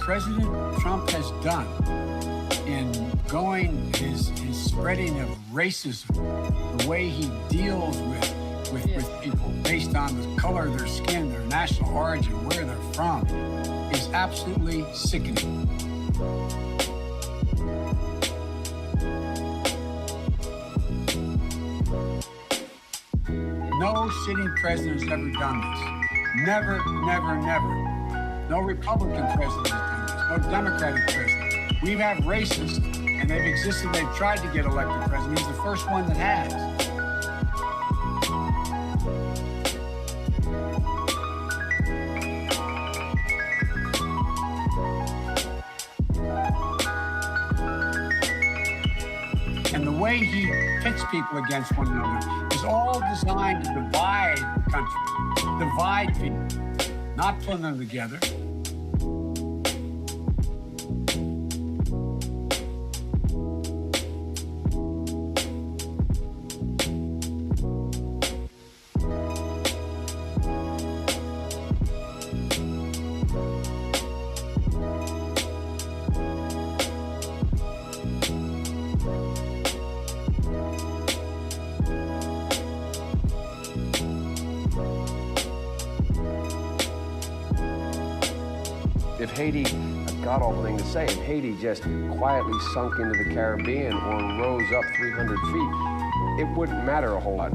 President Trump has done in his spreading of racism, the way he deals with people based on the color of their skin, their national origin, where they're from, is absolutely sickening. No sitting president has ever done this. Never, never, never. No Republican president has done this. No Democratic president. We have racists, and they've existed. They've tried to get elected president. He's the first one that has. And the way he pits people against one another is all designed to divide the country, divide people, not put them together. If Haiti, a god-awful thing to say, if Haiti just quietly sunk into the Caribbean or rose up 300 feet, it wouldn't matter a whole lot.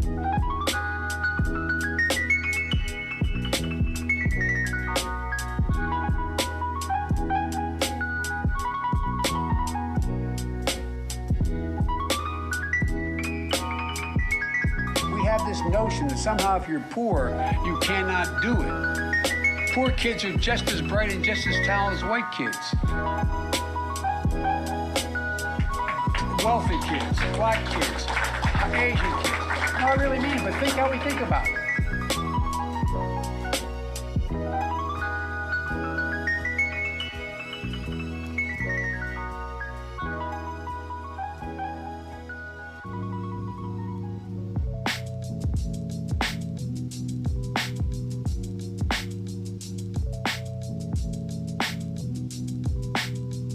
We have this notion that somehow if you're poor, you cannot do it. Poor kids are just as bright and just as talented as white kids. Wealthy kids, black kids, Asian kids. No, I really mean it, but think how we think about it.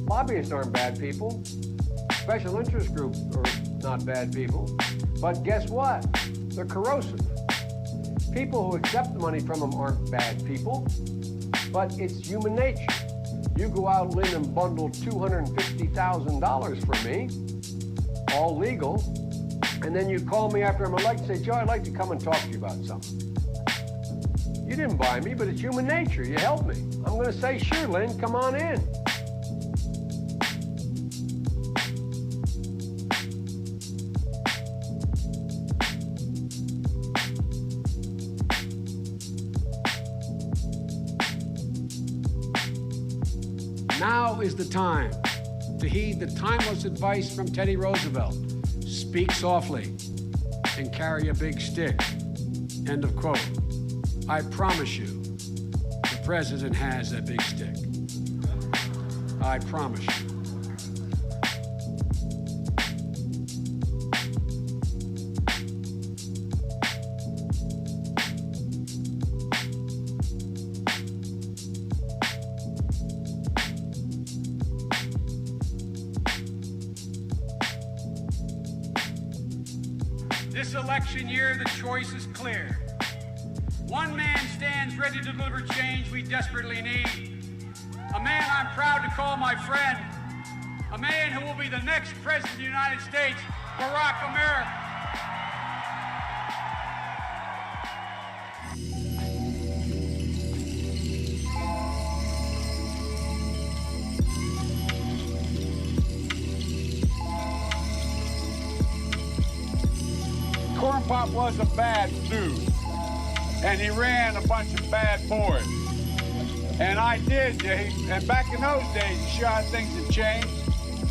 Lobbyists aren't bad people. Special interest groups are not bad people. But guess what? They're corrosive. People who accept money from them aren't bad people. But it's human nature. You go out, Lynn, and bundle $250,000 for me, all legal, and then you call me after I'm elected and say, Joe, I'd like to come and talk to you about something. You didn't buy me, but it's human nature. You helped me. I'm going to say, sure, Lynn, come on in. Now is the time to heed the timeless advice from Teddy Roosevelt. Speak softly and carry a big stick. End of quote. I promise you, the president has a big stick. I promise you. This election year, the choice is clear. One man stands ready to deliver change we desperately need. A man I'm proud to call my friend. A man who will be the next president of the United States, Barack America. Corn Pop was a bad dude, and he ran a bunch of bad boys. And I did, and back in those days, you sure how things had changed.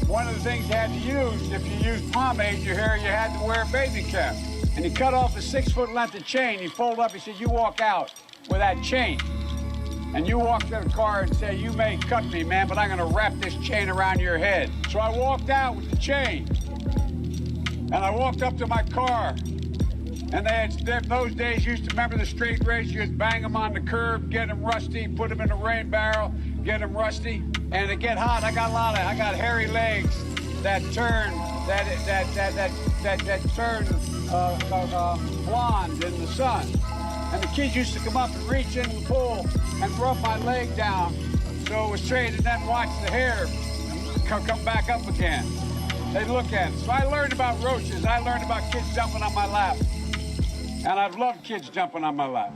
One of the things you had to use, if you used pomade in your hair, you had to wear a baby cap. And he cut off a 6-foot length of chain. He folded up, he said, you walk out with that chain. And you walk to the car and say, you may cut me, man, but I'm gonna wrap this chain around your head. So I walked out with the chain. And I walked up to my car. And those days, you used to remember the straight race. You'd bang them on the curb, get them rusty, put them in a rain barrel, get them rusty, and to get hot, I got hairy legs that turn blonde in the sun. And the kids used to come up and reach in the pool and rub my leg down so it was straight, and then watch the hair come back up again. They'd look at it. So I learned about roaches. I learned about kids jumping on my lap. And I've loved kids jumping on my lap.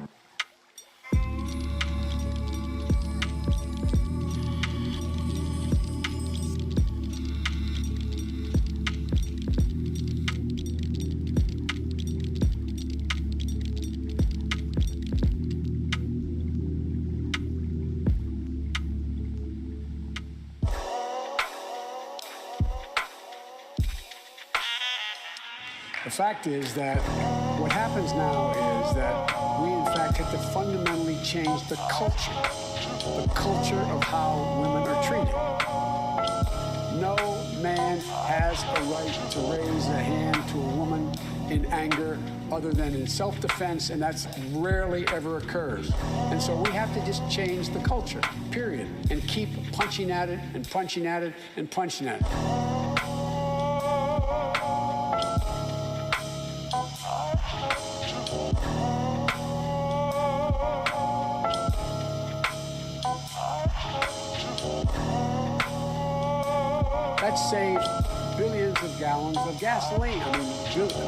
The fact is that what happens now is that we, in fact, have to fundamentally change the culture of how women are treated. No man has a right to raise a hand to a woman in anger other than in self-defense, and that's rarely ever occurs. And so we have to just change the culture, period, and keep punching at it and punching at it and punching at it. That saves billions of gallons of gasoline. I mean,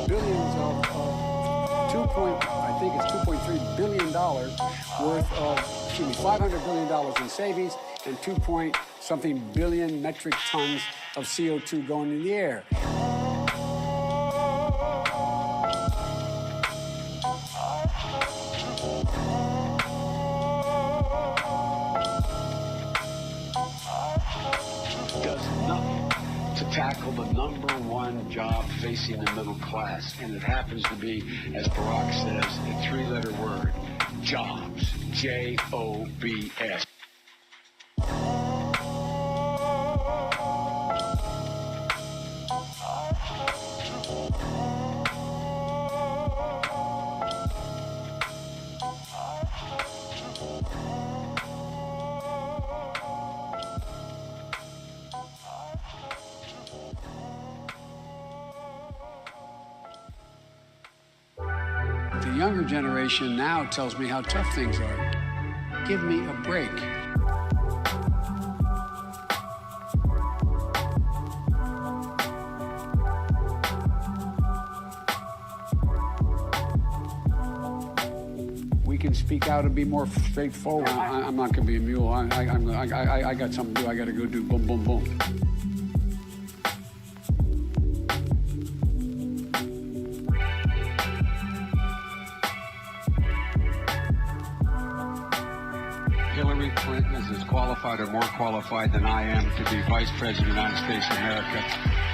billions of $2.3 billion worth of, $500 billion in savings and 2-point-something billion metric tons of CO2 going in the air. Tackle the #1 job facing the middle class, and it happens to be, as Barack says, a 3-letter word: jobs. Jobs. The younger generation now tells me how tough things are. Give me a break. We can speak out and be more straightforward. I'm not going to be a mule. I got something to do. I got to go do boom, boom, boom. Hillary Clinton is as qualified or more qualified than I am to be Vice President of the United States of America.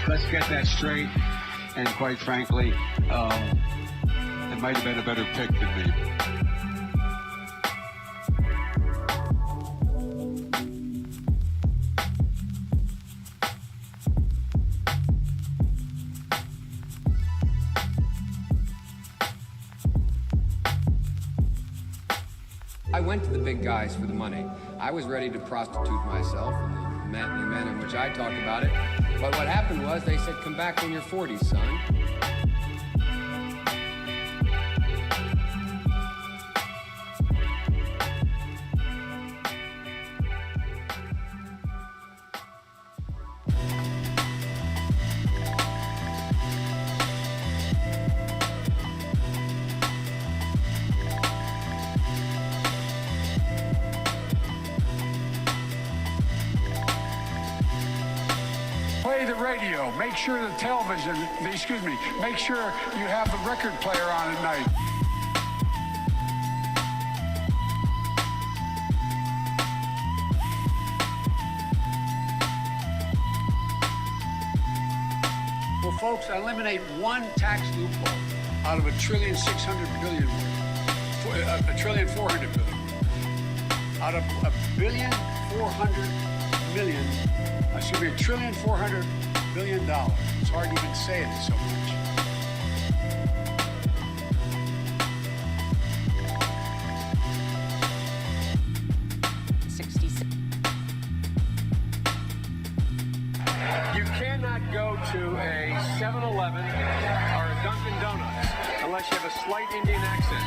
Let's get that straight. And quite frankly, it might have been a better pick than me. I went to the big guys for the money. I was ready to prostitute myself and the men in which I talked about it. But what happened was they said, come back when you're 40, son. Play the radio. Make sure the television, make sure you have the record player on at night. Well, folks, eliminate one tax loophole out of $1.6 trillion, $1.4 trillion. Out of $1.4 billion, $1.4 billion. It's hard to even say it so much. to a 7-Eleven or a Dunkin' Donuts, unless you have a slight Indian accent.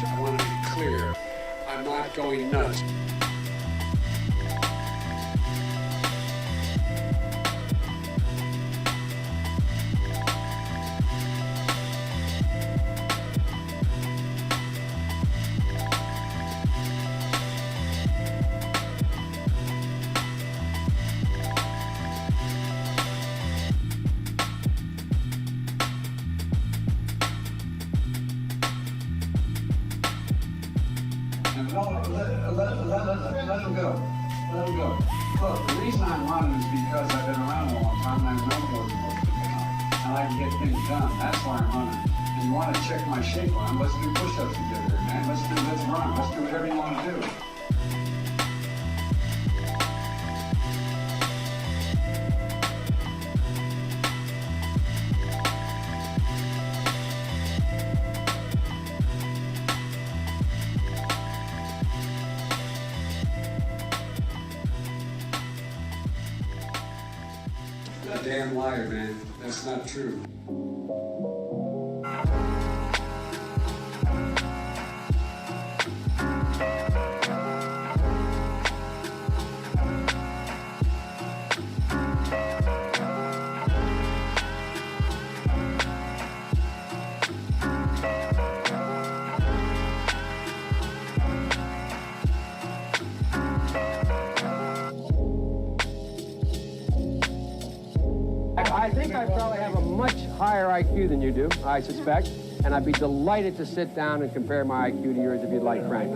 I want to be clear. I'm not going nuts. Let him go. Let him go. Look, the reason I'm running is because I've been around a long time and I know more than most people know. And I can get things done. That's why I'm running. And you want to check my shape line, let's do push-ups together, man. Let's run. Let's do whatever you want to do. Damn liar, man. That's not true. I think I probably have a much higher IQ than you do, I suspect, and I'd be delighted to sit down and compare my IQ to yours if you'd like, Frank.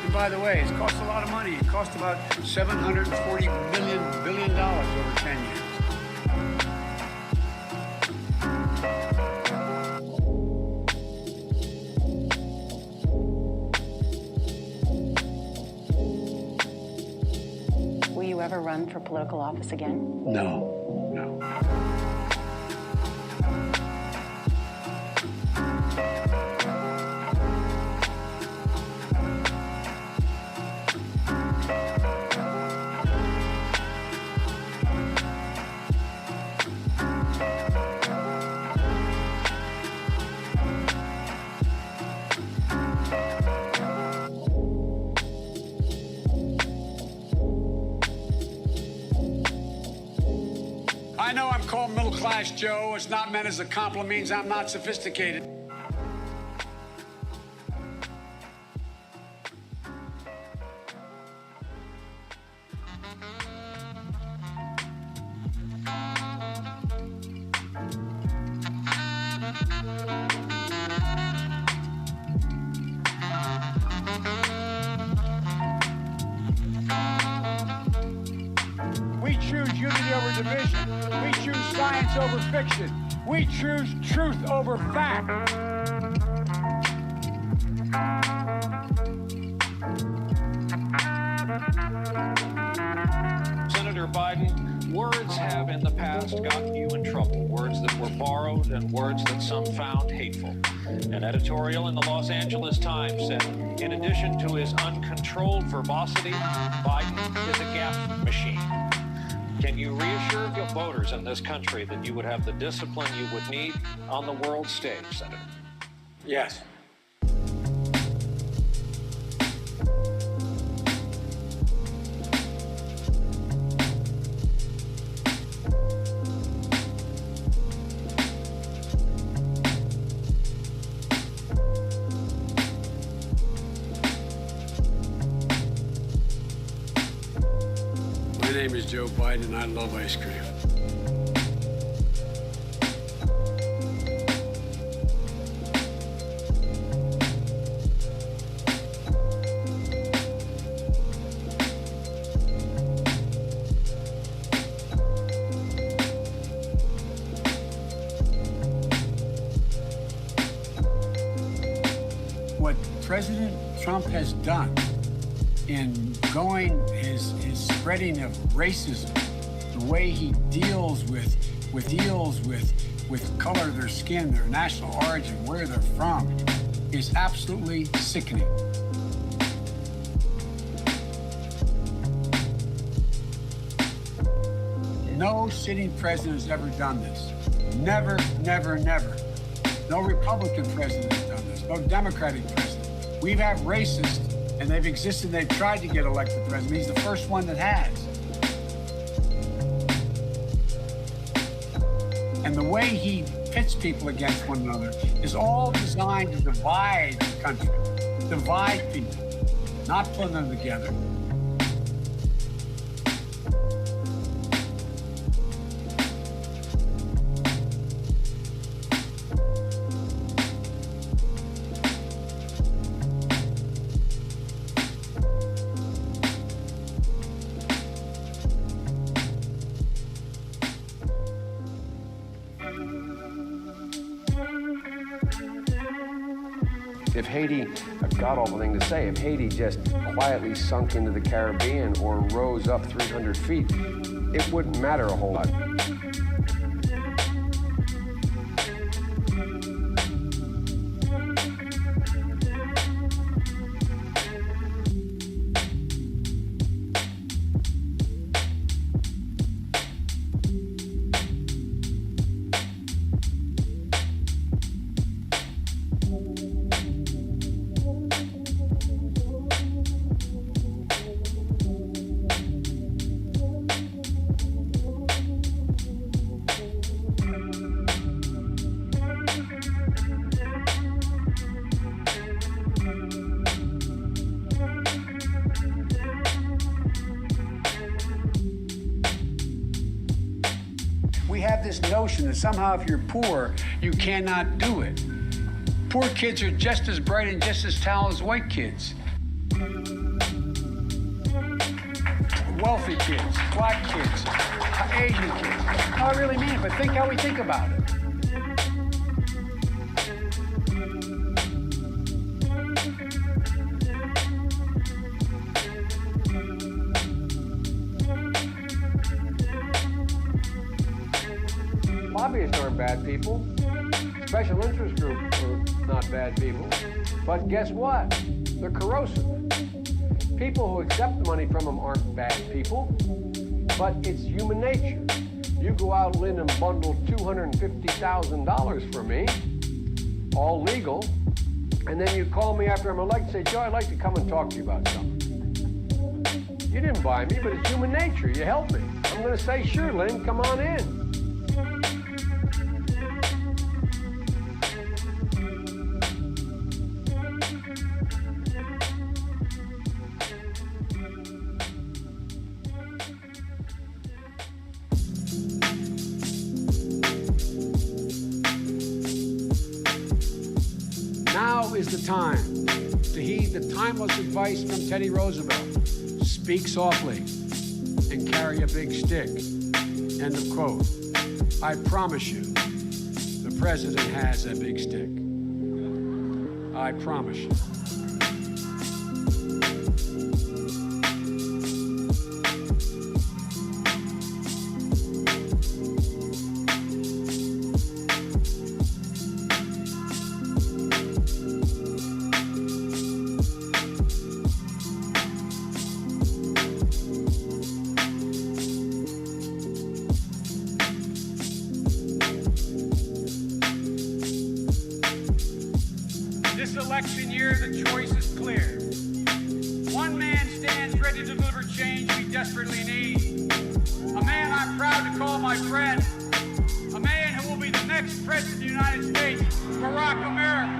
And by the way, it's cost a lot of money. It cost about $740 billion over 10 years. Will you ever run for political office again? No. I know I'm called middle-class Joe. It's not meant as a compliment. Means I'm not sophisticated. We choose unity over division. We choose science over fiction. We choose truth over fact. Senator Biden, words have in the past gotten you in trouble. Words that were borrowed and words that some found hateful. An editorial in the Los Angeles Times said, in addition to his uncontrolled verbosity, Biden is a gaffe machine. Can you reassure your voters in this country that you would have the discipline you would need on the world stage, Senator? Yes. My name is Joe Biden, and I love ice cream. What President Trump has done in going his spreading of racism, the way he deals with color of their skin, their national origin, where they're from, is absolutely sickening. No sitting president has ever done this. Never, never, never. No Republican president has done this. No Democratic president. We've had racists, and they've existed, they've tried to get elected president. He's the first one that has. And the way he pits people against one another is all designed to divide the country, divide people, not put them together. If Haiti, a god-awful thing to say, if Haiti just quietly sunk into the Caribbean or rose up 300 feet, it wouldn't matter a whole lot. We have this notion that somehow if you're poor, you cannot do it. Poor kids are just as bright and just as talented as white kids. Wealthy kids, black kids, Asian kids. No, I really mean it, but think how we think about it. Lobbyists aren't bad people. Special interest groups are not bad people. But guess what? They're corrosive. People who accept money from them aren't bad people, but it's human nature. You go out, Lynn, and bundle $250,000 for me, all legal, and then you call me after I'm elected and say, Joe, I'd like to come and talk to you about something. You didn't buy me, but it's human nature. You helped me. I'm going to say, sure, Lynn, come on in. Now is the time to heed the timeless advice from Teddy Roosevelt. Speak softly and carry a big stick. End of quote. I promise you, the president has a big stick. I promise you. This election year, the choice is clear. One man stands ready to deliver change we desperately need. A man I'm proud to call my friend. A man who will be the next president of the United States, Barack America.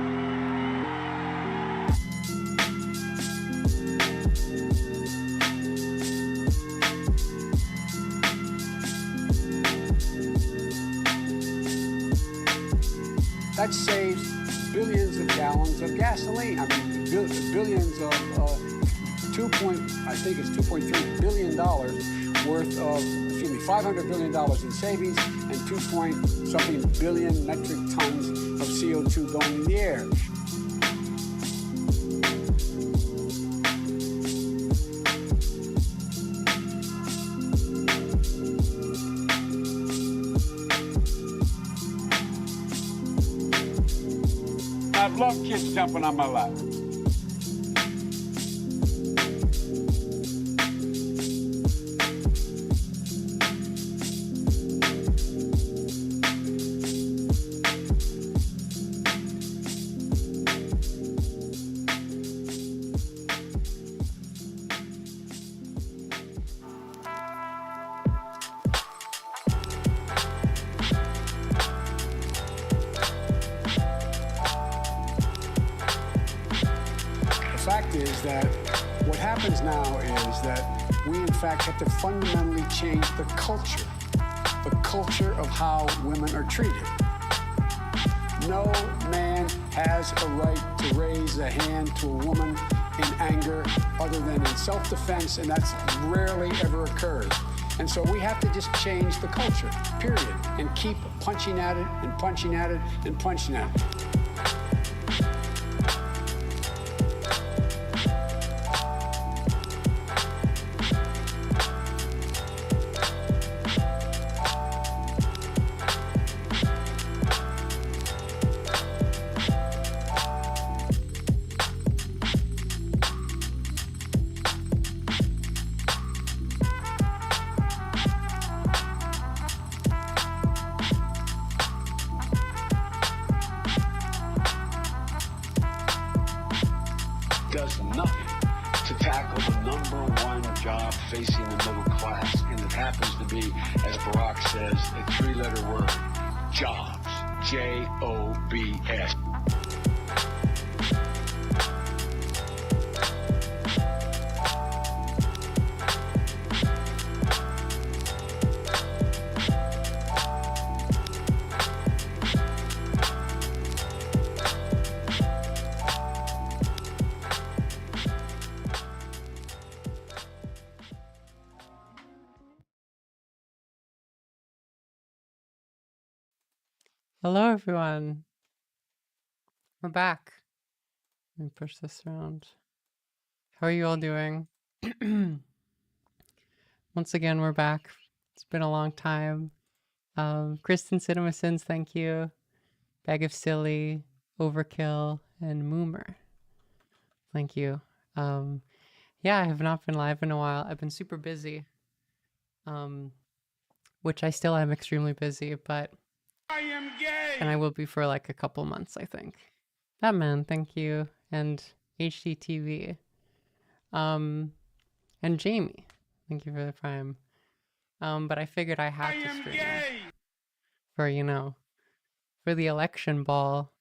That saves billions of gallons of gasoline. I mean, billions of $2.3 billion worth of, $500 billion in savings and 2-point-something billion metric tons of CO2 going in the air. I've loved kids jumping on my lap. The fact is that what happens now is that we, in fact, have to fundamentally change the culture of how women are treated. No man has a right to raise a hand to a woman in anger other than in self-defense, and that's rarely ever occurs. And so we have to just change the culture, period, and keep punching at it and punching at it and punching at it. Does nothing to tackle the #1 job facing the middle class, and it happens to be, as Barack says, a 3-letter word: jobs. Jobs. Hello, everyone. We're back. Let me push this around. How are you all doing? Once again, we're back. It's been a long time. Kristen CinemaSins, thank you. Bag of Silly, Overkill, and Moomer. Thank you. Yeah, I have not been live in a while. I've been super busy. Which I still am extremely busy, but I am gay. and I will be for like a couple months, I think. Batman, thank you. And HDTV. And Jamie, thank you for the prime. But I figured I had to stream for, for the election ball.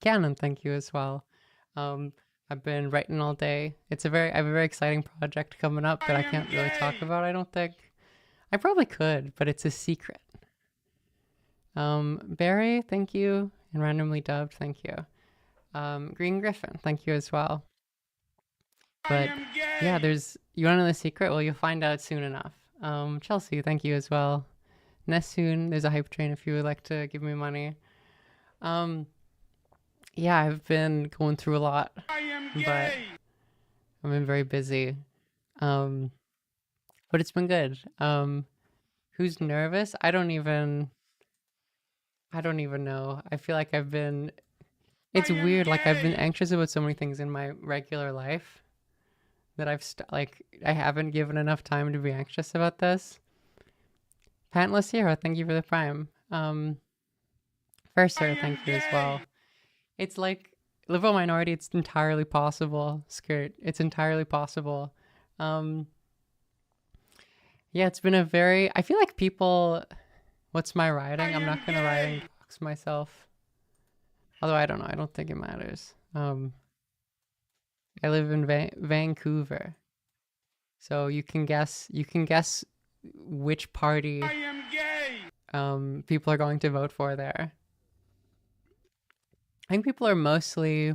Cannon, thank you as well. I've been writing all day. I have a very exciting project coming up that I can't really talk about, I don't think. I probably could, but it's a secret. Barry, thank you. And Randomly Dubbed, thank you. Green Griffin, thank you as well. But yeah, you want to know the secret? Well, you'll find out soon enough. Chelsea, thank you as well. Nessoon, there's a hype train if you would like to give me money. Yeah, I've been going through a lot, but I've been very busy. But it's been good. Who's nervous? I don't even know. I feel like it's weird. Like I've been anxious about so many things in my regular life that I haven't given enough time to be anxious about this. Pantless Hero, thank you for the prime. First, thank you as well. It's like liberal minority. It's entirely possible. Skirt. It's entirely possible. Yeah, it's been I feel like people. What's my writing? I'm not gonna writing box myself. Although I don't know. I don't think it matters. I live in Vancouver, so you can guess which party people are going to vote for there. I think people are mostly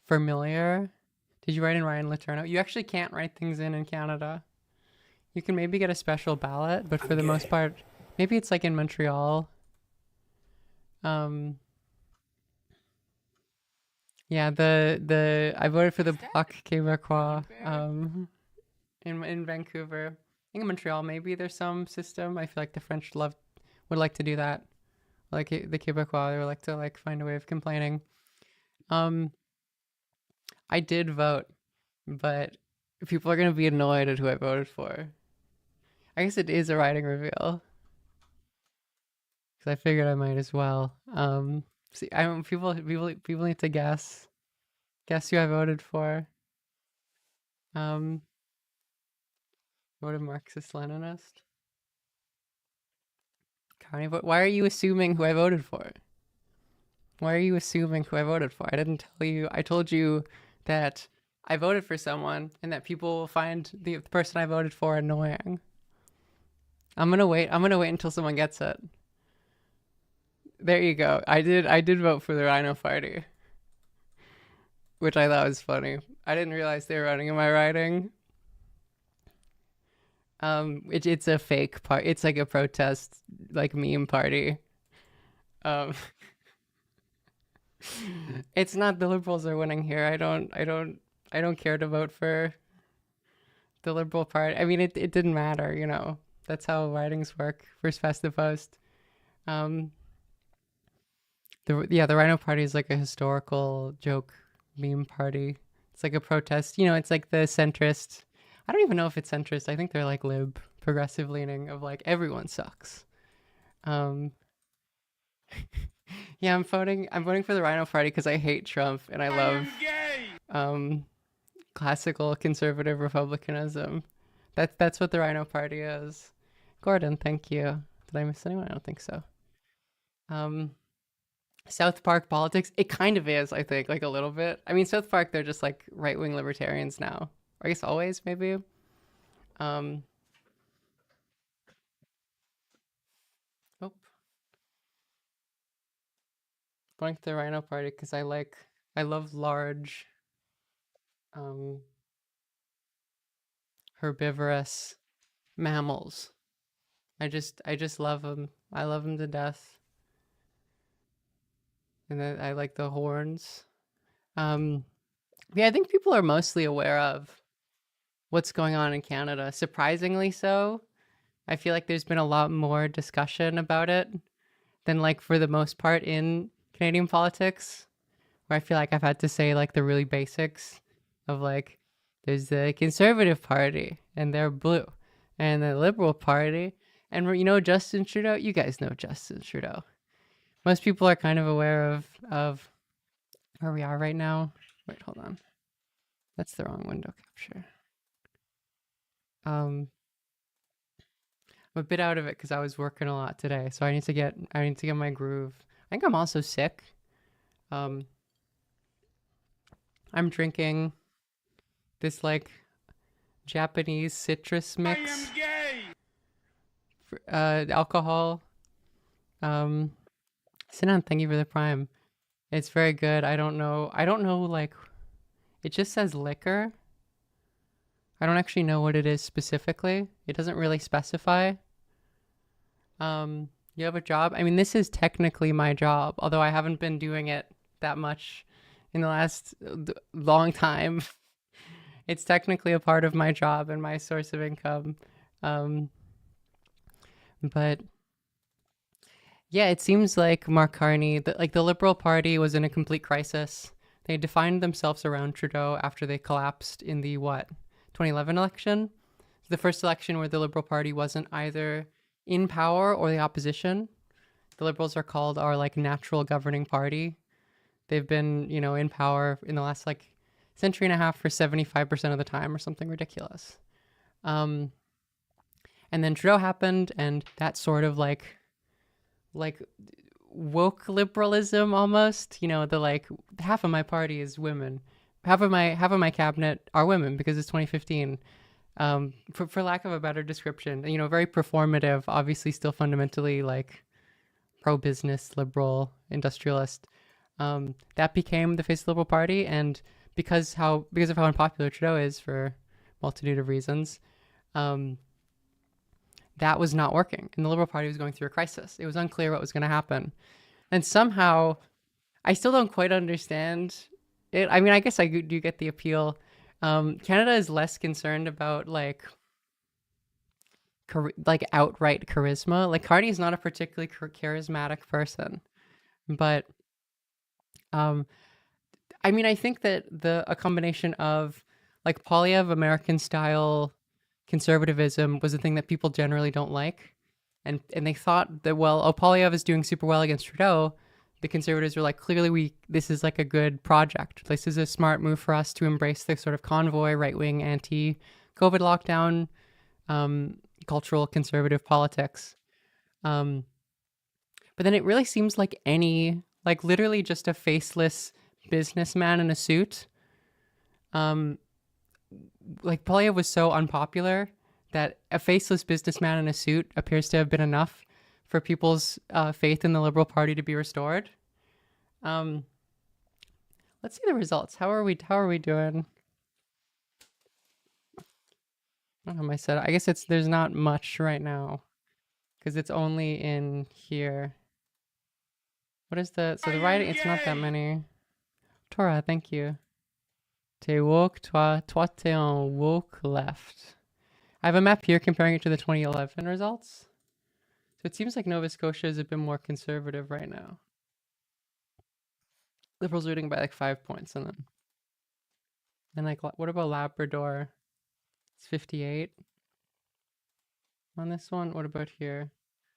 familiar. Did you write in Ryan Letourneau? You actually can't write things in Canada. You can maybe get a special ballot, but for the most part, maybe it's like in Montreal. Yeah, I voted for the Bloc Québécois in Vancouver. I think in Montreal maybe there's some system. I feel like the French would like to do that. like the Quebecois, they like to like find a way of complaining. I did vote, but people are gonna be annoyed at who I voted for. I guess it is a riding reveal because I figured I might as well. See, people need to guess who I voted for. Voted Marxist Leninist. Why are you assuming who I voted for? Why are you assuming who I voted for? I didn't tell you. I told you that I voted for someone and that people will find the person I voted for annoying. I'm gonna wait until someone gets it. There you go. I did vote for the Rhino Party, which I thought was funny. I didn't realize they were running in my riding. It's a fake part. It's like a protest, like meme party. It's not the Liberals are winning here. I don't care to vote for the Liberal Party. I mean, it didn't matter, you know. That's how ridings work. First past the post. The Rhino Party is like a historical joke meme party. It's like a protest. You know, it's like the centrist. I don't even know if it's centrist. I think they're like lib, progressive leaning of like everyone sucks. Yeah, I'm voting for the Rhino Party because I hate Trump and I love classical conservative republicanism. That's what the Rhino Party is. Gordon, thank you. Did I miss anyone? I don't think so. South Park politics, it kind of is, I think, like a little bit. I mean, South Park, they're just like right-wing libertarians now. Or I guess always, maybe. Oh. Going to the Rhino Party because I love large herbivorous mammals. I just love them. I love them to death. And then I like the horns. Yeah, I think people are mostly aware of what's going on in Canada. Surprisingly so. I feel like there's been a lot more discussion about it than like for the most part in Canadian politics, where I feel like I've had to say like the really basics of like there's the Conservative Party and they're blue, and the Liberal Party, and you know Justin Trudeau. You guys know Justin Trudeau. Most people are kind of aware of where we are right now. Wait, hold on. That's the wrong window capture. I'm a bit out of it because I was working a lot today, so I need to get my groove. I think I'm also sick. I'm drinking this like Japanese citrus mix. I am gay. Alcohol. Sinan, thank you for the prime. It's very good. I don't know like it just says liquor. I don't actually know what it is specifically. It doesn't really specify. You have a job? I mean, this is technically my job, although I haven't been doing it that much in the last long time. It's technically a part of my job and my source of income. But yeah, it seems like Mark Carney, the Liberal Party was in a complete crisis. They defined themselves around Trudeau after they collapsed in the 2011 election? The first election where the Liberal Party wasn't either in power or the opposition. The Liberals are called our like natural governing party. They've been, you know, in power in the last like century and a half for 75% of the time or something ridiculous. And then Trudeau happened, and that sort of like woke liberalism almost, you know, the like half of my party is women. Half of my cabinet are women because it's 2015. For lack of a better description, you know, very performative, obviously still fundamentally like pro-business, liberal, industrialist. That became the face of the Liberal Party, and because of how unpopular Trudeau is for a multitude of reasons, that was not working, and the Liberal Party was going through a crisis. It was unclear what was going to happen, and somehow, I still don't quite understand it. I mean, I guess I do get the appeal. Canada is less concerned about like like outright charisma. Like Carney is not a particularly charismatic person, but I mean, I think that a combination of like Polyev American style conservatism was the thing that people generally don't like, and they thought that, well, oh, Polyev is doing super well against Trudeau. The conservatives were like, clearly this is like a good project. This is a smart move for us to embrace this sort of convoy right wing anti-COVID lockdown cultural conservative politics. But then it really seems like like literally just a faceless businessman in a suit. Like Polyev was so unpopular that a faceless businessman in a suit appears to have been enough for people's faith in the Liberal Party to be restored. Let's see the results. How are we doing? I don't know how I said it. I guess there's not much right now because it's only in here. What is the writing? It's not that many. Tora, thank you. T'es woke, toi t'es en woke left. I have a map here comparing it to the 2011 results. So it seems like Nova Scotia is a bit more conservative right now. Liberals leading by like 5 points, and then like what about Labrador? It's 58 on this one. What about here?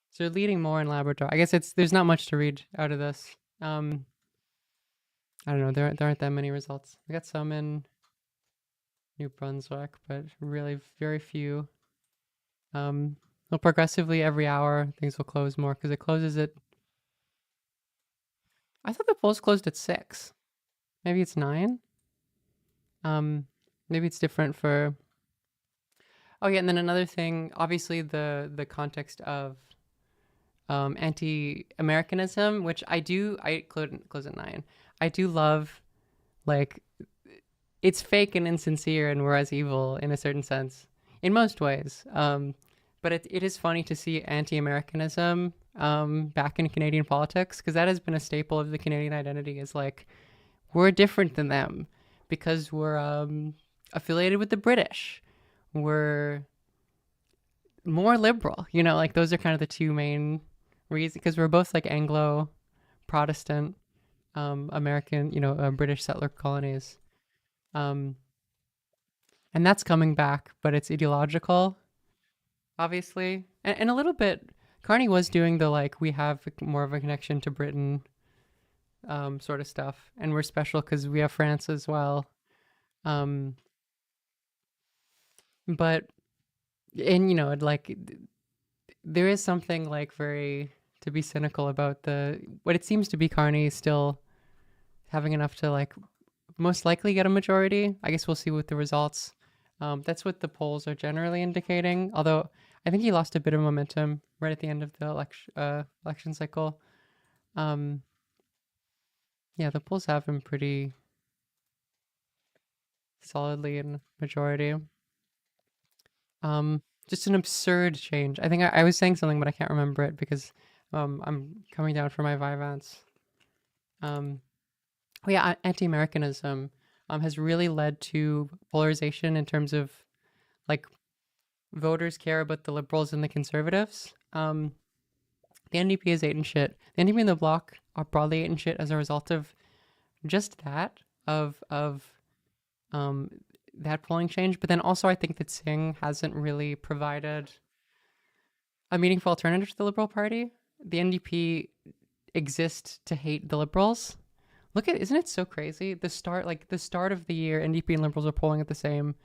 So they're leading more in Labrador. I guess there's not much to read out of this. I don't know. There aren't that many results. We got some in New Brunswick, but really very few. Well, progressively every hour things will close more because it closes at. I thought the polls closed at 6. Maybe it's 9. Maybe it's different for. Oh yeah, and then another thing. Obviously, the context of anti-Americanism, which I close at 9. I do love, like, it's fake and insincere and we're as evil in a certain sense, in most ways. But it is funny to see anti-Americanism back in Canadian politics, because that has been a staple of the Canadian identity, is like, we're different than them because we're affiliated with the British. We're more liberal, like those are kind of the two main reasons, because we're both like Anglo Protestant American, British settler colonies. And that's coming back, but it's ideological, obviously. And a little bit, Carney was doing the, like, we have more of a connection to Britain sort of stuff. And we're special because we have France as well. But, and, like, there is something, like, very, to be cynical about what it seems to be Carney still having enough to, like, most likely get a majority. I guess we'll see with the results. That's what the polls are generally indicating. Although I think he lost a bit of momentum right at the end of the election cycle. Yeah, the polls have him pretty solidly in majority. Just an absurd change. I think I was saying something, but I can't remember it because I'm coming down for my Vivance. Yeah, anti-Americanism has really led to polarization in terms of, like, voters care about the Liberals and the Conservatives. The NDP is 8 and shit. The NDP and the Bloc are broadly 8 and shit as a result of just that, of that polling change. But then also I think that Singh hasn't really provided a meaningful alternative to the Liberal Party. The NDP exists to hate the Liberals. Isn't it so crazy? The start of the year, NDP and Liberals are polling at the same,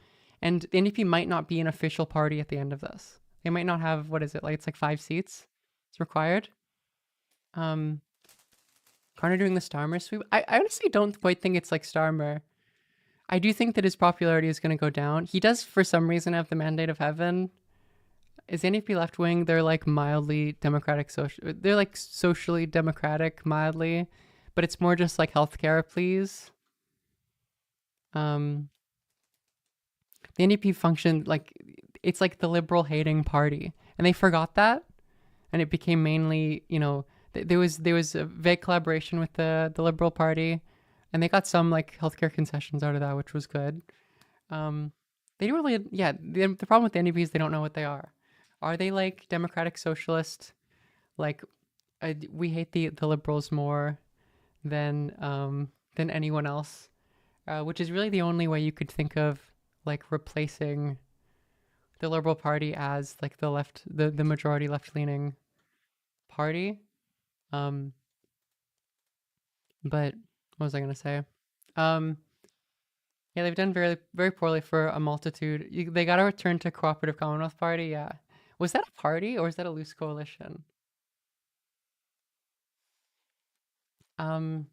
and the NDP might not be an official party at the end of this. They might not have, what is it, like, it's like 5 seats it's required. Carney doing the Starmer sweep. I honestly don't quite think it's like Starmer. I do think that his popularity is going to go down. He does, for some reason, have the mandate of heaven. Is NDP left wing? They're like mildly democratic, they're like socially democratic, mildly. But it's more just like healthcare, please. The NDP functioned like, it's like the liberal hating party, and they forgot that, and it became mainly, there was a vague collaboration with the Liberal Party, and they got some like healthcare concessions out of that, which was good. They don't really, the problem with the NDP is they don't know what they are. Are they like democratic socialist? Like, we hate the liberals more than anyone else, which is really the only way you could think of like replacing the Liberal Party as like the majority left leaning party. Um, but what was I gonna say? Um, yeah, they've done very very poorly for a multitude. They got to return to Cooperative Commonwealth Party. Yeah, was that a party or is that a loose coalition? Um,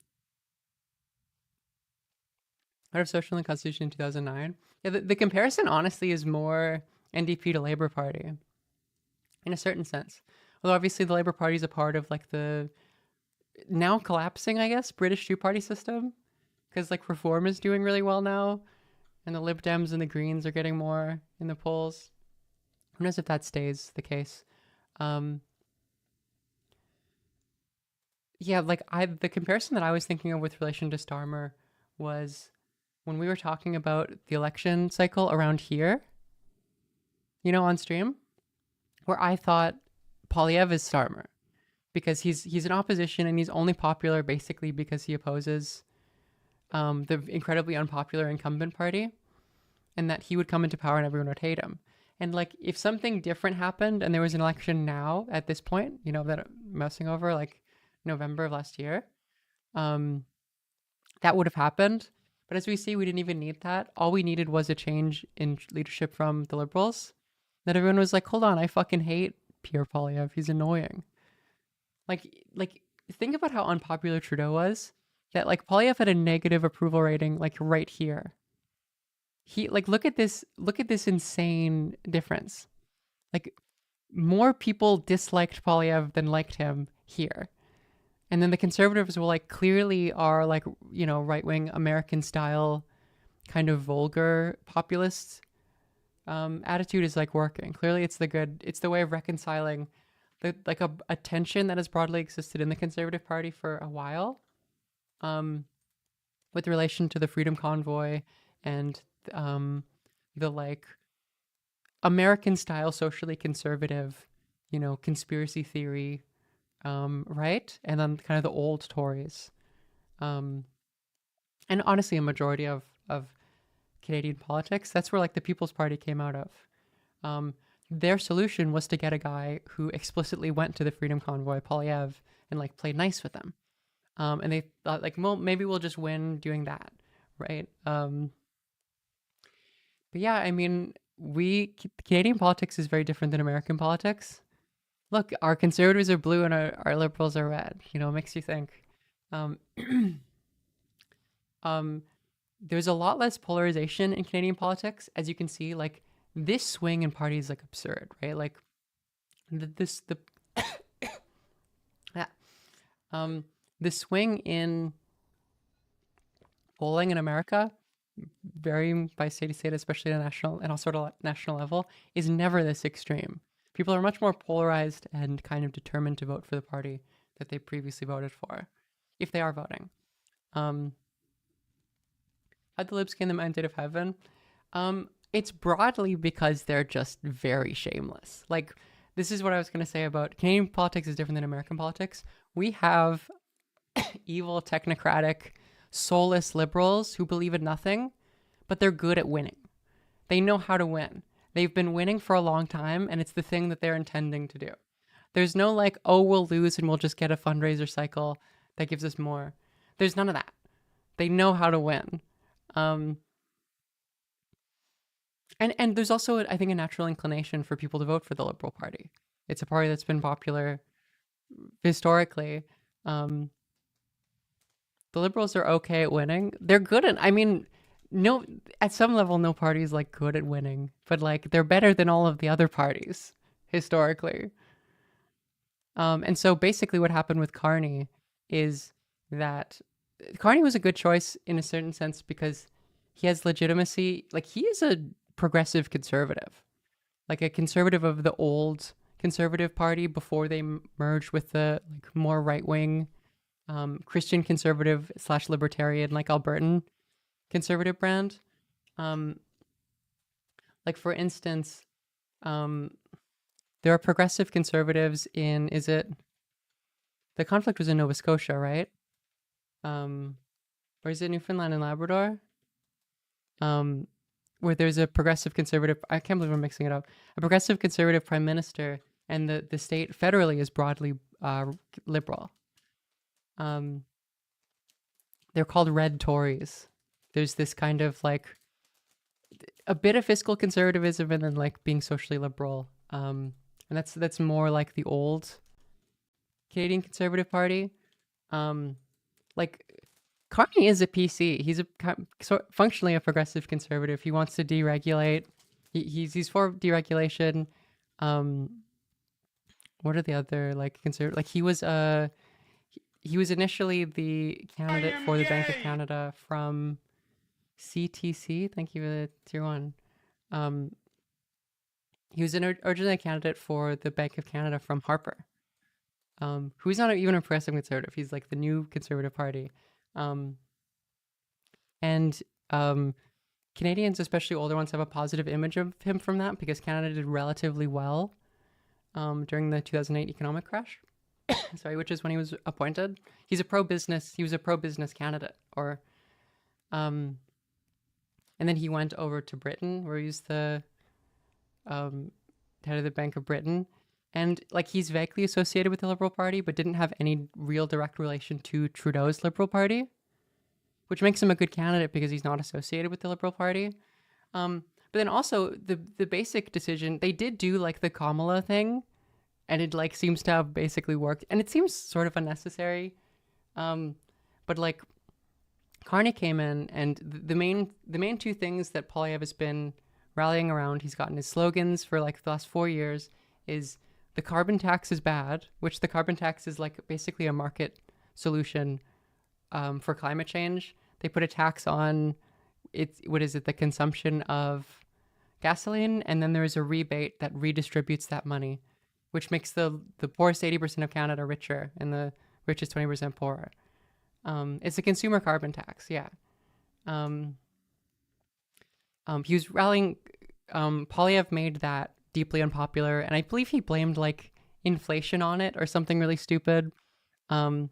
out of Social and Constitution in 2009. Yeah, the comparison honestly is more NDP to Labour Party in a certain sense. Although obviously the Labour Party is a part of like the now collapsing, I guess, British two-party system, because like Reform is doing really well now, and the Lib Dems and the Greens are getting more in the polls. Who knows if that stays the case? Um, yeah, like the comparison that I was thinking of with relation to Starmer was when we were talking about the election cycle around here, on stream, where I thought Polyev is Starmer because he's in opposition and he's only popular basically because he opposes the incredibly unpopular incumbent party, and that he would come into power and everyone would hate him. And like if something different happened and there was an election now at this point, that I'm messing over like November of last year, that would have happened. But as we see, we didn't even need that. All we needed was a change in leadership from the Liberals. That everyone was like, hold on, I fucking hate Pierre Poilievre. He's annoying. Like think about how unpopular Trudeau was. That like Poilievre had a negative approval rating like right here. He like look at this insane difference. Like more people disliked Poilievre than liked him here. And then the Conservatives were like clearly are like, right-wing American style kind of vulgar populist attitude is like working. Clearly it's the way of reconciling a tension that has broadly existed in the Conservative Party for a while, with relation to the Freedom Convoy and the like American style socially conservative, conspiracy theory, right? And then kind of the old Tories. And honestly, a majority of Canadian politics, that's where like the People's Party came out of. Their solution was to get a guy who explicitly went to the Freedom Convoy, Poilievre, and like played nice with them. And they thought like, well, maybe we'll just win doing that, right? But yeah, I mean, Canadian politics is very different than American politics. Look, our conservatives are blue and our liberals are red. It makes you think. There's a lot less polarization in Canadian politics, as you can see. Like this swing in parties is like absurd, right? Like the swing in polling in America, varying by state to state, especially at a national and also at a national level, is never this extreme. People are much more polarized and kind of determined to vote for the party that they previously voted for, if they are voting. How'd the libs gain the mandate of heaven? It's broadly because they're just very shameless. Like, this is what I was going to say about Canadian politics is different than American politics. We have evil, technocratic, soulless liberals who believe in nothing, but they're good at winning. They know how to win. They've been winning for a long time, and it's the thing that they're intending to do. There's no like, oh, we'll lose and we'll just get a fundraiser cycle that gives us more. There's none of that. They know how to win. And there's also, I think, a natural inclination for people to vote for the Liberal Party. It's a party that's been popular historically. The Liberals are okay at winning. They're good at, no, at some level, no party is like good at winning, but like they're better than all of the other parties historically. And so basically what happened with Carney is that Carney was a good choice in a certain sense because he has legitimacy. Like he is a progressive conservative, like a conservative of the old Conservative Party before they merged with the like more right-wing Christian conservative / libertarian, like Albertan conservative brand. Like for instance, there are progressive conservatives in, is it, the conflict was in Nova Scotia, right? Or is it Newfoundland and Labrador? Where there's a progressive conservative, I can't believe I'm mixing it up, a progressive conservative prime minister, and the state federally is broadly liberal. They're called red Tories. There's this kind of like a bit of fiscal conservatism and then like being socially liberal. And that's more like the old Canadian Conservative Party. Like Carney is a PC. He's functionally a progressive conservative. He wants to deregulate. He's for deregulation. What are the other like conservative? Like he was initially the candidate for the Bank of Canada from CTC. Thank you for the tier 1. He was originally a candidate for the Bank of Canada from Harper, who's not even a progressive conservative. He's like the new Conservative Party. Canadians, especially older ones, have a positive image of him from that because Canada did relatively well during the 2008 economic crash. Sorry, which is when he was appointed. He was a pro-business candidate, and then he went over to Britain, where he was the head of the Bank of Britain. And like he's vaguely associated with the Liberal Party, but didn't have any real direct relation to Trudeau's Liberal Party, which makes him a good candidate because he's not associated with the Liberal Party. But then also the basic decision, they did do like the Kamala thing, and it like seems to have basically worked, and it seems sort of unnecessary. But like Carney came in, and the main two things that Poilievre has been rallying around, he's gotten his slogans for like the last 4 years, is the carbon tax is bad, which the carbon tax is like basically a market solution for climate change. They put a tax on the consumption of gasoline, and then there's a rebate that redistributes that money, which makes the poorest 80% of Canada richer and the richest 20% poorer. It's a consumer carbon tax, yeah. He was rallying, Poilievre made that deeply unpopular, and I believe he blamed like inflation on it or something really stupid. And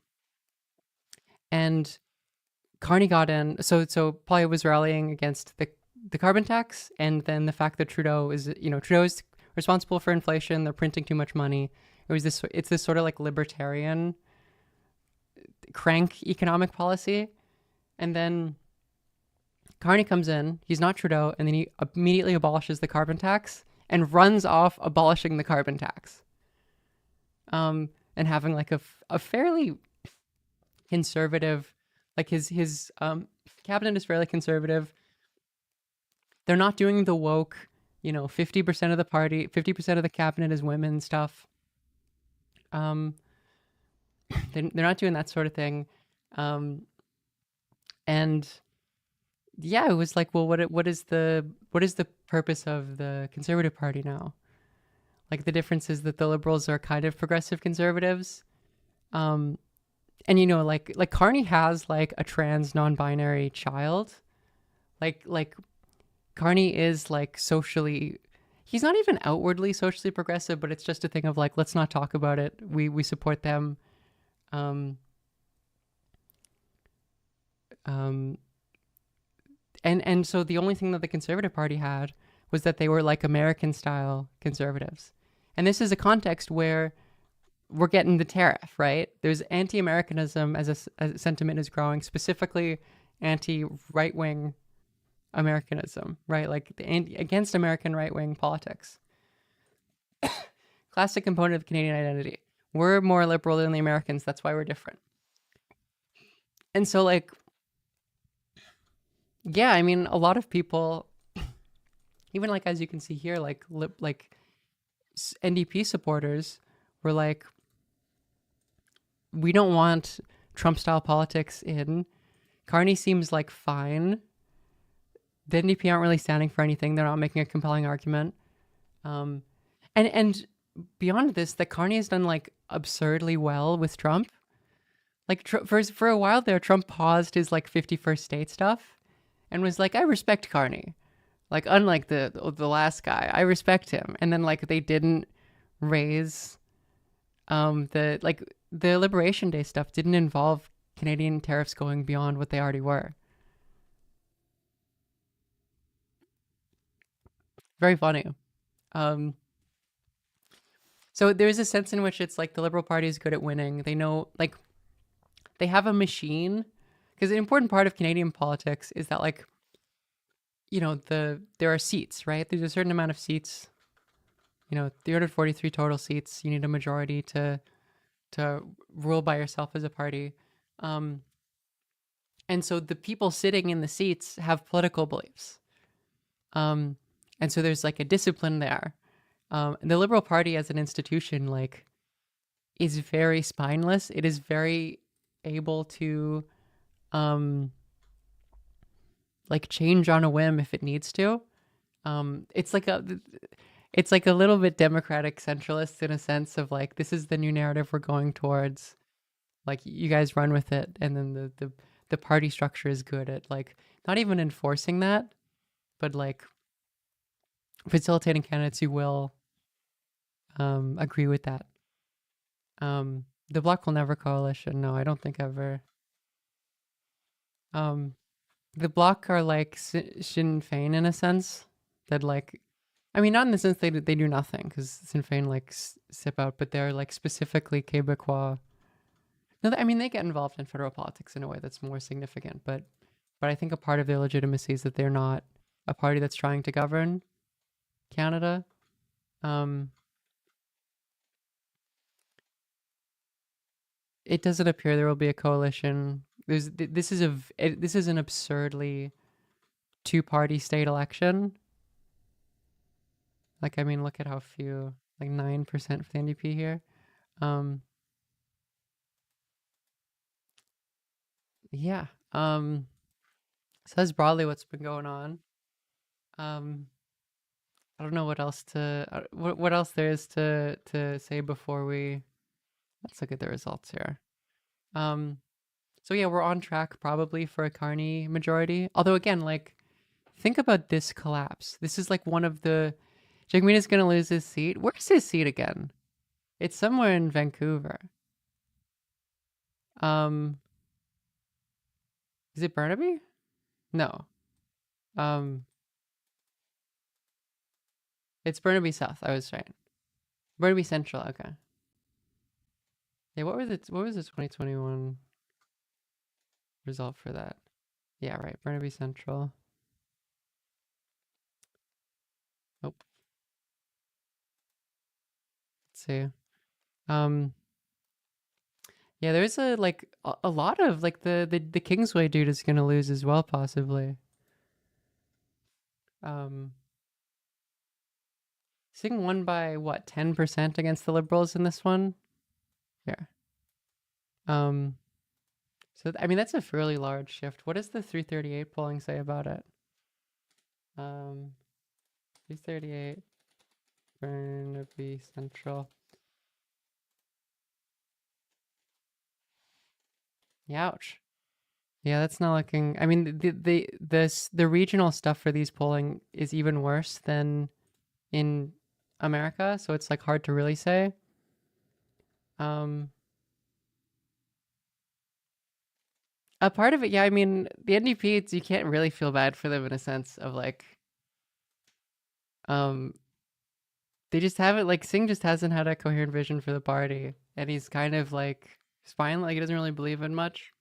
Carney got in, so Poilievre was rallying against the carbon tax, and then the fact that Trudeau is responsible for inflation. They're printing too much money. It's this sort of like libertarian crank economic policy. And then Carney comes in, he's not Trudeau, and then he immediately abolishes the carbon tax and runs off abolishing the carbon tax. And having like a fairly conservative, like his cabinet is fairly conservative. They're not doing the woke, 50% of the party, 50% of the cabinet is women stuff. They're not doing that sort of thing. And yeah, it was like, well, what is the purpose of the Conservative Party now? Like the difference is that the Liberals are kind of progressive conservatives. And like Carney has like a trans non-binary child. Like Carney is like socially, he's not even outwardly socially progressive, but it's just a thing of like, let's not talk about it. We support them. And so the only thing that the Conservative Party had was that they were like American style conservatives. And this is a context where we're getting the tariff, right? There's anti-Americanism as a sentiment is growing, specifically anti-right-wing Americanism, right? Like against American right-wing politics. Classic component of Canadian identity. We're more liberal than the Americans. That's why we're different. And so like, yeah, I mean, a lot of people, even like, as you can see here, like NDP supporters were like, we don't want Trump style politics in. Carney seems like fine. The NDP aren't really standing for anything. They're not making a compelling argument. And beyond this, that Carney has done like absurdly well with Trump. Like for a while there, Trump paused his like 51st state stuff and was like, I respect Carney. Like unlike the last guy, I respect him. And then like they didn't raise the Liberation Day stuff didn't involve Canadian tariffs going beyond what they already were. Very funny. So there's a sense in which it's like the Liberal Party is good at winning. They know, like, they have a machine, because an important part of Canadian politics is that, like, you know, there are seats, right? There's a certain amount of seats, you know, 343 total seats. You need a majority to rule by yourself as a party. And so the people sitting in the seats have political beliefs. And so there's like a discipline there. The Liberal Party as an institution, like, is very spineless. It is very able to, like, change on a whim if it needs to. It's like a little bit democratic centralist in a sense of like, this is the new narrative we're going towards. Like, you guys run with it, and then the party structure is good at, like, not even enforcing that, but like facilitating candidates who will agree with that. The Bloc will never coalition. No, I don't think ever. The Bloc are like Sinn Féin in a sense, that, like, I mean, not in the sense they do nothing, because Sinn Féin like sip out, but they're like specifically Québécois. No, I mean, they get involved in federal politics in a way that's more significant, but I think a part of their legitimacy is that they're not a party that's trying to govern Canada. It doesn't appear there will be a coalition. This is an absurdly two-party state election. Like, I mean, look at how few, like 9% for the NDP here. Yeah. So that's broadly what's been going on. I don't know what else what else there is to say before we, let's look at the results here. So yeah, we're on track probably for a Carney majority. Although again, like, think about this collapse. This is like one of the, Jagmeeta's gonna lose his seat. Where's his seat again? It's somewhere in Vancouver. Is it Burnaby? No. It's Burnaby South. I was right. Burnaby Central. Okay. Yeah. What was the 2021 result for that? Yeah. Right. Burnaby Central. Nope. Let's see. Yeah, there's a lot of like the Kingsway dude is gonna lose as well, possibly. Singh won by what, 10% against the Liberals in this one? Yeah. So I mean, that's a fairly large shift. What does the 338 polling say about it? 338 Burnaby Central. Ouch. Yeah, that's not looking. I mean, the regional stuff for these polling is even worse than in America, so it's like hard to really say. A part of it, yeah. I mean, the NDP, you can't really feel bad for them in a sense of like, they just haven't, like, Singh just hasn't had a coherent vision for the party, and he's kind of like spine, like he doesn't really believe in much.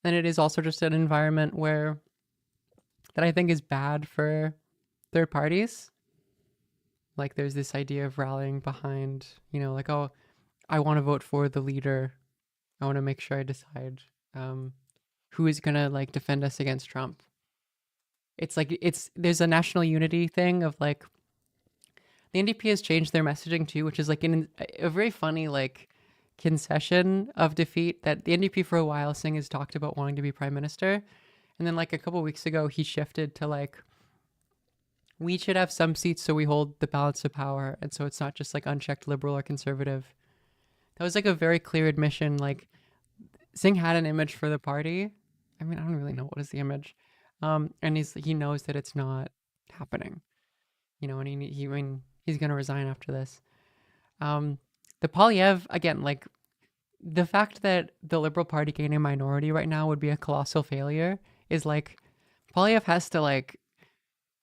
And it is also just an environment where that I think is bad for third parties. Like, there's this idea of rallying behind, you know, like, oh, I want to vote for the leader. I want to make sure I decide who is gonna like defend us against Trump. It's like there's a national unity thing of like, the NDP has changed their messaging too, which is like a very funny like concession of defeat, that the NDP for a while, Singh has talked about wanting to be prime minister, and then like a couple weeks ago he shifted to like, we should have some seats so we hold the balance of power, and so it's not just like unchecked liberal or conservative. That was like a very clear admission. Like, Singh had an image for the party. I mean, I don't really know what is the image, and he knows that it's not happening. you know, and I mean, he's gonna resign after this. The Polyev, again, like the fact that the Liberal Party gaining a minority right now would be a colossal failure is like Polyev has to like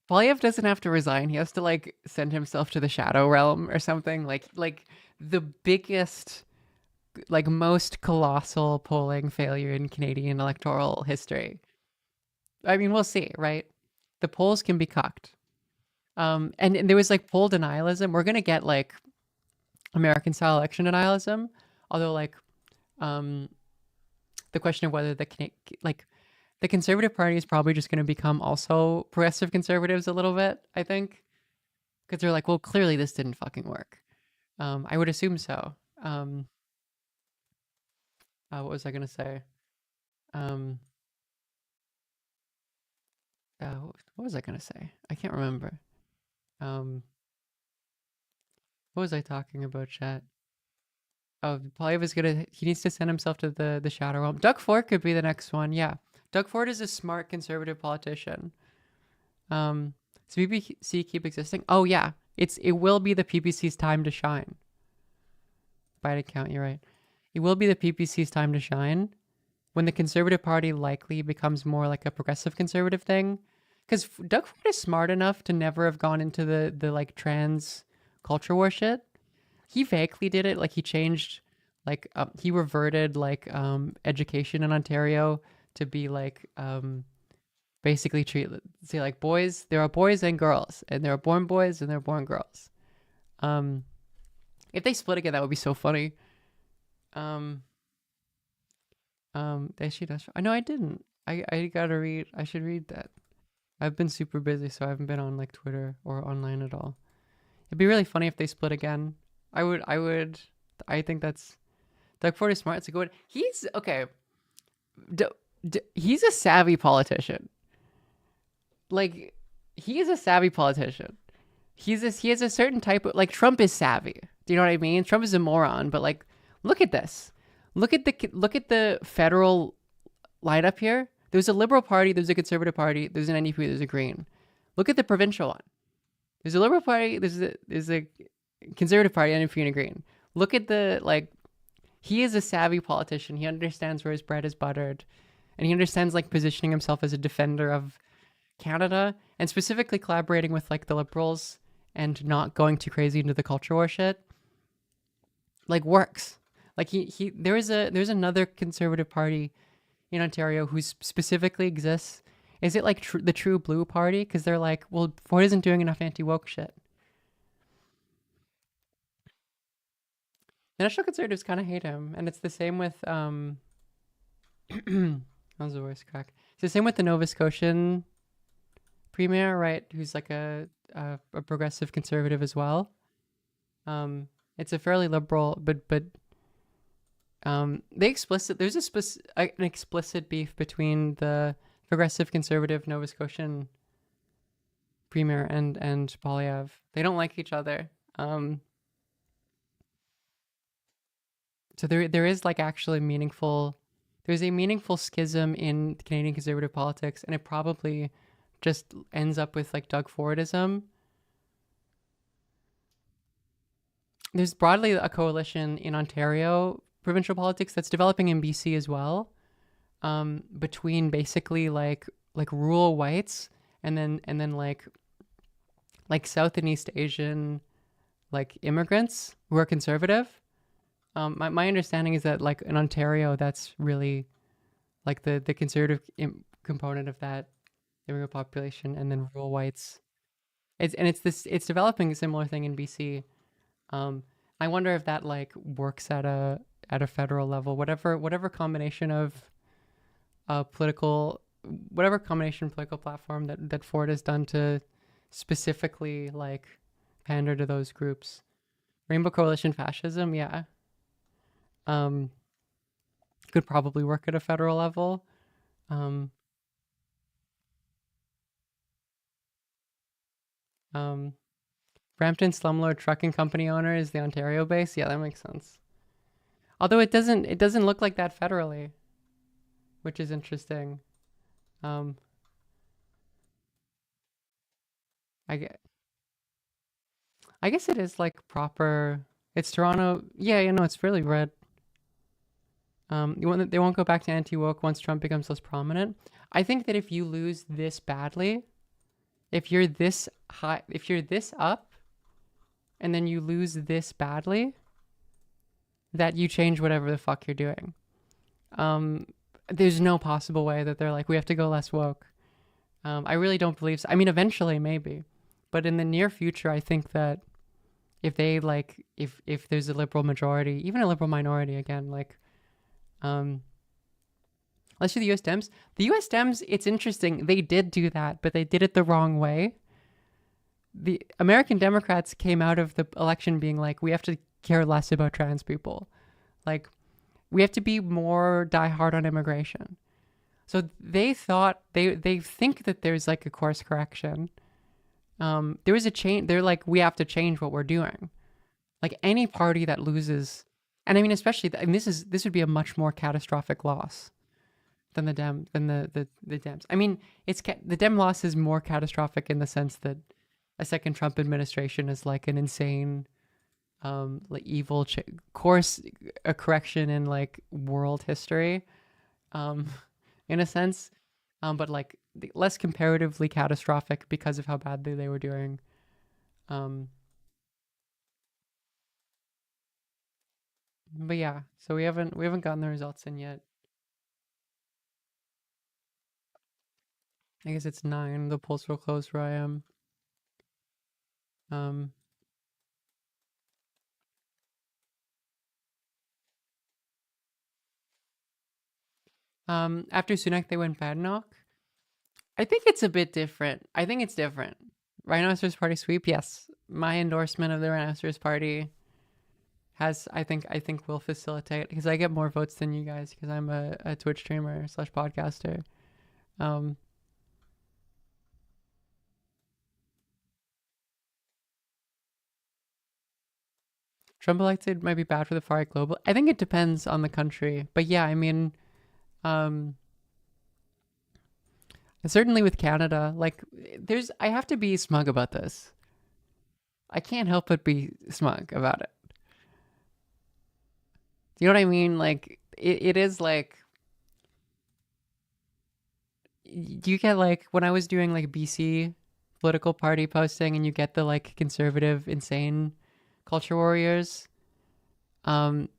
Polyev doesn't have to resign. He has to like send himself to the shadow realm or something. Like the biggest, like most colossal polling failure in Canadian electoral history. I mean, we'll see, right? The polls can be cocked. And there was like poll denialism. We're gonna get like American style election denialism, although like the question of whether the Conservative Party is probably just going to become also progressive conservatives a little bit, I think, because they're like, well, clearly this didn't fucking work. I would assume so. What was I going to say? What was I going to say? I can't remember. What was I talking about, chat? Oh, Polyev is he needs to send himself to the shadow realm. Doug Ford could be the next one, yeah. Doug Ford is a smart conservative politician. So PPC keep existing. Oh yeah, it will be the PPC's time to shine. By an account, you're right. It will be the PPC's time to shine when the Conservative Party likely becomes more like a progressive conservative thing. Because Doug Ford is smart enough to never have gone into the like trans culture war shit. He vaguely did it. Like he changed, like he reverted like education in Ontario to be like basically say like boys. There are boys and girls, and there are born boys and there are born girls. If they split again, that would be so funny. They should. No, I didn't. I gotta read. I should read that. I've been super busy, so I haven't been on like Twitter or online at all. It'd be really funny if they split again. I think that's Doug Ford is smart. It's a good. He's okay. He's a savvy politician. Like he is a savvy politician. He has a certain type of like Trump is savvy. Do you know what I mean? Trump is a moron, but like look at this. Look at the federal lineup here. There's a Liberal Party, there's a Conservative Party, there's an NDP, there's a Green. Look at the provincial one. There's a Liberal Party, there's a Conservative Party, NDP, and a Green. Look at the like. He is a savvy politician. He understands where his bread is buttered, and he understands like positioning himself as a defender of Canada and specifically collaborating with like the Liberals and not going too crazy into the culture war shit. Like works. Like there's another Conservative Party in Ontario who specifically exists. Is it like the True Blue Party? Because they're like, well, Ford isn't doing enough anti-woke shit. The National Conservatives kind of hate him, and it's the same with that was the worst crack. It's the same with the Nova Scotian premier, right? Who's like a progressive conservative as well. It's a fairly liberal, but there's an explicit beef between the progressive conservative Nova Scotian premier and Polyev. They don't like each other. So there is like actually there's a meaningful schism in Canadian conservative politics, and it probably just ends up with like Doug Fordism. There's broadly a coalition in Ontario provincial politics that's developing in BC as well, between basically like rural whites and then like South and East Asian like immigrants who are conservative. My understanding is that like in Ontario, that's really like the conservative component of that immigrant population, and then rural whites. It's developing a similar thing in BC. I wonder if that like works at a federal level. Whatever combination of political platform that Ford has done to specifically like pander to those groups. Rainbow Coalition fascism, yeah. Could probably work at a federal level. Brampton Slumlord Trucking Company owner is the Ontario base. Yeah, that makes sense. Although it doesn't look like that federally, which is interesting. I get. I guess it is like proper. It's Toronto. Yeah, you know, it's really red. They won't go back to anti-woke once Trump becomes less prominent. I think that if you lose this badly, if you're this high, if you're this up, and then you lose this badly, that you change whatever the fuck you're doing. There's no possible way that they're like, we have to go less woke. I really don't believe so. I mean, eventually maybe, but in the near future, I think that if they like, if there's a liberal majority, even a liberal minority again, like, let's do the U.S. Dems. The U.S. Dems, it's interesting. They did do that, but they did it the wrong way. The American Democrats came out of the election being like, we have to care less about trans people. Like, we have to be more diehard on immigration. So they thought, they think that there's like a course correction. There was a change. They're like, we have to change what we're doing. Like any party that loses, and I mean, especially, and this would be a much more catastrophic loss than the Dems. I mean, the Dem loss is more catastrophic in the sense that a second Trump administration is like an insane, like evil course, a correction in like world history, in a sense, but like less comparatively catastrophic because of how badly they were doing. But yeah, so we haven't gotten the results in yet. I guess it's 9. The polls will close where I am. After Sunak, they went Badenoch. I think it's a bit different. I think it's different. Rhinoceros Party sweep, yes. My endorsement of the Rhinoceros Party has, I think will facilitate, because I get more votes than you guys because I'm a Twitch streamer / podcaster. Trump elected might be bad for the far right global. I think it depends on the country, but yeah, I mean, certainly with Canada, like I have to be smug about this. I can't help but be smug about it. Do you know what I mean? Like it is like, you get like, when I was doing like BC political party posting and you get the like conservative insane culture warriors, and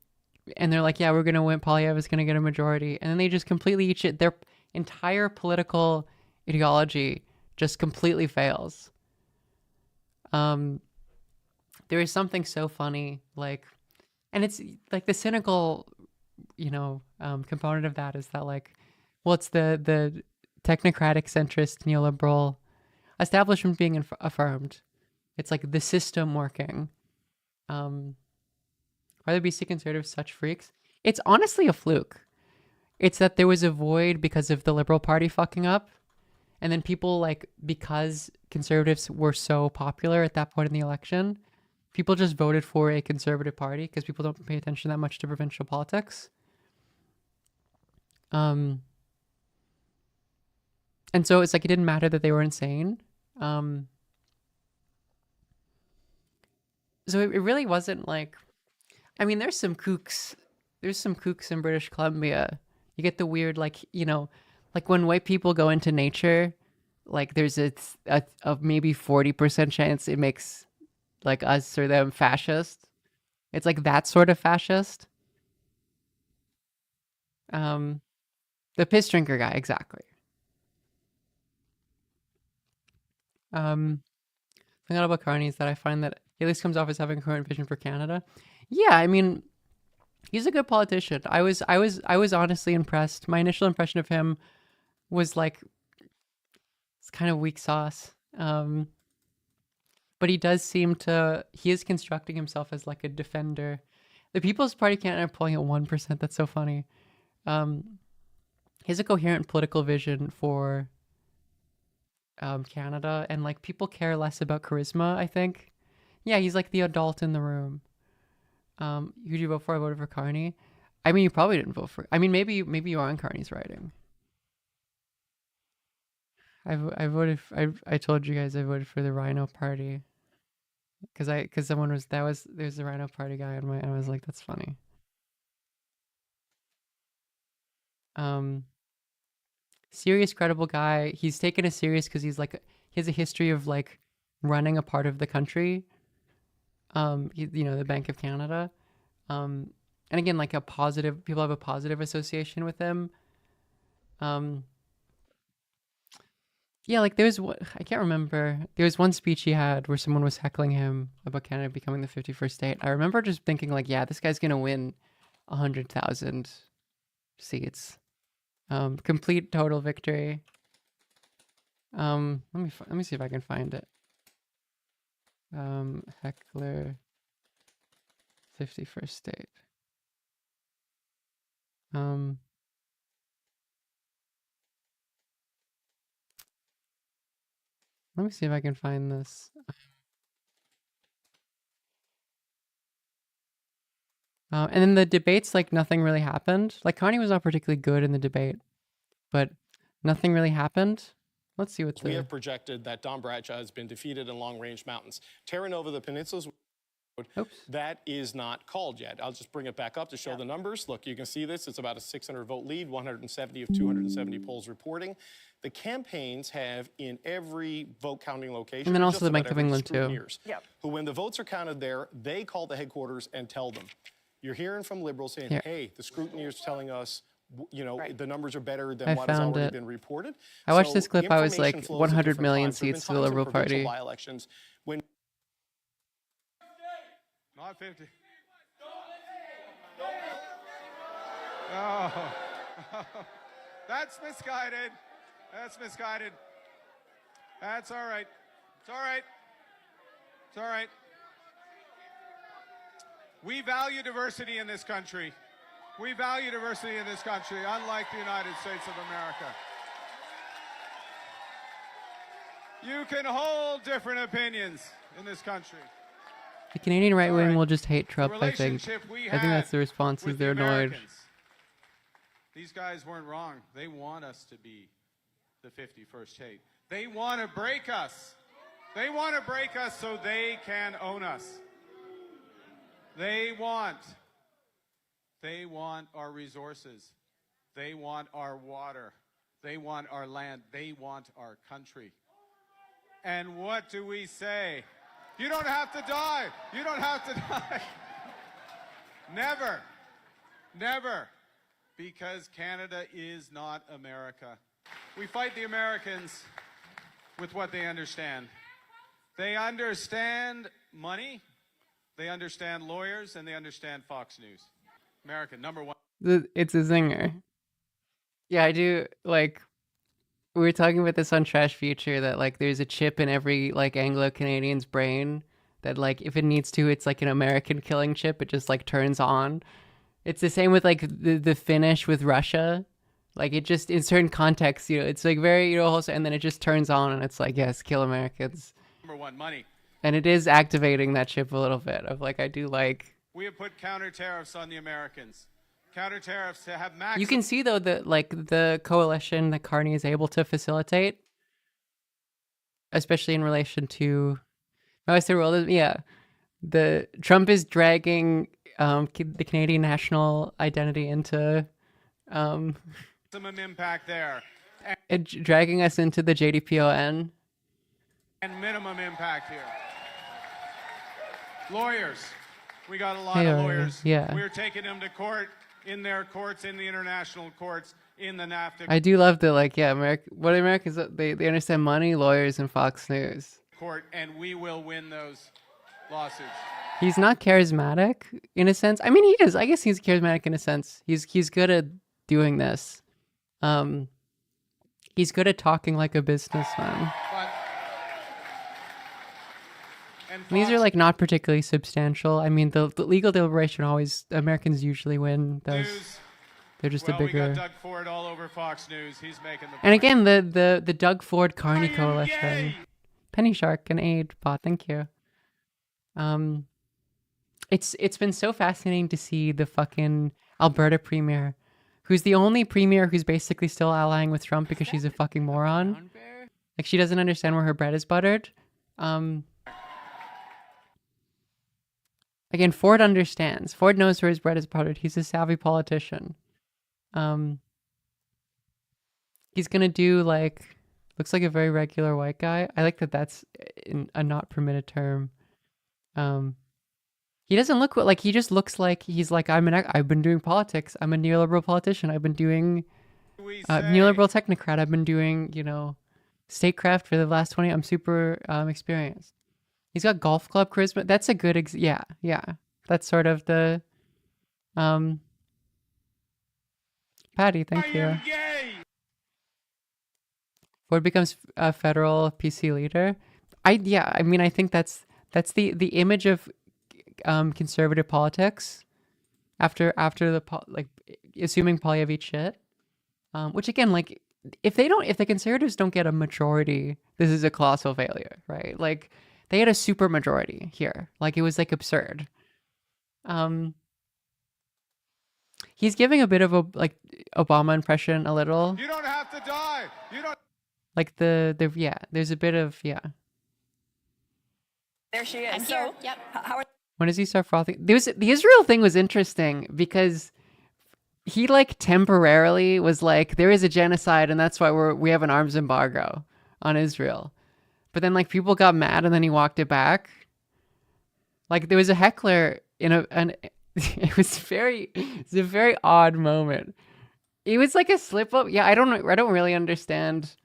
they're like, yeah, we're gonna win, Polyev is gonna get a majority, and then they just completely eat shit. Their entire political ideology just completely fails. There is something so funny, like, and it's like the cynical, component of that is that like, well, it's the technocratic centrist neoliberal establishment being affirmed. It's like the system working. Are the BC conservatives such freaks? It's honestly a fluke. It's that there was a void because of the Liberal Party fucking up. And then people, like, because conservatives were so popular at that point in the election, people just voted for a conservative party because people don't pay attention that much to provincial politics. And so it's like, it didn't matter that they were insane. So it really wasn't like, I mean, there's some kooks in British Columbia. You get the weird, like, like when white people go into nature, like there's a maybe 40% chance it makes like us or them fascist. It's like that sort of fascist. The piss drinker guy, exactly. Thing about Carney is that I find that he at least comes off as having a current vision for Canada. Yeah, I mean, he's a good politician. I was honestly impressed. My initial impression of him was like, it's kind of weak sauce. But he is constructing himself as like a defender. The People's Party Canada are polling at 1%. That's so funny. He has a coherent political vision for Canada, and like people care less about charisma, I think. Yeah, he's like the adult in the room. Who'd you vote for? I voted for Carney. I mean, you probably didn't vote for. I mean, maybe you are on Carney's writing. I voted. I told you guys I voted for the Rhino Party. because someone was there's a Rhino Party guy on my, and I was like, that's funny. Serious, credible guy. He's taken as serious because he has a history of like running a part of the country. The Bank of Canada. And again, like people have a positive association with him. Yeah, like I can't remember. There was one speech he had where someone was heckling him about Canada becoming the 51st state. I remember just thinking like, yeah, this guy's gonna win 100,000 seats. Complete total victory. Let me see if I can find it. Heckler 51st state. Let me see if I can find this. And then the debates, like nothing really happened. Like Connie was not particularly good in the debate, but nothing really happened. Let's see what We have projected that Don Bradshaw has been defeated in Long Range Mountains. Terra Nova, the peninsula's that is not called yet. I'll just bring it back up to show the numbers. Look, you can see this. It's about a 600 vote lead, 170 of 270 polls reporting. The campaigns have in every vote counting location, and then also the Bank of England too. Yep. Who, when the votes are counted there, they call the headquarters and tell them. You're hearing from liberals saying, hey, the scrutineers telling us, the numbers are better than what has already been reported. I watched this clip. I was like 100 million seats to the Liberal Party. By-elections when not 50. Oh. That's misguided. That's misguided. That's all right. It's all right. It's all right. We value diversity in this country. We value diversity in this country, unlike the United States of America. You can hold different opinions in this country. The Canadian right wing will just hate Trump, I think. I think that's the response, is they're annoyed. These guys weren't wrong. They want us to be the 51st state. They want to break us. They want to break us so they can own us. They want our resources. They want our water. They want our land. They want our country. And what do we say? You don't have to die. You don't have to die. Never. Never. Because Canada is not America. We fight the Americans with what they understand. They understand money, they understand lawyers, and they understand Fox News. America, number one. It's a zinger. Yeah, I do, like, we were talking about this on Trash Future, that, like, there's a chip in every, like, Anglo-Canadian's brain that, like, if it needs to, it's like an American killing chip. It just, like, turns on. It's the same with, like, the Finnish with Russia. Like, it just, in certain contexts, it's, like, very, wholesome, and then it just turns on, and it's like, yes, kill Americans. Number one, money. And it is activating that chip a little bit of, like, I do like... We have put counter tariffs on the Americans. Counter tariffs to have maximum... You can see, though, that, like, the coalition that Carney is able to facilitate, especially in relation to... the Trump is dragging the Canadian national identity into... maximum impact there. Dragging us into the JDPON. And minimum impact here. Lawyers. We got a lot of lawyers. Yeah. We're taking them to court, in their courts, in the international courts, in the NAFTA. I do love the, like, yeah, what Americans, they understand money, lawyers, and Fox News. Court, and we will win those lawsuits. He's not charismatic, in a sense. I mean, he is. I guess he's charismatic in a sense. He's good at doing this. He's good at talking like a businessman. And these are, like, not particularly substantial. I mean, the legal deliberation Americans usually win those. They're just a bigger. We got Doug Ford all over Fox News. He's making the point. And again, the Doug Ford Carney coalition. Penny Shark and Aid bot, thank you. It's been so fascinating to see the fucking Alberta premier, who's the only premier who's basically still allying with Trump because she's a fucking moron. Like, she doesn't understand where her bread is buttered. again, Ford understands. Ford knows where his bread is buttered. He's a savvy politician. He's gonna do like, looks like a very regular white guy. I like that that's in a not permitted term. He doesn't look like, he just looks like he's like, I've been doing politics. I'm a neoliberal politician. I've been doing neoliberal technocrat. I've been doing, statecraft for the last 20. I'm super experienced. He's got golf club charisma. That's a good yeah. That's sort of the Patty, thank you. Ford becomes a federal PC leader. I think that's the image of conservative politics after the assuming Polyev eats shit. Which again, like, if the conservatives don't get a majority, this is a colossal failure, right? Like, they had a super majority here. Like, it was like absurd. He's giving a bit of a like Obama impression, a little. You don't have to die. You don't. Like there's a bit of There she is. I'm here. Yep. When does he start frothing? The Israel thing was interesting because he like temporarily was like, there is a genocide and that's why we have an arms embargo on Israel. But then like people got mad and then he walked it back. Like there was a heckler it was a very odd moment. It was like a slip up. Yeah, I don't really understand.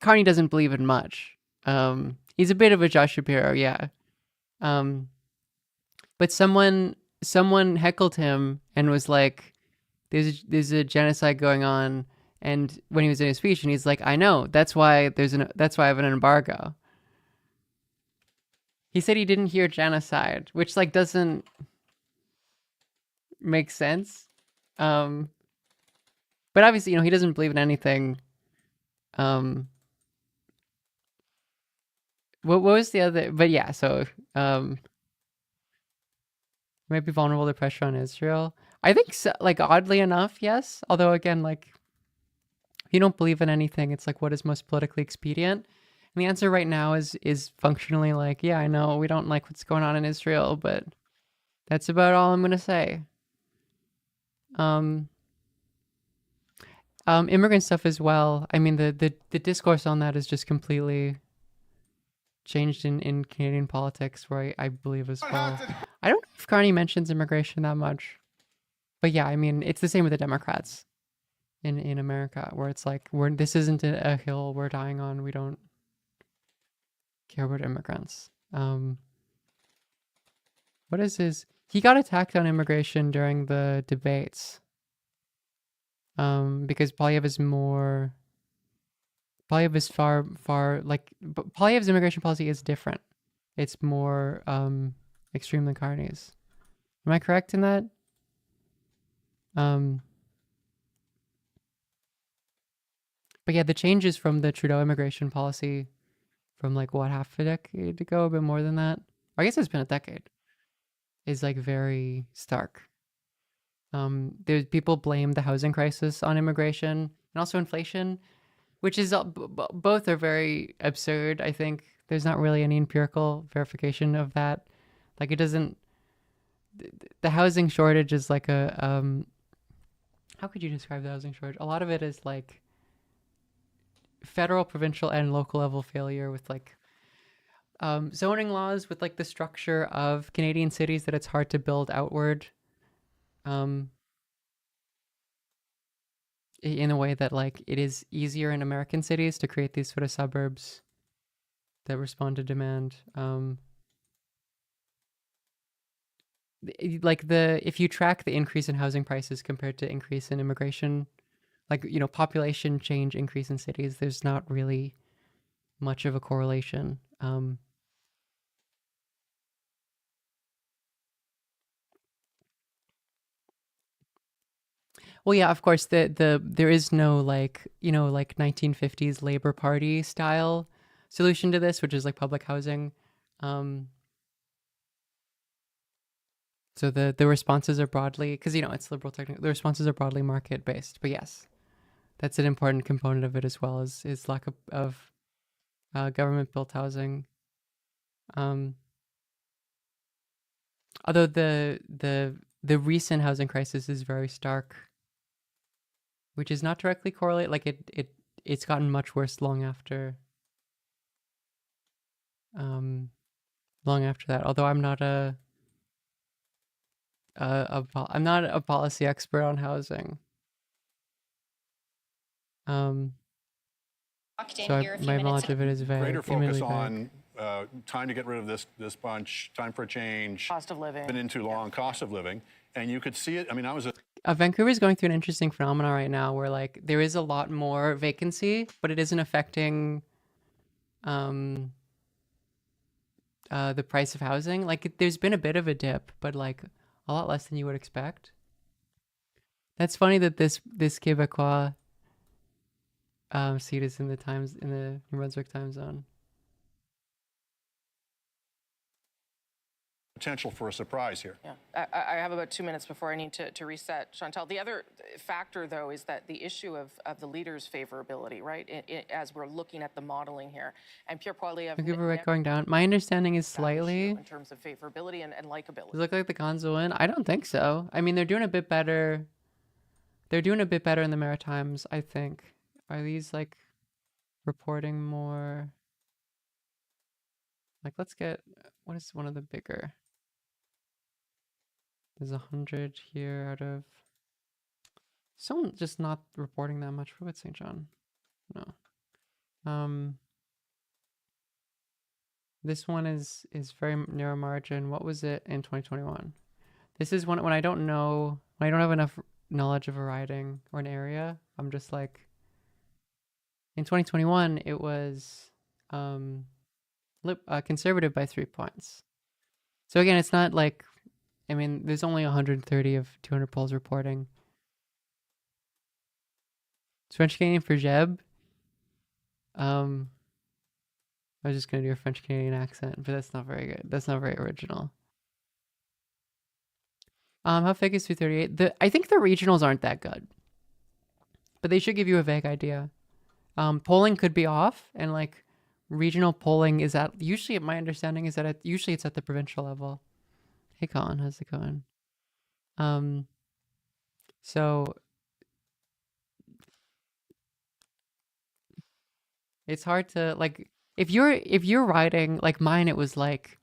Carney doesn't believe in much. He's a bit of a Josh Shapiro, yeah. But someone heckled him and was like, "There's a genocide going on." And when he was in his speech, and he's like, "I know. That's why I have an embargo." He said he didn't hear genocide, which like doesn't make sense. But obviously, he doesn't believe in anything. What was the other? But yeah, so might be vulnerable to pressure on Israel. I think so, like oddly enough, yes. Although again, like if you don't believe in anything, it's like what is most politically expedient. And the answer right now is functionally like, yeah, I know we don't like what's going on in Israel, but that's about all I'm gonna say. Immigrant stuff as well. I mean, the discourse on that is just completely changed in Canadian politics, where I believe as well. I don't know if Carney mentions immigration that much, but yeah, I mean, it's the same with the Democrats in America, where it's like this isn't a hill we're dying on. We don't care about immigrants. What is his? He got attacked on immigration during the debates. Because Polyev is far like Polyev's immigration policy is different. It's more extreme than Carney's. Am I correct in that? But yeah, the changes from the Trudeau immigration policy from like half a decade ago, a bit more than that. Or I guess it's been a decade. Is like very stark. There's people blame the housing crisis on immigration and also inflation, which is both are very absurd. I think there's not really any empirical verification of that. Like it doesn't. The housing shortage is like a. How could you describe the housing shortage? A lot of it is like federal, provincial, and local level failure with like zoning laws, with like the structure of Canadian cities that it's hard to build outward. In a way that like it is easier in American cities to create these sort of suburbs that respond to demand. If you track the increase in housing prices compared to increase in immigration, like, population change, increase in cities, there's not really much of a correlation. Well, yeah, of course, there is no like 1950s Labor Party style solution to this, which is like public housing. So the responses are broadly, because it's liberal technical. The responses are broadly market based, but yes, that's an important component of it as well, is lack of government built housing. Although the recent housing crisis is very stark, which is not directly correlate. Like it's gotten much worse long after that. Although I'm not I'm not a policy expert on housing. So my knowledge of it is vague. Greater focus on time to get rid of this bunch, time for a change. Cost of living. Been in too long, cost of living. And you could see it. I mean, I was Vancouver is going through an interesting phenomenon right now where like there is a lot more vacancy, but it isn't affecting the price of housing. Like there's been a bit of a dip, but like a lot less than you would expect. That's funny that this Quebecois seat is in the New Brunswick time zone. potential for a surprise here. Yeah, I have about 2 minutes before I need to reset, Chantal. The other factor, though, is that the issue of the leader's favorability, right? As we're looking at the modeling here, and Pierre Poilievre. Vancouver rate going down. My understanding is slightly in terms of favorability and likability. Does it look like the cons will win? I don't think so. I mean, they're doing a bit better. They're doing a bit better in the Maritimes, I think. Are these like reporting more? Like, let's get, what is one of the bigger? There's 100 here out of, someone just not reporting that much. What about St. John? No. This one is very narrow margin. What was it in 2021? This is when I don't know, when I don't have enough knowledge of a riding or an area. I'm just like, in 2021, it was conservative by 3 points. So again, it's not like, I mean, there's only 130 of 200 polls reporting. It's French Canadian for Jeb. I was just gonna do a French Canadian accent, but that's not very good. That's not very original. How fake is 238? I think the regionals aren't that good, but they should give you a vague idea. Polling could be off, and like regional polling is at, usually my understanding is that usually it's at the provincial level. Hey Colin, how's it going? So it's hard to, like, if you're riding like mine, it was like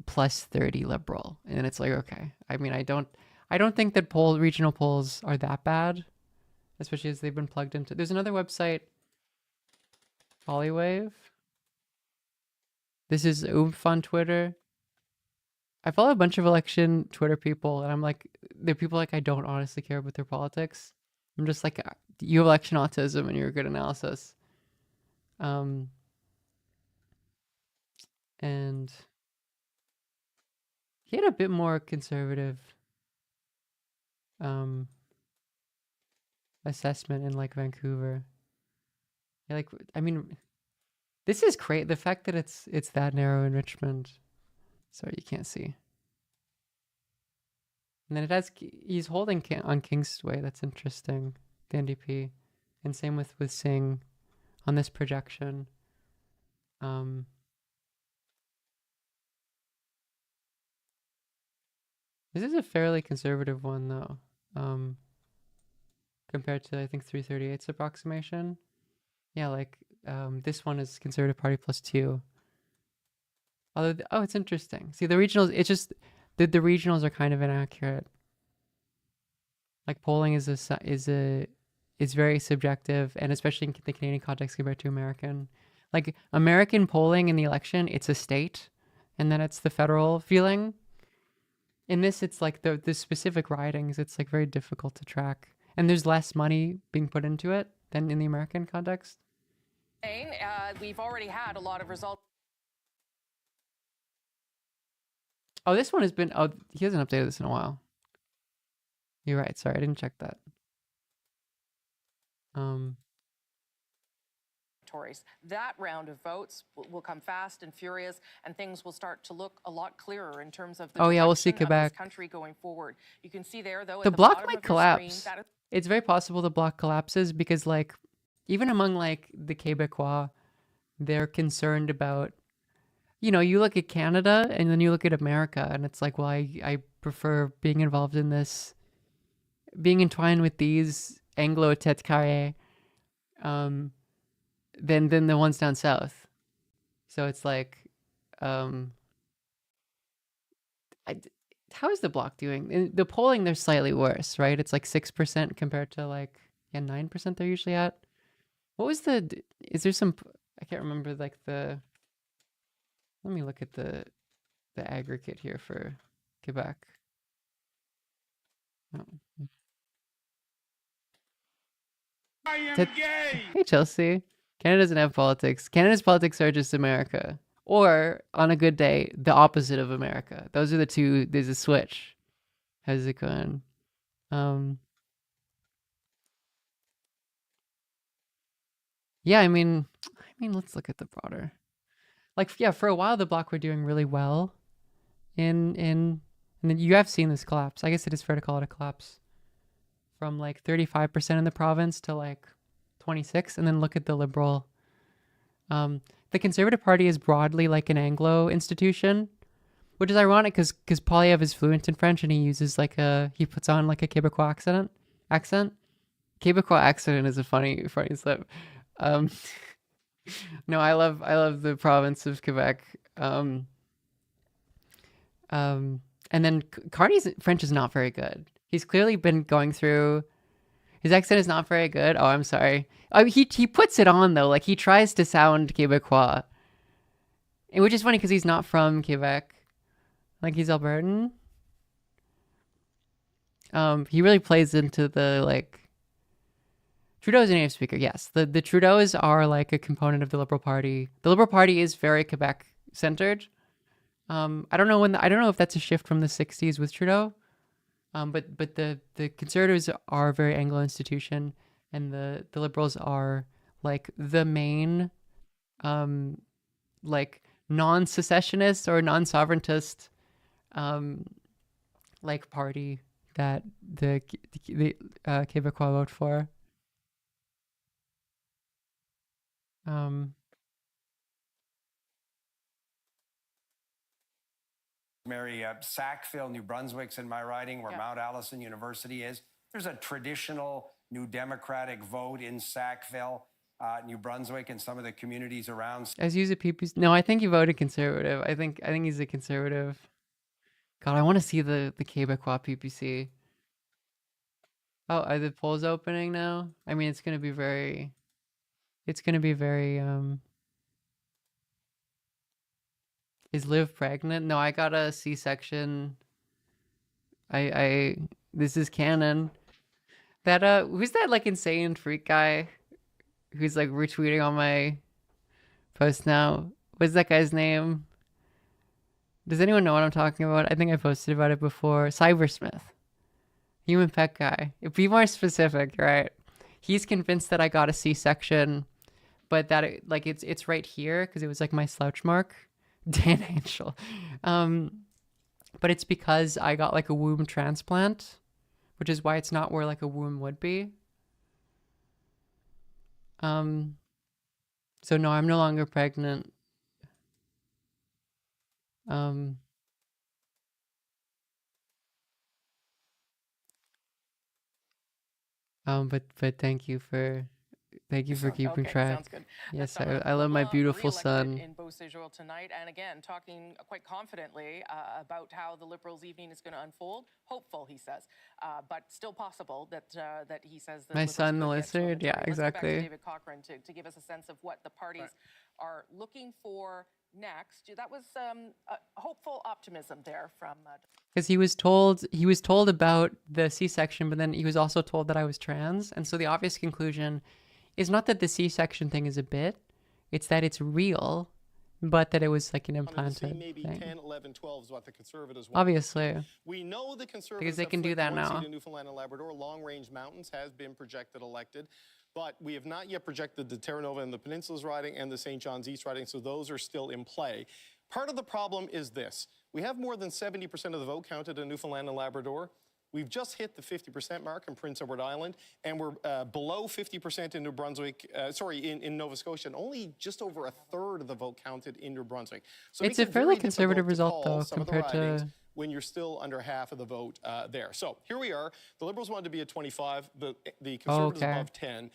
plus 30 liberal, and it's like, okay. I mean, I don't think that regional polls are that bad, especially as they've been plugged into. There's another website, Polywave. This is Oomph on Twitter. I follow a bunch of election Twitter people, and I'm like, they're people like I don't honestly care about their politics. I'm just like, you have election autism and you're a good analysis. And he had a bit more conservative assessment in like Vancouver. Yeah, like, I mean, this is great. The fact that it's that narrow in Richmond. Sorry, you can't see. And then it has, he's holding on Kingsway. That's interesting. The NDP. And same with Singh on this projection. This is a fairly conservative one though. Compared to, I think, 338's approximation. Yeah, like this one is Conservative Party +2. Although, oh, it's interesting. See, the regionals, it's just the regionals are kind of inaccurate. Like polling is very subjective, and especially in the Canadian context compared to American. Like American polling in the election, it's a state, and then it's the federal feeling. In this, it's like the specific ridings. It's like very difficult to track, and there's less money being put into it than in the American context. We've already had a lot of results. Oh, this one has been, oh, he hasn't updated this in a while. You're right. Sorry, I didn't check that. That round of votes will come fast and furious, and things will start to look a lot clearer in terms of the we'll see direction of Quebec. this country going forward. You can see there, though, The at the bloc bottom might of your screen, collapse. that is It's very possible the bloc collapses because, like, even among like the Quebecois, they're concerned about you know, you look at Canada and then you look at America, and it's like, well, I prefer being involved in this, being entwined with these Anglo tête carré, than the ones down south. So it's like, um, how is the Bloc doing? In the polling, they're slightly worse, right? It's like 6% compared to like 9% they're usually at. What was the? Is there some? I can't remember like the. Let me look at the aggregate here for Quebec. Oh. I am gay. Hey Chelsea, Canada doesn't have politics. Canada's politics are just America, or on a good day, the opposite of America. Those are the two. There's a switch. How's it going? Yeah, I mean, let's look at the broader. Like, yeah, for a while the Bloc were doing really well. And then you have seen this collapse. I guess it is fair to call it a collapse. From like 35% in the province to like 26, and then look at the Liberal. The Conservative Party is broadly like an Anglo institution, which is ironic because Poilievre is fluent in French and he uses he puts on like a Quebecois accent. Quebecois accent is a funny slip. No, I love the province of Quebec. And then Carney's French is not very good. He's clearly been going through. His accent is not very good. Oh, I'm sorry. He puts it on though. Like he tries to sound Quebecois, and which is funny because he's not from Quebec. Like he's Albertan. He really plays into the like. Trudeau's a native speaker. Yes, the Trudeaus are like a component of the Liberal Party. The Liberal Party is very Quebec centered. I don't know I don't know if that's a shift from the 60s with Trudeau. But the Conservatives are a very Anglo institution, and the Liberals are like the main like non-secessionist or non-sovereigntist like party that the Quebecois vote for. Mary, Sackville, New Brunswick's in my riding, where Mount Allison University is. There's a traditional New Democratic vote in Sackville, New Brunswick, and some of the communities around. As he's a PPC. No, I think he voted Conservative. I think he's a Conservative. God, I want to see the Quebecois PPC. Oh, are the polls opening now? I mean, it's gonna be very. Is Liv pregnant? No, I got a C-section. This is canon. That who's that like insane freak guy who's like retweeting on my post now? What's that guy's name? Does anyone know what I'm talking about? I think I posted about it before. Cybersmith. Human pet guy. Be more specific, right? He's convinced that I got a C-section, but that it's right here because it was like my slouch mark. Dan Angel. But it's because I got like a womb transplant, which is why it's not where like a womb would be. So no, I'm no longer pregnant. But thank you for keeping track. Sounds good. Yes, I love my beautiful son. In Beauséjour tonight, and again, talking quite confidently about how the Liberals' evening is going to unfold. Hopeful, he says, but still possible that he says. My son, the lizard. Yeah, exactly. Let's go back to David Cochrane to give us a sense of what the parties are looking for next. That was hopeful optimism there from. Because he was told about the C-section, but then he was also told that I was trans, and so the obvious conclusion is not that the C-section thing is a bit, it's that it's real, but that it was like an implanted maybe thing. 10, 11, 12 is what the Conservatives want. Obviously. We know the Conservatives because they can do that now. in Newfoundland and Labrador. Long-Range Mountains has been projected elected, but we have not yet projected the Terra Nova and the Peninsula's riding and the St. John's East riding, so those are still in play. Part of the problem is this. We have more than 70% of the vote counted in Newfoundland and Labrador. We've just hit the 50% mark in Prince Edward Island, and we're below 50% in New Brunswick, in Nova Scotia, and only just over a third of the vote counted in New Brunswick. So It's a fairly conservative result, though, compared to... when you're still under half of the vote there. So here we are. The Liberals wanted to be at 25, the Conservatives above 10.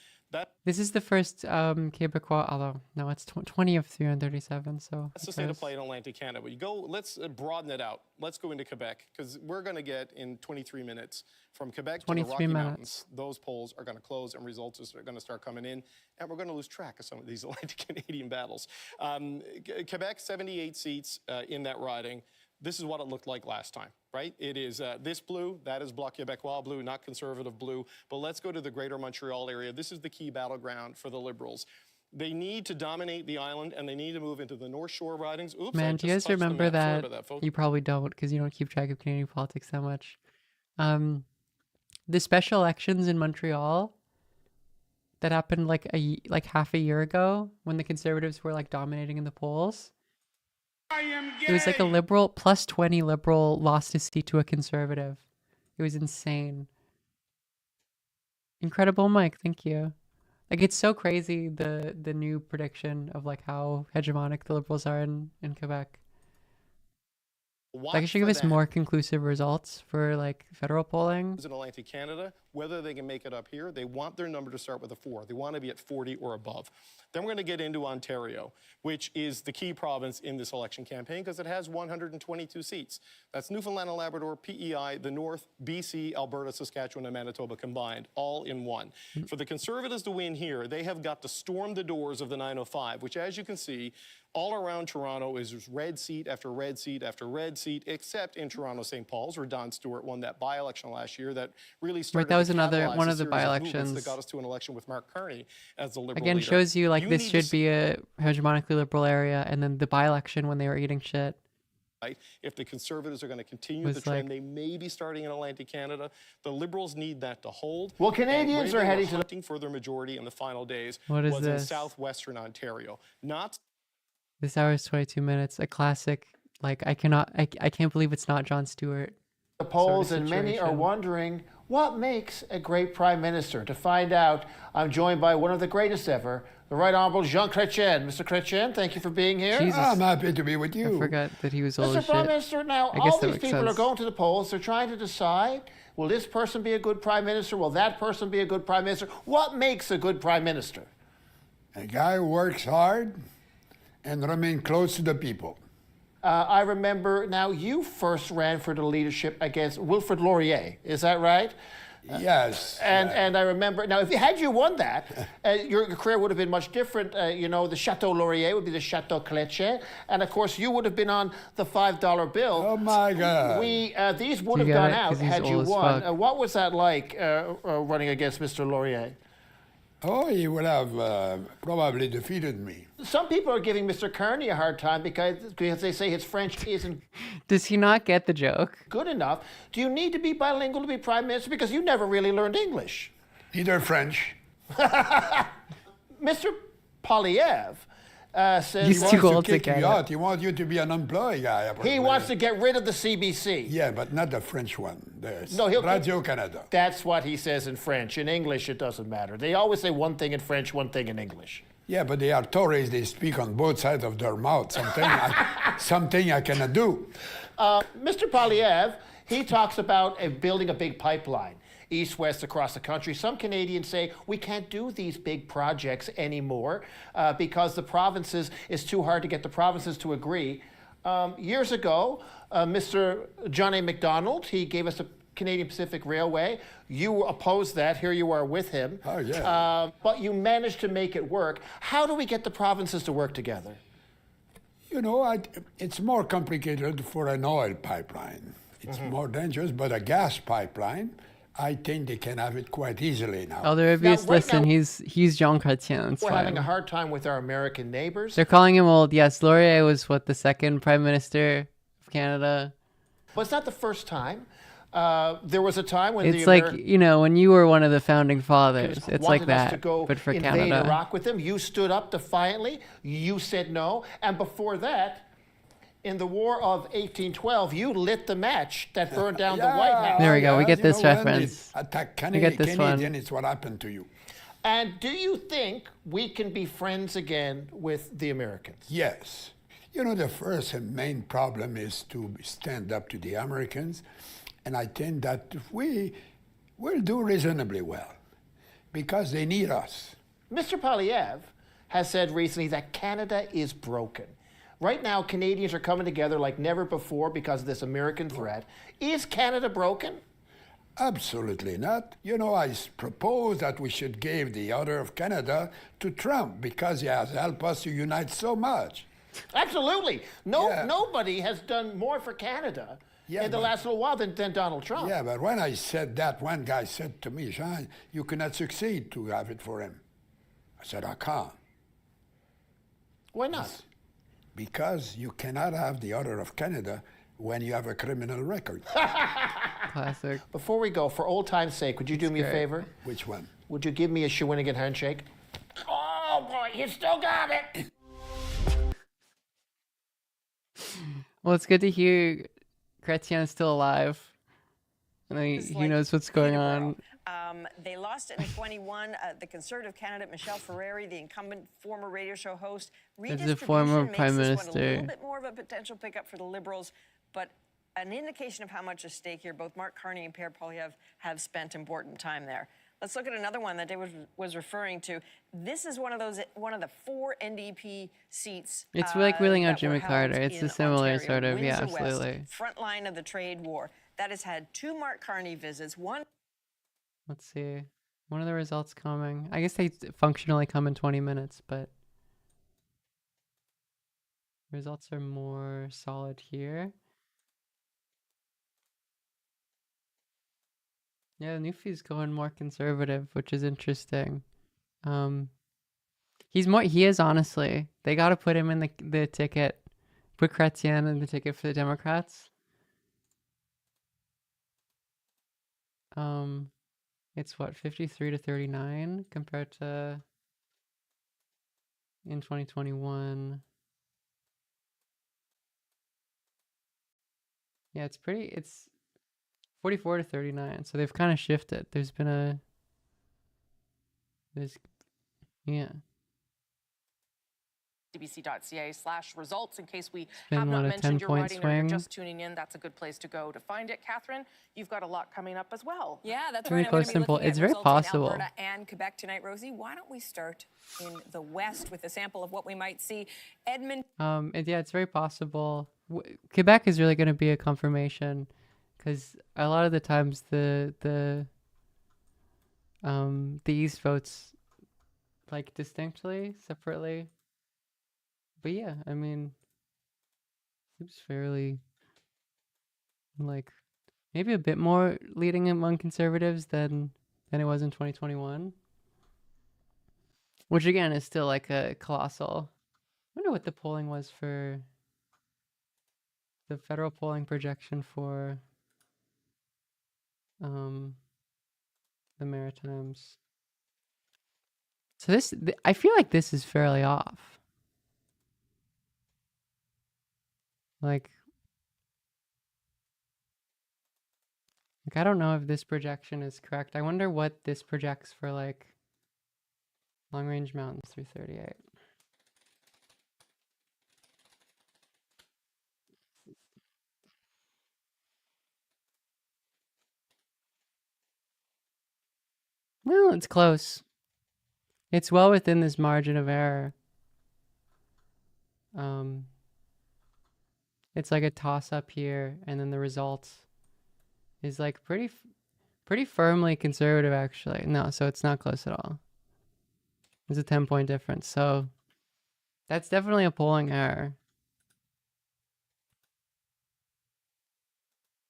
This is the first Québécois, although, no, it's 20 of 337, so... That's the state of play in Atlantic Canada. But let's broaden it out. Let's go into Quebec, because we're going to get, in 23 minutes, from Quebec to the Rocky Mountains, those polls are going to close and results are going to start coming in, and we're going to lose track of some of these Atlantic Canadian battles. Quebec, 78 seats in that riding. This is what it looked like last time, right? It is this blue, that is Bloc Québécois blue, not Conservative blue. But let's go to the Greater Montreal area. This is the key battleground for the Liberals. They need to dominate the island, and they need to move into the North Shore ridings. Oops, man, do you guys remember that? You probably don't, because you don't keep track of Canadian politics that much. The special elections in Montreal that happened like half a year ago, when the Conservatives were like dominating in the polls. It was like a Liberal, plus 20 Liberal lost his seat to a Conservative. It was insane. Incredible, Mike. Thank you. Like, it's so crazy, the new prediction of like how hegemonic the Liberals are in Quebec. Like, it should give us more conclusive results for like federal polling. In Atlantic Canada, whether they can make it up here, they want their number to start with a 4. They want to be at 40 or above. Then we're going to get into Ontario, which is the key province in this election campaign because it has 122 seats. That's Newfoundland and Labrador, PEI, the North, BC, Alberta, Saskatchewan, and Manitoba combined, all in one. For the Conservatives to win here, they have got to storm the doors of the 905, which, as you can see, all around Toronto is red seat after red seat after red seat, except in Toronto-St. Paul's, where Don Stewart won that by-election last year that really started right, that was one of the by-elections that got us to an election with Mark Carney as the Liberal Again, leader. shows you like this should be a hegemonically Liberal area, and then the by-election when they were eating shit. Right? If the Conservatives are going to continue the trend, they may be starting in Atlantic Canada. The Liberals need that to hold. Well, Canadians are heading hunting for their majority in the final days. What is was this? In southwestern Ontario. Not this hour is 22 minutes. A classic. Like, I can't believe it's not Jon Stewart. The polls, and many are wondering what makes a great prime minister. To find out, I'm joined by one of the greatest ever, the Right Honorable Jean Chrétien. Mr. Chrétien, thank you for being here. Jesus. I'm happy to be with you. I forgot that he was old as Mr. Prime shit. Minister, now all these people are going to the polls. They're trying to decide, will this person be a good prime minister? Will that person be a good prime minister? What makes a good prime minister? A guy who works hard and remain close to the people. I remember, now you first ran for the leadership against Wilfrid Laurier, is that right? Yes. And I remember, now had you won that, your career would have been much different. You know, the Chateau Laurier would be the Chateau Chrétien, and of course you would have been on the $5 bill. Oh my God. These would have gone out had you won. What was that like, running against Mr. Laurier? Oh, he would have probably defeated me. Some people are giving Mr. Carney a hard time because they say his French isn't... Does he not get the joke? ...good enough. Do you need to be bilingual to be prime minister? Because you never really learned English. Neither French. Mr. Polyev says... He's too old to get it. He wants you to be an unemployed guy. He wants to get rid of the CBC. Yeah, but not the French one. No, he'll Radio Canada. That's what he says in French. In English, it doesn't matter. They always say one thing in French, one thing in English. Yeah, but they are Tories. They speak on both sides of their mouth. Something I cannot do. Mr. Polyev, he talks about building a big pipeline, east-west across the country. Some Canadians say we can't do these big projects anymore because the provinces, it's too hard to get the provinces to agree. Years ago, Mr. John A. Macdonald, he gave us a Canadian Pacific Railway. You opposed that. Here you are with him. Oh, yeah. But you managed to make it work. How do we get the provinces to work together? You know, it's more complicated for an oil pipeline. It's more dangerous, but a gas pipeline, I think they can have it quite easily now. Oh, there listen, he's Jean Chrétien. We're having a hard time with our American neighbors. They're calling him old. Yes, Laurier was, the second prime minister of Canada? But it's not the first time. There was a time when it's when you were one of the founding fathers. It's like that, to go but for invade Canada. Iraq with them. You stood up defiantly. You said no. And before that, in the War of 1812, you lit the match that burned down the White House. There we go. We get this When they reference. attack We get this one. Canadian, it's what happened to you. And do you think we can be friends again with the Americans? Yes. You know, the first and main problem is to stand up to the Americans. And I think that we will do reasonably well because they need us. Mr. Poilievre has said recently that Canada is broken. Right now, Canadians are coming together like never before because of this American threat. Is Canada broken? Absolutely not. You know, I propose that we should give the Order of Canada to Trump because he has helped us to unite so much. Absolutely. Nobody has done more for Canada in the last little while than Donald Trump. Yeah, but when I said that, one guy said to me, Jean, you cannot succeed to have it for him. I said, I can't. Why not? Because you cannot have the Order of Canada when you have a criminal record. Classic. Before we go, for old time's sake, would you do me a favor? Which one? Would you give me a Shawinigan handshake? Oh boy, you still got it! Well, it's good to hear Chrétien is still alive. And he knows what's going on. They lost in 21. The Conservative candidate, Michelle Ferreri, the incumbent former radio show host. As the former Prime makes this one a Minister. little bit more of a potential pickup for the Liberals, but an indication of how much is at stake here. Both Mark Carney and Pierre Poilievre have spent important time there. Let's look at another one that David was referring to. This is one of the 4 NDP seats. It's like wheeling out that were Jimmy held Carter. It's in a similar Ontario, sort of, yeah, Windsor West, absolutely. front line of the trade war. That has had 2 Mark Carney visits. One. Let's see. When are the results coming? I guess they functionally come in 20 minutes, but results are more solid here. Yeah, Newfie's going more conservative, which is interesting. He is honestly. They got to put him in the ticket, put Chrétien in the ticket for the Democrats. It's what, 53 to 39 compared to in 2021. Yeah, it's 44 to 39. So they've kind of shifted. Yeah. CBC.ca/results in case we been, have not what, a mentioned your 10-point writing or you're swing? just tuning in. That's a good place to go to find it. Catherine, you've got a lot coming up as well. Yeah, that's Very right. I'm gonna close, be simple. looking at It's very results in possible. Alberta and Quebec tonight, Rosie. Why don't we start in the West with a sample of what we might see? Edmonton. It's very possible. Quebec is really going to be a confirmation because a lot of the times the East votes like distinctly, separately. But yeah, I mean, seems fairly like maybe a bit more leading among conservatives than it was in 2021. Which again is still like a colossal. I wonder what the polling was for the federal polling projection for the Maritimes. So I feel like this is fairly off. Like I don't know if this projection is correct. I wonder what this projects for like long range mountains through 38. Well, it's close. It's well within this margin of error. It's like a toss up here, and then the result is like pretty firmly conservative, actually. No, so it's not close at all. There's a 10-point difference, so that's definitely a polling error.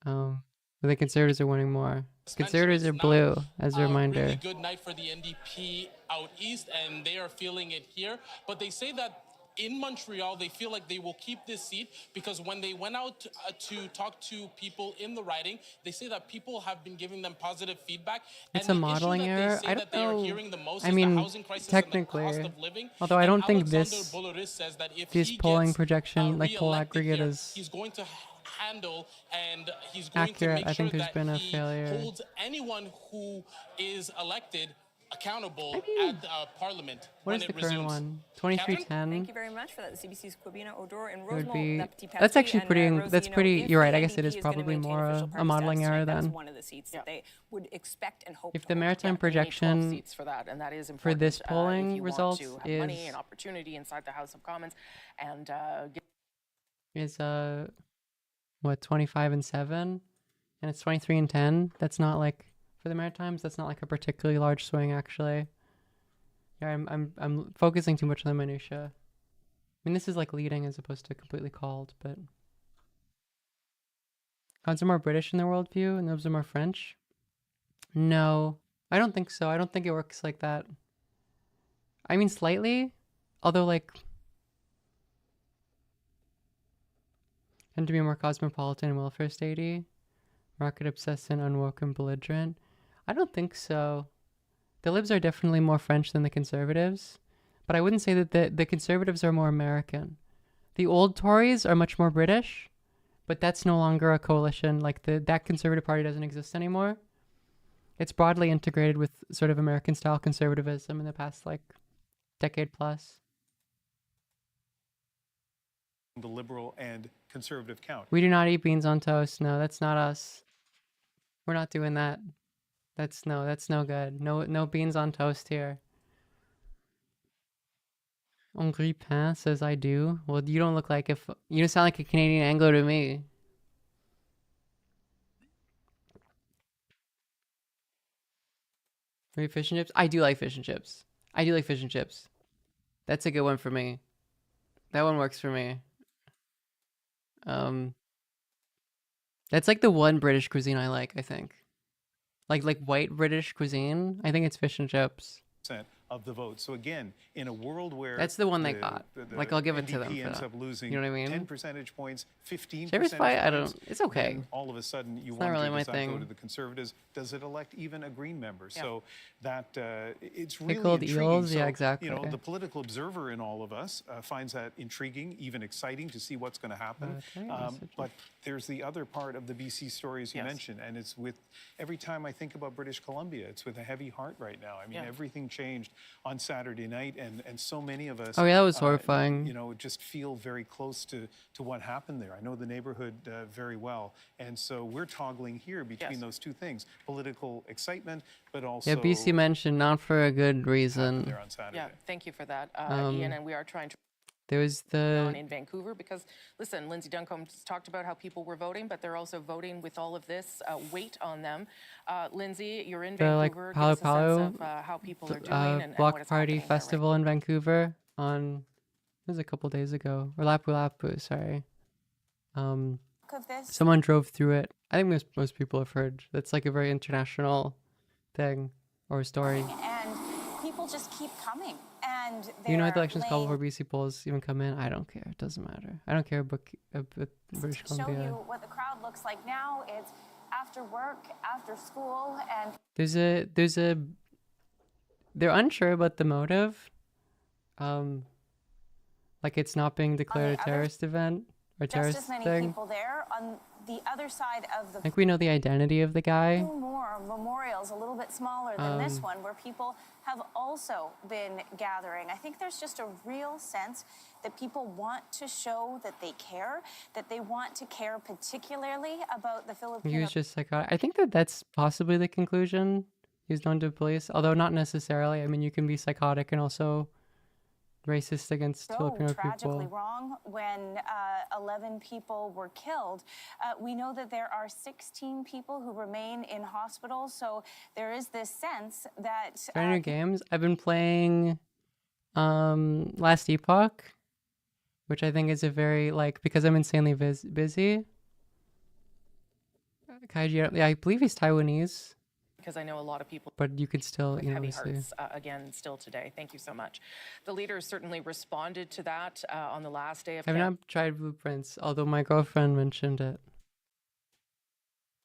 The Conservatives are winning more. Conservatives are blue, as a reminder. Really good night for the NDP out east, and they are feeling it here. But they say that in Montreal, they feel like they will keep this seat because when they went out to talk to people in the riding, they say that people have been giving them positive feedback. It's And a the issue modeling that error. they say I that don't they are know. hearing the most I is mean, the housing crisis and the technically, cost of living. although I And don't think Alexander this Boloris says that if this he polling gets projection, like poll re-elected aggregate, here, is he's going to handle and he's going to accurate. make I sure think there's that been a he failure. holds anyone who is elected accountable at Parliament What when is it the current resumes. one? 2310. Thank you very much for that. The CBC's Kwabena Odor and It would Rosemont be. Lepti-Petri. That's actually And, pretty. Rosie, That's you know, pretty. if You're right. the I guess it NDP is gonna probably maintain more official a party modeling status error tonight, then. That's one of the seats that they would expect and hope If to the hold. maritime They need 12 projection seats for that, and that is for important this if polling you results want to have money is and opportunity inside the House of Commons. And is what 25 and 7, and it's 23 and 10. That's not like for the Maritimes. That's not like a particularly large swing actually. Yeah, I'm focusing too much on the minutia. I mean, this is like leading as opposed to completely called, but Cons are more British in their worldview, and those are more French. No, I don't think so. I don't think it works like that. I mean, slightly, although like tend to be more cosmopolitan and welfare statey, market obsessed and unwoke and belligerent. I don't think so. The Libs are definitely more French than the Conservatives, but I wouldn't say that the Conservatives are more American. The old Tories are much more British, but that's no longer a coalition. Like that Conservative Party doesn't exist anymore. It's broadly integrated with sort of American-style conservatism in the past like decade plus. The Liberal and Conservative count. We do not eat beans on toast. No, that's not us. We're not doing that. That's no good. No beans on toast here. Henri Pain says I do. Well, you don't look like you don't sound like a Canadian Anglo to me. Maybe fish and chips? I do like fish and chips. I do like fish and chips. That's a good one for me. That one works for me. That's like the one British cuisine I like, I think. Like white British cuisine, I think it's fish and chips. Of the vote. So again, in a world where that's the one they got. Like I'll give it to them NDP for ends that. up losing, you know what I mean? 10 percentage points, 15 Shepherd's percentage pie, points. I don't. It's okay. Then all of a sudden, you It's want not really to my decide to go thing. to the Conservatives. Does it elect even a Green member? Yeah. So that it's really Pickled intriguing. eels? So, Yeah, exactly. You know, the political observer in all of us finds that intriguing, even exciting to see what's going to happen. But there's the other part of the BC story, as you mentioned, and it's with every time I think about British Columbia, it's with a heavy heart right now. I mean, everything changed on Saturday night, and so many of us. Oh yeah, that was horrifying. You know, just feel very close to what happened there. I know the neighborhood very well, and so we're toggling here between those two things: political excitement, but also. Yeah, BC mentioned not for a good reason. There on Saturday. yeah, thank you for that, Ian. And we are trying to There was on in Vancouver because, listen, Lindsay Duncombe talked about how people were voting, but they're also voting with all of this weight on them. Lindsay, you're in Vancouver. Palo Give us a sense of how people are doing and Block what is Party happening there, Festival in Vancouver on, it was a couple days ago, or Lapu Lapu, sorry. Someone drove through it. I think most people have heard. That's like a very international thing or story. And people just keep coming. And You know, the elections call before BC polls even come in. I don't care. It doesn't matter. I don't care about British show Columbia. you what the crowd looks like now. It's after work, after school, and They're unsure about the motive. Like it's not being declared a terrorist event or just terrorist as many thing. people there. On the other side of the I think we know the identity of the guy. two more memorials, a little bit smaller than this one, where people have also been gathering. I think there's just a real sense that people want to show that they care, that they want to care particularly about the He Filipino. was just psychotic. I think that's possibly the conclusion. He was known to police, although not necessarily. I mean, you can be psychotic and also racist against Filipino tragically people. wrong when 11 people were killed. We know that there are 16 people who remain in hospital, so there is this sense that Trying new games. I've been playing Last Epoch, which I think is a very because I'm insanely busy. Kaiji, yeah, I believe he's Taiwanese. because I know a lot of people. But you could still, With you know, heavy obviously. hearts again still today. Thank you so much. The leaders certainly responded to that on the last day of I've not tried blueprints, although my girlfriend mentioned it.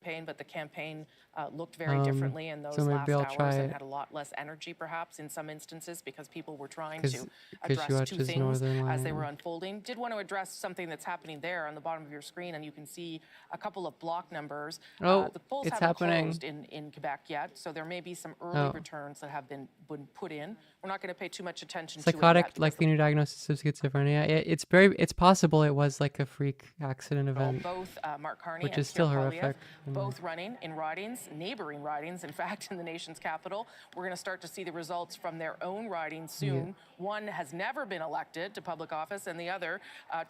campaign, but the campaign looked very differently in those so maybe last I'll hours try and it. had a lot less energy, perhaps, in some instances, because people were trying 'Cause- to 'cause she address two watches things Northern as they were Lion. unfolding. Did want to address something that's happening there on the bottom of your screen, and you can see a couple of block numbers. Oh, the polls it's haven't happening. closed in Quebec yet, so there may be some early Oh. returns that have been put in. We're not going to pay too much attention Psychotic, to it yet. like the new diagnosis of schizophrenia. It's possible it was like a freak accident event, Both Mark Carney which and is still Pierre horrific. Poilievre, both running in ridings, neighboring ridings, in fact, in the nation's capital. We're going to start to see the results from their own ridings soon. Yeah. One has never been elected to public office, and the other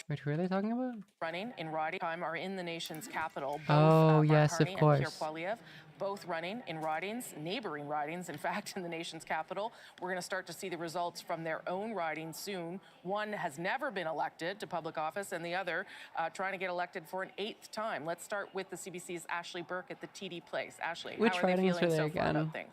Wait, who are they talking about? running in riding time are in the nation's capital. Both Oh, Mark yes, of Carney and Pierre course. Poilievre, both running in ridings, neighboring ridings, in fact, in the nation's capital. We're going to start to see the results from their own ridings soon. One has never been elected to public office, and the other trying to get elected for an 8th time. Let's start with the CBC's Ashley Burke at the TD Place. Ashley, Which how are they ridings feeling are so they far again? about things?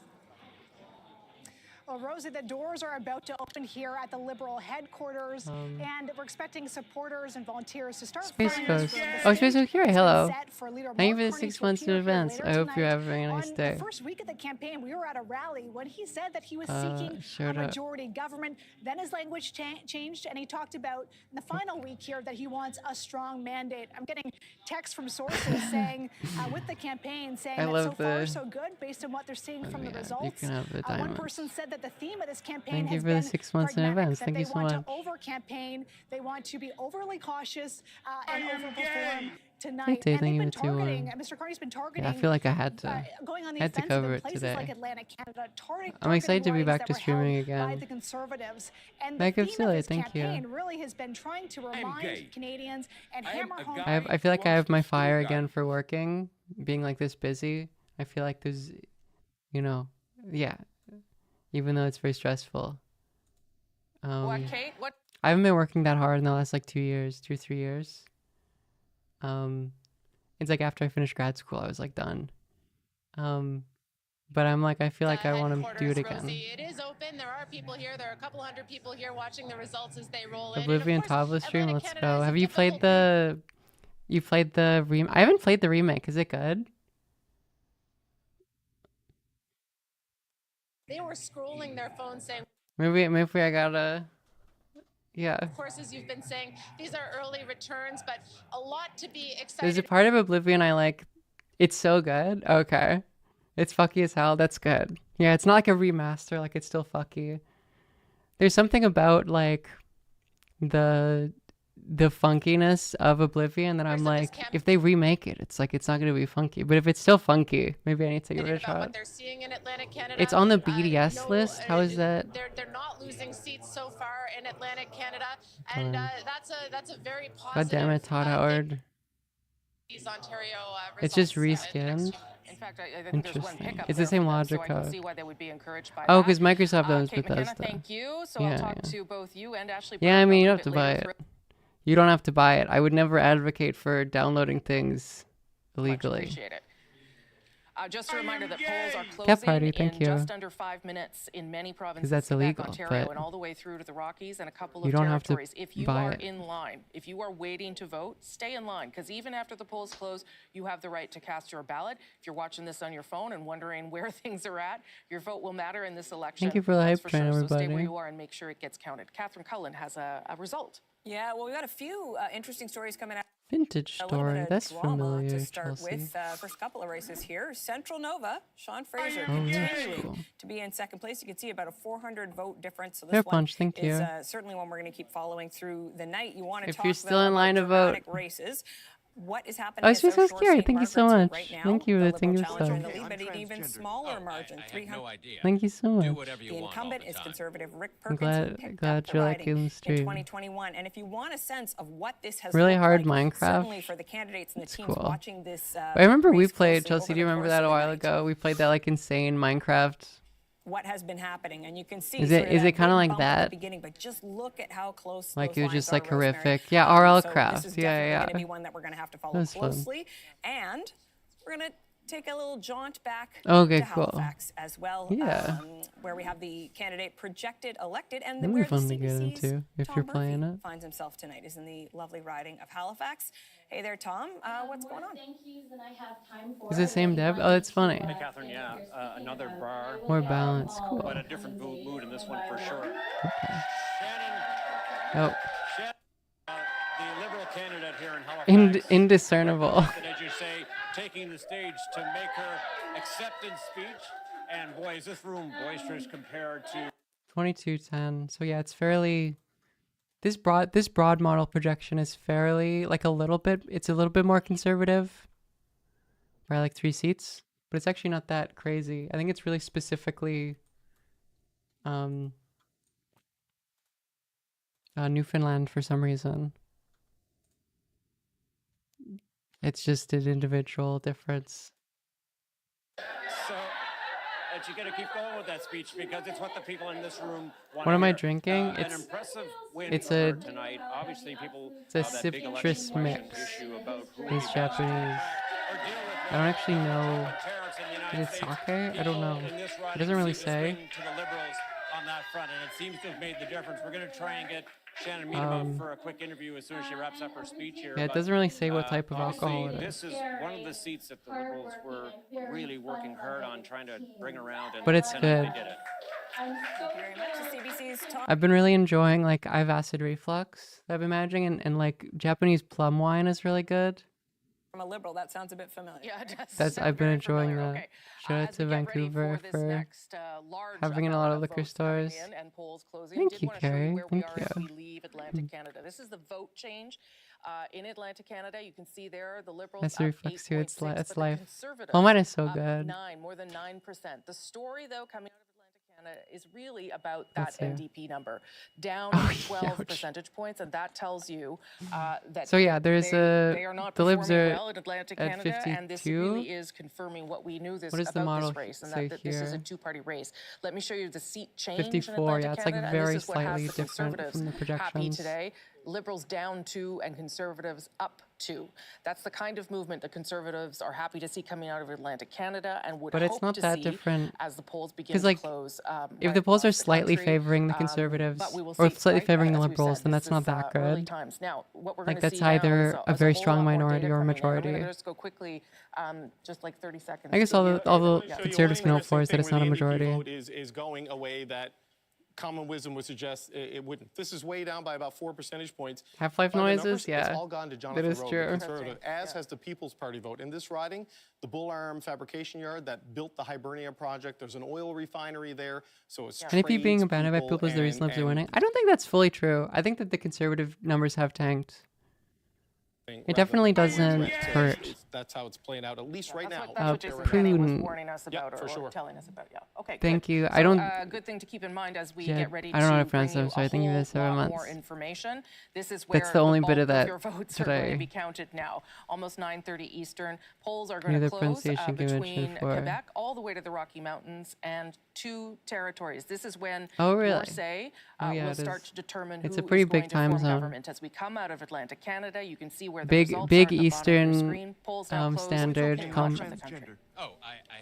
Well, Rosie, the doors are about to open here at the Liberal headquarters, and we're expecting supporters and volunteers to start Space filling Coast. this room. The Oh, Space stage Coast here. has been Hello. set for leader Thank you Mark for the Carney 6 to months in appear here advance. later I hope you're tonight. having a nice On day. the first week of the campaign, we were at a rally when he said that he was seeking a showed up. majority government. Then his language changed, and he talked about in the final week here that he wants a strong mandate. I'm getting texts from sources saying with the campaign saying I that love so far the- so good based on what they're seeing from the yeah, you results. can have the One diamonds. person said that the theme of this campaign Thank you has for the been 6 months in pragmatic, advance. that Thank they you so want much. to over-campaign, they want to be overly cautious and overperform tonight. Thank you, And they've thank been you, too. targeting, Mr. Carney's been targeting. Yeah, I feel like I had to. Going on the had to offensive cover in it places today. like Atlantic Canada, I'm excited to be targeting back ridings to that were streaming held by again. the Conservatives. And the Meg theme of of Silly, this thank you. campaign really has been trying to remind Canadians and hammer home. I feel like I have my fire again for working, being like this busy. I feel like there's, you know, yeah, even though it's very stressful. What, Kate? What? I haven't been working that hard in the last like 2 or 3 years. It's like after I finished grad school, I was like done. But I'm like, I feel like I want to do it again. Rosie, it is open. There are people here. There are a couple hundred people here watching the results as they roll in. Oblivion And of course, Tavla stream, Atlantic let's Canada go. is a Have you difficult played the? You played the remake? I haven't played the remake. Is it good? They were scrolling their phones saying, Maybe I gotta. Yeah. of course, as you've been saying, these are early returns, but a lot to be excited. There's a part of Oblivion I like. It's so good. Okay. It's fucky as hell. That's good. Yeah, it's not like a remaster. Like, it's still fucky. There's something about, like, the funkiness of Oblivion that I'm like, if they remake it, it's like, it's not going to be funky. But if it's still funky, maybe I need to give it a about shot. what they're seeing in Atlantic Canada. It's on the BDS list. How is that? They're not losing seats so far in Atlantic Canada, and that's a very positive. God damn it, Todd Howard. These Ontario It's just results, reskinned. In fact, I think there's one Interesting. pickup It's the there same for them, logic so I can code. see why they would be encouraged by Oh, that. because Microsoft owns Kate McKenna, Bethesda. thank you. So Yeah, I'll talk yeah. to both you and Ashley. Yeah, I Burke mean, you a don't have bit to buy later it. You don't have to buy it. I would never advocate for downloading things Much illegally. appreciate it. Just a reminder that polls are closing Cat party, thank in you. just under 5 minutes in many provinces, that's Quebec, illegal, Ontario, but and all the way through to the Rockies and a couple you of don't have to territories. If you buy are it. in line, if you are waiting to vote, stay in line, because even after the polls close, you have the right to cast your ballot. If you're watching this on your phone and wondering where things are at, your vote will matter in this election. Thank you for the that's hype train, sure. So stay where everybody. you are and make sure it gets counted. Catherine Cullen has a result. Yeah, well, we've got a few interesting stories coming out. Vintage A little bit story. of That's drama familiar, to start Chelsea. with. First couple of races here. Central Nova, Sean Fraser Oh, yeah, continuing cool. to be in second place. You can see about a 400 vote difference. So Fair this one punch, thank is you. certainly one we're going to keep following through the night. You want to If talk you're still in line to vote. dramatic races. What is happening? Oh, at it's just South so Shore scary. St. Thank you so Margaret's much. right now? Thank you The for the Liberal thing you challenger in said. the lead, but an even smaller margin, 300. Thank you so much. The incumbent is Conservative Rick I'm Perkins, who glad picked up the you're riding liking the in stream. 2021. And if you want a sense of what this has Really looked hard like, Minecraft. certainly for the candidates and the It's teams cool. watching this. I remember we race played, closely Chelsea, over do you the remember course that of a the while night. ago? We played that like insane Minecraft. What has been happening, and you can see. Is sort it- of is that it kinda big like bump at the that? beginning, but just look at how close. Like, those it was lines just, are, like, Rosemary. horrific. Yeah, RL so craft. This is Yeah, definitely yeah. going to be one that we're going to have to follow That was fun. closely, and we're going to take a little jaunt back Okay, to cool. Halifax as well, Yeah. where we have the candidate projected elected, and That'd be where the fun to get CBC's into if Tom you're Murphy playing it. finds himself tonight, is in the lovely riding of Halifax. Hey there, Tom. What's going on? Is the same Deb? Oh, that's funny. Hey, Catherine, yeah, another bar. More balanced, cool. But a different mood in this one for sure. Oh, The Liberal candidate here in Halifax. indiscernible. And as you say, taking the stage to make her acceptance speech. And boy, is this room boisterous compared to 2210. So yeah, it's fairly. This broad model projection is fairly like a little bit. It's a little bit more conservative. By like 3 seats, but it's actually not that crazy. I think it's really specifically Newfoundland for some reason. It's just an individual difference. So, and you got to keep going with that speech because it's what the people in this room want. What am I hear. drinking? An impressive win it's for a her tonight. Obviously, people it's a have that big citrus election mix. issue about who It's we Japanese. I don't actually know. Is it sake? I don't know. It doesn't really say. to the Liberals on that front, and it seems to have made the difference. We're going to try and get Shannon Meadema for a quick interview as soon as she wraps up her speech here. Yeah, it doesn't really say what type of obviously, alcohol it this is one of the seats that the Liberals were really working hard on trying to bring around. And But it's tonight good. they did it. Thank you very much to CBC's Tom. I've been really enjoying like I have acid reflux that I've been managing, and like Japanese plum wine is really good. From a Liberal, that sounds a bit familiar. Yeah, it does. That's I've been enjoying that. Okay. Shout out to Vancouver for having in a lot of liquor stores. And polls closing. Thank Did you, want to show Carrie. where we Thank are as you. we leave Atlantic Canada. This is the vote change in Atlantic Canada. You can see there the Liberals That's up the reflex too. 8.6, It's but the life. Conservatives Well, mine is so up good. more than 9%. The story, though, coming out of Atlantic Canada is really about that Let's see. NDP number, down Oh, 12 ouch. percentage points, and that tells you that So yeah, there's they are not the Libs performing are well in Atlantic at Canada, and this 52. really is confirming what we knew What does the about model this race, and say that this is a here? two-party race. Let me show you the seat change 54, in Atlantic yeah, it's like Canada, very and this is what has slightly the different Conservatives from the happy projections. today. Liberals down 2 and Conservatives up 2. That's the kind of movement the Conservatives are happy to see coming out of Atlantic Canada and would But it's hope not to that see different. as the polls begin Because to like, close. if right the polls are across the slightly country. favoring the Conservatives But we will or see, slightly right? favoring the As we've Liberals, said, then this that's not is, that early good. times. Now, what we're Like going to that's see now either is a is very whole strong lot more minority data or a coming in. I'm majority. gonna just go quickly, just like 30 seconds. I guess to all give the you- the Conservatives can hope for is that it's not a majority. vote is going away that common wisdom would suggest it wouldn't. This is way down by about 4 percentage points. Half-Life By the noises, numbers, yeah. It's all gone to Jonathan That is Rowe, true. the Conservative, as has the People's Party vote. In this riding, the Bull Arm Fabrication Yard that built the Hibernia project, there's an oil refinery there, so it's And if you being abandoned by tradespeople people is the reason Libs are and winning, I don't think that's fully true. I think that the Conservative numbers have tanked. It definitely doesn't hurt. That's how it's playing out, at least right now. That's what Jason Kenney was prudent. warning us about, for or sure. telling us about. Yeah. Okay. Thank good. you. So, I don't. good thing to keep in mind as we Yeah, get ready I don't know how to to bring pronounce them, you so I think a it whole is 7 lot more months. information. This is where That's the only bit of bulk that your votes are going today. to be counted now. Almost 9:30 Eastern. Polls are going Near to the close pronunciation convention between for- Quebec all the way to the Rocky Mountains and 2 territories. This is when Oh, your really? say Oh, yeah, will it start is. to determine It's who a pretty is going big to time form zone. government. As we come out of Atlantic Canada, you can see where the Big results big are at the bottom of your Eastern screen. Polls now closed standard in com. much of the country.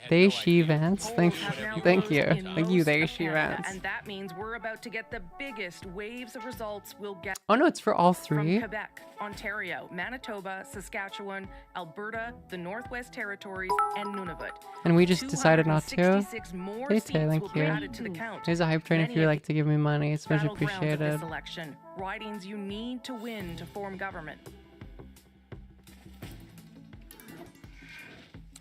They she Vance. Thank you. Thank you. In Thank you. most They of she Canada, Vance. And that means we're about to get the biggest waves of results we'll get. Oh no, it's for all From 3. Quebec, Ontario, Manitoba, Saskatchewan, Alberta, the Northwest Territories, and Nunavut. And we just decided not to. 266 more They seats say will thank be you. added to the count. Here's a hype train if Many you of like to give me money. It's much battlegrounds of appreciated. this election, ridings you need to win to form government.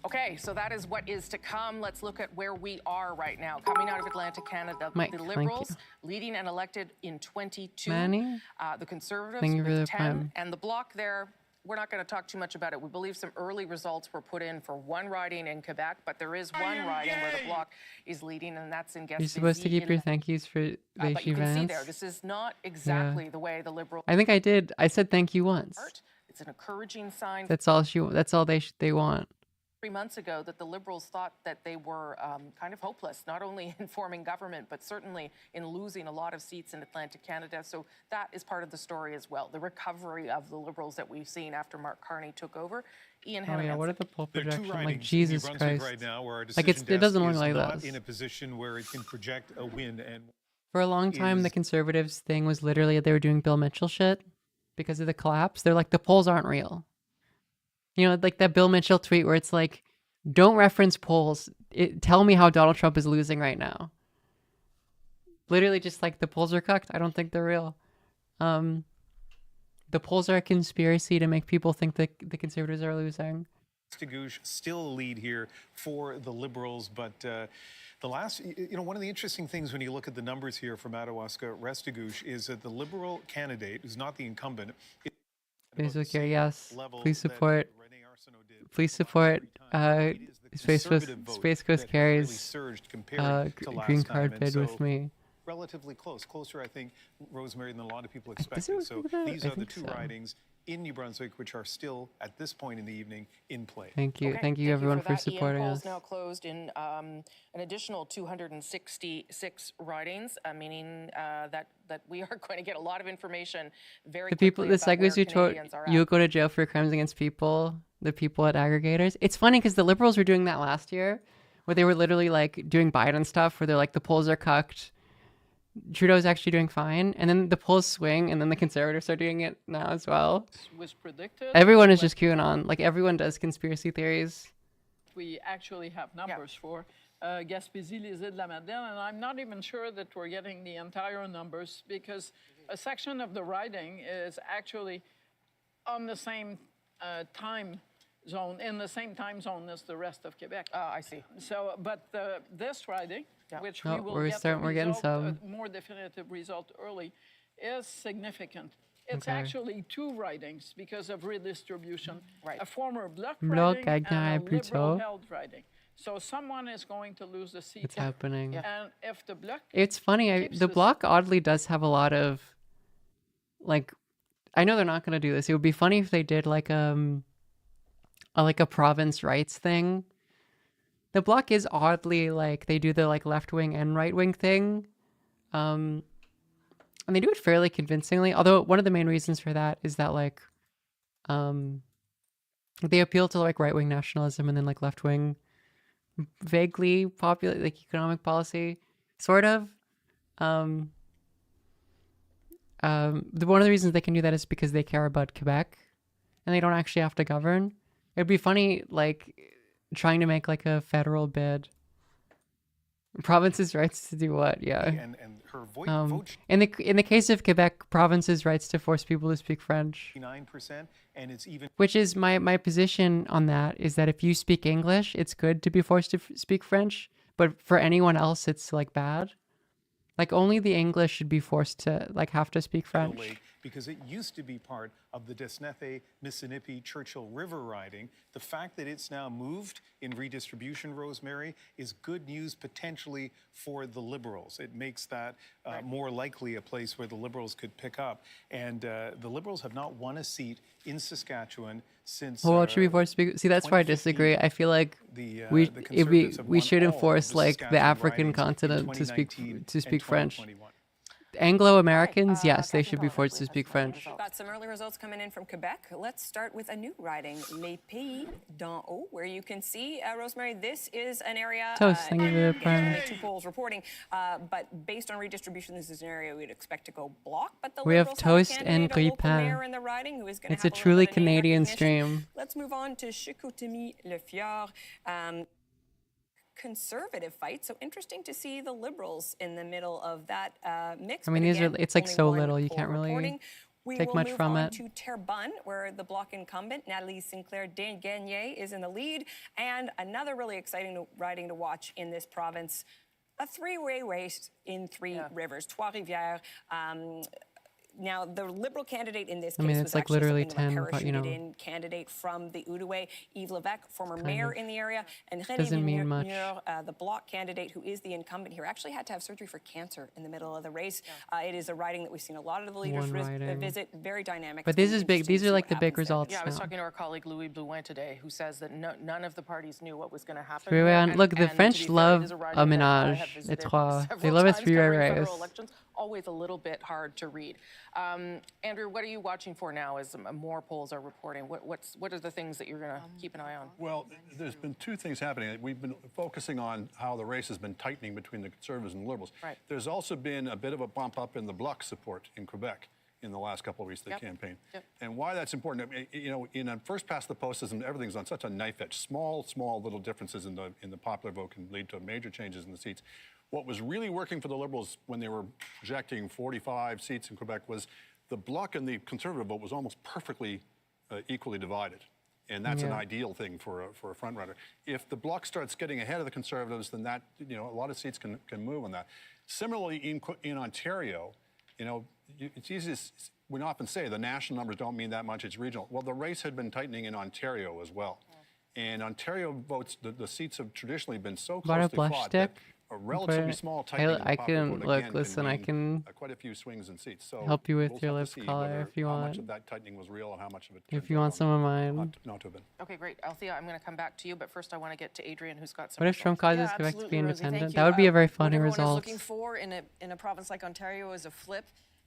Okay, so that is what is to come. Let's look at where we are right now. Coming out of Atlantic Canada, Mike, the thank Liberals you. leading and elected in 22. Manny? The Conservatives Thank you for with the 10. prime. And the bloc there, we're not going to talk too much about it. We believe some early results were put in for one riding in Quebec, but there is one riding where the bloc is leading, and that's in Gaspésie. You're supposed to keep your thank yous for they But she you can see there, Vance. this is not exactly the way the Liberals. I think I did. I said thank you once. It's an encouraging sign. That's all they want. 3 months ago that the Liberals thought that they were kind of hopeless, not only in forming government, but certainly in losing a lot of seats in Atlantic Canada. So that is part of the story as well, the recovery of the Liberals that we've seen after Mark Carney took over. Ian Oh yeah, what are Henneman. the poll There are two projections? Like ridings in New Jesus Brunswick Christ. right now where our Like decision it desk doesn't look is like not this. in a position where it can project a win. And For a long time, the is- Conservatives thing was literally they were doing Bill Mitchell shit because of the collapse. They're like, the polls aren't real. You know, like that Bill Mitchell tweet where it's like, don't reference polls. Tell me how Donald Trump is losing right now. Literally just like the polls are cucked. I don't think they're real. The polls are a conspiracy to make people think that the Conservatives are losing. Restigouche still a lead here for the Liberals, but the last, one of the interesting things when you look at the numbers here from Madawaska Restigouche is that the Liberal candidate, who's not the incumbent, Facebook here, yes. Please support. Please support. Space Coast Carries. Green card bid with me. Relatively closer, I think, Rosemary, than a lot of people expected. So these are the two ridings in New Brunswick, which are still, at this point in the evening, in play. Thank you. Okay, Thank you, everyone, for that. supporting Ian, us. polls now closed in an additional 266 ridings, meaning that we are going to get a lot of information very The people, quickly the about where segues who told Canadians are you at. would go to jail for crimes against people, the people at aggregators. It's funny because the Liberals were doing that last year, where they were literally like doing Biden stuff, where they're like, the polls are cucked. Trudeau's actually doing fine, and then the polls swing, and then the Conservatives are doing it now as well. Was predicted. Everyone is just QAnon. Like everyone does conspiracy theories. We actually have numbers for Gaspésie, les Îles de la Madeleine, and I'm not even sure that we're getting the entire numbers because a section of the riding is actually on the same time zone, in the same time zone as the rest of Quebec. I see. So, but this riding, which Oh, we will we're get getting some. a more definitive result early, is significant. It's Okay. actually two ridings because of redistribution. Right. A former Bloc Bloc riding and a plutôt. Liberal-held riding. So someone is going to lose the seat. It's happening. And if the Bloc It's funny. keeps The this- Bloc oddly does have a lot of, like, I know they're not going to do this. It would be funny if they did like a province rights thing. The Bloc is oddly like they do the like left wing and right wing thing, and they do it fairly convincingly. Although one of the main reasons for that is that like, they appeal to like right wing nationalism and then like left wing, vaguely popular like economic policy, sort of. One of the reasons they can do that is because they care about Quebec, and they don't actually have to govern. It'd be funny, like, trying to make like a federal bid. Provinces' rights to do what? Yeah. And her vote In the case of Quebec, provinces' rights to force people to speak French. 9%, and it's even. Which is my position on that is that if you speak English, it's good to be forced to speak French, but for anyone else, it's like bad. Like only the English should be forced to like have to speak French. Because it used to be part of the Desnethé, Missinippi, Churchill River riding. The fact that it's now moved in redistribution, Rosemary, is good news potentially for the Liberals. It makes that more likely a place where the Liberals could pick up. And the Liberals have not won a seat in Saskatchewan since. Well, it should be forced to speak. See, that's where I disagree. I feel like we should enforce like the African continent to speak French. Anglo-Americans, yes, they should be forced to speak French. Got some early results coming in from Quebec. Let's start with a new riding, Les Pays d'en haut, where you can see, Rosemary, this is an area. Toast, thank you for the prime. Only two polls reporting, but based on redistribution, this is an area we'd expect to go Bloc. But the We have Liberals Toast a and candidate, a local Grille-Pain. mayor in the riding who is going to It's a have truly little bit of name Canadian recognition. stream. Let's move on to Chicoutimi-Le-Fjord. Conservative fight. So interesting to see the Liberals in the middle of that mix. I mean, but these again, are it's like only so one little, you poll can't really reporting. We take will much move from on it. to Terrebonne, where the Bloc incumbent, Nathalie Sinclair-Gagné, is in the lead. And another really exciting riding to watch in this province, a three-way race in three rivers. Trois-Rivières, Now, the Liberal candidate in this I case mean, was it's like actually literally something of a 10, but, you know, parachuted-in candidate from the Outaouais, Yves Levesque, former Kind mayor of in the area, and René doesn't mean much. Villeneuve, the Bloc candidate who is the incumbent here, actually had to have surgery for cancer in the middle of the race. It is a riding that we've seen a lot of the leaders One riding. visit, very dynamic. But It's this gonna is be big. interesting These to are see like what the big happens there. results Yeah, I was now. talking to our colleague Louis Blouin today, who says that none of the parties knew what was going to happen. Three-way here. on. Look, the And to be French fair, it love is a riding a that I have ménage. visited Étroit. They several love a times three-way covering race. federal elections. Always a little bit hard to read. Andrew, what are you watching for now as more polls are reporting? What are the things that you're going to keep an eye on? Well, there's been two things happening. We've been focusing on how the race has been tightening between the Conservatives and the Liberals. Right. There's also been a bit of a bump up in the Bloc support in Quebec in the last couple of weeks of the campaign. And why that's important, you know, in a first past the post system, everything's on such a knife edge. Small little differences in the popular vote can lead to major changes in the seats. What was really working for the Liberals when they were projecting 45 seats in Quebec was the Bloc and the Conservative vote was almost perfectly equally divided. And that's an ideal thing for a front runner. If the Bloc starts getting ahead of the Conservatives, then that, you know, a lot of seats can move on that. Similarly, in Ontario, you know, it's easy to, we often say the national numbers don't mean that much, it's regional. Well, the race had been tightening in Ontario as well. And Ontario votes, the seats have traditionally been so closely fought that a relatively small tightening in the I popular can vote look. again Listen, I mean, can quite a few swings in seats. So help you with we'll your have to lip see color whether- if you how want. much of that tightening was real and how much of it If you want some of mine. not to have been. Okay, great. Althea, I'm going to come back to you, but first I want to get to Adrian, who's got some What if Trump causes Yeah, Quebec to be absolutely, Rosie, thank independent? you. That would be a very What funny everyone result. is looking for in a province like Ontario is a flip,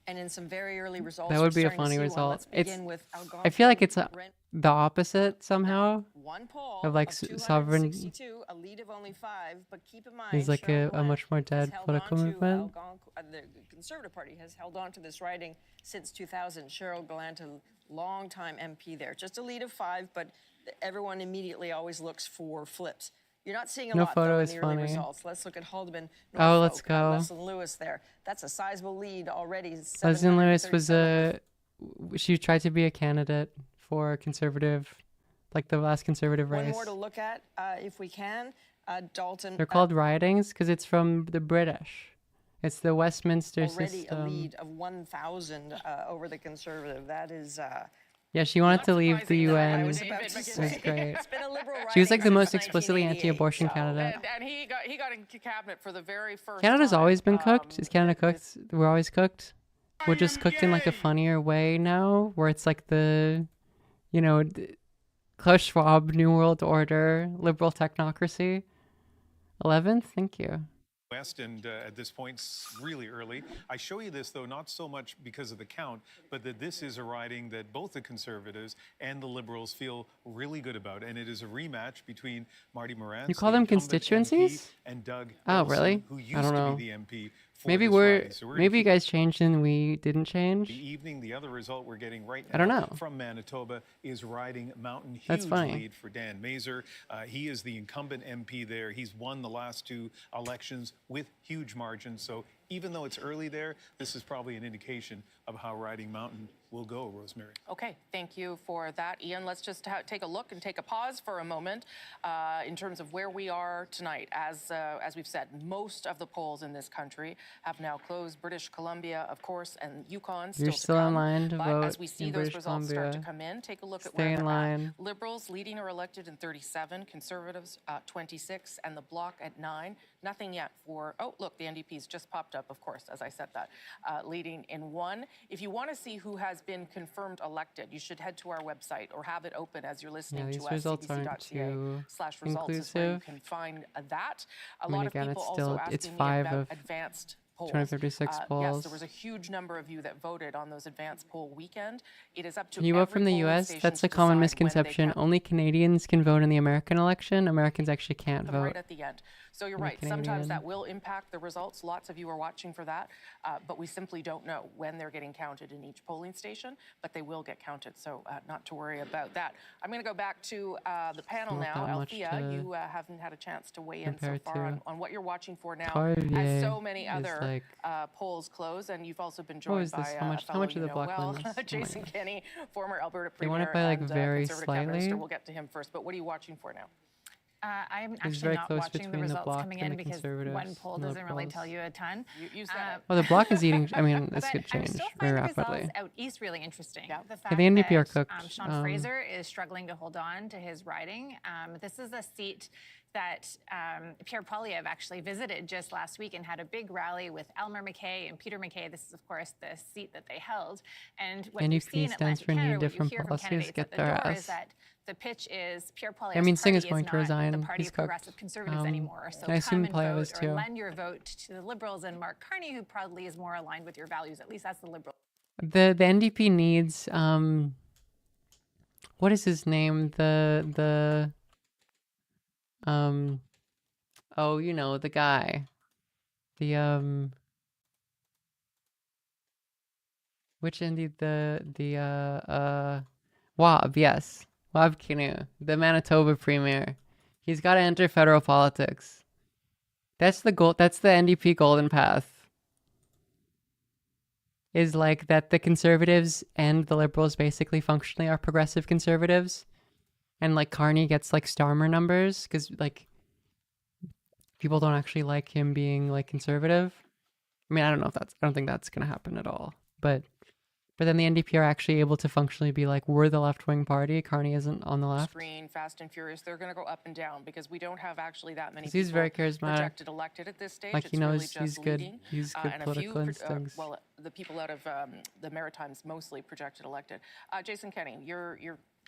and in some very early results, That we're would be a starting to funny see one. result. Let's It's. begin with I feel like it's Algonquin the opposite somehow one poll of like sovereign. 262, a lead of only 5, but keep in mind, Is like a much more dead political movement. The Conservative Party has held on to this riding since 2000. Cheryl Gallant, a long-time MP there. Just a lead of 5, but everyone immediately always looks for flips. You're not seeing a No lot, photo though, in is the early funny. results. Let's look at Haldeman. Oh, let's Norfolk, go. Leslie Lewis there. That's a sizable lead already. Leslie Lewis was 737. she tried to be a candidate for conservative, like the last conservative One race. more to look at, if we can. Dalton. They're called ridings because it's from the British. It's the Westminster already system. a lead of 1,000 over the Conservative. That is. Yeah, she wanted to leave the UN. I It was was about to say. great. It's been a liberal She was riding like the most since explicitly 1988, anti-abortion so- candidate. And he got in cabinet for the very first Canada's time. always been cooked. Is Canada cooked? We're always cooked. We're just cooked in like a funnier way now, where it's like the, you know, Klaus Schwab, New World Order, liberal technocracy. 11th, thank you. West, and at this point, really early. I show you this, though, not so much because of the count, but that this is a riding that both the Conservatives and the Liberals feel really good about, and it is a rematch between Marty Moran. You call them constituencies? And Doug Oh, Wilson, really? who used I don't know. to be the MP for Maybe this we're riding. So we're gonna maybe you keep guys changed and we didn't change. the evening. The other result we're getting right now I don't know. from Manitoba is riding Mountain. Huge That's funny. lead for Dan Mazur. He is the incumbent MP there. He's won the last 2 elections with huge margins. So even though it's early there, this is probably an indication of how riding Mountain will go, Rosemary. Okay, thank you for that, Ian. Let's just take a look and take a pause for a moment in terms of where we are tonight. As we've said, most of the polls in this country have now closed. British Columbia, of course, and Yukon still You're to still come. in line to but vote as we see in those British results start to Columbia. come in, take a look at Stay where in they're line. at. Liberals leading or elected in 37, Conservatives 26, and the Bloc at 9. Nothing yet for, oh, look, the NDP's just popped up, of course, as I said that, leading in 1. If you want to see who has been confirmed elected, you should head to our website or have it open as you're listening Yeah, to these us. results aren't too cbc.ca/results is where you inclusive. can find that. A I mean, lot again, of people it's still- also it's asking me 5 about of advanced polls. 256 Yes, polls. there was a huge number of you that voted on those advanced poll weekend. It is up to Can you vote every from the polling US? station That's to a common decide when they misconception. can Only Canadians can vote in the American election. Americans actually can't come vote. right at the end. So you're I'm a right. Sometimes Canadian. that will impact the results. Lots of you are watching for that, but we simply don't know when they're getting counted in each polling station, but they will get counted. So not to worry about that. I'm going to go back to the panel Not now. that much Althea, to you haven't had a chance to weigh in so compare far to. on what you're watching for now. Poirier As so many is other like- polls close, and you've also been What joined is this? by How much- a how much fellow are the you know block well, limits? Oh my Jason God. Kenney, former Alberta They Premier want it by, like, and very Conservative Cabinet Minister. slightly? We'll get to him first. But what are you watching for now? I'm It's actually very not close watching the between the results Bloc coming and in the because one Conservatives poll and doesn't really Liberals. tell you a ton. You said it. Well, the Bloc is eating. I mean, this But could I'm change still very finding the rapidly. results out east really interesting. The Yeah, fact the NDP are that cooked. Sean Fraser is struggling to hold on to his riding. This is a seat that Pierre Poilievre actually visited just last week and had a big rally with Elmer MacKay and Peter MacKay. This is, of course, the seat that they held. And what you see NDP in stands Atlantic for new Canada, what you different hear from policies. candidates Get at the their door ass. is that the pitch is Pierre Poilievre's I mean, Singh party is going is to not resign. the party He's of progressive cooked. conservatives anymore. So I assume come and Poilievre is vote or too. lend your vote to the Liberals and Mark Carney, who probably is more aligned with your values. At least that's the Liberal. The NDP needs what is his name? Oh, you know, the guy. The which Indy the Wab, yes. Wab Kinew, the Manitoba premier. He's got to enter federal politics. That's the goal. That's the NDP golden path. Is like that the Conservatives and the Liberals basically functionally are progressive Conservatives. And like Carney gets like Starmer numbers because like people don't actually like him being like conservative. I mean, I don't think that's going to happen at all. But then the NDP are actually able to functionally be like, we're the left-wing party. Carney isn't on the left. Screen, Fast and Furious, they're going to go up and down because we don't have actually that many 'Cause he's people very charismatic. projected elected at this stage. Like, he It's really knows just he's good- leading, he's good and a few, political instincts. well, the people out of the Maritimes mostly projected elected. Jason Kenney, you're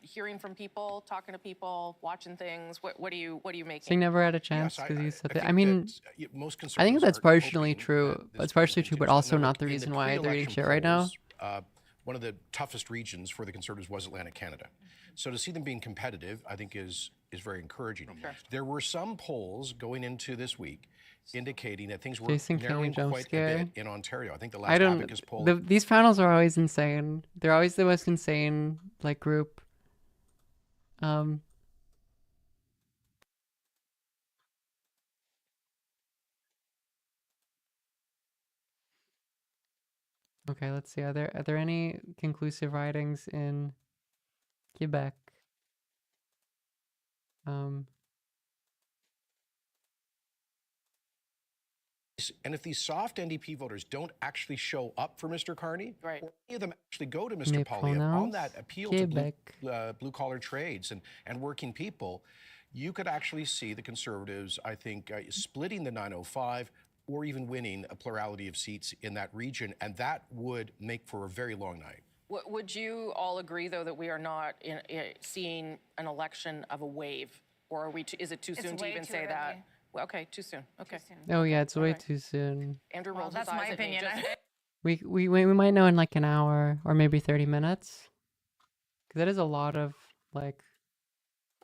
hearing from people, talking to people, watching things. What are you making? So he never had a chance because he's such a... I think mean, that, most I think conservatives that's are partially hoping true. It's partially true, but also not the in reason why they're eating pre-election shit right now. polls, one of the toughest regions for the Conservatives was Atlantic Canada. So to see them being competitive, I think is very encouraging. Sure. There were some polls going into this week indicating that things were Jason Kenney narrowing jump quite scare. a bit in Ontario. I think the I last don't... Abacus poll... These panels are always insane. They're always the most insane, like, group. Okay, let's see. Are there any conclusive ridings in Quebec? And if these soft NDP voters don't actually show up for Mr. Carney, right, or any of them actually go to Mr. Mais Poilievre on pronounce that appeal Quebec. to blue-collar trades and working people, you could actually see the Conservatives, I think, splitting the 905 or even winning a plurality of seats in that region, and that would make for a very long night. Would you all agree, though, that we are not seeing an election of a wave? Or are we is it too soon to even say that? Well, okay, too soon. Okay. Oh yeah, it's way too soon. Andrew rolls that's his my eyes at me. opinion. We might know in like an hour or maybe 30 minutes. Because that is a lot of like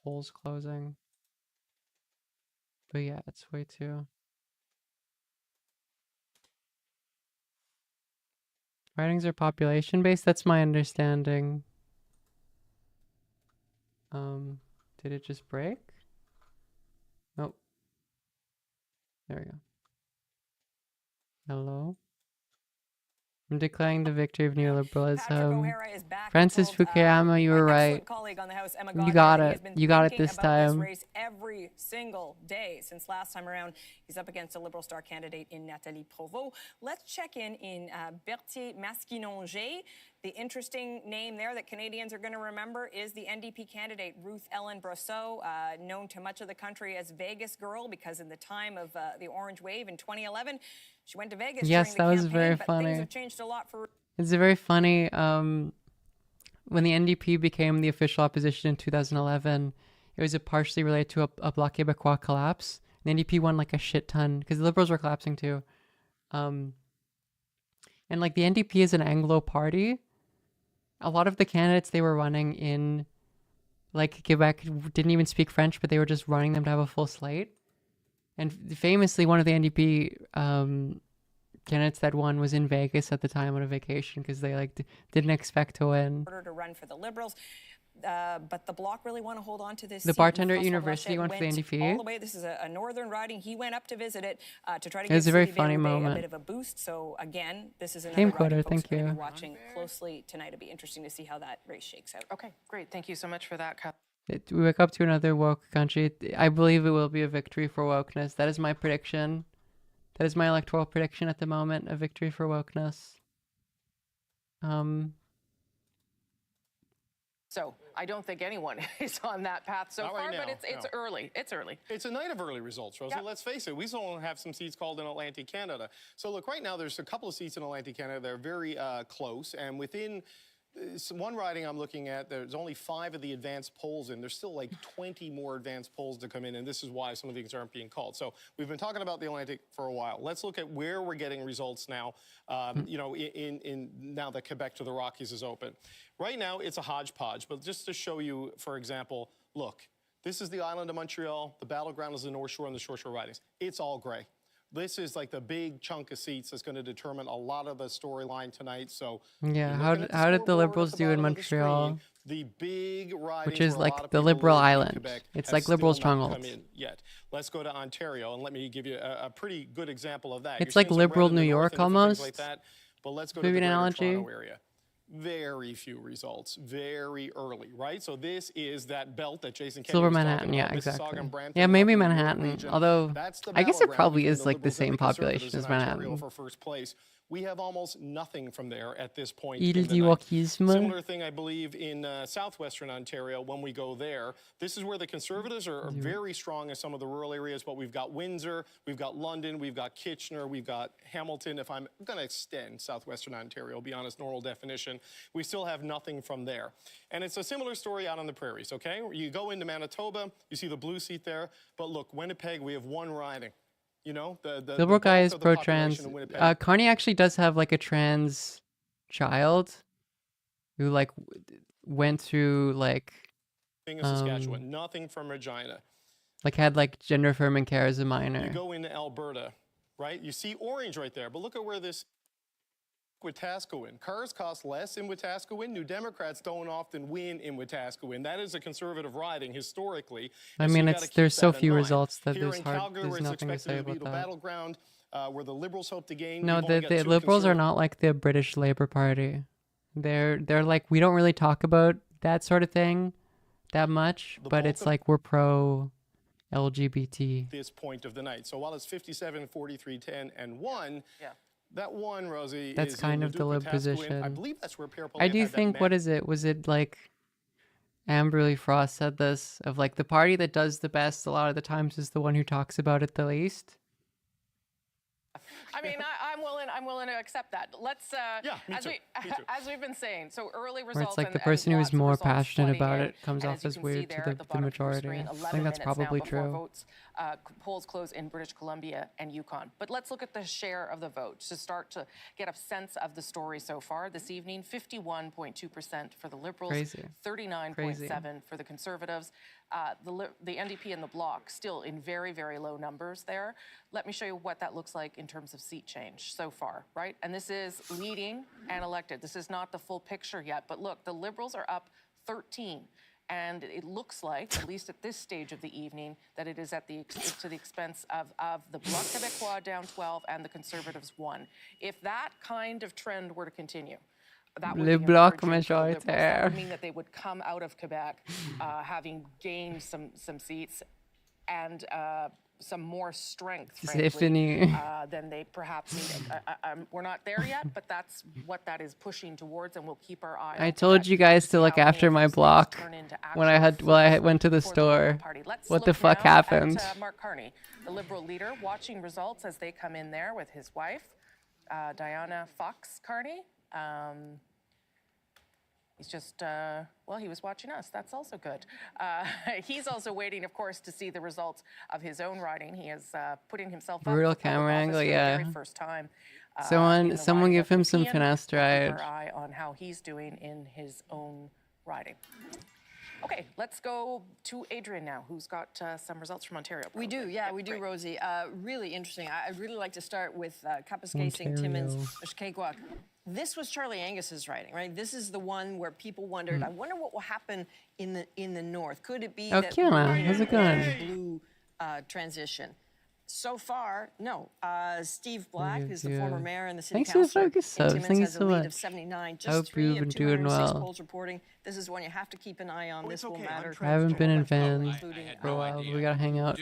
polls closing. But yeah, it's way too. Ridings are population based. That's my understanding. Did it just break? Nope. There we go. Hello. I'm declaring the victory of neoliberalism. Francis Fukuyama, you were right. You got it. You got it this time. Race every single day since last time around. He's up against a Liberal star candidate in Nathalie Provost. Let's check in Berthier-Masquinongé. The interesting name there that Canadians are going to remember is the NDP candidate, Ruth Ellen Brosseau, known to much of the country as Vegas Girl, because in the time of the Orange Wave in 2011, she went to Vegas Yes, during that the was campaign, very but funny. things have changed a lot for... It's very funny. When the NDP became the official opposition in 2011, it was partially related to a Bloc Québécois collapse. The NDP won like a shit ton because the Liberals were collapsing too. And like the NDP is an Anglo party. A lot of the candidates they were running in like Quebec didn't even speak French, but they were just running them to have a full slate. And famously, one of the NDP candidates that won was in Vegas at the time on a vacation because they like didn't expect to win. ...to run for the Liberals. But the Bloc really want to hold on to this. The seat. bartender at François university Blanchet went for the NDP. all the way. This is a northern riding. He went up to visit it to try to It give was a very Sylvie funny Bérubé moment. a bit of a boost. So again, this is another Game riding quoter, folks thank are going to you. be watching closely tonight. It'll be interesting to see how that race shakes out. Okay, great. Thank you so much for that, Kath. We wake up to another woke country. I believe it will be a victory for wokeness. That is my prediction. That is my electoral prediction at the moment, a victory for wokeness. So I don't think anyone is on that path so Not far, right but now, it's no. early. It's early. It's a night of early results, Rosie. Yep. Let's face it, we still have some seats called in Atlantic Canada. So look, right now there's a couple of seats in Atlantic Canada that are very close, and within one riding I'm looking at, there's only 5 of the advanced polls in. There's still like 20 more advanced polls to come in, and this is why some of these aren't being called. So we've been talking about the Atlantic for a while. Let's look at where we're getting results now, you know, now that Quebec to the Rockies is open. Right now, it's a hodgepodge, but just to show you, for example, look, this is the island of Montreal. The battleground is the North Shore and the Shore ridings. It's all gray. This is like the big chunk of seats that's going to determine a lot of the storyline tonight. So yeah, how did the Liberals do in Montreal? The big ridings, which is where a lot like of the people Liberal live in Island. Quebec It's have like still Liberal not come strongholds. in yet. Let's go to Ontario, and let me give you a pretty good example of that. It's You're like seeing some red Liberal in the New north York and different things almost. like that. But let's go Maybe to the an Greater analogy. Toronto area. Very few results, very early, right? So this is that belt that Jason Kennedy Silver was talking Manhattan, yeah, about, Mississauga exactly. and Brampton, Yeah, and maybe up in the York Manhattan. region. Although That's the I guess it battleground probably between is the like the Liberals and same Conservatives population in as Ontario Manhattan. for first place. We have almost nothing from there at this point. Il in the night. diwakisme. Similar thing, I believe, in southwestern Ontario when we go there. This is where the Conservatives are very strong in some of the rural areas, but we've got Windsor, we've got London, we've got Kitchener, we've got Hamilton. If I'm going to extend southwestern Ontario, be honest, normal definition, we still have nothing from there. And it's a similar story out on the prairies, okay? You go into Manitoba, you see the blue seat there, but look, Winnipeg, we have one riding. You know, the Liberal guy bulk is of the pro-trans. population in Winnipeg. Carney actually does have like a trans child who like went through like In Saskatchewan, nothing from Regina. like had like gender affirming care as a minor. You go into Alberta, right? You see orange right there, but look at where this Wetaskiwin. Cars cost less in Wetaskiwin. New Democrats don't often win in Wetaskiwin. That is a conservative riding historically. I and so mean, you it's gotta keep there's so that in few mind. results that Here there's in hard. Calgary, There's where it's nothing to expected say to be about the that. battleground, where the Liberals hope to gain. No, we've only the got 2 Liberals are conservative- not like the British Labour Party. They're like, we don't really talk about that sort of thing that much, but bulk it's of- like we're pro LGBT. This point of the night. So while it's 57, 43, 10, and 1, that 1, Rosie, That's is kind in of the Leduc, lib Wetaskiwin. position. I believe that's where Pierre I Poilievre do had that think, map. what is it? Was it like Amberly Frost said this of like the party that does the best a lot of the times is the one who talks about it the least? I mean, I'm willing to accept that. Let's me as too. we Me too. as we've been saying. So early results. Where it's like and, the person who lots is of more results passionate flooding about in. it comes And off as you as can weird see to there the at bottom of your majority. screen, I 11 think that's minutes probably now before true. Votes, polls close in British Columbia and Yukon. But let's look at the share of the vote to start to get a sense of the story so far this evening. 51.2% for the Liberals, Crazy. 39.7% for the Conservatives. The NDP and the Bloc still in very, very low numbers there. Let me show you what that looks like in terms of seat change so far, right? And this is leading and elected. This is not the full picture yet, but look, the Liberals are up 13. And it looks like, at least at this stage of the evening, that it is at to the expense of the Bloc Québécois down 12 and the Conservatives 1. If that kind of trend were to continue, that would Le be Bloc encouraging for the Liberals. That majoritaire. would mean that they would come out of Quebec having gained some seats and some more strength, frankly, Stephanie. than they perhaps needed. We're not there yet, but that's what that is pushing towards, and we'll keep our eye on I told Quebec you guys see to look how any after of my these things block turn into when actual I went to the for the Liberal store. Party. Let's What the look fuck now happened? At, Mark Carney, the Liberal leader, watching results as they come in there with his wife, Diana Fox Carney. He's just, well, he was watching us. That's also good. He's also waiting, of course, to see the results of his own riding. He is putting himself up Brutal for public camera office angle, for the yeah. very first time. Someone give him some finasteride. We'll keep our eye on how he's doing in his own riding. Okay, let's go to Adrian now, who's got some results from Ontario. We do, yeah, we do, great. Rosie. Really interesting. I'd really like to start with Kapuskasing, Timmins, Mishkegowuk. This was Charlie Angus's riding, right? This is the one where people wondered, I wonder what will happen in the north. Could it be that Kiana, how's it going? blue transition? So far, no. Steve Black, who's the Yeah. former mayor and the city Thanks for the councilor focus in subs. Timmins, Thank you has a so lead of much. 79. I Just hope 3 you've of been doing 206 well. polls reporting. This is one you have to keep an eye on. This will matter. I haven't been in Van for a while, but we gotta hang out.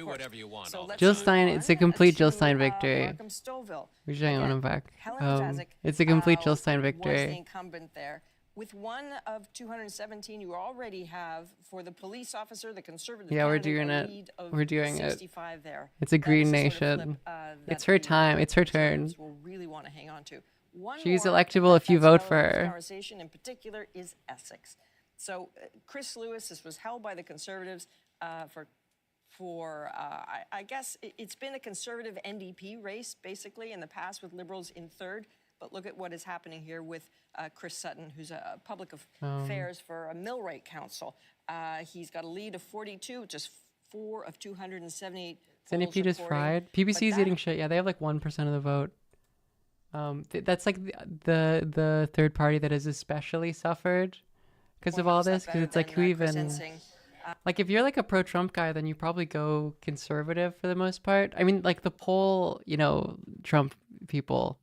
Jill Stein, it's a complete Jill Stein victory. Markham Stouffville. We should hang on Again, him back. Helen Matazik, It's a complete Jill Stein was the victory. incumbent there. With 1 of 217, you already have, for the police officer, the conservative Yeah, we're candidate, doing a it. lead of We're doing it. 65 there. It's a That green is the sort of nation. flip, that It's her the time. It's her turn. Conservatives will really want to hang on to. One She's more electable if you that's vote for relevant to her. Conversation in particular is Essex. So Chris Lewis, this was held by the Conservatives I guess it's been a Conservative NDP race basically in the past with Liberals in third. But look at what is happening here with Chris Sutton, who's a public affairs for a millwright council. He's got a lead of 42, which is 4 of 278. Is NDP just fried? PBC's eating shit. Yeah, they have like 1% of the vote. That's like the third party that has especially suffered because of all this. Because it's like who even like if you're like a pro-Trump guy, then you probably go conservative for the most part. I mean, like the poll, Trump people,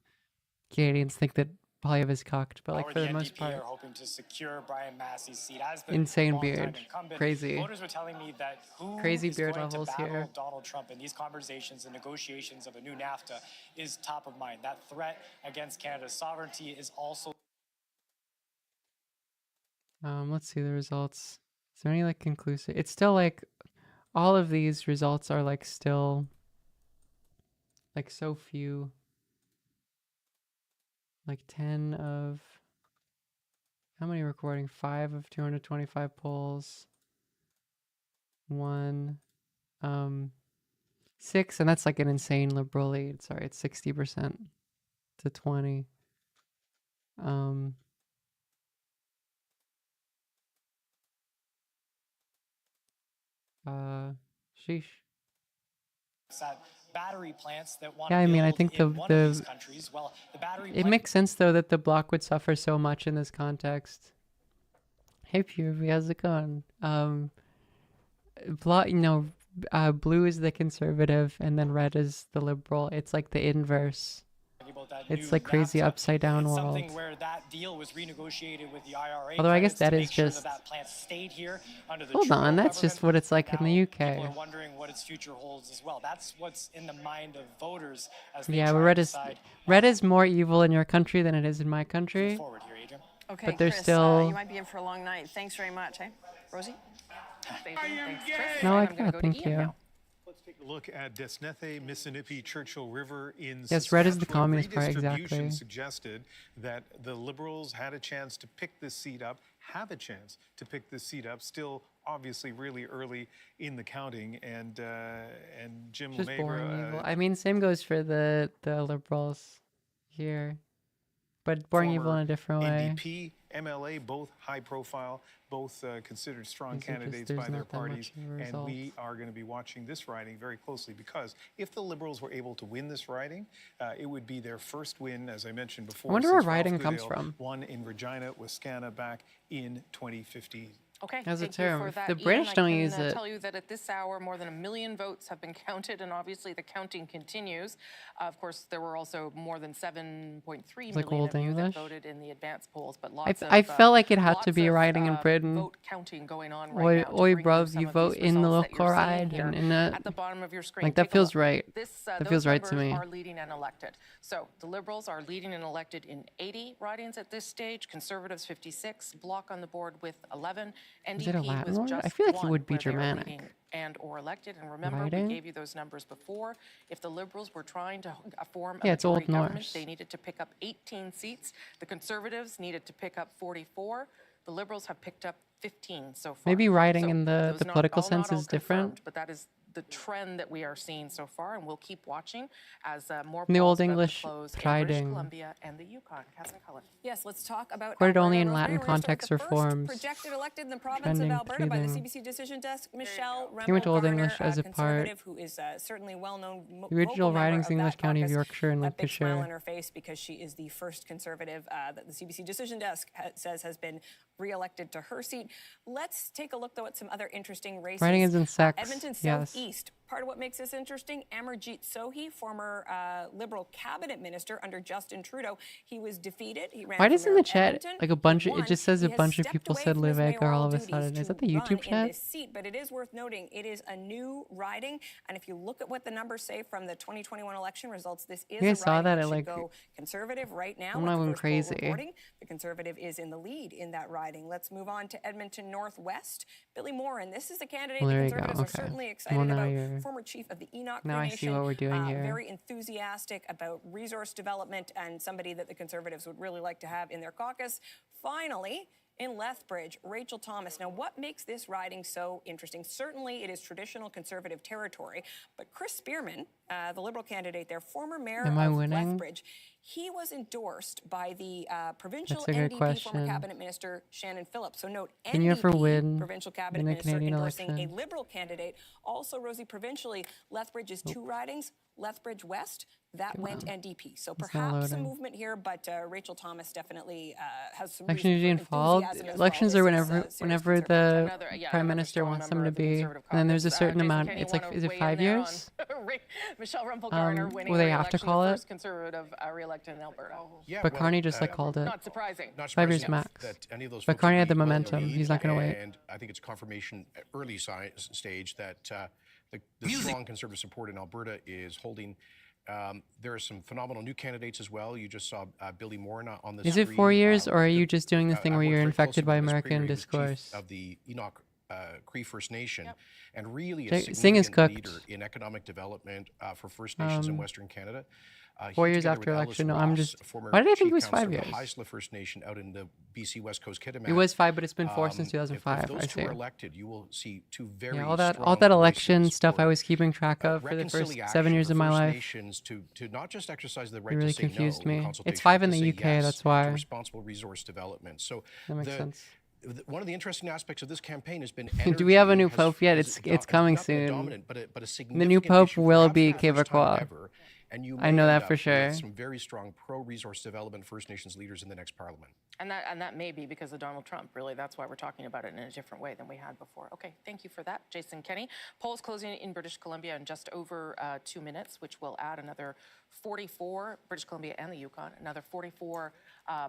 Canadians think that Polyev is cocked, but like for the most part, are hoping to secure Brian Massey's seat as the insane longtime beard, incumbent. crazy. Voters were telling me that Crazy is beard going to levels battle here. Donald Trump in these conversations and negotiations of a new NAFTA is top of mind. That threat against Canada's sovereignty is also. Let's see the results. Is there any like conclusive? It's still like all of these results are like still like so few. Like 10 of how many recording? 5 of 225 polls. 1 6, and that's like an insane Liberal lead. Sorry, it's 60% to 20. Sheesh. Battery plants that want Yeah, I mean, I think one of these countries. Well, the battery it makes sense though that the bloc would suffer so much in this context. Hey Purvy, how's it going? Blue is the conservative and then red is the liberal. It's like the inverse. It's like crazy upside down world. Something where that deal was renegotiated with the IRA. Although I guess that to is make sure just. that plant stayed here under the Hold Trudeau on, that's just what it's like in the UK. People are wondering what its future holds as well. That's what's in the mind of voters as they Yeah, try well, to decide. red is more evil in your country than it is in my country. Forward here, Adrian. Okay, but there's Chris, still. you might be in for a long night. Thanks very much, eh? Rosie? Thanks, Chris. No, And like I'm gonna that. go to Thank Ian you. now. Let's take a look at Desnethe, Mississippi, Churchill River in Yes, red is the Saskatchewan. Communist Party, Redistribution exactly. suggested that the Liberals had a chance to pick this seat up, have a chance to pick this seat up, still obviously really early in the counting, and Jim Just boring Lemaigre, evil. I mean, same goes for the liberals here, but boring evil in a different way. NDP, MLA, both high profile, both considered strong These are just- candidates there's by their not that much parties. of a And result. we are going to be watching this riding very closely because if the Liberals were able to win this riding, it would be their first win, as I mentioned before. I wonder since where Ralph riding comes Goodale from. won in Regina, Wascana back in 2015. Okay, As a thank you term. for If that, the Ian. British I don't can, use it- tell you that at this hour, more than 1 million votes have been counted, and obviously the counting continues. Of course, there were also more than 7.3 It's like million Old of you English. that voted in the advance polls, but lots I of, felt like it had to lots be of, riding in Britain. vote counting going on right now to Oi, bring bruv, some you of vote these in the results that local you're seeing ride here and in a at the bottom of your screen. like that Take a feels look. right. This, That those feels right to numbers me. are leading and elected. So the Liberals are leading and elected in 80 ridings at this stage. Conservatives 56. Bloc on the board with 11. Is it a NDP Latin with word? just I feel like it one would be where they are Germanic. leading and or elected. And remember, Riding? we gave you those numbers before. If the Liberals were trying to form a Yeah, it's Old majority government, Norse. they needed to pick up 18 seats. The Conservatives needed to pick up 44. The Liberals have picked up 15 so far. Maybe riding So in the those not- political all sense not all is different. confirmed, but that is the trend that we are seeing so far, and we'll keep watching as more In the polls Old about to English, close in British riding. Columbia and the Yukon. Catherine Cullen. Yes, let's talk about Quoted only Alberta. in Latin Rosemary, we're gonna start context with or the first forms. projected elected in the province Trending, of Alberta by the breathing. CBC Decision Desk, Michelle He went to Old Remmel-Garner, English as a part. conservative who is certainly well-known. The original vocal member ridings of English that County of caucus. Yorkshire and That big smile on Lancashire. her face because she is the first conservative that the CBC Decision Desk says has been re-elected to her seat. Let's take a look though at some other interesting races. Riding is in sex, Edmonton yes. Southeast East. Part of what makes this interesting, Amarjeet Sohi, former Liberal cabinet minister under Justin Trudeau, he was defeated. He ran Why for does in mayor the of chat Edmonton. like a bunch He of, it won. just says He a has bunch of stepped people away said from his Livek all mayoral of a duties sudden? Is that the to YouTube run chat? in this seat, but it is worth noting it is a new riding, and if you look at what the numbers say from the 2021 election results, this is You a guys saw riding that that at should like, go Conservative right now. I'm with not the going first poll crazy. reporting. The Conservative is in the lead in that riding. Let's move on to Edmonton Northwest. Billy Moore, and this is the candidate Well, the there you go. Conservatives are Okay. certainly Well, excited now about. you're, Former chief of the Enoch now I Nation, see what we're doing here. very enthusiastic about resource development and somebody that the Conservatives would really like to have in their caucus. Finally, in Lethbridge, Rachel Thomas. Now, what makes this riding so interesting? Certainly, it is traditional Conservative territory, but Chris Spearman, the Liberal candidate there, former mayor Am I of winning? Lethbridge, he was endorsed by the provincial That's a good NDP former question. cabinet minister Shannon Phillips. So note, Can you ever NDP win provincial cabinet in a minister Canadian endorsing election? a Liberal candidate. Also, Rosie, provincially, Lethbridge is two ridings. Lethbridge West, that went NDP. So It's not perhaps a loading. movement here, but Rachel Thomas definitely has some Elections reason usually in for fall. enthusiasm as Elections well. are This is, whenever serious whenever the Another- yeah, prime another minister strong wants member them to of the be. Conservative And then there's a caucus. certain Jason amount. Kenney, It's you like, wanna is it weigh in 5 there years? Michelle Rumpel-Garner winning Will they have re-election, to call the it? first Conservative re-elected in Alberta. Yeah, But well, Carney just like called it. Not surprising. Not 5 years surprising max. that any of those But folks Carney would had the be well in momentum. lead, He's not going to wait. And I think it's confirmation at early stage that the strong Conservative support in Alberta is holding. There are some phenomenal new candidates as well. You just saw Billy Moore on the Is screen. it 4 years, or are you just doing the thing I where worked you're very infected closely by with Liz American Creamer. He was chief discourse? of the Enoch Cree First Nation, and really a Sing is significant cooked. leader in economic development for First Nations in Um, Western Canada. 4 He, years together after with Alice election. No, I'm Ross, just. former Why did I think chief it was councillor 5 of years? the Haisla First Nation out in the BC West Coast, Kitimat. It was 5, but it's been 4 since If 2005. those I two see. are elected, you will see two very Yeah, all that strong election voices stuff I for, was keeping track of for the first 7 years for of my First life. Nations to not just exercise the It right really to say confused no in me. consultation, It's 5 in but the to say UK, yes that's to why. responsible resource development. So That makes sense. one of the interesting aspects of this campaign has been Do we have a energy new has- pope yet? has It's not coming been a soon. dominant, but a The new significant pope issue, will perhaps be for the first time Quebecois. ever. And you I may know end that up for with sure. some very strong pro-resource development First Nations leaders in the next parliament. And that may be because of Donald Trump, really. That's why we're talking about it in a different way than we had before. Okay, thank you for that, Jason Kenney. Polls closing in British Columbia in just over 2 minutes, which will add another 44, British Columbia and the Yukon, another 44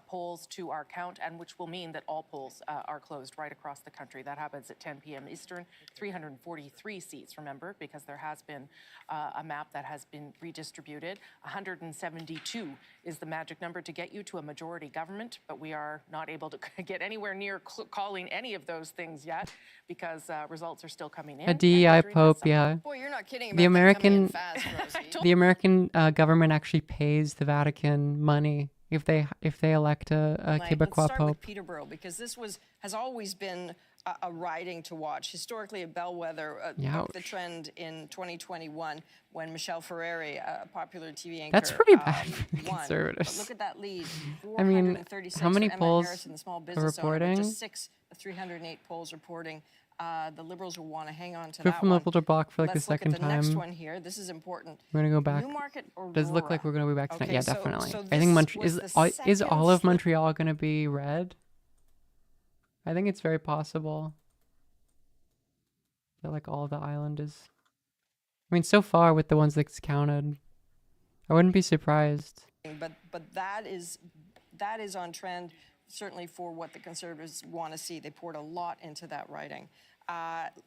polls to our count, and which will mean that all polls are closed right across the country. That happens at 10 p.m. Eastern. 343 seats, remember, because there has been a map that has been redistributed. 172 is the magic number to get you to a majority government, but we are not able to get anywhere near calling any of those things yet because results are still coming in. A DEI pope, yeah. Boy, you're not kidding about The that coming in American, fast, Rosie. the American government actually pays the Vatican money if they elect a Let's Quebecois start pope. with Peterborough, because this has always been a riding to watch. Historically, a bellwether bucked the trend in 2021 when Michelle Ferreri, a popular TV anchor, That's pretty bad for the won. Conservatives. But look at that lead. I mean, 436 how many for Emma polls Harrison, the small are business owner, with reporting? just 6 of 308 polls reporting. The Liberals will want to hang on to Go that from one. Liberal to Bloc for like Let's the second look at the next time. one here. This is important. We're gonna go back. Newmarket, Does it look Aurora. like we're gonna be back tonight? Okay, Yeah, so- definitely. so I think this was the is second all of slip- Montreal gonna be red? I think it's very possible that like all of the island is. I mean, so far with the ones that's counted, I wouldn't be surprised. But that is on trend, certainly for what the Conservatives want to see. They poured a lot into that riding.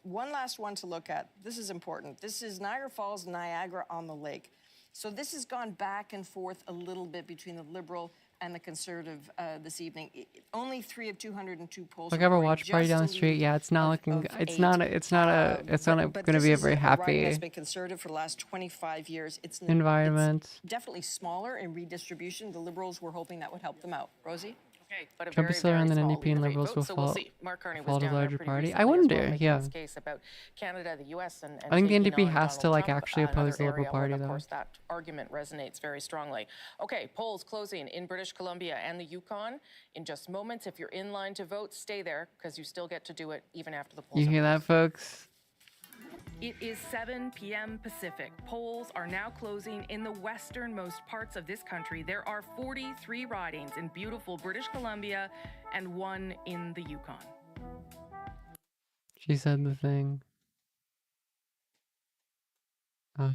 One last one to look at. This is important. This is Niagara Falls, Niagara on the Lake. So this has gone back and forth a little bit between the Liberal and the Conservative this evening. Only 3 of 202 polls. Like I have a reporting watch party just down a the street. lead Yeah, it's not looking. of It's 8. not But going to this be a is very riding happy that's been Conservative for the last 25 years. It's environment. It's definitely smaller in redistribution. The Liberals were hoping that would help them out. Rosie? Okay, but a Trump very, is still around, very then small NDP lead and of 8 Liberals will votes, so we'll fall. see. Mark Carney was Fall to down there larger pretty party. recently I as wouldn't well, do. making Yeah. his case about Canada, the U.S. and I think the taking NDP on has to Donald like Trump, actually oppose the another Liberal area Party where, of though. course, that argument resonates very strongly. Okay, polls closing in British Columbia and the Yukon in just moments. If you're in line to vote, stay there because you still get to do it even after the polls. You are hear that, folks? It is 7 p.m. Pacific. Polls are now closing in the westernmost parts of this country. There are 43 ridings in beautiful British Columbia and 1 in the Yukon. She said the thing. Okay,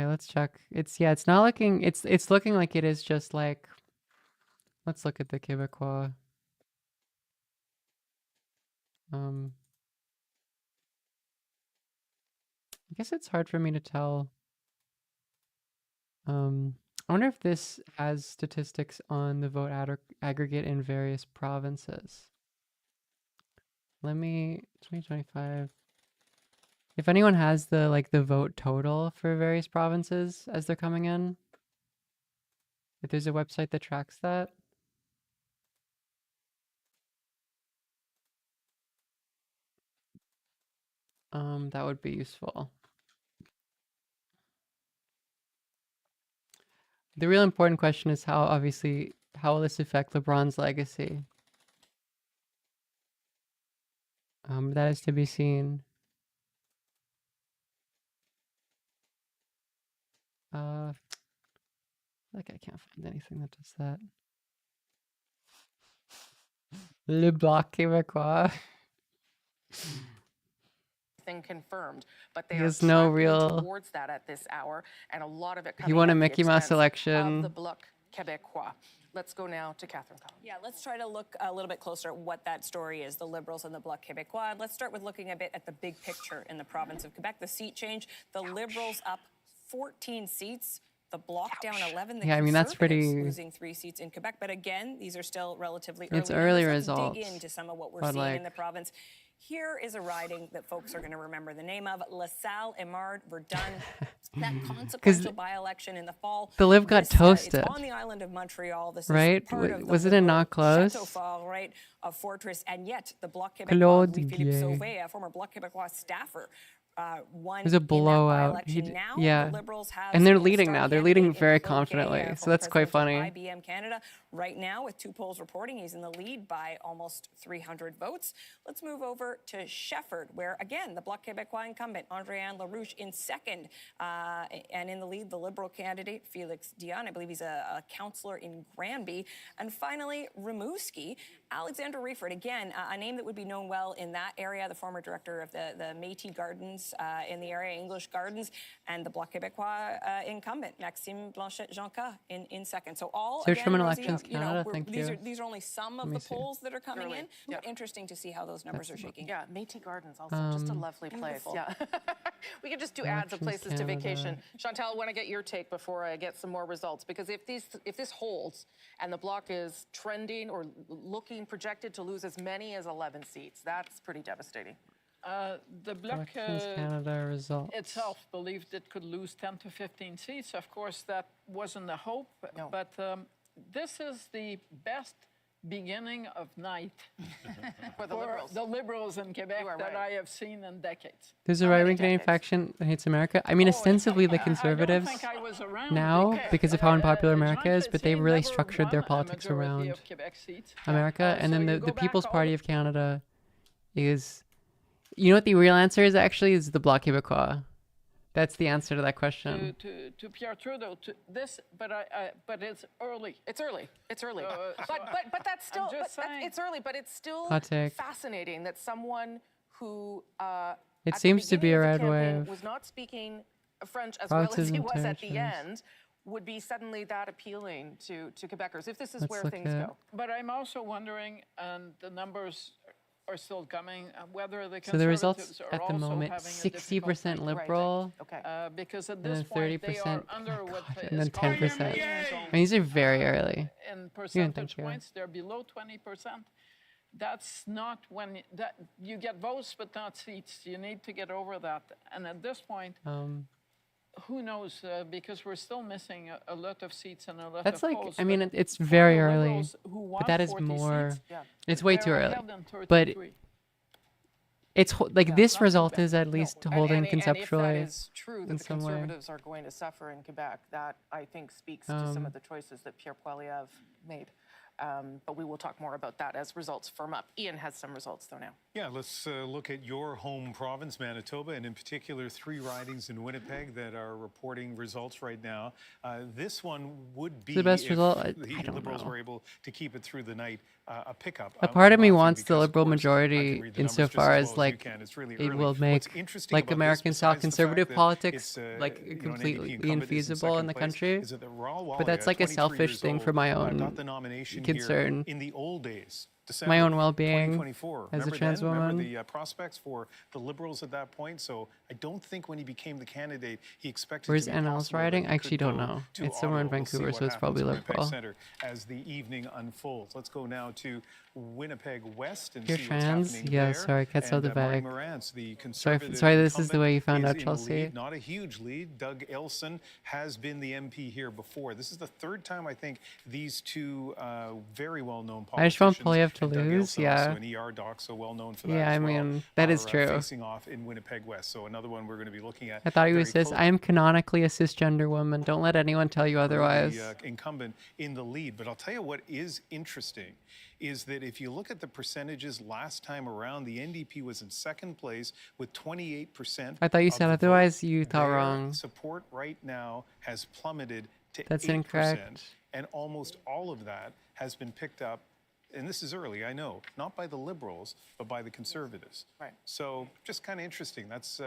let's check. It's not looking. It's looking like it is just like. Let's look at the Québécois. I guess it's hard for me to tell. I wonder if this has statistics on the vote aggregate in various provinces. Let me 2025. If anyone has the vote total for various provinces as they're coming in, if there's a website that tracks that. That would be useful. The real important question is how will this affect LeBron's legacy? That is to be seen. Like I can't find anything that does that. Le Bloc Québécois. Thing confirmed, but they There's are no tracking real. towards that at this hour, and a lot of it He coming won a at the Mickey Mouse expense of election. the Bloc Québécois. Let's go now to Catherine Collins. Yeah, let's try to look a little bit closer at what that story is, the Liberals and the Bloc Québécois. Let's start with looking a bit at the big picture in the province of Quebec. The seat change, the Liberals up 14 seats. The Bloc down 11. The Yeah, I mean, that's Conservatives pretty. losing 3 seats in Quebec. But again, these are still relatively It's early early numbers. Let's results, dig into some of what we're but, seeing in like- the province. Here is a riding that folks are going to remember the name of, La Salle, Emard, Verdun. That consequential by-election in the fall. The Liv got This, toasted. It's on the island of Montreal. This Right? is part of the Was it not close? Chateau Fort, right? A fortress, and yet the Bloc Québécois, Claude Louis-Philippe Gay. Sauvé, a former Bloc Québécois staffer, won It was a in that blowout. by-election. Now Yeah. the Liberals have And they're a leading star now. They're candidate leading in very Claude Gay, confidently. So former that's quite president funny. of IBM Canada. Right now, with 2 polls reporting, he's in the lead by almost 300 votes. Let's move over to Shefford, where, again, the Bloc Québécois incumbent, Andréanne LaRouche, in second. And in the lead, the Liberal candidate, Félix Dion. I believe he's a councillor in Granby. And finally, Rimouski, Alexander Rayford, again, a name that would be known well in that area, the former director of the Métis Gardens in the area, English Gardens, and the Bloc Québécois incumbent, Maxime Blanchet-Jonca, in second. So all, Search again, from an Rosie, Elections Canada, thank these you. These are only some Let of me the see. polls that are coming Early. in. Yeah. Interesting to see how those numbers are shaking. Yeah, Métis Gardens also just a lovely place. Beautiful. Yeah, we could just do ads of Elections places to Canada. vacation. Chantal, I want to get your take before I get some more results, because if this holds and the Bloc is trending or looking projected to lose as many as 11 seats, that's pretty devastating. The Bloc Elections Canada results. itself believed it could lose 10 to 15 seats. Of course, that wasn't the hope, but this is the best beginning of night For the Liberals. the Liberals in Quebec You are that right. I have seen in decades. There's a right-wing Canadian faction that hates America. I mean, ostensibly the I don't Conservatives think I was around now because of how unpopular Jean America is, but they Chrétien really never structured their won a politics majority around of Quebec seats. America. And So then you the go back People's all Party of Canada is, you know what the real answer is actually is the Bloc Québécois. That's the answer to that question. to Pierre Trudeau, to this, but but it's early. It's early. It's early. But that's still. It's early, but it's still Hot take. fascinating that someone who It at seems the to be a beginning of red the campaign wave. was not speaking French as well as he Autism was at the territories. end would be suddenly that appealing to Quebecers if this is Let's where look things at- go. But I'm also wondering, and the numbers are still coming, whether the So the results Conservatives are at the also moment, having a 60% difficult time. liberal, Because at and this then point they are 30%, under what and then is called 10%. the I zone. mean, these are very early. In You didn't percentage think, yeah. points, they're below 20%. That's not when that you get votes but not seats. You need to get over that. And at this point, who knows? Because we're still missing a lot of seats and a lot That's of like, polls. I mean, but it's for very the early, Liberals who won but that is 40 more, seats, it's way they're too early. ahead in But 33. it's like this result is at least holding And if conceptually that is true, that in the some way. Conservatives are going to suffer in Quebec, that I think speaks to some of the choices that Pierre Poilievre made. But we will talk more about that as results firm up. Ian has some results, though, now. Yeah, let's look at your home province, Manitoba, and in particular, 3 ridings in Winnipeg that are reporting results right now. This one would be The best if result? the I don't Liberals know. were able to keep it through the night, a pickup. A part of me laughing wants the because, of Liberal course, I majority can read the numbers just insofar well as you like can. It's really it early. will What's make interesting like about this, Americans how besides the conservative fact that politics it's, like you know, an completely NDP incumbent is infeasible in second the place, country. is that Ronald But Wally, that's like a 23 selfish years thing old, for my got own the nomination concern. here in the old days. December My own well-being 2024. as a Remember trans then? woman. Remember the prospects for the Liberals at that point? So I don't think when he became the candidate, he expected Where's to be NL's possible riding? that I he actually could don't go know. to It's somewhere in Ottawa. We'll see Vancouver, what so it's happens probably in Winnipeg Liberal. Center as the evening unfolds. Let's go now to Winnipeg West and You're see what's trans? happening Yeah, there. sorry, cat's out And the Marty bag. Morantz, the Conservative Sorry, this is the incumbent, way you found is out, in the Chelsea. lead. Not a huge lead. Doug Elson has been the MP here before. This is the 3rd time I think these two very well-known politicians. I just want Polyev to and Doug lose, Elson, yeah. also an ER doc, so well known for that Yeah, as I well, mean, that is are, true. facing off in Winnipeg West. So another one we're going to be looking at. I thought he very was cis. closely. I am canonically a cisgender woman. Don't let anyone tell you otherwise. The incumbent in the lead. But I'll tell you what is interesting is that if you look at the percentages last time around, the NDP was in 2nd place with 28%. I thought you of said the otherwise. vote. You thought Their wrong. support right now has plummeted to That's 8%, incorrect. and almost all of that has been picked up. And this is early, I know, not by the Liberals, but by the Conservatives. Right. So just kind of interesting. That's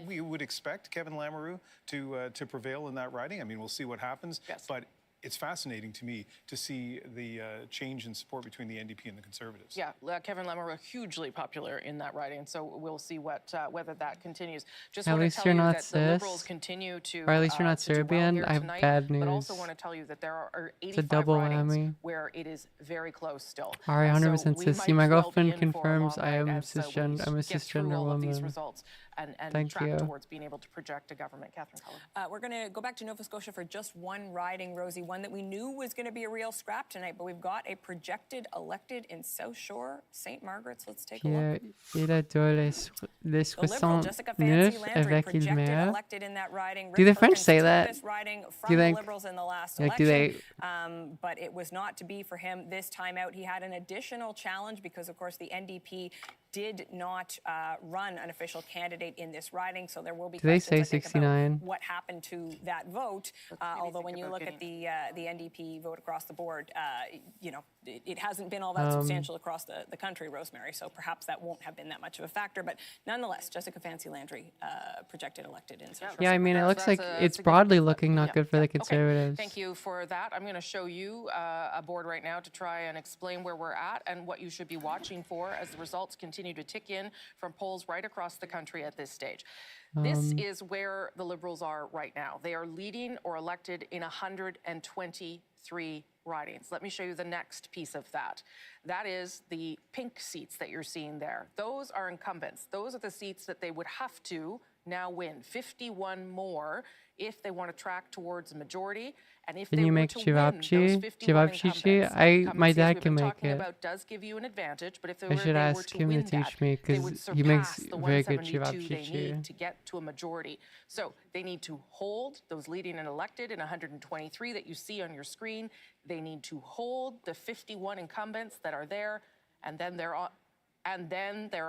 we would expect Kevin Lamoureux to prevail in that riding. I mean, we'll see what happens. Yes. But it's fascinating to me to see the change in support between the NDP and the Conservatives. Yeah, Kevin Lamoureux hugely popular in that riding, so we'll see what whether that continues. Just At want to least tell you're you not that the Liberals cis. continue to, Or at least you're not to do well Serbian. here I have tonight, bad But also news. want to tell you that there are It's a 85 double ridings whammy. where it is very close still. Ari, And 100% so we cis. might See, my well be girlfriend in for a confirms long I am ride as, we cisgender. I'm a get through cisgender all of these woman. results and Thank track you. towards being able to project a government. Catherine Cullen. We're going to go back to Nova Scotia for just one riding, Rosie, one that we knew was going to be a real scrap tonight, but we've got a projected elected in South Shore, St. Margaret's. Let's take a look. Il adore les The Liberal Jessica Fancy 69 Landry avec il projected maire. elected in that riding. Do the Rick French Perkins say took that? this riding Do from you the think? Liberals in the last Like, do election, they? but it was not to be for him this time out. He had an additional challenge because, of course, the NDP did not run an official candidate in this riding, so there will be Do they questions, say I think, 69? about what happened to that vote. Although when you look at the NDP vote across the board, you know, it hasn't been all that substantial across the country, Rosemary, so perhaps that won't have been that much of a factor. But nonetheless, Jessica Fancy Landry projected elected in South Shore. Yeah, I mean, it That's- looks like that's a it's significant broadly clip. looking not good for the Okay, Conservatives. thank you for that. I'm going to show you a board right now to try and explain where we're at and what you should be watching for as the results continue to tick in from polls right across the country at this stage. This is where the Liberals are right now. They are leading or elected in 123 ridings. Let me show you the next piece of that. That is the pink seats that you're seeing there. Those are incumbents. Those are the seats that they would have to now win. 51 more if they want to track towards a majority. And if Can they you were make to win those chivapchi? 51 Chivapchichi? incumbents, My incumbencies dad we've can been make talking it. about does give you an advantage, but if they I were, should they were ask to him win to teach that, me they because would he makes surpass the very good 172 they chivapchichi. need to get to a majority. So they need to hold those leading and elected in 123 that you see on your screen. They need to hold the 51 incumbents that are there, and then they're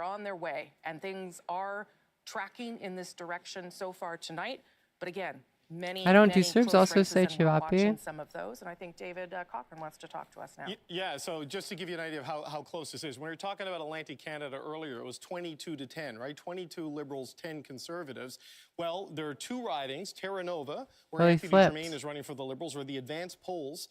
on their way. And things are tracking in this direction so far tonight. But again, I don't do many Serbs close also races, say and we're watching chivapi? some of those. And I think David Cochran wants to talk to us now. Yeah, so just to give you an idea of how close this is, when we were talking about Atlantic Canada earlier, it was 22-10, right? 22 Liberals, 10 Conservatives. Well, there are two ridings, Terra Nova, where Well, they Anthony flipped. Germain is running for the Liberals, where the advanced polls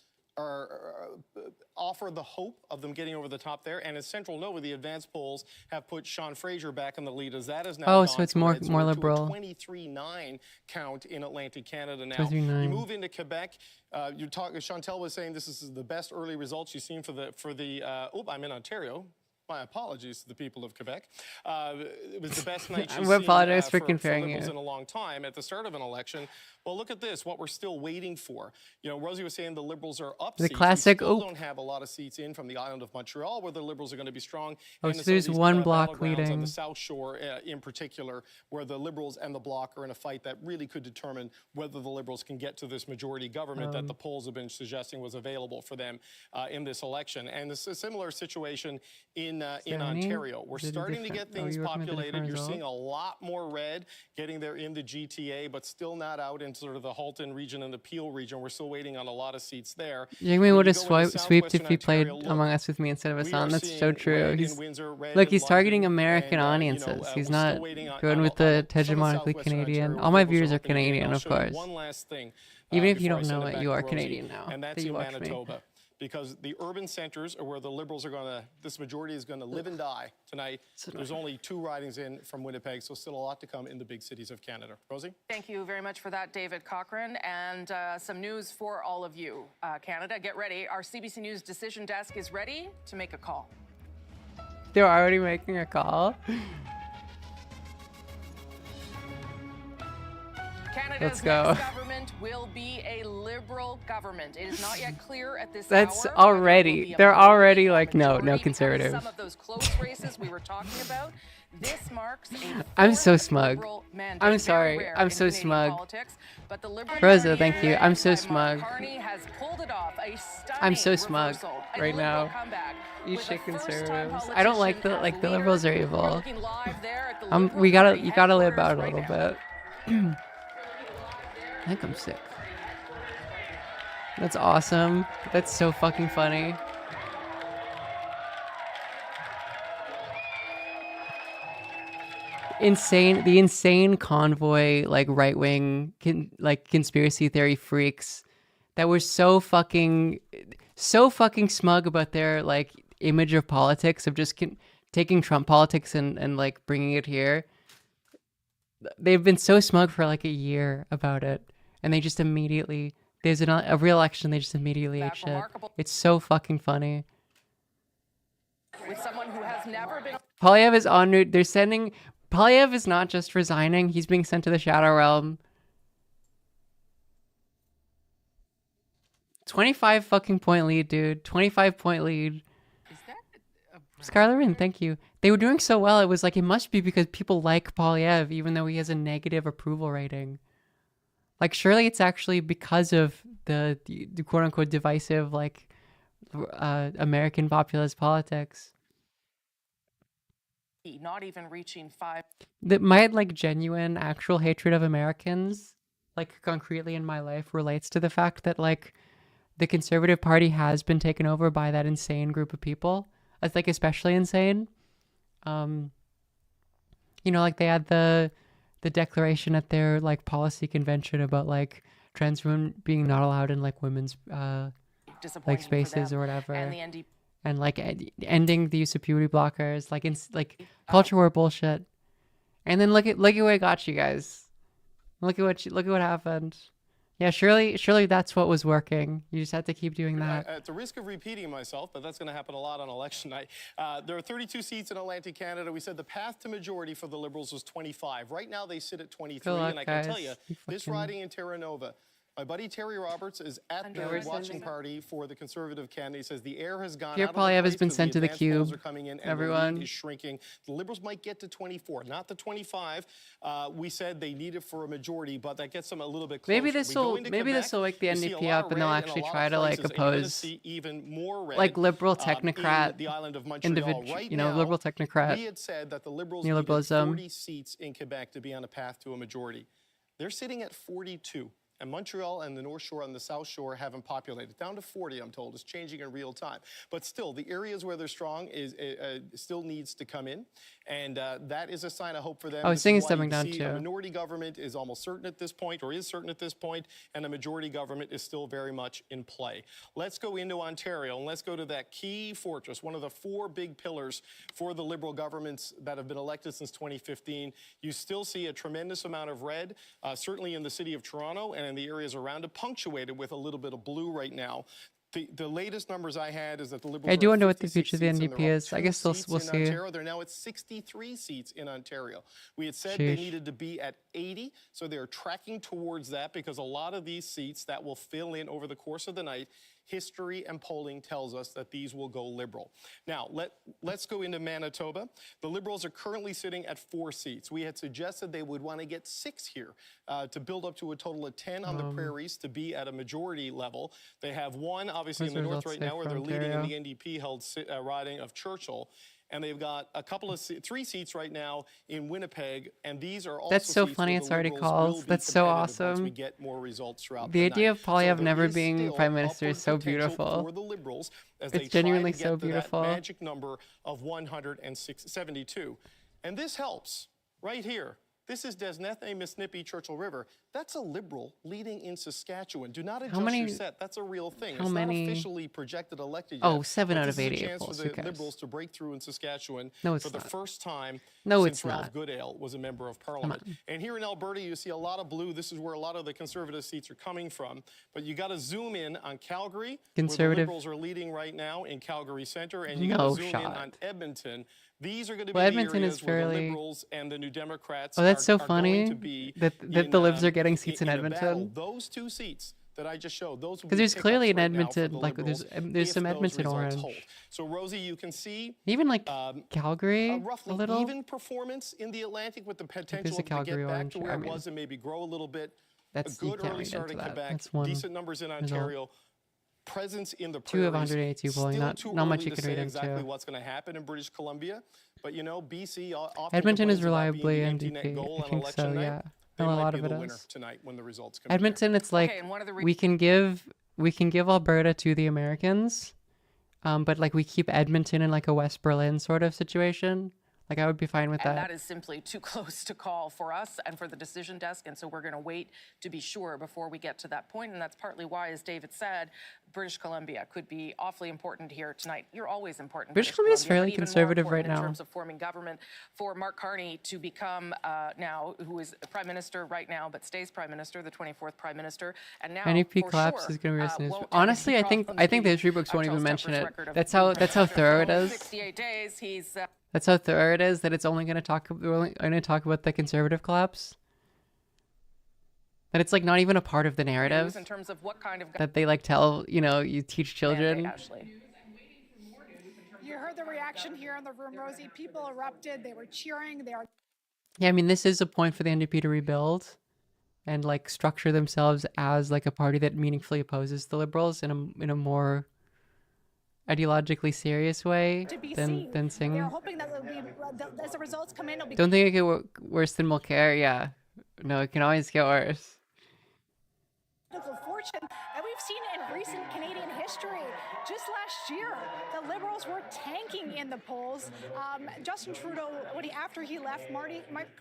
offer the hope of them getting over the top there. And in Central Nova, the advanced polls have put Sean Fraser back in the lead, as that is now Oh, gone so it's to more- red. So more we're to a liberal. 23-9 count in Atlantic Canada now. 23-9. You move into Quebec. Chantel was saying this is the best early results you've seen for the. I'm in Ontario. My apologies to the people of Quebec. It was the best night I she's apologize seen for for comparing Liberals you. in a long time at the start of an election. Well, look at this, what we're still waiting for. You know, Rosie was saying the Liberals are up The seats. classic We still oop. don't have a lot of seats in from the island of Montreal where the Liberals are going to be strong. Oh, and so in some of there's these one block battlegrounds on leading. the South Shore in particular, where the Liberals and the Bloc are in a fight that really could determine whether the Liberals can get to this majority government that the polls have been suggesting was available for them in this election. And it's a similar situation in Ontario. We're starting to get things populated. You're seeing a lot more red getting there in the GTA, but still not out in sort of the Halton region and the Peel region. We're still waiting on a lot of seats there. Jamie would have sweeped if he played Among Us with me instead of Hassan. That's so true. Look, he's targeting American audiences. He's not going with the hegemonically Canadian. All my viewers are Canadian, of course. One last thing. Even if you before I don't send know it it, back you to are Rosie, Canadian now. and that's that you in watch me. Manitoba. Because the urban centers are where the Liberals are going to, this majority is going to live and die tonight. There's only 2 ridings in from Winnipeg, so still a lot to come in the big cities of Canada. Rosie? Thank you very much for that, David Cochran. And some news for all of you. Canada, get ready. Our CBC News decision desk is ready to make a call. They're already making a call. Canada's next government will be a Liberal government. It is not yet clear at this That's hour. already, they're already like, no conservative. Some of those close races we were talking about. This marks a I'm so smug. Liberal mandate. I'm Very sorry. rare I'm in so Canadian smug. politics, but the Liberal Rosa, Party thank you. led I'm so by smug. Mark Carney has pulled it off. A I'm so stunning smug reversal, a right Liberal now. comeback You with shit a first-time conservatives. I don't like the politician as Liberals are leader. evil. We're looking live there at the Liberal You Party gotta live headquarters out a right little now. bit. I think I'm sick. That's awesome. That's so fucking funny. The insane convoy, like right-wing, conspiracy theory freaks that were so fucking smug about their like image of politics, of just taking Trump politics and like bringing it here. They've been so smug for like a year about it, and they just immediately, there's a re-election, they just immediately ate shit. It's so fucking funny. With someone who has never been. Polyev is en route. Polyev is not just resigning, he's being sent to the Shadow Realm. 25 fucking point lead, dude. 25-point lead. Scarlet Rin, thank you. They were doing so well, it was like, it must be because people like Polyev, even though he has a negative approval rating. Like, surely it's actually because of the quote-unquote divisive, like, American populist politics. Not even reaching 5. My, like, genuine, actual hatred of Americans, like, concretely in my life, relates to the fact that, like, the Conservative Party has been taken over by that insane group of people. It's, like, especially insane. You know, like, they had the declaration at their, like, policy convention about, like, trans women being not allowed in, like, women's, like, spaces or whatever. And the NDP. And like ending the use of puberty blockers, like culture war bullshit. And then look at what it got you guys. Look at what happened. Yeah, surely that's what was working. You just had to keep doing that. At the risk of repeating myself, but that's going to happen a lot on election night. There are 32 seats in Atlantic Canada. We said the path to majority for the Liberals was 25. Right now they sit at 23, Good luck, and I can tell guys. you, this riding in Terra Nova. My buddy Terry Roberts is at the watching party for the Conservative candidate. He says the air has gone Pierre out of the Polyev has place been because sent to the advanced polls cube. are coming in and Everyone. the lead is shrinking. The Liberals might get to 24, not the 25. We said they need it for a majority, but that gets them a little bit closer. Maybe this will wake the NDP up, and they'll actually try to like oppose even more red, like liberal technocrat the island of Montreal. individual, Right you know, now, liberal technocrat we had said that the Liberals needed neoliberalism. 40 seats in Quebec to be on a path to a majority. They're sitting at 42. And Montreal and the North Shore and the South Shore haven't populated. Down to 40, I'm told. It's changing in real time. But still, the areas where they're strong still needs to come in. And that is a sign of hope for them. Oh, Singh is This why stepping you down see too. A minority government is almost certain at this point, or is certain at this point, and a majority government is still very much in play. Let's go into Ontario, and let's go to that key fortress, one of the 4 big pillars for the Liberal governments that have been elected since 2015. You still see a tremendous amount of red, certainly in the city of Toronto and in the areas around it, punctuated with a little bit of blue right now. The latest numbers I had is that the Liberals I do are at wonder what the 56 future of the seats, and NDP they're up is. I 2 guess we'll seats see. in Ontario. They're now at 63 seats in Ontario. We had said they Sheesh. needed to be at 80, so they're tracking towards that because a lot of these seats that will fill in over the course of the night, history and polling tells us that these will go Liberal. Now, let's go into Manitoba. The Liberals are currently sitting at 4 seats. We had suggested they would want to get 6 here to build up to a total of 10 on the prairies to be at a majority level. They have 1, obviously, in the north right now where they're leading in the NDP-held riding of Churchill. And they've got a couple of 3 seats right now in Winnipeg, and these are also That's so seats funny. where It's the already Liberals called. will be That's so competitive once we awesome. get more results throughout The the idea night. of Polyev So never there is being still prime minister is upward so potential beautiful. for the Liberals as It's they genuinely try to so get to beautiful. that magic number of 172. And this helps right here. This is Desnethne Misnippy Churchill River. That's a Liberal leading in Saskatchewan. Do not adjust your set. That's a real thing. It's not officially projected elected yet. Oh, 7 but out of this is a 88 chance polls. for Who the cares? Liberals to break through in Saskatchewan No, it's for the not. first time No, since it's Ralph not. Goodale was a member of Parliament. And here in Alberta, you see a lot of blue. This is where a lot of the Conservative seats are coming from. But you got to zoom in on Calgary, where the Conservative- Liberals are leading right now in Calgary Centre, and you No got to zoom in shot. on Edmonton. These are going to Well, be Edmonton the is areas where the fairly- Liberals and the New Democrats Oh, that's so are going funny to be that in, the Libs are getting seats in a battle. Edmonton. Those 2 seats that I just showed, those will Because be there's clearly pickups in right now for Edmonton, the like Liberals there's if some those Edmonton results orange. hold. So Rosie, you can see Even like Calgary, a roughly a little. even performance in the Atlantic with the potential a to get Calgary back orange. to where I it mean, was and maybe grow a little bit. That's- A you good can't early read start into in that. Quebec, That's one decent numbers in result. Ontario. Presence in the 2 of prairies. 182 polling. Still Not too much early you to can say read exactly into. what's going to happen in British Columbia, but you know, BC often Edmonton is complains about being reliably the empty NDP. net goal I on think election so. night. Yeah, They and a might lot be of the it winner is. tonight when the results come in. Edmonton, it's like and one of the we can give Alberta to the Americans, but like we keep Edmonton in like a West Berlin sort of situation. Like I would be fine with And that. that is simply too close to call for us and for the decision desk. And so we're going to wait to be sure before we get to that point. And that's partly why, as David said, British Columbia could be awfully important here tonight. You're always important. British Columbia is Columbia, fairly but even more conservative important right in now. terms of forming government for Mark Carney to become now, who is Prime Minister right now, but stays Prime Minister, the 24th Prime Minister. And now, NDP for collapse sure, is going to be listening. won't have Honestly, any I think problems the history books won't even mention it. That's how thorough it is. 68 days, he's... That's how thorough it is. That it's only going to talk. We're only going to talk about the conservative collapse. That it's like not even a part of the narrative. in terms of what kind of That they like tell you teach children. Ashley. You heard the reaction here in the room, Rosie. People erupted. They were cheering. They are. Yeah, I mean this is a point for the NDP to rebuild, and like structure themselves as like a party that meaningfully opposes the Liberals in a more ideologically serious way To be than seen. than sing. They're hoping that as the results come in, it'll be. Don't think it could worse than Mulcair. Yeah, no, it can always get worse. Political fortune that we've seen in recent Canadian history. Just last year, the Liberals were tanking in the polls. Justin Trudeau, after he left, Mark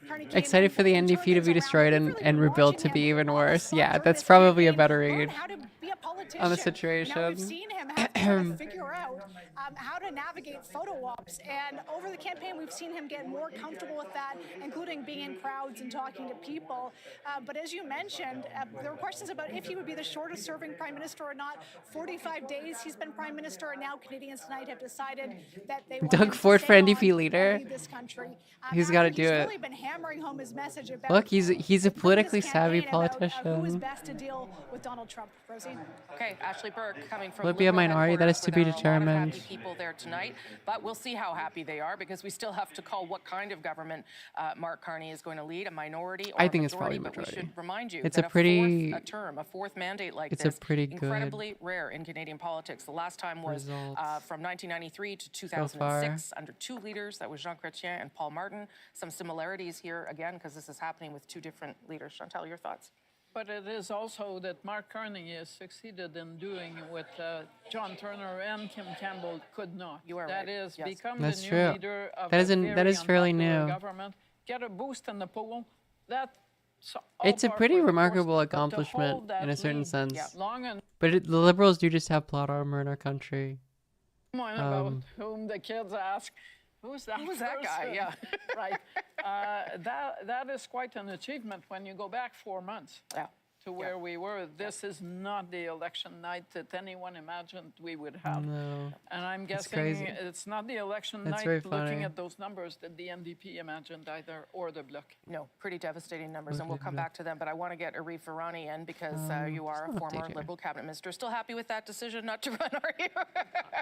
Carney came Excited in for the and NDP turned to things be around. destroyed We've and, really and been rebuilt watching to be him even on the worse. front Yeah, during that's this probably a campaign, better learn read how to be a politician. on the Now situation. we've seen him have to kind of figure out how to navigate photo ops, and over the campaign, we've seen him get more comfortable with that, including being in crowds and talking to people. But as you mentioned, there were questions about if he would be the shortest-serving prime minister or not. 45 days he's been prime minister, and now Canadians tonight have decided that they want him Doug to Ford for stay on NDP and leader. lead this country. He's got to After do it. really been hammering home his message about Look, he's a politically savvy campaign about, who is politician. best to deal with Donald Trump. Rosie. Okay, Ashley Burke coming from Will it be a Liberal minority? That is to be headquarters, where there are a lot of determined. happy people there tonight, but we'll see how happy they are because we still have to call what kind of government Mark Carney is going to lead, a minority or I a think it's majority. probably But we majority. should remind you It's that a pretty- fourth term, a fourth mandate like it's this, a pretty good incredibly rare in Canadian politics. The last time was from 1993 to 2006 under two leaders. That was Jean Chrétien and Paul Martin. Some similarities here again because this is happening with two different leaders. Chantal, your thoughts? But it is also that Mark Carney has succeeded in doing what John Turner and Kim Campbell could not. You are That right. is, Yes. become That's the new true. leader of That a isn't- that very is fairly unpopular new. government, get a boost in the poll. That's all It's a par pretty for the remarkable course, but to accomplishment hold that in a certain lead, sense. long and But the Liberals do just have plot armor in our country. one about whom the kids ask, who's that Who was that guy? person?" Yeah. Right. That is quite an achievement when you go back 4 months. Yeah. to where we were. This is not the election night that anyone imagined we would have. No. And I'm It's guessing crazy. it's not the election That's night very looking funny. at those numbers that the NDP imagined either, or the Bloc. No, pretty devastating numbers, and we'll come back to them. But I want to get Arif Virani in because you are a still former update here. Liberal cabinet minister. Still happy with that decision not to run, are you?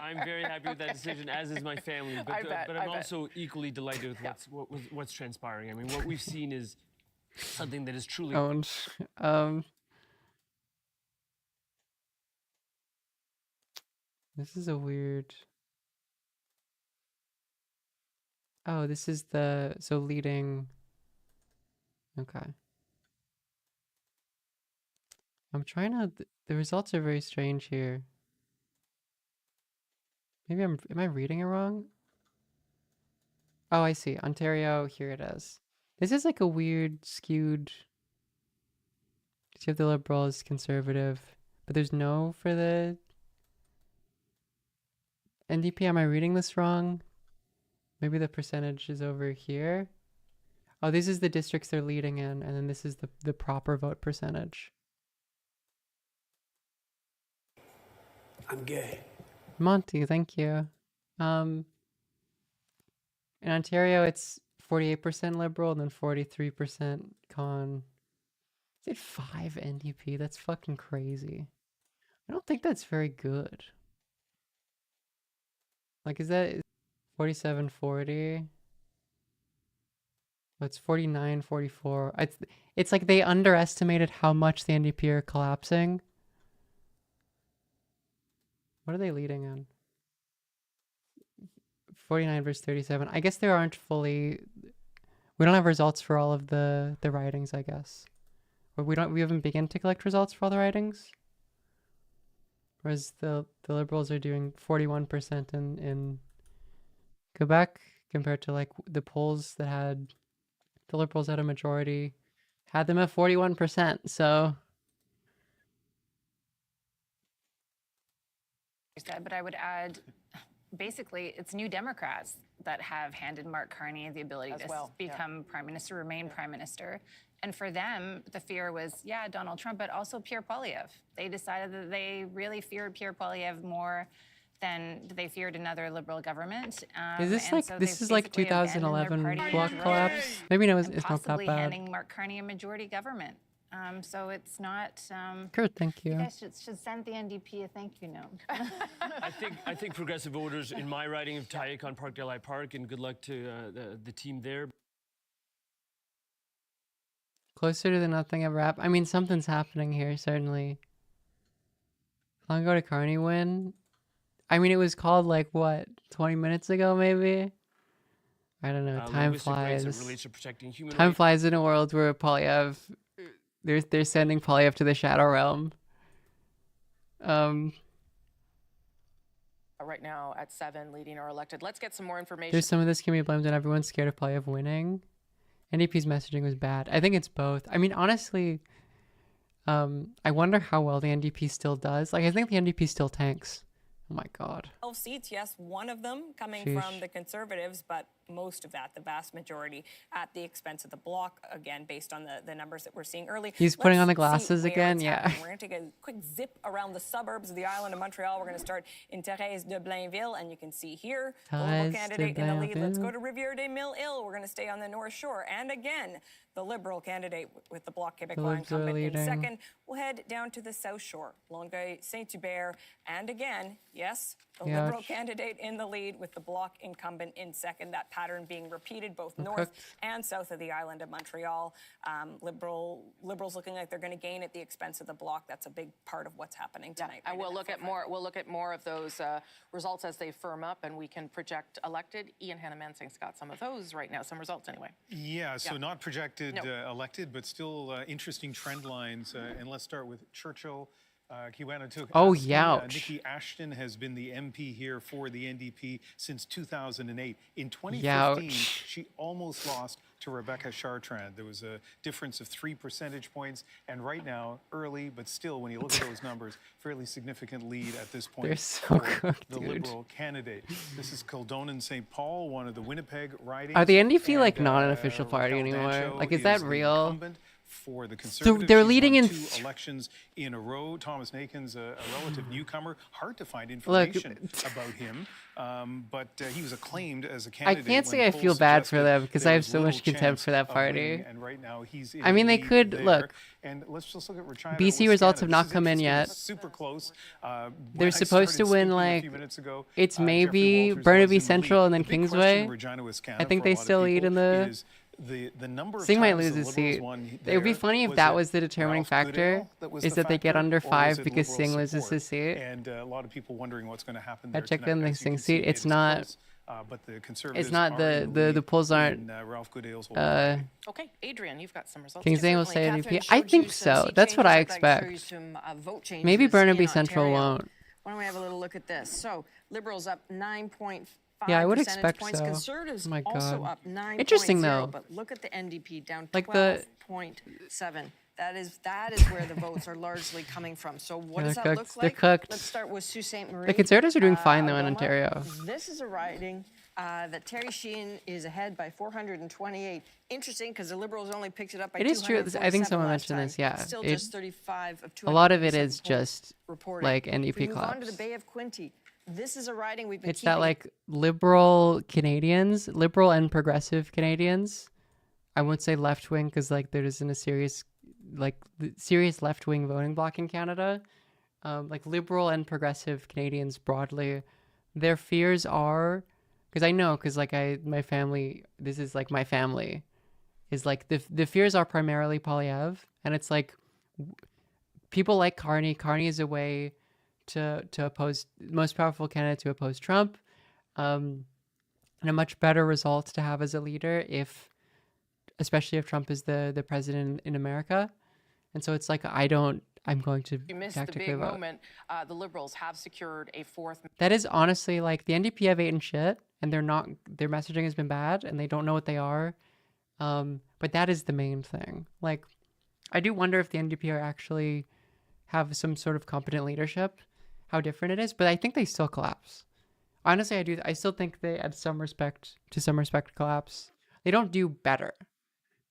I'm very happy with that decision, as is my family. But, but I'm also equally delighted with what's transpiring. I mean, what we've seen is something that is truly. This is a weird. Oh, this is the leading. Okay. I'm trying to. The results are very strange here. Maybe am I reading it wrong? Oh, I see. Ontario, here it is. This is like a weird skewed. You have the Liberals, Conservative, but there's no for the NDP. Am I reading this wrong? Maybe the percentage is over here. Oh, this is the districts they're leading in, and then this is the proper vote percentage. I'm gay. Monty, thank you. In Ontario, it's 48% Liberal and then 43% Con. Is it 5 NDP? That's fucking crazy. I don't think that's very good. Like, is that 47-40? Oh, it's 49-44. It's like they underestimated how much the NDP are collapsing. What are they leading on? 49 versus 37. I guess there aren't fully. We don't have results for all of the ridings, I guess. Or we haven't begun to collect results for all the ridings. Whereas the Liberals are doing 41% in Quebec compared to like the polls that had the Liberals had a majority, had them at 41%. So. But I would add, basically, it's New Democrats that have handed Mark Carney the ability to become prime minister, remain prime minister. And for them, the fear was, yeah, Donald Trump, but also Pierre Poilievre. They decided that they really feared Pierre Poilievre more than they feared another Liberal government. Is this like this is like 2011 Bloc collapse? Maybe no, it's not that possibly bad. handing Mark Carney a majority government. So it's not. Good, thank you. You guys should send the NDP a thank you note. I think progressive voters in my riding of Tayek on Park Delhi Park, and good luck to the team there. Closer to the nothing ever happened. I mean, something's happening here, certainly. Long ago to Carney win. I mean, it was called like what, 20 minutes ago, maybe. I don't know. Time flies. Time flies in a world where Poilievre. They're sending Poilievre to the Shadow Realm. Right now at 7, leading our elected. Let's get some more information. There's some of this can be blamed on everyone's scared of Poilievre winning. NDP's messaging was bad. I think it's both. I mean, honestly, I wonder how well the NDP still does. Like, I think the NDP still tanks. Oh my God. 12 seats, yes, one of them coming from the Conservatives, but most of that, the vast majority, at the expense of the Bloc, again, based on the numbers that we're seeing early. He's putting on the glasses again, yeah. We're going to take a quick zip around the suburbs of the island of Montreal. We're going to start in Thérèse de Blainville, and you can see here the Liberal candidate in the lead. Let's go to Rivière-des-Mille-Îles. We're going to stay on the North Shore. And again, the Liberal candidate with the Bloc Québécois incumbent in second. We'll head down to the South Shore, Longueuil, Saint-Hubert, and again, yes, the Liberal candidate in the lead with the Bloc incumbent in second. That pattern being repeated both north and south of the island of Montreal. Liberals looking like they're going to gain at the expense of the Bloc. That's a big part of what's happening tonight. And we'll look at more. We'll look at more of those results as they firm up, and we can project elected. Ian Hannah-Mansing's got some of those right now. Some results anyway. Yeah. So not projected elected, but still interesting trend lines. And let's start with Churchill. Ouch. Nikki Ashton has been the MP here for the NDP since 2008. In 2015, she almost lost to Rebecca Chartrand. There was a difference of 3 percentage points. And right now, early, but still, when you look at those numbers, fairly significant lead at this point. They're so cooked, the Liberal candidate. This is Kildonan St. Paul, one of the Winnipeg ridings. Are the NDP like not an official party anymore? Like, is that real? for the Conservatives. they're She's leading won in 2 elections in a row. Thomas Nakin's a relative newcomer. Hard to find information about him, but he was acclaimed as a I candidate. can't when say I polls feel bad for suggested them because I there have was so much little contempt chance for that of party. winning, and right now he's in I mean, the they lead could there. look. And let's just look at Regina. BC results have This not is come in interesting. yet. It's super close. They're supposed to win like it's maybe Burnaby Central and then Kingsway. I think they still lead in the. The number of Singh might times lose the his Liberals seat. won It would be there, funny if was that it was the determining Ralph factor, Goodale that was is the that they get factor, under or was 5 it because Liberal Singh loses support? his seat. And a lot of people wondering what's going to happen I there checked tonight. in the As you Singh can see, seat. it It's is not. close, but the Conservatives It's not are the in the lead polls aren't. in, Ralph Goodale's Okay, Adrian, you've got some results. Kingsway will say NDP. I think so. That's what I expect. Maybe Burnaby Central won't. Why don't we have a little look at this? So Liberals up 9.5 Yeah, I would percentage expect points. so. Conservatives Oh my also God. up 9.0. Interesting, though. But look at the NDP down Like the- 12.7. That is where the votes are largely coming from. So what Yeah, does they're that cooked. look They're like? cooked. Let's start with Sault Ste. Marie. The Conservatives are doing fine though in Algoma. Ontario. This is a riding that Terry Sheehan is ahead by 428. Interesting because the Liberals only picked it up by It is true. I think 247 someone last mentioned time. this. Yeah, Still it- just 35 of a lot of it 247 is just reported. like If NDP we move on to the collapse. Bay of Quinte. This is a riding we've been It's keeping. that like liberal Canadians, liberal and progressive Canadians. I won't say left wing because like there isn't a serious left wing voting bloc in Canada. Like liberal and progressive Canadians broadly, their fears are because I know because like my family, this is like my family, is like the fears are primarily Polyev, and it's like people like Carney. Carney is a way to oppose most powerful candidate to oppose Trump, and a much better result to have as a leader especially if Trump is the president in America. And so it's like I'm going to You missed the tactically big vote. moment. The Liberals have secured a 4th. That is honestly like the NDP have eaten shit, and their messaging has been bad, and they don't know what they are. But that is the main thing. Like, I do wonder if the NDP are actually have some sort of competent leadership, how different it is. But I think they still collapse. Honestly, I do. I still think they, to some respect, collapse. They don't do better.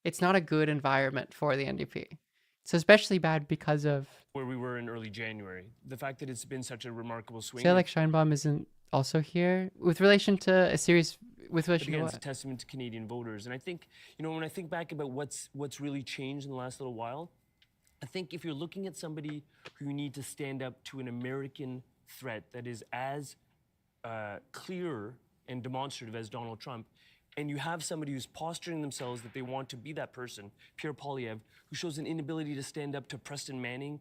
It's not a good environment for the NDP. It's especially bad because of where we were in early January. The fact that it's been such a remarkable swing. say like Scheinbaum isn't also here with relation to a series with relation to Again, it's a what? testament to Canadian voters. And I think, when I think back about what's really changed in the last little while, I think if you're looking at somebody who you need to stand up to an American threat that is as clear and demonstrative as Donald Trump, and you have somebody who's posturing themselves that they want to be that person, Pierre Poilievre, who shows an inability to stand up to Preston Manning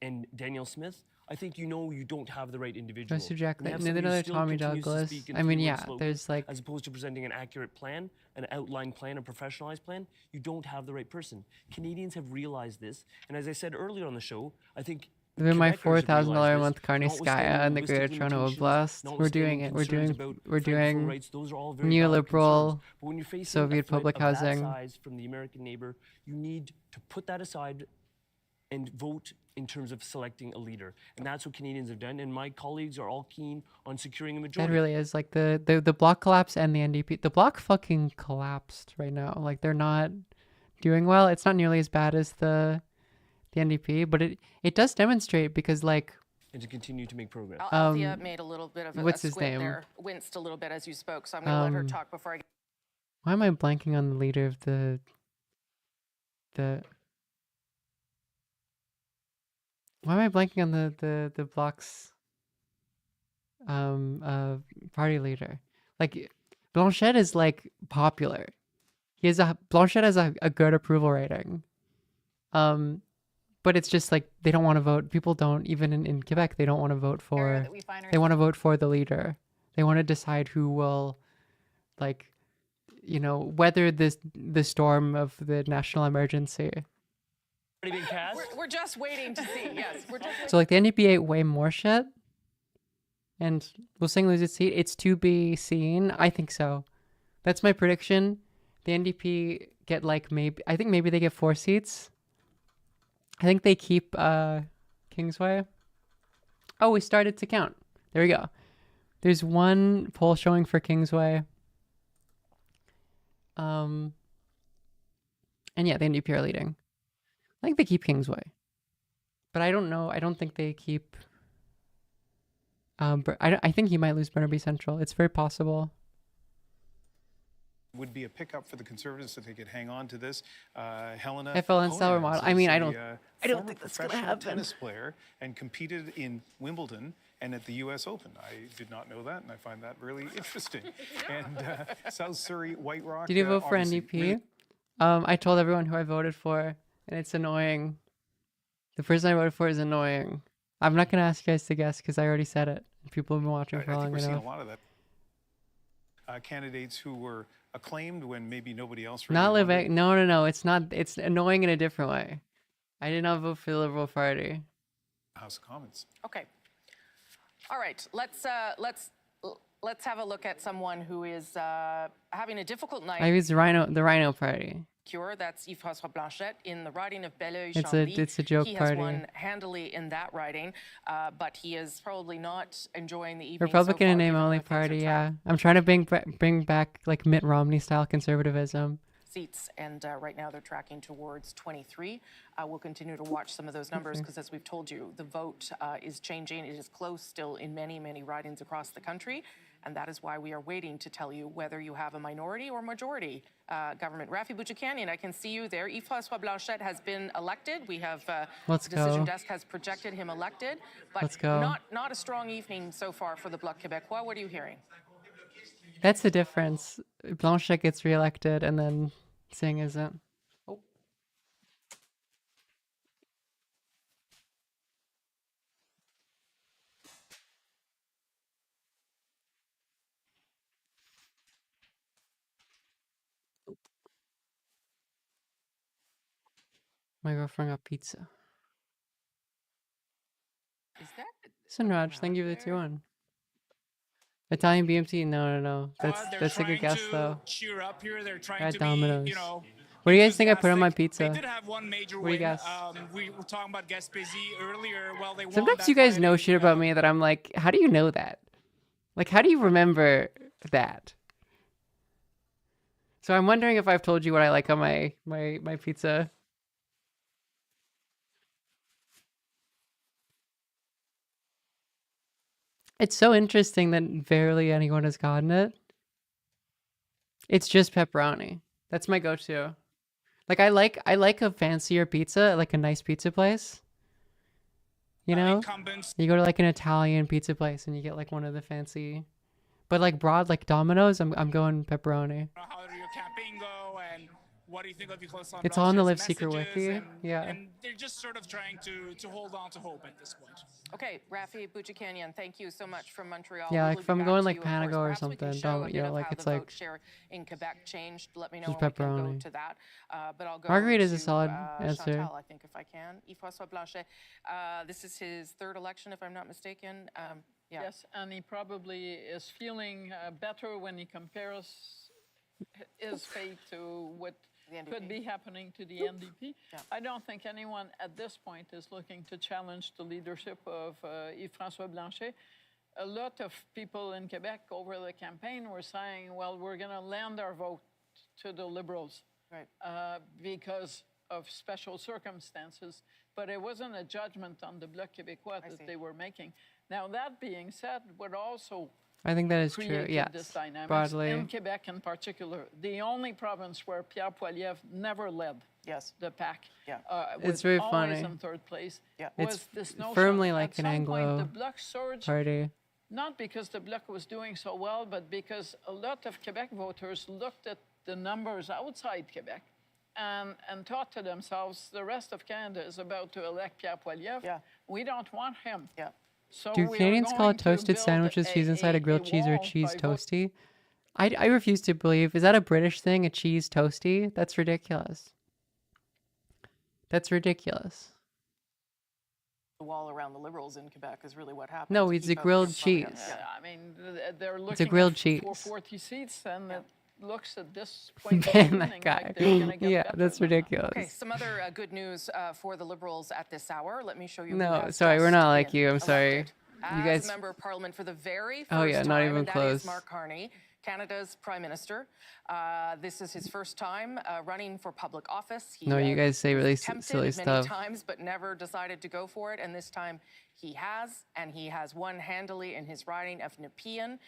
and Danielle Smith, I think you don't have the right individual. Just to Jack, And you have another somebody who still Tommy continues to Douglas. speak in I mean, three-word yeah, slogans, there's like as opposed to presenting an accurate plan, an outlined plan, a professionalized plan, you don't have the right person. Canadians have realized this, and as I said earlier on the show, I think Even my Quebecers have $4,000 a realized month this, Carney notwithstanding Skya and the linguistic Greater Toronto limitations, Oblast. We're doing it. notwithstanding concerns about We're fighting for doing rights, those are all very valid neoliberal concerns. But when you're facing a Soviet threat public of that housing. size from the American neighbor, you need to put that aside and vote in terms of selecting a leader. And that's what Canadians have done. And my colleagues are all keen on securing a majority. That really is like the bloc collapse and the NDP. The bloc fucking collapsed right now. Like they're not doing well. It's not nearly as bad as the NDP, but it does demonstrate because like. And to continue to make progress. Althea made a little bit of what's a his squint name? there, winced a little bit as you spoke, so I'm going to let her talk before I get. Why am I blanking on the leader of the why am I blanking on the bloc's party leader? Like Blanchette is like popular. Blanchette has a good approval rating. But it's just like they don't want to vote. People don't, even in Quebec, they don't want to vote for. They want to vote for the leader. They want to decide who will, like, weather the storm of the national emergency. We're just waiting to see. Yes, we're just. So like the NDP ate way more shit, and will Singh lose its seat? It's to be seen. I think so. That's my prediction. The NDP get like I think maybe they get 4 seats. I think they keep Kingsway. Oh, we started to count. There we go. There's one poll showing for Kingsway. And yeah, the NDP are leading. I think they keep Kingsway. But I don't know. I don't think they keep... I think he might lose Burnaby Central. It's very possible. Would be a pickup for the Conservatives if they could hang on to this. Helena FLN Sauer model. I mean, I don't former think that's gonna professional happen. tennis player and competed in Wimbledon and at the U.S. Open. I did not know that, and I find that really interesting. And South Surrey, White Rock. Did you vote for obviously NDP? really- I told everyone who I voted for, and it's annoying. The person I voted for is annoying. I'm not going to ask you guys to guess because I already said it. People have been watching for I think long we're seeing enough. a lot of that. Candidates who were acclaimed when maybe nobody else really Not wanted. Levesque. No. It's not. It's annoying in a different way. I did not vote for the Liberal Party. House of Commons. Okay. All right. Let's have a look at someone who is having a difficult night. I use the Rhino Party. That's Yves-François Blanchet in the riding of Belleuil-Chambly. It's a joke he party. He has won handily in that riding, but he is probably not enjoying the evening Republican so far, in name given only the things are party. Yeah, I'm trying to bring back like Mitt Romney style conservatism. seats, and right now they're tracking towards 23. We'll continue to watch some of those numbers because, as we've told you, the vote is changing. It is close still in many, many ridings across the country, and that is why we are waiting to tell you whether you have a minority or majority government. Rafi Bouchikanian, I can see you there. Yves-François Blanchet has been elected. We have Let's the Decision go. Desk has projected him elected, but Let's go. not a strong evening so far for the Bloc Québécois. What are you hearing? That's the difference. Blanchet gets reelected, and then Singh isn't. Oh. My girlfriend got pizza. Is that? Listen, Raj, thank you for the 2-1. Italian BMT? No. That's a good guess, though. Cheer up here. They're trying Got to Domino's. be, you know. What do you guys think I put on my pizza? They did have one major What do you win. guess? We were talking about Gaspésie earlier. Well, they won Sometimes that you guys riding. know shit about me that I'm like, how do you know that? Like, how do you remember that? So I'm wondering if I've told you what I like on my pizza. It's so interesting that barely anyone has gotten it. It's just pepperoni. That's my go-to. Like I like a fancier pizza, like a nice pizza place. You know? You go to like an Italian pizza place and you get like one of the fancy, but like broad like Domino's, I'm going pepperoni. How did your campaign go, and what do you think of the close on It's all in the Live Blanchet's Secret messages? Wiki. And, Yeah. And they're just sort of trying to hold on to hope at this point. Okay, Rafi Bouchikanian, thank you so much from Montreal. Yeah, We like will if be I'm back going to like you, of course. Panago or Perhaps we can something, show a don't, you bit know, of like how it's the like vote share in Quebec changed. Let me know just when we can go pepperoni. to that. But I'll go Marguerite is a to, solid answer. Chantal, I think, if I can. Yves-François Blanchet. This is his third election, if I'm not mistaken. Yeah. Yes, and he probably is feeling better when he compares his fate to what could be happening to the NDP. Yeah. I don't think anyone at this point is looking to challenge the leadership of Yves-François Blanchet. A lot of people in Quebec over the campaign were saying, well, we're going to lend our vote to the Liberals because of special circumstances. But it wasn't a judgment on the Bloc Québécois that they were making. Now, that being said, what also I think that is true. created Yes. this dynamic Broadly. in Quebec in particular, the only province where Pierre Poilievre never led the pack, It's was very always funny. in third place, was It's this notion firmly at like an some point Anglo the Bloc surged, party. not because the Bloc was doing so well, but because a lot of Quebec voters looked at the numbers outside Quebec and thought to themselves, the rest of Canada is about to elect Pierre Poilievre. We don't want him. So Do we are Canadians call going it to toasted build sandwiches cheese inside a grilled cheese or a wall cheese by vote. toasty? I refuse to believe. Is that a British thing, a cheese toasty? That's ridiculous. That's ridiculous. The wall around the Liberals in Quebec is really what happened. No, to it's keep a out grilled the cheese. Republicans. Yeah, I mean, they're looking It's a grilled at cheese. 40 seats, and it looks at this point in the Ban evening that guy. like they're going to get Yeah, better. that's ridiculous. Okay, some other good news for the Liberals at this hour. Let me show you. who No, has sorry, we're just not like been you. I'm sorry. elected You As guys. a member of Parliament for the very first Oh, yeah, not time, even and that close. is Mark Carney. Canada's Prime Minister. This is his first time running for public office. He, No, you guys say really tempted silly many stuff. times, but never decided to go for it. And this time he has, and he has won handily in his riding of Nepean.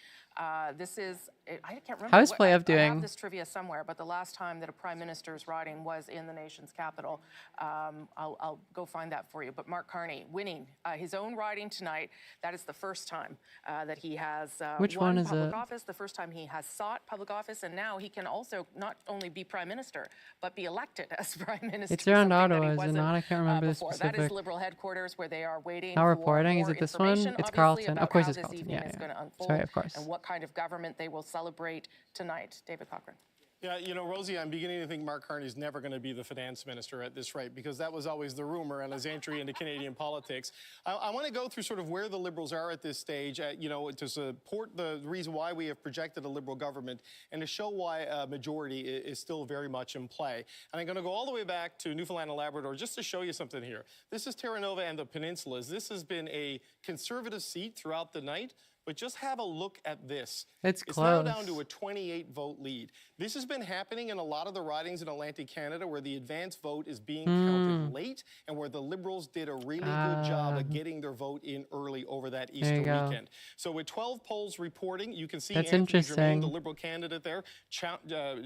This is, I can't remember. How is what- Playoff I doing? have this trivia somewhere, but the last time that a prime minister's riding was in the nation's capital. I'll go find that for you. But Mark Carney winning his own riding tonight. That is the first time that he has Which won one is public it? office, the first time he has sought public office, and now he can also not only be prime minister, but be elected as prime minister. It's around something that he Ottawa, is it wasn't, not? I can't remember the before. That specific. is Liberal headquarters where they are waiting Now for reporting, is more it this one? information, It's obviously, Carleton. Of about course how it's this Carleton. evening Yeah, is yeah. going to unfold Sorry, of course. and what kind of government they will celebrate tonight. David Cochran. Yeah, you know, Rosie, I'm beginning to think Mark Carney's never going to be the finance minister at this rate, because that was always the rumor and his entry into Canadian politics. I want to go through sort of where the Liberals are at this stage, you know, to support the reason why we have projected a Liberal government and to show why a majority is still very much in play. And I'm going to go all the way back to Newfoundland and Labrador just to show you something here. This is Terra Nova and the Peninsulas. This has been a Conservative seat throughout the night. But just have a look at this. It's now close. down to a 28-vote lead. This has been happening in a lot of the ridings in Atlantic Canada where the advance vote is being counted late and where the Liberals did a really good job of getting their vote in early over that There Easter you go. weekend. So with 12 polls reporting, you can see That's Anthony interesting. Germain, the Liberal candidate there,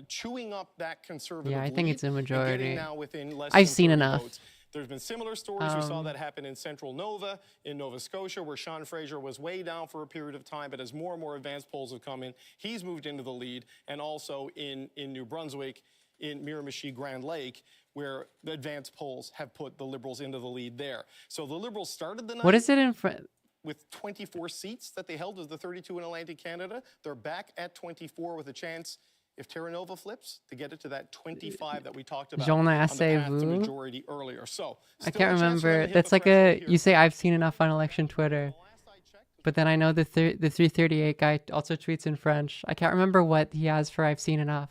chewing up that Conservative Yeah, I think lead it's a and majority. getting now within less I've than seen 30 enough. votes. There's been similar stories. We saw that happen in Central Nova, in Nova Scotia, where Sean Fraser was way down for a period of time, but as more and more advanced polls have come in, he's moved into the lead, and also in New Brunswick, in Miramichi, Grand Lake, where the advanced polls have put the Liberals into the lead there. So the Liberals started the night What is it in front? with 24 seats that they held as the 32 in Atlantic Canada. They're back at 24 with a chance, if Terra Nova flips, to get it to that 25 that we talked about J'en on the ai path assez to vu. majority earlier. So I still can't a chance for them remember. to hit That's the like threshold a. here. You say I've seen enough on election Twitter. But then I know the 338 guy also tweets in French. I can't remember what he has for I've seen enough.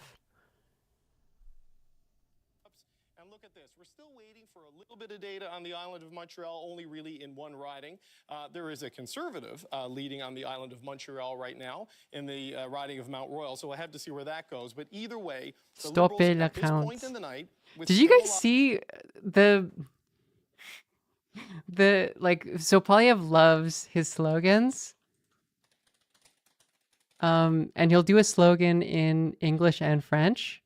And look at this. We're still waiting for a little bit of data on the island of Montreal, only really in one riding. There is a Conservative leading on the island of Montreal right now in the riding of Mount Royal, so I have to see where that goes. But either way, the Stoppez Liberals la at this point count. in the night... with Did you still a guys lot- see the like? So Polyev loves his slogans. And he'll do a slogan in English and French.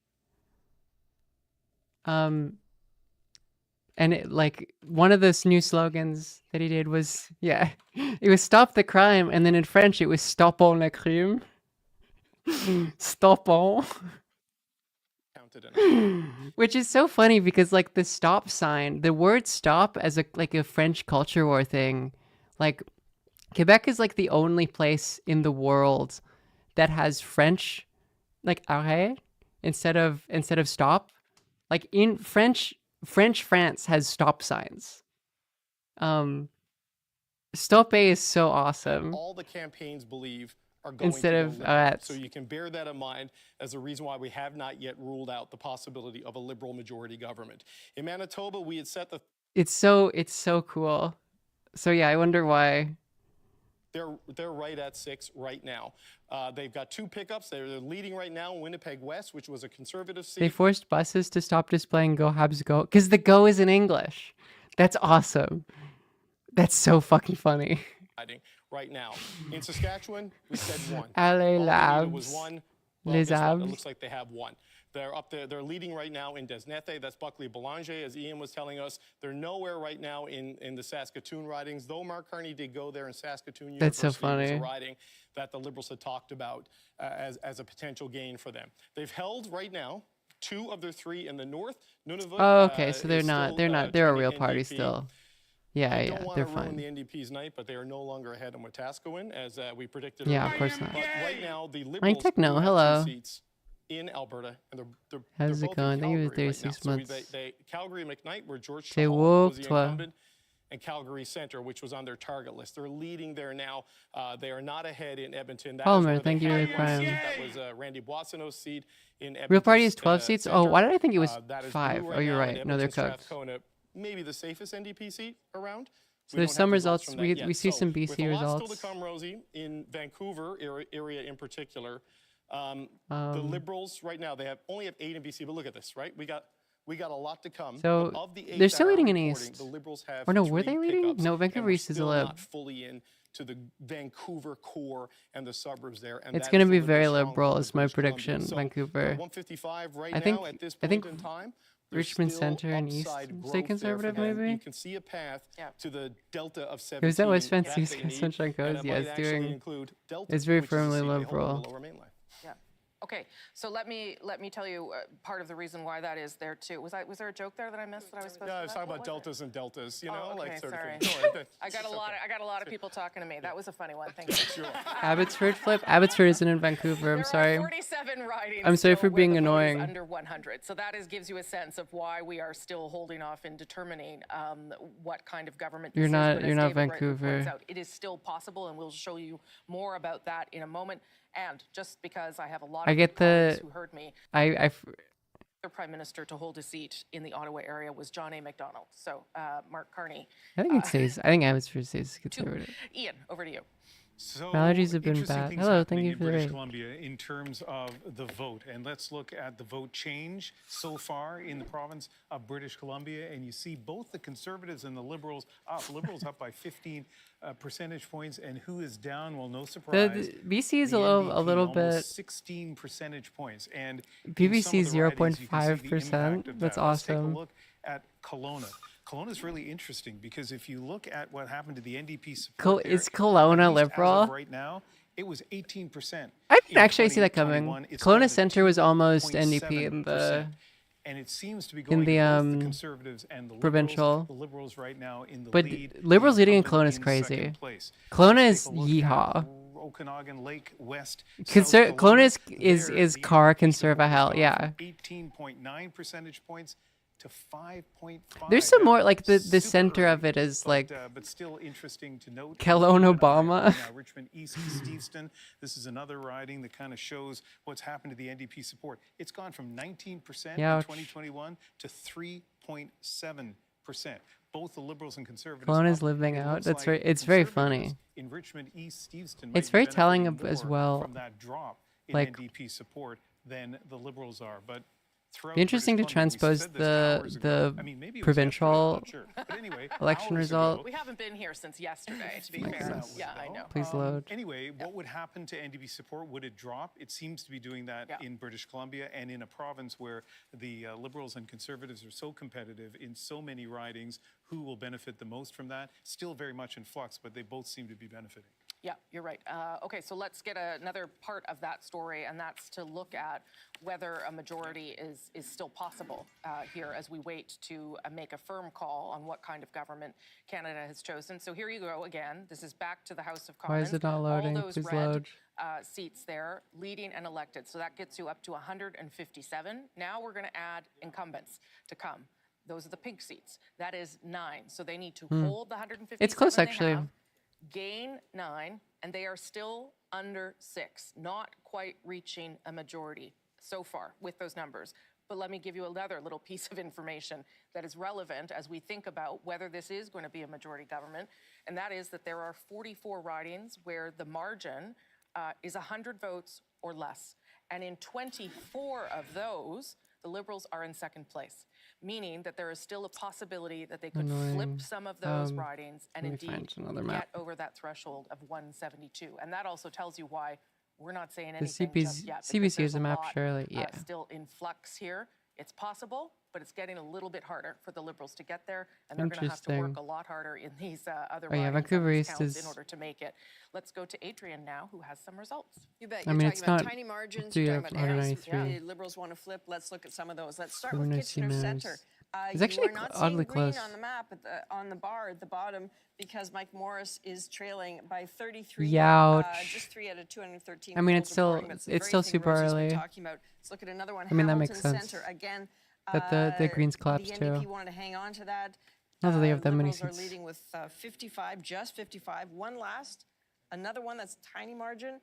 And it, like one of those new slogans that he did was, yeah, it was stop the crime, and then in French it was stoppons le crime. Stoppons. counted in. Which is so funny because like the stop sign, the word stop as a like a French culture war thing, like Quebec is like the only place in the world that has French like arrêt instead of stop. Like in French France has stop signs. Stoppe is so awesome. All the campaigns believe are going Instead to of go Liberal. arrêts. So you can bear that in mind as a reason why we have not yet ruled out the possibility of a Liberal majority government. In Manitoba, we had set the... It's so cool. So yeah, I wonder why. They're right at 6 right now. They've got 2 pickups. They're leading right now in Winnipeg West, which was a Conservative seat. They forced buses to stop displaying Go Habs Go because the Go is in English. That's awesome. That's so fucking funny. Right now. In Saskatchewan, we said 1. Allez, All we needed was Labs. 1. Well, Les guess what? It Abs. looks like they have 1. They're up there. They're leading right now in Desnethe. That's Buckley Boulanger, as Ian was telling us. They're nowhere right now in the Saskatoon ridings, though Mark Carney did go there in Saskatoon That's so University. It was funny. a riding that the Liberals had talked about as a potential gain for them. They've held right now 2 of their 3 in the north. Nunavut, Oh, okay. So they're is not. still, They're not. They're a trending real party NDP. still. Yeah, I yeah. don't want They're to ruin fine. the NDP's night, but they are no longer ahead in Wetaskiwin, as we predicted. Yeah, of earlier. course not. But right now, the Mike Liberals Techno, do have hello. 2 seats in Alberta, and they're How's they're it both in going? Thank you for Calgary right 36 now. months. So Calgary and McKnight, where George C'est Chahal woke, was the toi. incumbent, and Calgary Centre, which was on their target list. They're leading there now. They are not ahead in Edmonton. That is Palmer, where they thank you had for one Prime. seat. That was Randy Boissonneau's seat in Edmonton. Real party is 12 seats. Oh, why did I think it was That is 5? blue Oh, you're now in right. No, they're Edmonton, cooked. Strathcona, maybe the safest NDP seat around. So We there's don't some have results. from that We yet. see So some with BC a lot results. still to come, Rosie, in Vancouver area in particular. The Liberals right now, they only have 8 in BC, but look at this, right? We got a lot to come. So but of the 8 they're still that are leading in reporting, East. The Liberals have Or no, 3 were they leading? pickups, No, and Vancouver we're East is a still lib. not fully in to the Vancouver core and the suburbs there. And It's that going is to the be very stronghold liberal, of is my British Columbia. prediction. So, Vancouver. 155 right I think. now at this I point think in time. There's Richmond still Center and East upside stay growth there conservative, for them. maybe. You can see a path to the delta of 17. Who's that West Van that they Susan need, Sunshine and Coast? it Yeah, might it's actually doing. include Delta, It's very which is a firmly seat they hold on liberal. the Lower Mainland. Yeah. Okay, so let me tell you part of the reason why that is there too. Was there a joke there that I missed that I was supposed to? Yeah, I was talking about deltas and deltas, you know, okay, like sort sorry. of thing. No, I got a lot of people talking to me. That was a funny one. Thank you. Sure. Abbotsford flip. Abbotsford isn't in Vancouver. I'm sorry. 47 ridings. I'm sorry for still being where the vote is annoying. Under 100. So that gives you a sense of why we are still holding off in determining what kind of government. You're this not. Is. But You're as not David rightly Vancouver. points out, it is still possible, and we'll show you more about that in a moment. And just because I have a lot I of get colleagues the. who heard me. The Prime Minister to hold a seat in the Ottawa area was John A. Macdonald. So, Mark Carney. I think it stays. I think Abbotsford stays conservative. Ian, over to you. So My allergies have been interesting bad. things Hello, happening thank you in for the British raid. Columbia in terms of the vote. And let's look at the vote change so far in the province of British Columbia. And you see both the Conservatives and the Liberals up. Liberals up by 15 percentage points. And who is down? Well, no surprise. The BC is the a NDP, little almost bit. 16 percentage points. And BBC in some of the ridings, you can see the 0.5%. impact of That's that. Let's take a awesome. look at Kelowna. Kelowna is really interesting because if you look at what happened to the NDP support there, Is Kelowna at least as liberal? of right now, it was 18%. I didn't actually see that coming. 2021, it's down Kelowna to Center was almost NDP in 2.7%. the. And it seems to be going In the to both the Conservatives and the provincial. Liberals. The Liberals right now in the But lead. Liberals leading in incumbent Kelowna is in crazy. second place. Kelowna Let's is take a look at yeehaw. Okanagan Lake West. Kelowna is There, is the car NDP support conserva has hell. gone Yeah. from 18.9 percentage points to 5.5. There's some Now, more like the super center of early, it is like but still interesting to note. Kelowna Keep an eye on Obama. right now, Richmond East Steveston. This is another riding that kind of shows what's happened to the NDP support. It's gone from 19% in Youch. 2021 to 3.7%. Both the Liberals and Conservatives. Kelowna's up. living It out. looks That's like very. It's very Conservatives funny. in Richmond East Steveston. It's might be very telling benefiting as more well. from that drop in Like- NDP support than the Liberals are. But throughout Be interesting to British Columbia, we transpose said this hours ago. the I mean, maybe it was provincial yesterday, I'm not sure. But anyway, election hours result. ago, We haven't been here since yesterday, to be My fair. goodness. Yeah, I know. Please load. Anyway, what would happen to NDP support? Would it drop? It seems to be doing that in British Columbia and in a province where the Liberals and Conservatives are so competitive in so many ridings. Who will benefit the most from that? Still very much in flux, but they both seem to be benefiting. Yeah, you're right. Okay, so let's get another part of that story, and that's to look at whether a majority is still possible here as we wait to make a firm call on what kind of government Canada has chosen. So here you go again. This is back to the House of Why Commons. is it not loading? All those Please red load. seats there, leading and elected. So that gets you up to 157. Now we're going to add incumbents to come. Those are the pink seats. That is 9. So they need to hold the 157. It's close, they actually. have, gain 9, and they are still under 6, not quite reaching a majority so far with those numbers. But let me give you another little piece of information that is relevant as we think about whether this is going to be a majority government, and that is that there are 44 ridings where the margin is 100 votes or less. And in 24 of those, the Liberals are in second place, meaning that there is still a possibility that they could Annoying. flip some of those Um, ridings and let me indeed find another get map. over that threshold of 172. And that also tells you why we're not saying The anything CBC just yet. because CBC there's is a map, lot, surely. Yeah. still in flux here. It's possible, but it's getting a little bit harder for the Liberals to get there, and they're going to have to work Interesting. a lot harder in these other Oh, yeah, ridings Vancouver and these East counts is- in order to make it. Let's go to Adrian now, who has some results. You bet. I You're mean, talking it's about not tiny margins. 3 You're out talking of about areas 193. the Liberals want to flip. Let's look at some of those. Let's start Who with knows Kitchener who Centre. knows? It's You actually are not oddly seeing green close. on the map on the bar at the bottom because Mike Morris is trailing by 33. Youch. Just 3 out of 213. I mean, polls it's still- reporting, but the it's very still thing super Rosie's been early. talking about. Let's look at another one. I mean, that makes Hamilton sense. Centre again. But the Greens collapsed The too. NDP wanted to hang on to that. Not that they have that many Liberals are seats. leading with 55, just 55. One last, another one that's tiny margin.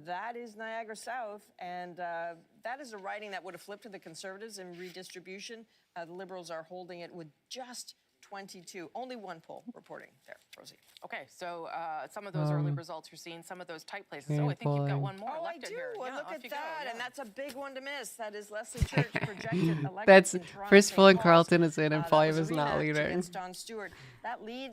That is Niagara South, and that is a riding that would have flipped to the Conservatives in redistribution. The Liberals are holding it with just 22. Only one poll reporting there, Rosie. Okay, so some of those early results you're seeing, some of those tight places. yeah, Oh, I think you've got polling. one more Oh, I elected do. here. Well, Yeah, look off at you that. go. And that's a big one to miss. That is Leslie Church projected election That's in Toronto first St. full Paul's. and Carlton is in, and That Polyev was is not a rematch leading. against Don Stewart. That lead,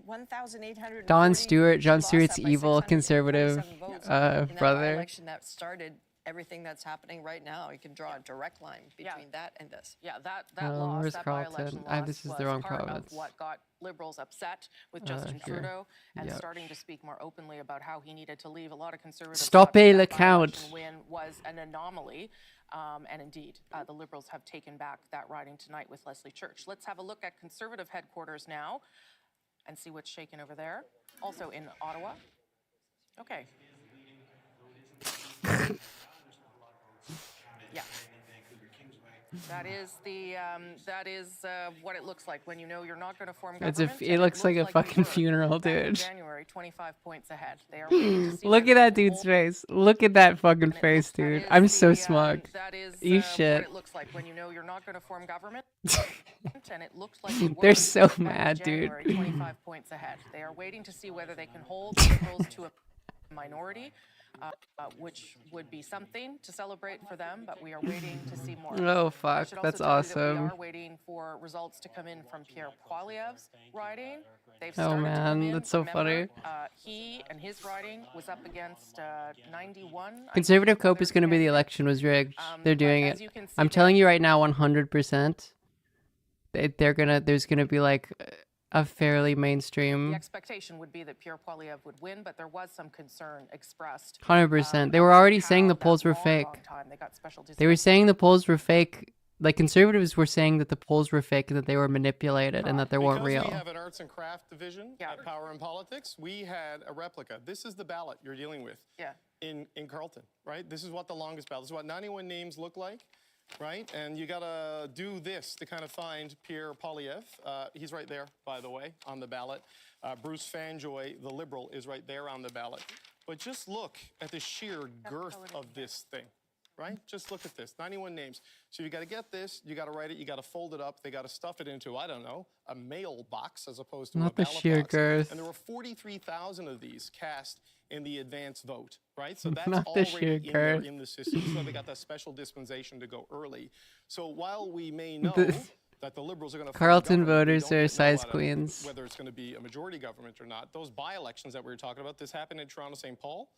1,840. Don Stewart, John He lost Stewart's that by evil 647 conservative votes in that brother. election that started everything that's happening right now. You can draw a direct line between that and this. Yeah, that loss, Where's that Carlton? by-election loss This is was the wrong part province. of what got Liberals upset with Justin Here. Trudeau and Yep. starting to speak more openly about how he needed to leave. A lot of Conservatives Stop thought it, that account. by-election win was an anomaly. And indeed, the Liberals have taken back that riding tonight with Leslie Church. Let's have a look at Conservative headquarters now and see what's shaken over there. Also in Ottawa. Okay. Yeah. That is what it looks like when you know you're not going to form government. It looks like a fucking funeral, Back in dude. January, 25 points ahead. They are waiting to see Look whether at that they can dude's hold. face. Look at that fucking face, dude. I'm so smug. That is You what shit. it looks like when you know you're not going to form government. And it looks like They're so back in mad, dude. January, 25 points ahead. They are waiting to see whether they can hold the Liberals to a minority, which would be something to celebrate for them, but we are waiting to see more. Oh, I fuck. should also That's tell you that awesome. we are waiting for results to come in from Pierre Poilievre's riding. They've Oh, started to come man. in. That's so Remember, funny. he and his riding was up against 91. Conservative Cope is going to be the election was rigged. They're doing as it. you can see I'm telling you right now, 100%. There's gonna be like a fairly The mainstream. expectation would be that Pierre Poilievre would win, but there was some concern expressed. 100%. They were already saying the polls were fake. They got special They were saying the polls were fake. Like conservatives were saying that the polls were fake and that they were manipulated and that they weren't Because real. we have an arts and craft division at Power and Politics, we had a replica. This is the ballot you're dealing with in Carleton, right? This is what the longest ballot, this is what 91 names look like, right? And you gotta do this to kind of find Pierre Poilievre. He's right there, by the way, on the ballot. Bruce Fanjoy, the Liberal, is right there on the ballot. But just look at the sheer girth of this thing. Right? Just look at this, 91 names. So you got to get this, you got to write it, you got to fold it up, they got to stuff it into, I don't know, a mailbox as opposed to Not a the ballot sheer box. girth. And there were 43,000 of these cast in the advance vote, right? So that's Not the already sheer in there girth. in the system. So they got that special dispensation to go early. So while we may know that the Liberals are going to Carleton voters are size queens. whether it's going to be a majority government or not, those by-elections that we were talking about, this happened in Toronto St. Paul.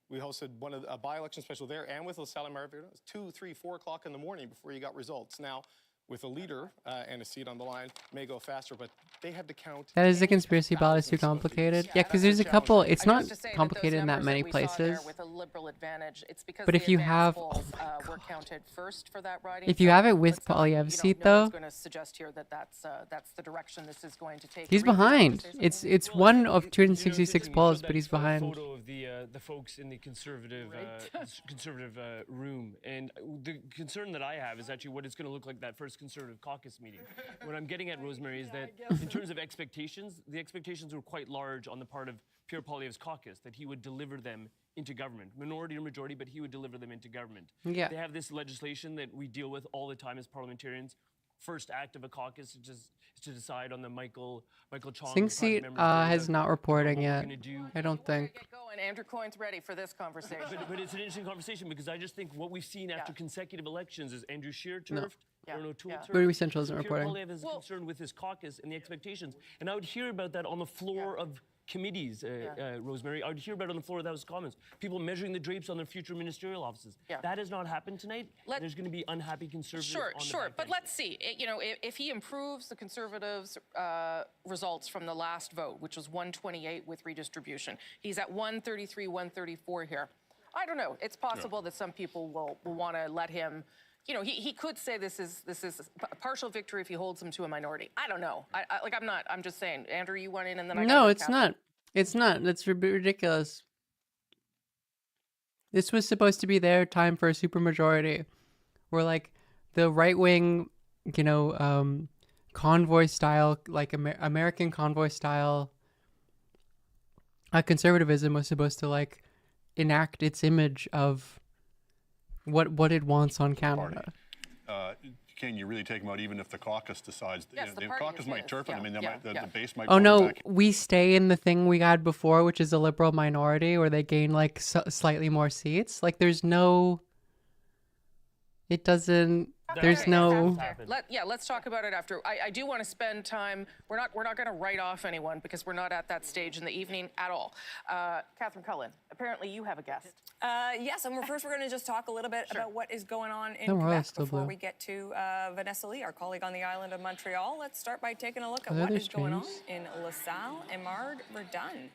We hosted a by-election special there and with LaSalle and Marivina. It was 2, 3, 4 o'clock in the morning before you got results. Now, with a leader and a seat on the line, may go faster, but they had to count. That is the conspiracy ballot is too complicated. Yeah, because there's a couple. It's not complicated in that many places. With a Liberal advantage, it's because But the if you advance have, polls, were counted first for that riding. if you have it with Poilievre's seat though, going to suggest here that that's the direction this is going to take. he's behind. It's one of 266 polls, but he's behind. Photo of the folks in the conservative room, and the concern that I have is actually what it's going to look like that first conservative caucus meeting. What I'm getting at, Rosemary, is that in terms of expectations, the expectations were quite large on the part of Pierre Poilievre's caucus that he would deliver them into government, minority or majority, but he would deliver them into government. Yeah. They have this legislation that we deal with all the time as parliamentarians. First act of a caucus is to decide on the Michael Chong. Singh seat has not reporting yet. I don't think. And Andrew Coyne's ready for this conversation. But it's an interesting conversation because I just think what we've seen after consecutive elections is Andrew Scheer No. turfed, Aaron O'Toole turfed. Ruby Central isn't Pierre reporting. Poilievre is concerned with his caucus and the expectations. And I would hear about that on the floor of committees, Rosemary. I would hear about it on the floor of the House of Commons. People measuring the drapes on their future ministerial offices. That has not happened tonight. There's going to be unhappy conservatives Sure. But let's see. If he improves the Conservatives' results from the last vote, which was 128 with redistribution, he's at 133, 134 here. I don't know. It's possible that some people will want to let him. He could say this is a partial victory if he holds them to a minority. I don't know. I'm just saying. Andrew, you went in and then I got No, to it's not. It's not. That's ridiculous. This was supposed to be their time for a supermajority, where like the right wing, convoy style, like American convoy style, conservatism was supposed to like enact its image of what it wants on Canada. can you really take them out even if the caucus decides? Yes, You know, the the party caucus is might his. turf it. I mean, the base might. Oh call no, him back. we stay in the thing we had before, which is a liberal minority, where they gain like slightly more seats. Like there's no. It doesn't. There's no. Let's talk about it after. I do want to spend time. We're not going to write off anyone because we're not at that stage in the evening at all. Catherine Cullen, apparently you have a guest. Yes, and first we're going to just talk a little bit about what is going on in No, we're all Quebec still before blue. we get to Vanessa Lee, our colleague on the island of Montreal. Let's start by taking a look at Are there what other is going on streams? in LaSalle and Verdun.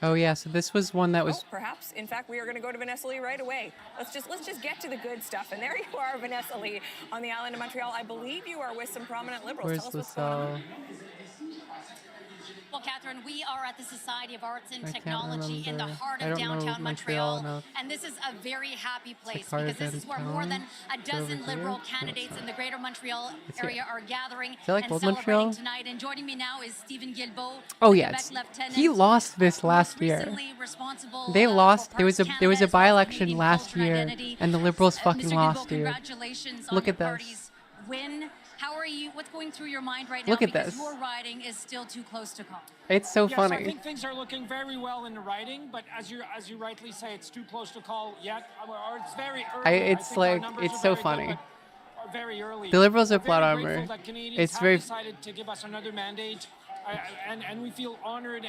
Oh yeah, so this was one that was. Perhaps, in fact, we are going to go to Vanessa Lee right away. Let's just get to the good stuff. And there you are, Vanessa Lee, on the island of Montreal. I believe you are with some prominent Liberals. Where's Tell us what's going on. LaSalle? Well, Catherine, we are at the Society of Arts and I can't Technology in the remember. heart I of don't know downtown Montreal Montreal. enough. And this is a very happy place heart because of this is where more than a dozen over here? Liberal No, it's candidates not. in the greater Montreal It's here. area are gathering Is that like and old celebrating Montreal? tonight. And joining me now is Stephen Guilbeault, Oh the yeah, Quebec it's, lieutenant. he lost this last year. recently responsible, They lost. for There was a Parks there was a Canada as well as by-election Canadian last culture and year, identity. and the Liberals Mr. fucking Guilbeault, lost, dude. congratulations on Look your at this. party's win. How are you? What's going through your mind right now? Look at because this. your riding is still too close to call. It's so Yes, I funny. think things are looking very well in the writing, but as you rightly say, it's too close to call yet, or it's very early. It's think our like numbers it's are so very good, funny. but are very early. The Liberals are We're plot very armor. grateful that Canadians It's have very. decided to give us another mandate, and we feel honored,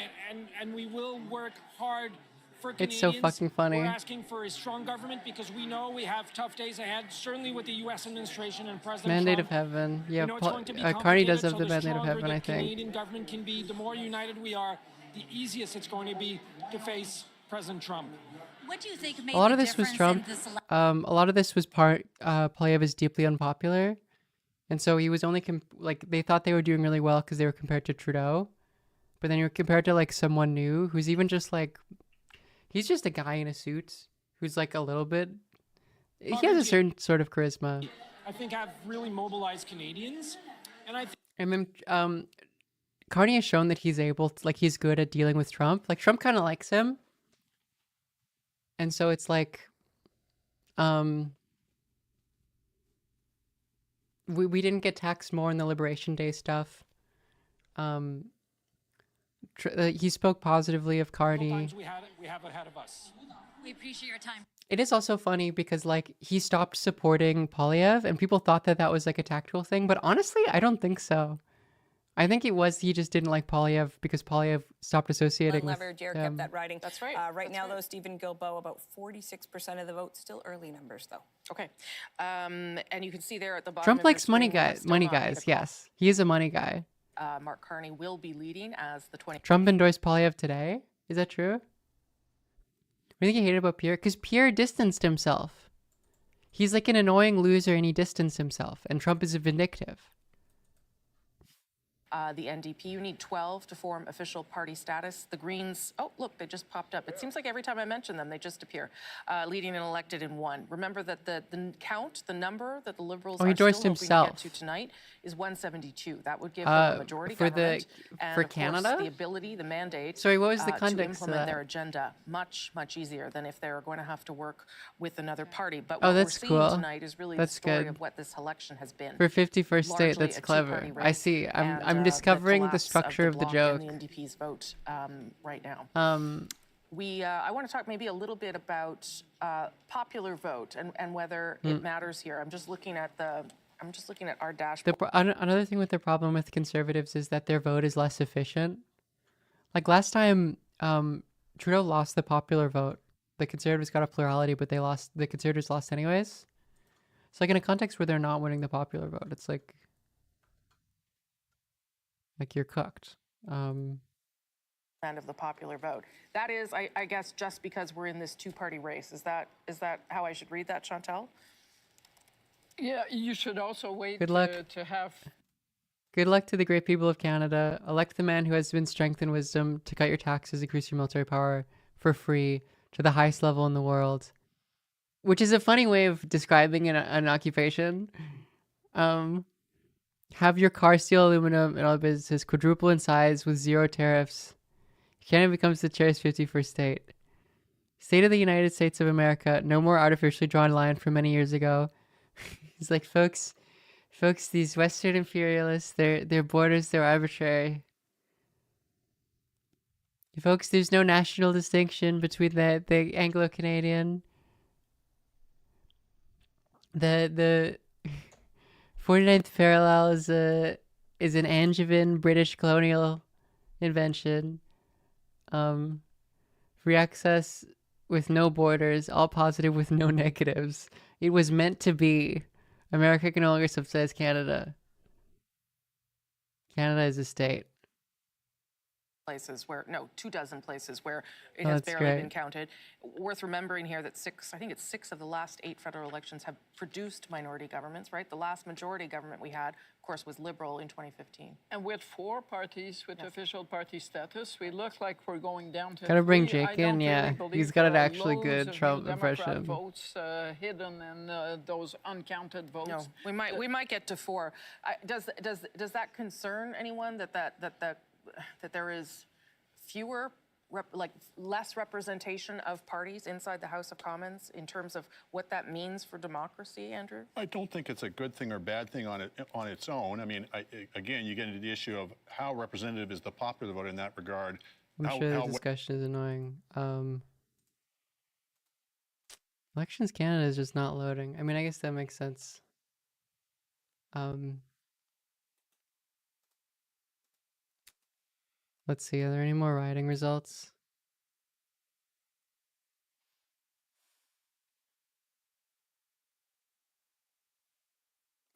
and we will work hard for Canadians. It's so fucking funny. We're asking for a strong government because we know we have tough days ahead, certainly with the U.S. administration and President Mandate Trump. of Heaven. Yeah, We know it's going to be Carney does complicated, have so the the Mandate of stronger Heaven, I the think. Canadian government can be, the more united we are, the easiest it's going to be to face President Trump. What do you think made A lot the of this was difference in Trump. this A lot of this was Polyev is deeply unpopular, and so he was only like they thought they were doing really well because they were compared to Trudeau, but then you're compared to like someone new who's even just like he's just a guy in a suit who's like a little bit. He has a certain sort of charisma. I think have really mobilized Canadians, and I think. And then Carney has shown that he's able to, like, he's good at dealing with Trump. Like, Trump kind of likes him. And so it's like, we didn't get taxed more in the Liberation Day stuff. He spoke positively of Carney. Times we have ahead of us. We appreciate your time. It is also funny because, like, he stopped supporting Polyev, and people thought that that was, like, a tactical thing. But honestly, I don't think so. I think it was he just didn't like Polyev because Polyev stopped associating with Jared him. kept that riding. That's right. Right now, though, Stephen Guilbeault, about 46% of the vote. Still early numbers, though. Okay. And you can see there at the bottom. Trump of your likes money screen, we have guys. still Money not made a guys, call. yes. He is a money guy. Mark Carney will be leading as the 20. Trump endorsed Polyev today. Is that true? What do you think he hated about Pierre? Because Pierre distanced himself. He's like an annoying loser and he distanced himself. And Trump is vindictive. The NDP, you need 12 to form official party status. The Greens, oh, look, they just popped up. It seems like every time I mention them, they just appear. Leading and elected in one. Remember that the count, the number that the Liberals Oh, he are still endorsed hoping himself. to get to tonight is 172. That would give them a majority for government. the- and for of course, Canada? the ability, the mandate Sorry, what was the to context of implement that? their agenda much, much easier than if they're going to have to work with another party. But Oh, what that's we're seeing cool. tonight is really That's the story good. of what this election has been. For 51st state, Largely that's a clever. two-party I race, see. and, I'm discovering the collapse structure of the Bloc joke. and the NDP's vote right now. Um, I want to talk maybe a little bit about popular vote and whether Mm. it matters here. I'm just looking at our dashboard. Another thing with the problem with conservatives is that their vote is less efficient. Like last time, Trudeau lost the popular vote. The conservatives got a plurality, but the conservatives lost anyways. So like in a context where they're not winning the popular vote, it's like you're cooked. Of the popular vote. That is, I guess, just because we're in this two-party race. Is that how I should read that, Chantal? Yeah, you should also wait Good luck. to have. Good luck to the great people of Canada. Elect the man who has been strength and wisdom to cut your taxes, increase your military power for free to the highest level in the world. Which is a funny way of describing an occupation. Have your car, steel, aluminum, and all businesses quadruple in size with zero tariffs. Canada becomes the cherished 51st state. State of the United States of America. No more artificially drawn line from many years ago. He's like, folks, these Western imperialists, their borders, they're arbitrary. Folks, there's no national distinction between the Anglo-Canadian. The 49th parallel is an Angevin British colonial invention. Free access with no borders, all positive with no negatives. It was meant to be. America can no longer subsidize Canada. Canada is a state. Places where, no, 24 places where it Oh, has that's barely great. been counted. Worth remembering here that I think it's six of the last 8 federal elections have produced minority governments, right? The last majority government we had, of course, was Liberal in 2015. And with 4 parties with official party status, we look like we're going down to Gotta bring 3. I Jake don't in, yeah. really believe He's got an there are actually loads good of Trump New Democrat impression. votes hidden in those uncounted votes. No, we might get to 4. Does that concern anyone that there is fewer, less representation of parties inside the House of Commons in terms of what that means for democracy, Andrew? I don't think it's a good thing or bad thing on its own. I mean, again, you get into the issue of how representative is the popular vote in that regard. I'm sure the discussion is annoying. Elections Canada is just not loading. I mean, I guess that makes sense. Let's see, are there any more riding results?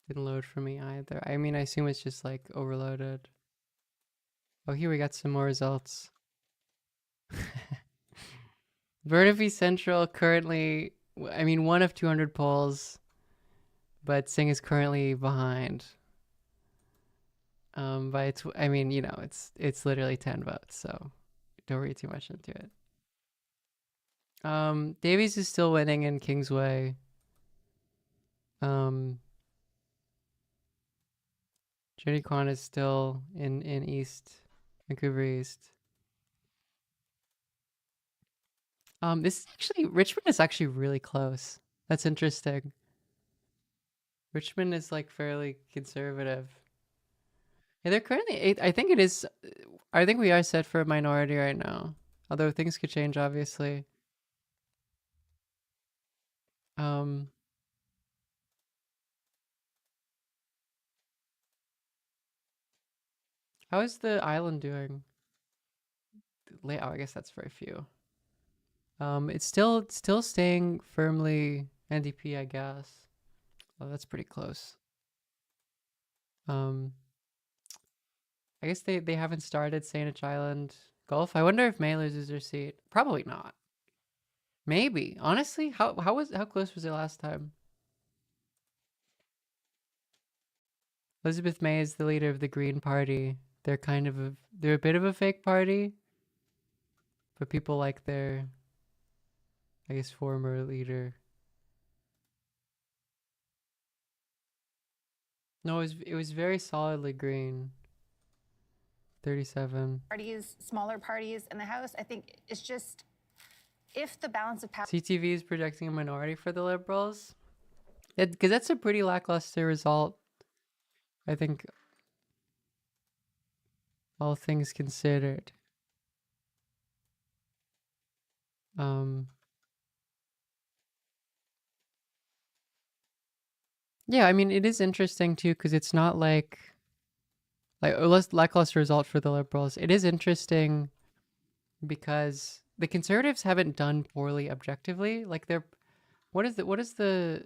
Didn't load for me either. I mean, I assume it's just like overloaded. Oh, here we got some more results. Burnaby Central currently, I mean, 1 of 200 polls, but Singh is currently behind. But it's, I mean, you know, it's literally 10 votes, so don't read too much into it. Davies is still winning in Kingsway. Jenny Kwan is still in East, Vancouver East. Richmond is actually really close. That's interesting. Richmond is like fairly conservative. Yeah, they're currently I think we are set for a minority right now. Although things could change, obviously. How is the island doing? Oh, I guess that's very few. It's still staying firmly NDP, I guess. Oh, that's pretty close. I guess they haven't started Saanich Island Golf. I wonder if May loses her seat. Probably not. Maybe. Honestly, how close was it last time? Elizabeth May is the leader of the Green Party. They're a bit of a fake party, but people like their, I guess, former leader. No, it was very solidly green. 37. Parties, smaller parties in the House, I think it's just, if the balance of power... CTV is projecting a minority for the Liberals. Because that's a pretty lackluster result, I think, all things considered. Yeah, I mean, it is interesting too, because it's not like a less lackluster result for the Liberals. It is interesting because the Conservatives haven't done poorly objectively. Like what is the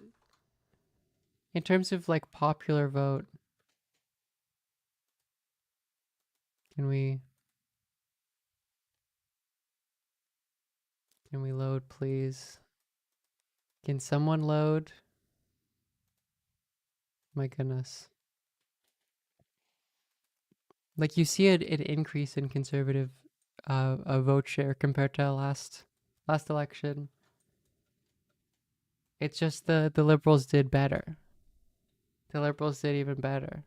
in terms of like popular vote? Can we load, please? Can someone load? My goodness. Like you see an increase in Conservative vote share compared to last election. It's just the Liberals did better. The Liberals did even better.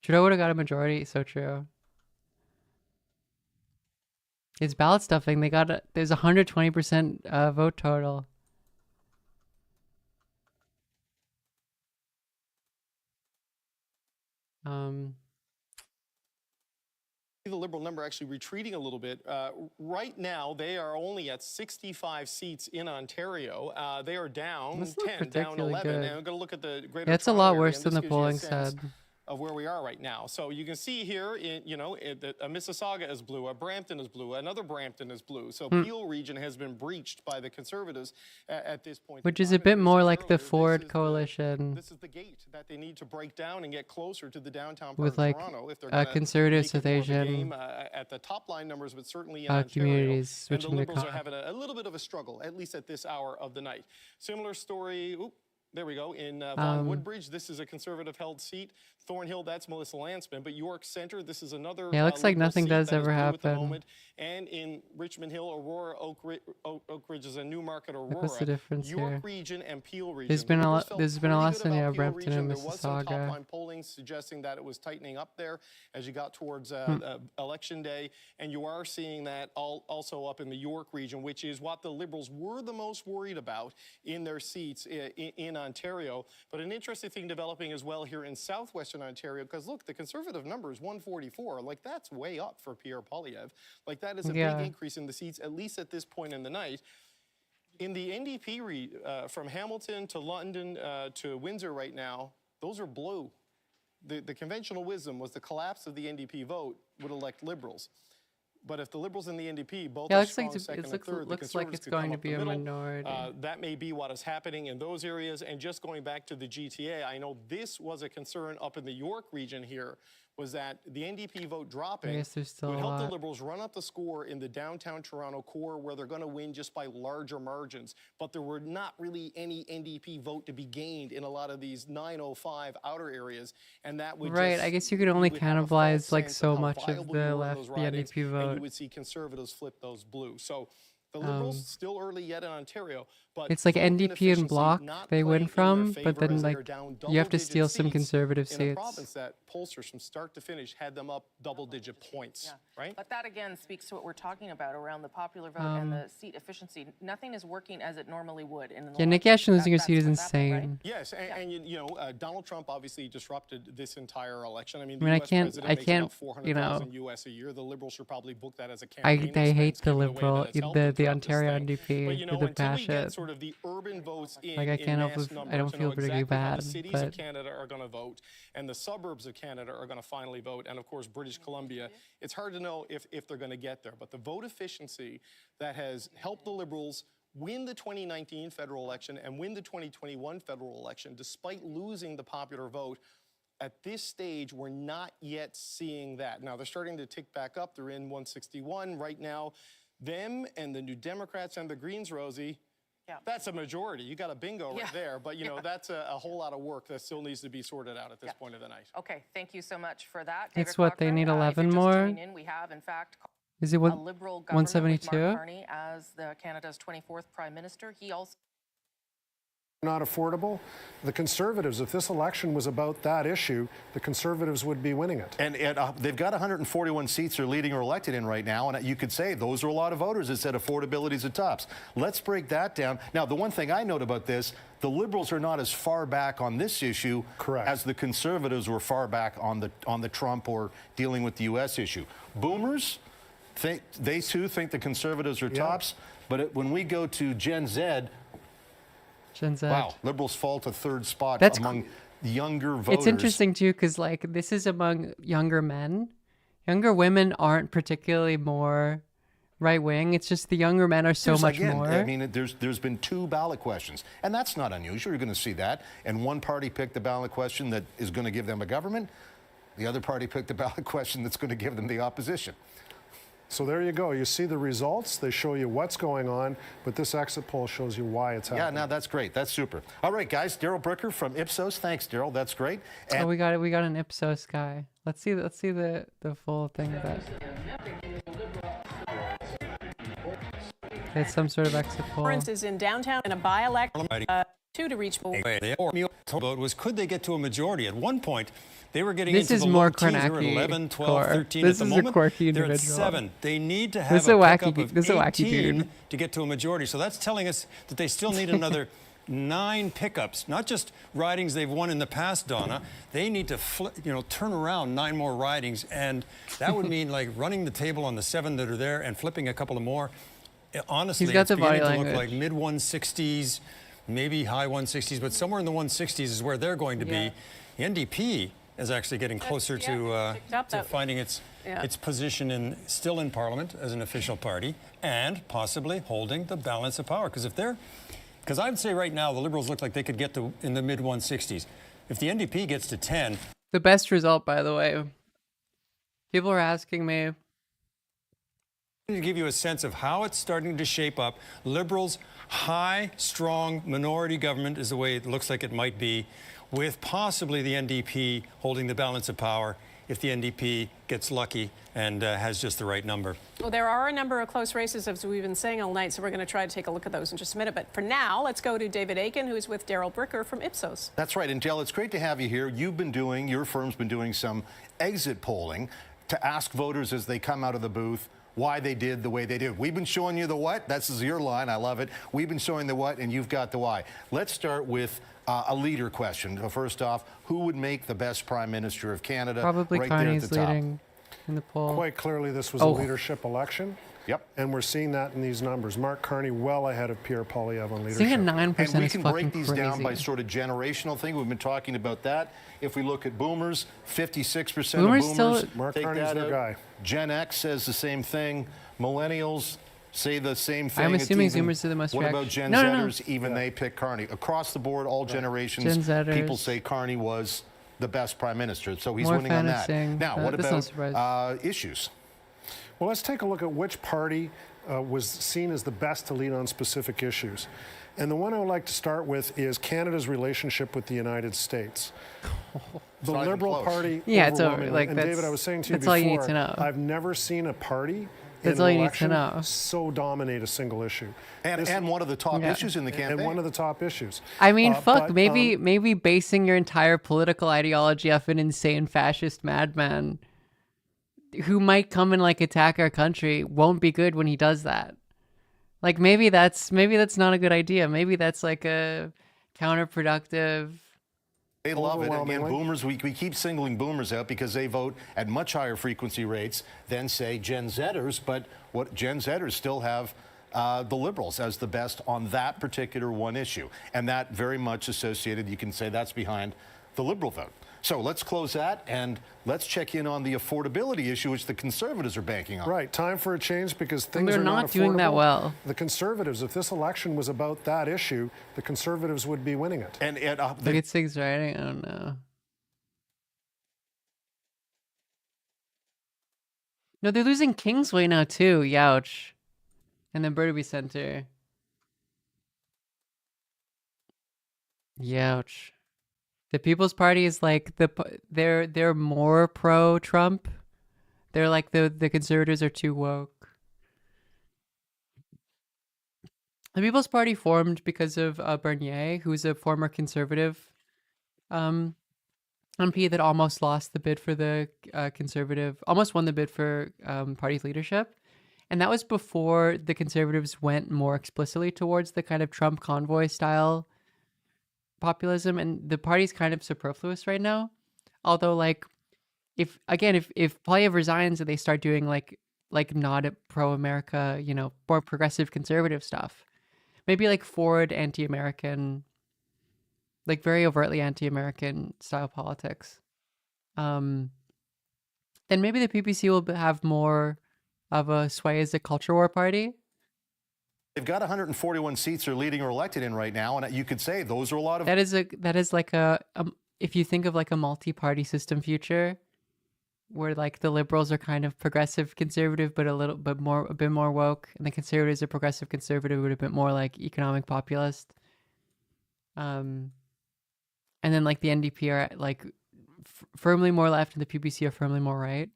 Trudeau would have got a majority, so true. It's ballot stuffing. There's 120% vote total. The Liberal number actually retreating a little bit. Right now, they are only at 65 seats in Ontario. They are down 10, down 11. good. And I'm going to look at the Greater Yeah, it's a Toronto lot area, worse and than this the gives you a polling sense said. of where we are right now. So you can see here, a Mississauga is blue, a Brampton is blue, another Brampton is blue. So Peel region has been breached by the Conservatives at this point. Which is a bit more like the Ford coalition. This is the gate that they need to break down and get closer to the downtown part With of like Toronto if they're going to Conservative make it more of a South Asian game, at the top line numbers, but certainly in Ontario. communities And the switching to Liberals are COP. having a little bit of a struggle, at least at this hour of the night. Similar story. There we go. In Vaughan Woodbridge, this is a Conservative-held seat. Thornhill, that's Melissa Landsman. But York Centre, this is another Yeah, it looks like Liberal nothing seat does that is ever blue at the happen. moment. And in Richmond Hill, Aurora, Oak Ridge is a Newmarket, Aurora. what's the difference York here? region and Peel region. There's been The a Liberals lot. felt There's been a pretty lot good in about Peel Brampton and region. There was some Mississauga. top-line polling suggesting that it was tightening up there as you got towards Election Day. And you are seeing that also up in the York region, which is what the Liberals were the most worried about in their seats in Ontario. But an interesting thing developing as well here in southwestern Ontario, because look, the Conservative number is 144. Like, that's way up for Pierre Poilievre. Like, that is a big increase in the seats, at least at this point in the night. In the NDP, from Hamilton to London to Windsor right now, those are blue. The conventional wisdom was the collapse of the NDP vote would elect Liberals. But if the Liberals and the NDP both are strong second and third, the Conservatives could come up the middle. Minority. That may be what is happening in those areas. And just going back to the GTA, I know this was a concern up in the York region here, was that the NDP vote dropping would help the Liberals run up the score in the downtown Toronto core, where they're going to win just by larger margins. But there were not really any NDP vote to be gained in a lot of these 905 outer areas, and that would I guess you could only cannibalize like so much of the NDP and vote. you would see Conservatives flip those blue. So the Liberals still early yet in Ontario, but It's like vote NDP and inefficiency Bloc not they playing win in from, their but favor then as they like are down you have to double-digit steal some seats Conservative in a seats. province that pollsters from start to finish had them up double-digit points, right? But that again speaks to what we're talking about around the popular vote and the seat efficiency. Nothing is working as it normally would in an Yeah, Nikki Ashton losing her seat is insane. Yes, and you know, Donald Trump obviously disrupted this entire election. I mean, I mean, I the US can't- president I makes can't, about 400,000 you know, US a year. The Liberals should probably book that as a campaign I hate expense, the given way Liberal, that it's helped them the throughout this Ontario thing. NDP But, you know, with the until we get passion. sort of the urban votes in, Like, I in can't help mass if- I numbers don't to feel know particularly exactly how the bad, cities but- of Canada are going to vote and the suburbs of Canada are going to finally vote, and of course British Columbia, it's hard to know if they're going to get there. But the vote efficiency that has helped the Liberals win the 2019 federal election and win the 2021 federal election, despite losing the popular vote, at this stage, we're not yet seeing that. Now, they're starting to tick back up. They're in 161 right now. Them and the New Democrats and the Greens, Rosie, that's a majority. You got a bingo right there. But, you know, that's a whole lot of work that still needs to be sorted out at this point of the night. Okay, thank you so much for that. It's David what they Cochrane, need if 11 you're just more. tuning in, we have, in fact, Is it a one, Liberal government with 172? Mark Carney as the Canada's 24th Prime Minister. He also not affordable. The Conservatives, if this election was about that issue, the Conservatives would be winning it. And they've got 141 seats they're leading or elected in right now, and you could say those are a lot of voters that said affordability is the tops. Let's break that down. Now, the one thing I note about this, the Liberals are not as far back on this issue as the Conservatives were far back on the Trump or dealing with the U.S. issue. Boomers, they too think the Conservatives are tops, but when we go to Gen Z, wow, Liberals fall to third spot among younger voters. It's interesting too, because like this is among younger men. Younger women aren't particularly more right wing. It's just the younger men are so much more. I mean, there's been 2 ballot questions, and that's not unusual. You're going to see that. And one party picked the ballot question that is going to give them a government. The other party picked the ballot question that's going to give them the opposition. So there you go. You see the results. They show you what's going on, but this exit poll shows you why it's happening. Yeah, now that's great. That's super. All right, guys. Daryl Bricker from Ipsos. Thanks, Daryl. That's great. And we got an Ipsos guy. Let's see the full thing of that. It's some sort of exit poll. Lawrence is in downtown in a by-election to reach. The vote was, could they get to a majority? At one point, they were getting This into is the more low teens. They were at Kornacki 11, 12, core. 13 This at the is a moment. quirky They're at individual. 7. They need to This have is a a wacky- pickup of this is a wacky 18 dude. to get to a majority. So that's telling us that they still need another 9 pickups, not just ridings they've won in the past, Donna. They need to turn around 9 more ridings, and that would mean like running the table on the 7 that are there and flipping a couple of more. Honestly, He's got it's the body beginning to look language. like mid 160s, maybe high 160s, but somewhere in the 160s is where they're going to be. The NDP is actually getting closer to finding its position still in Parliament as an official party and possibly holding the balance of power. Because I'd say right now the Liberals look like they could get to in the mid 160s. If the NDP gets to 10, The best result, by the way. People are asking me. to give you a sense of how it's starting to shape up, Liberals' high, strong minority government is the way it looks like it might be, with possibly the NDP holding the balance of power if the NDP gets lucky and has just the right number. Well, there are a number of close races, as we've been saying all night, so we're going to try to take a look at those in just a minute. But for now, let's go to David Aiken, who's with Daryl Bricker from Ipsos. That's right. And Dale, it's great to have you here. Your firm's been doing some exit polling to ask voters as they come out of the booth why they did the way they did. We've been showing you the what. This is your line. I love it. We've been showing the what, and you've got the why. Let's start with a leader question. First off, who would make the best Prime Minister of Canada? Probably right Carney's there at the top. leading in the poll. Quite clearly, this was a leadership election. Yep. And we're seeing that in these numbers. Mark Carney well ahead of Pierre Poilievre on leadership. Seeing a 9% And we is can fucking break these down crazy. by sort of generational thing. We've been talking about that. If we look at boomers, 56% Boomers of boomers still- Mark take Carney's that their out. guy. Gen X says the same thing. Millennials say the same thing. I'm It's assuming even- Zoomers do the most What about reaction. Gen No, no, no. Zers? Even they pick Carney. Across the board, all generations, Gen Zers. people say Carney was the best prime minister. So he's More winning on that. fantasizing. Now, what That's not surprising. about issues? Well, let's take a look at which party was seen as the best to lead on specific issues. And the one I would like to start with is Canada's relationship with the United States. The not even Liberal close. Party, Yeah, it's over. overwhelmingly- Like, and that's- David, I was saying to you that's before, all you need to know. I've never seen a party That's in all an you need to election know. so dominate a single issue. And one of the top issues in the campaign. And one of the top issues. I mean, fuck, but, maybe basing your entire political ideology off an insane fascist madman who might come and like attack our country won't be good when he does that. Like maybe that's not a good idea. Maybe that's like a counterproductive. They love it. Again, boomers, we keep singling boomers out because they vote at much higher frequency rates than, say, Gen Zers. But what Gen Zers still have the Liberals as the best on that particular one issue. And that very much associated, you can say that's behind the Liberal vote. So let's close that and let's check in on the affordability issue, which the Conservatives are banking on. Right, time for a change because things they're are not affordable. doing that well. The Conservatives, if this election was about that issue, the Conservatives would be winning it. And Look at Sig's writing. I don't know. No, they're losing Kingsway now too. Youch. And then Burnaby Center. Youch. The People's Party is like they're more pro-Trump. They're like the Conservatives are too woke. The People's Party formed because of Bernier, who's a former Conservative MP that almost lost the bid for the almost won the bid for party leadership. And that was before the Conservatives went more explicitly towards the kind of Trump convoy style populism, and the party's kind of superfluous right now. Although, like, if Poilievre resigns and they start doing like not pro-America, more progressive conservative stuff, maybe like forward anti-American, like very overtly anti-American style politics, then maybe the PPC will have more of a sway as a culture war party. They've got 141 seats they're leading or elected in right now, and you could say those are a lot of. That is like a if you think of like a multi-party system future, where like the Liberals are kind of progressive conservative, but a bit more woke, and the Conservatives are progressive conservative, but a bit more like economic populist. And then like the NDP are like firmly more left, and the PPC are firmly more right.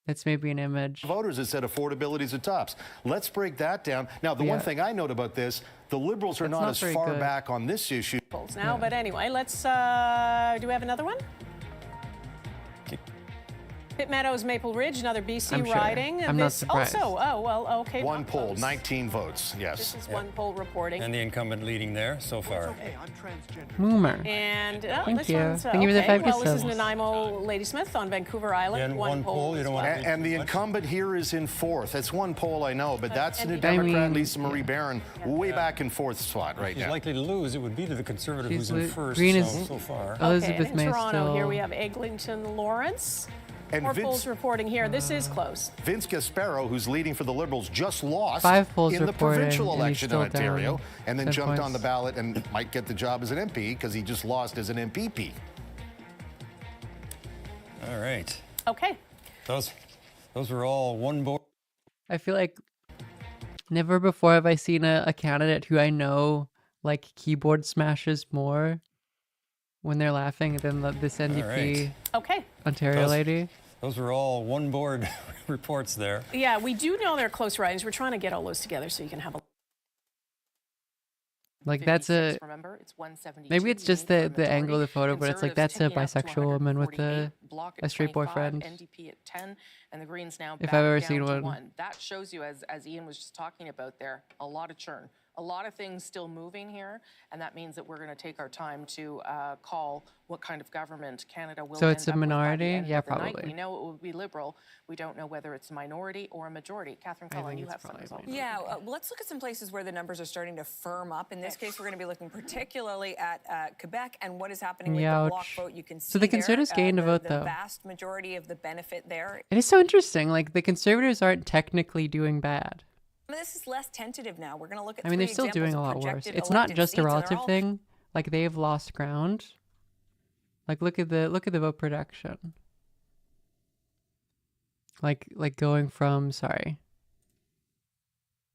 That's maybe an image. Voters that said affordability is the tops. Let's break that down. Now, the one thing I note about this, the Liberals are not as far back on this issue. Now, but anyway, let's, do we have another one? Pitt Meadows, Maple Ridge, another BC I'm sure. riding. I'm not surprised. Also, oh, well, okay. One not poll, close. 19 votes, yes. This is one poll reporting. And the incumbent leading there so far. Moomer. And Thank this you. one's Thank you for the okay. 5 Well, this is subs. Nanaimo Ladysmith on Vancouver Island. One poll. You don't want to And the incumbent here is in fourth. It's one poll, I know, but that's the and- Democrat Lisa Marie Barron way back in fourth spot right She's now. likely to lose. It would be to the Conservative She's who's in lo- first Green so is- far. Elizabeth Okay, and May in Toronto, still- here we have Eglinton Lawrence. And More Vince- polls reporting here. This is close. Vince Gasparo, who's leading for the Liberals, just lost 5 polls in the reporting, provincial and he's election in still Ontario, down and then 10 jumped on points. the ballot and might get the job as an MP because he just lost as an MPP. All right. Okay. Those were all one board. I feel like never before have I seen a candidate who I know like keyboard smashes more when they're laughing than this NDP Okay. Ontario lady. Those were all one board reports there. Yeah, we do know they're close ridings. We're trying to get all those together so you can have a. Like that's a 56, remember, it's 172. maybe it's just the angle of the photo, but it's like that's a Conservatives ticking up to bisexual woman with 148, Bloc at a straight 25, boyfriend. NDP at 10, and the Greens now If back I've ever down seen to one. 1. That shows you, as Ian was just talking about there, a lot of churn. A lot of things still moving here, and that means that we're going to take our time to call what kind of government Canada will So end it's a up with by the minority? end Yeah, of the night. probably. We know it will be Liberal. We don't know whether it's a minority or a majority. Catherine Cullen, you have some results. Yeah, let's look at some places where the numbers are starting to firm up. In this case, we're going to be looking particularly at Quebec and what is happening with the bloc Youch. vote. You can see So the Conservatives gained a vote, the though. vast majority of the benefit there. It is so interesting. Like the Conservatives aren't technically doing bad. This is less tentative now. We're going to look at I mean, they're three still examples doing a of lot worse. projected It's not elected just a seats, and they're relative all- thing. Like they've lost ground. Like look at the vote production. Like going from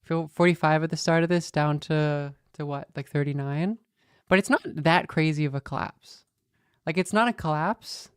45 at the start of this down to what, like 39? But it's not that crazy of a collapse. Like it's not a collapse.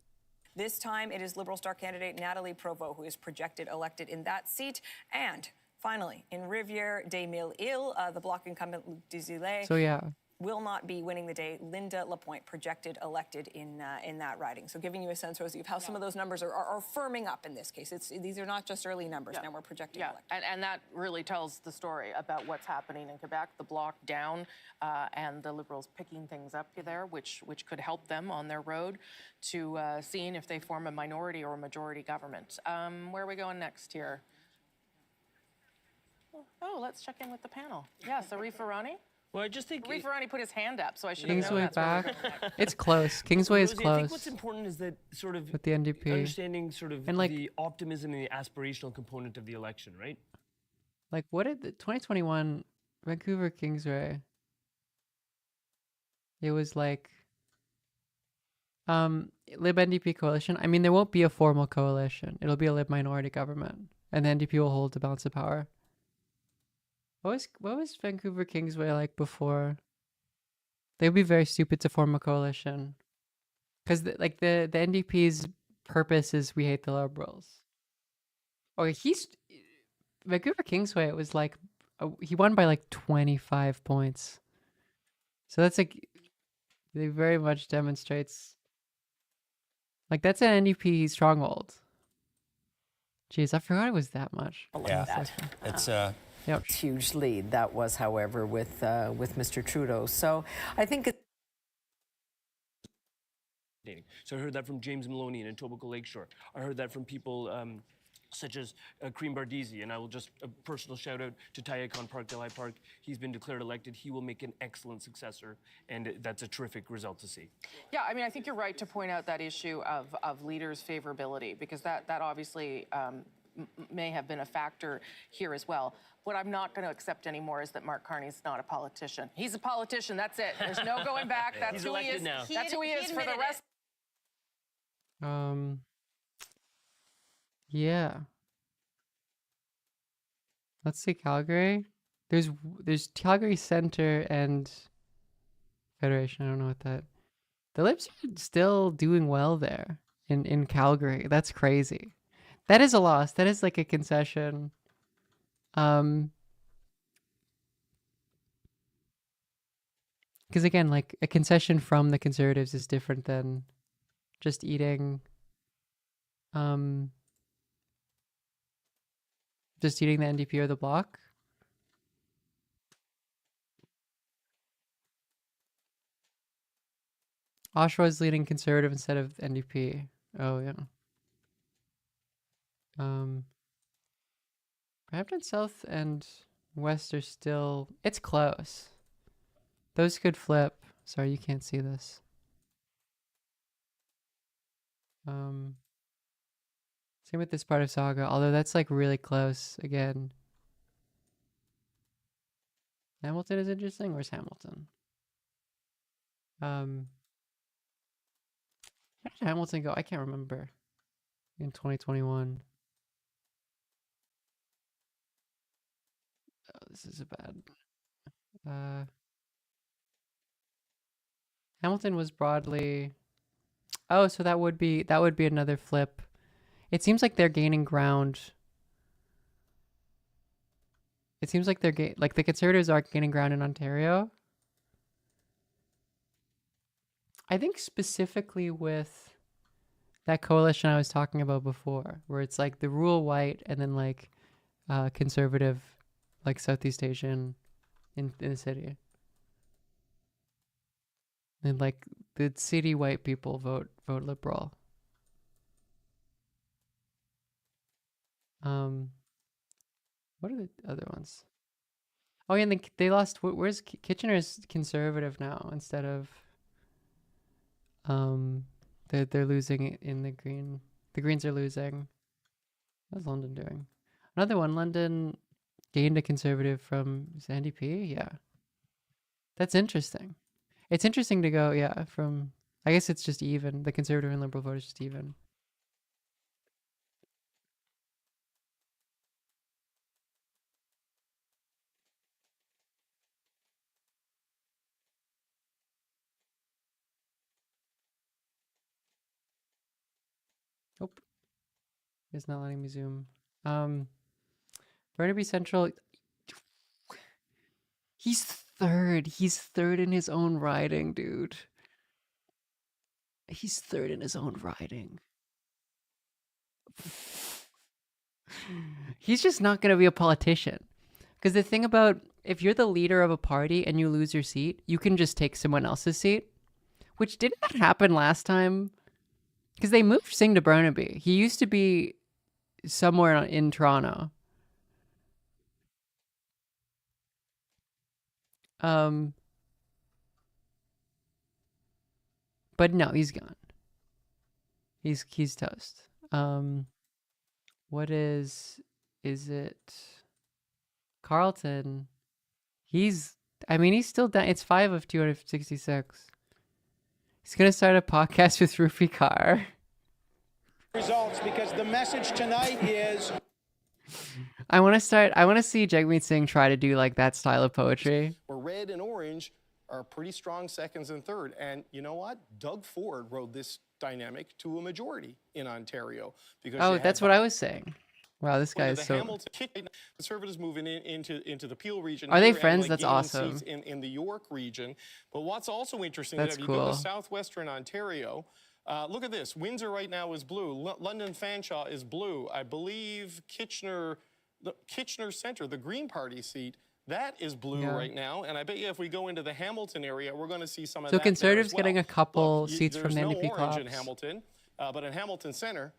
This time, it is Liberal star candidate Natalie Provost who is projected elected in that seat. And finally, in Rivière-des-Mille-Îles, the Bloc incumbent Luc Desilets So yeah. will not be winning the day. Linda Lapointe projected elected in that riding. So giving you a sense, Rosie, of how some of those numbers are firming up in this case. These are not just early numbers. Now we're projecting elected. And that really tells the story about what's happening in Quebec. The Bloc down and the Liberals picking things up there, which could help them on their road to seeing if they form a minority or a majority government. Where are we going next here? Oh, let's check in with the panel. Yes, Arif Arani. Well, I just think Arif Arani put his hand up, so I should have known Kingsway that's where we're back. going next. It's close. Kingsway is Rosie, I think close. what's important is that sort of With the NDP. understanding sort of And, like- the optimism and the aspirational component of the election, right? Like what did the 2021 Vancouver Kingsway? It was like Lib NDP coalition. I mean, there won't be a formal coalition. It'll be a Lib minority government, and the NDP will hold the balance of power. What was Vancouver Kingsway like before? They would be very stupid to form a coalition, because the NDP's purpose is we hate the Liberals. Okay, Vancouver Kingsway. It was like he won by like 25 points. So that's like it very much demonstrates like that's an NDP stronghold. Jeez, I forgot it was that much. Yeah, it's Yep. Huge lead that was, however, with Mr. Trudeau. So I think it. So I heard that from James Maloney in Etobicoke Lakeshore. I heard that from people such as Kareem Bardisi, and I will just a personal shout out to Tayakon Park, Delhi Park. He's been declared elected. He will make an excellent successor, and that's a terrific result to see. Yeah, I mean, I think you're right to point out that issue of leaders' favorability, because that obviously may have been a factor here as well. What I'm not going to accept anymore is that Mark Carney's not a politician. He's a politician. That's it. There's no going back. That's He's who he elected is. now. That's who he is for the rest. Yeah. Let's see Calgary. There's Calgary Center and Federation. I don't know what that. The Libs are still doing well there in Calgary. That's crazy. That is a loss. That is like a concession. Because again, like a concession from the Conservatives is different than just eating Just eating the NDP or the Bloc? Oshawa is leading Conservative instead of NDP. Oh, yeah. Brampton South and West are still... It's close. Those could flip. Sorry, you can't see this. Same with this part of Saga, although that's like really close again. Hamilton is interesting. Where's Hamilton? How did Hamilton go? I can't remember. In 2021. Oh, this is a bad. Hamilton was broadly. Oh, so that would be another flip. It seems like they're gaining ground. It seems like like the Conservatives are gaining ground in Ontario. I think specifically with that coalition I was talking about before, where it's like the rural white and then like conservative, like Southeast Asian in the city. And like the city white people vote Liberal. What are the other ones? Oh yeah, and they lost. Where's Kitchener's Conservative now instead of they're losing in the Green. The Greens are losing. How's London doing? Another one. London gained a Conservative from NDP. Yeah, that's interesting. It's interesting to go. Yeah, from I guess it's just even. The Conservative and Liberal vote is just even. Nope. It's not letting me zoom. Burnaby Central. He's third. He's third in his own riding, dude. He's third in his own riding. He's just not going to be a politician. Because the thing about, if you're the leader of a party and you lose your seat, you can just take someone else's seat. Which didn't that happen last time? Because they moved Singh to Burnaby. He used to be somewhere in Toronto. But no, he's gone. He's toast. What is it? Carlton. He's still down. It's 5 of 266. He's gonna start a podcast with Rufi Kaur. Results, because the message tonight is. I want to see Jagmeet Singh try to do like that style of poetry. Where red and orange are pretty strong seconds and third. And you know what? Doug Ford rode this dynamic to a majority in Ontario. Because that's what I was saying. Wow, this guy is so... Conservatives moving into the Peel region. Are they here, friends? and, That's awesome. Seats in the York region. But what's also interesting That's is that if cool. you go to southwestern Ontario, look at this. Windsor right now is blue. London Fanshawe is blue. I believe Kitchener Centre, the Green Party seat, that is blue right now. And I bet you if we go into the Hamilton area, we're going to see some of that. So Conservatives there as well. getting a couple Look, seats from the NDP There's no orange in clubs. Hamilton, but in Hamilton Centre,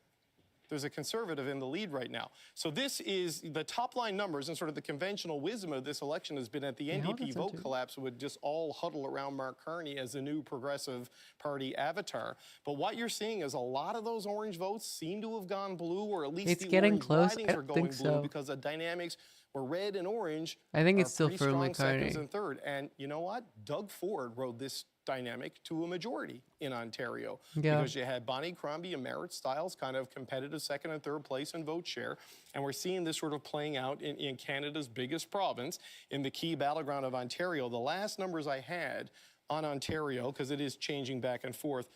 there's a Conservative in the lead right now. So this is the top line numbers, and sort of the conventional wisdom of this election has been that the NDP vote collapse would just all huddle around Mark Carney as the new Progressive Party avatar. But what you're seeing is a lot of those orange votes seem to have gone blue, or at least It's the getting orange close. ridings I are don't going think blue so. because the dynamics where red and orange I think are it's still pretty firmly strong seconds Carney. and third. And you know what? Doug Ford rode this dynamic to a majority in Ontario because you had Bonnie Crombie and Merritt Stiles kind of competitive second and third place in vote share. And we're seeing this sort of playing out in Canada's biggest province, in the key battleground of Ontario. The last numbers I had on Ontario, because it is changing back and forth,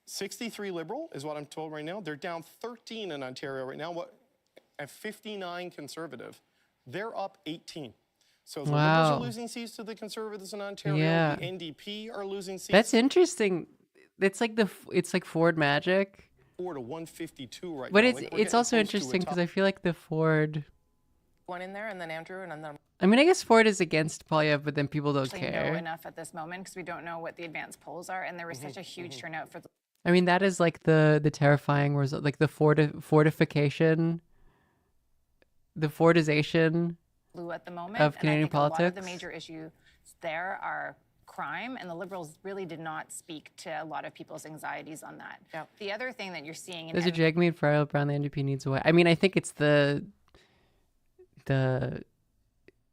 63 Liberal is what I'm told right now. They're down 13 in Ontario right now. At 59 Conservative, they're up 18. So the Liberals are losing seats to the Conservatives in Ontario. Yeah. The NDP are losing seats. That's interesting. It's like Ford magic. 4 to 152 right But now. it's also interesting because I feel like the Ford one in there, and then Andrew, and then. I mean, I guess Ford is against Polyev, but then people don't Actually know care. enough at this moment because we don't know what the advanced polls are, and there was such a huge turnout for the. I mean, that is like the terrifying result, like the fortification, the Fordization Blue at the moment of and I Canadian think A lot politics. of the major issues there are crime, and the Liberals really did not speak to a lot of people's anxieties on that. The other thing that you're seeing, There's a Jagmeet Farrell Brown, the NDP needs away. I mean, I think it's the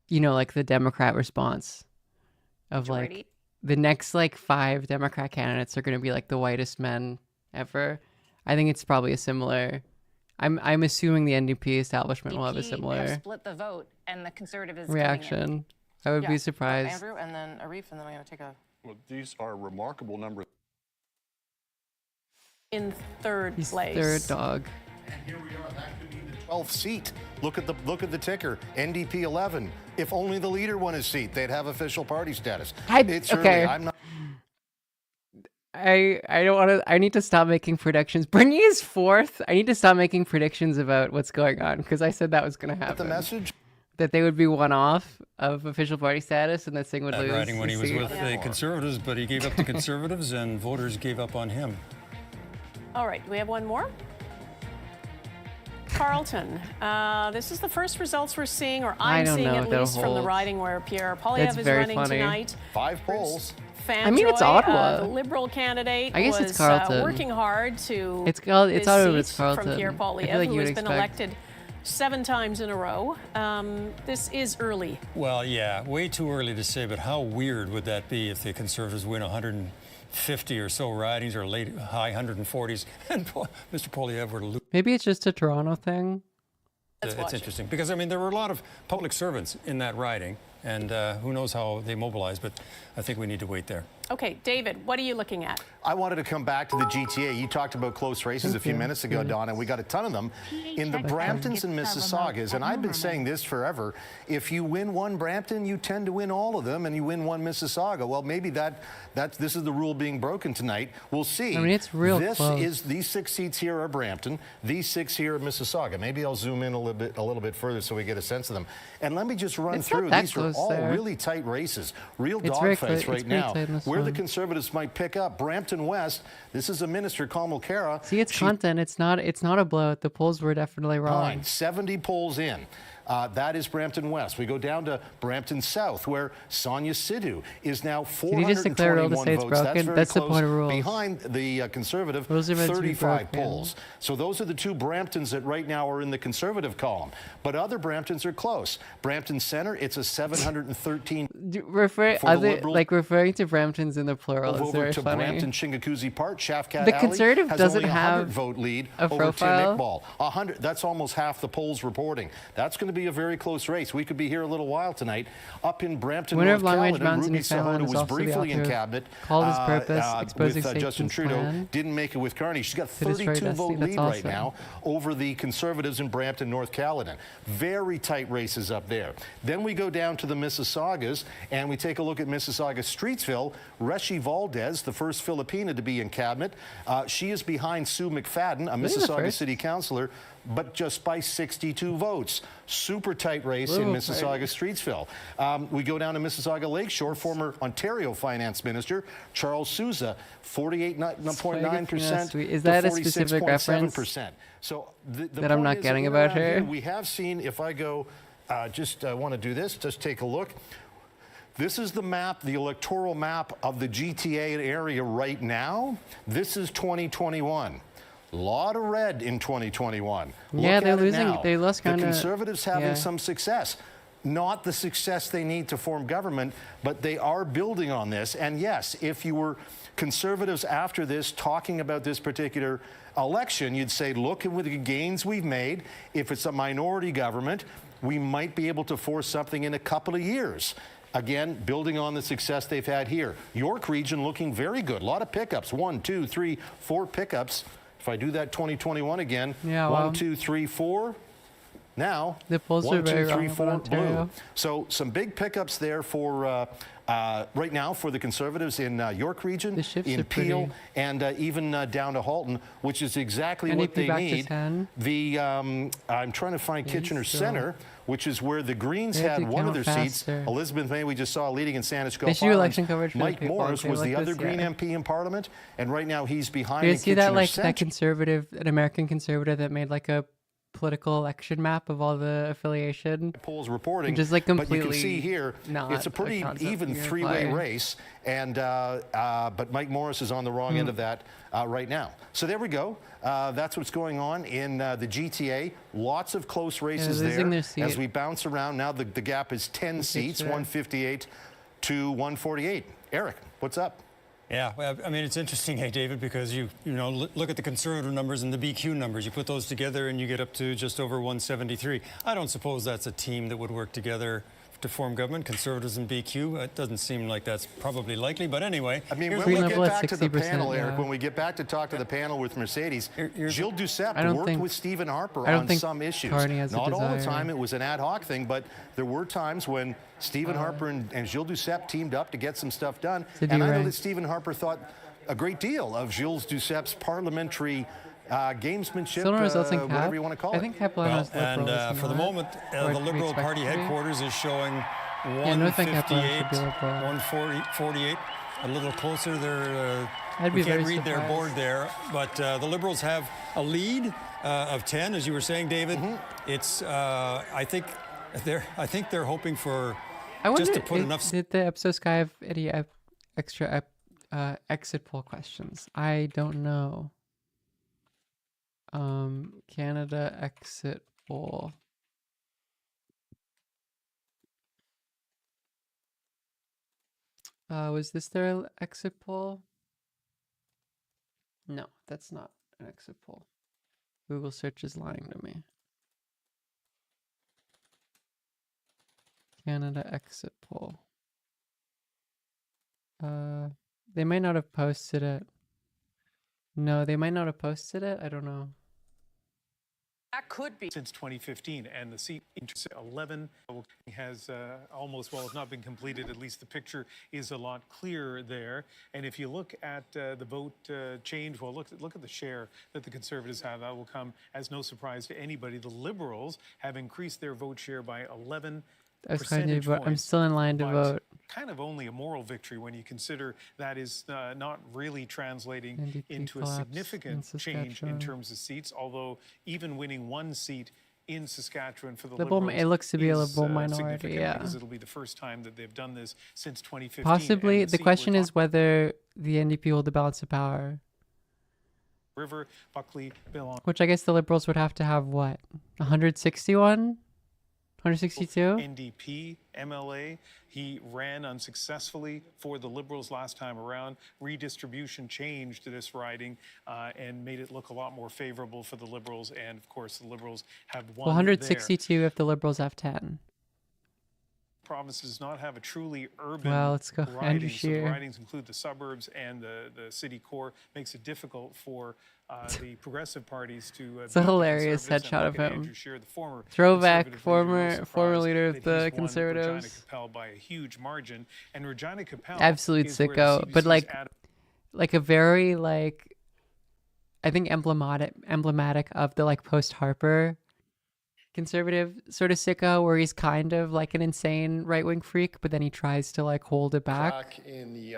you know, like the Democrat response of Majority. like the next like 5 Democrat candidates are going to be like the whitest men ever. I think it's probably a similar. I'm assuming the NDP establishment will have a have similar split the vote, and the Conservatives reaction. I would be surprised. Andrew, and then Arif, and then I'm going to take a. Well, these are remarkable numbers. In third He's place. third dog. And here we are. That could be the 12th seat. Look at the ticker. NDP 11. If only the leader won his seat, they'd have official party status. It's early. Okay. I'm not. I don't want to. I need to stop making predictions. Bernie is 4th. I need to stop making predictions about what's going on because I said that was going to happen. The message that they would be one off of official party status and that Singh would That lose. riding when he his was seat. with the Conservatives, but he gave up to Conservatives and voters gave up on him. All right, do we have one more? Carlton, this is the first results we're seeing, or I'm seeing at least from the riding where Pierre Poilievre is running tonight. 5 polls. I mean, it's Ottawa. The Liberal candidate I guess was it's Carleton. working hard to It's Ottawa, but it's seat Carleton. from Pierre I feel Poilievre, like who you would has been expect. elected 7 times in a row. This is early. Well, yeah, way too early to say, but how weird would that be if the Conservatives win 150 or so ridings or late high 140s and Mr. Poilievre were to lose? Maybe it's just a Toronto thing. It's interesting because, I mean, there were a lot of public servants in that riding, and who knows how they mobilized, but I think we need to wait there. Okay, David, what are you looking at? I wanted to come back to the GTA. You talked about close races a few minutes ago, Donna. We got a ton of them in the Bramptons and Mississaugas. And I've been saying this forever. If you win one Brampton, you tend to win all of them, and you win one Mississauga. Well, maybe this is the rule being broken tonight. We'll see. I mean, it's real close. These 6 seats here are Brampton. These 6 here are Mississauga. Maybe I'll zoom in a little bit further so we get a sense of them. And let me just run through. These are all really tight races, real dogfights right now. Where the Conservatives might pick up Brampton West. This is a minister, Kamal Khera. See, it's content. It's not a blowout. The polls were definitely wrong. 70 polls in. That is Brampton West. We go down to Brampton South, where Sonia Sidhu is now 421 votes. That's very That's close the point of rules. behind the Conservative, Rules are meant to be 35 broken. polls. So those are the 2 Bramptons that right now are in the Conservative column. But other Bramptons are close. Brampton Center, it's a 713. Referring to Bramptons in the plural Move is over very to funny. Brampton Chingakuzi Park, Shafkat The Alley Conservative has doesn't only 100 have vote lead a over profile. Tim Iqbal. 100. That's almost half the polls reporting. That's going to be a very close race. We could be here a little while tonight. Up in Brampton, Winner North of Long Range Caledon, Mountains in Ruby Newfoundland Sahota is was also the briefly in author of cabinet Called His Purpose, Exposing with Justin Satan's Trudeau. Plan. Didn't make it with Carney. She's got To destroy 32 vote Dusty. lead That's right awesome. now over the Conservatives in Brampton, North Caledon. Very tight races up there. Then we go down to the Mississaugas and we take a look at Mississauga Streetsville. Reshi Valdez, the first Filipina to be in cabinet. She is behind Sue McFadden, a Mississauga city councillor, but just by 62 votes. Super tight race in Mississauga Streetsville. We go down to Mississauga Lakeshore. Former Ontario Finance Minister Charles Sousa, 48.9% Is that to a specific reference 46.7%. So the that I'm point not is getting that about around here, her? we have seen, if I go, I want to do this, just take a look. This is the map, the electoral map of the GTA area right now. This is 2021. A lot of red in 2021. Yeah, Look they're at it losing. now. They lost kind The of. Conservatives having some success. Not the success they need to form government, but they are building on this. And yes, if you were Conservatives after this talking about this particular election, you'd say, look at the gains we've made. If it's a minority government, we might be able to force something in a couple of years. Again, building on the success they've had here. York region looking very good. A lot of pickups. 1, 2, 3, 4 pickups. If I do that 2021 again, Yeah, 1, 2, 3, 4. Now, The polls are 1, very 2, 3, wrong 4 about blue. Ontario. So some big pickups there for right now for the Conservatives in York Region, in are Peel, pretty. and even down to Halton, which is exactly NDP what they back to need. 10. The I'm trying to find Kitchener still- Centre, which is where the Greens They have had to one of count their seats. faster. Elizabeth May, we just saw leading in Saanich They Gulf should do election coverage for the Mike people. Morris They was look the other this, Green yeah. MP in Parliament, and right now he's behind Do you in see that Kitchener like Centre. that conservative, an American conservative that made like a political election map of all the affiliation? Polls reporting, Just like but you completely can see here not it's a pretty concept even you can three-way apply. race, and but Mike Morris is on the wrong end of that right now. So there we go. That's what's going on in the GTA. Lots of close races losing there their seat. as we bounce around. Now the gap is 10 seats, sure. 158 to 148. Eric, what's up? Yeah, well, I mean, it's interesting, hey, David, because you know, look at the Conservative numbers and the BQ numbers. You put those together and you get up to just over 173. I don't suppose that's a team that would work together to form government, Conservatives and BQ. It doesn't seem like that's probably likely, but anyway. I mean, here's when we what- get back to the 60%, panel, Eric, yeah. when we get back to talk to the panel with Mercedes, Gilles Duceppe I don't worked think- with Stephen Harper I don't on think some issues. Carney has a Not all the desire. time, it was an ad hoc thing, but there were times when Stephen Harper and Gilles Duceppe teamed up to get some stuff done. To do And I know right. that Stephen Harper thought a great deal of Gilles Duceppe's parliamentary gamesmanship, Still no results in Cap. whatever you want to call I it. think Cap Well, Lano's and liberals for the not, moment, or the we Liberal expect Party it to be. headquarters is showing Yeah, no, I think Cap Lano should be 158, liberal. 148, a little closer. They're, I'd we be can't very read their board surprised. there, but the Liberals have a lead of 10, as you were saying, David. Mm-hmm. It's, I think they're hoping for I wonder just to put if- enough. did the episode Sky have any extra exit poll questions? I don't know. Canada exit poll. Was this their exit poll? No, that's not an exit poll. Google search is lying to me. Canada exit poll. They might not have posted it. No, they might not have posted it. I don't know. That could be. Since 2015, and the seat in 11 has almost, well, it's not been completed. At least the picture is a lot clearer there. And if you look at the vote change, well, look at the share that the Conservatives have. That will come as no surprise to anybody. The Liberals have increased their vote share by 11 I was kind percentage of, but I'm points, still in line to but vote. kind of only a moral victory when you consider that is not really translating NDP into a collapse significant in change in Saskatchewan. terms of seats, although even winning one seat in Saskatchewan for the Liberal- Liberals it looks to be a is, liberal minority, significant yeah. because it'll be the first time that they've done this since 2015. Possibly. and The seat question we're is whether the NDP hold the balance of power. River, Buckley, Bill Which I guess the Liberals would have to have what? 161? 162? NDP, MLA. He ran unsuccessfully for the Liberals last time around. Redistribution changed this riding and made it look a lot more favorable for the Liberals. And of course, the Liberals have won. Well, 162 if the Liberals have 10. Province does not have a truly urban Well, let's go. riding. Andrew So the Scheer. ridings include the suburbs and the city core. Makes it difficult for the progressive parties to. It's a beat the hilarious Conservatives. And headshot look of at him. Andrew Scheer, the former Throwback, Conservative leader, no former surprise leader of that the he's won Conservatives. Regina Capel by a huge margin, and Regina Capel Absolute is where the sicko, but CBC's like, at- like a very like, I think emblematic of the like post Harper conservative sort of sicko, where he's kind of like an insane right wing freak, but then he tries to like hold it back. In the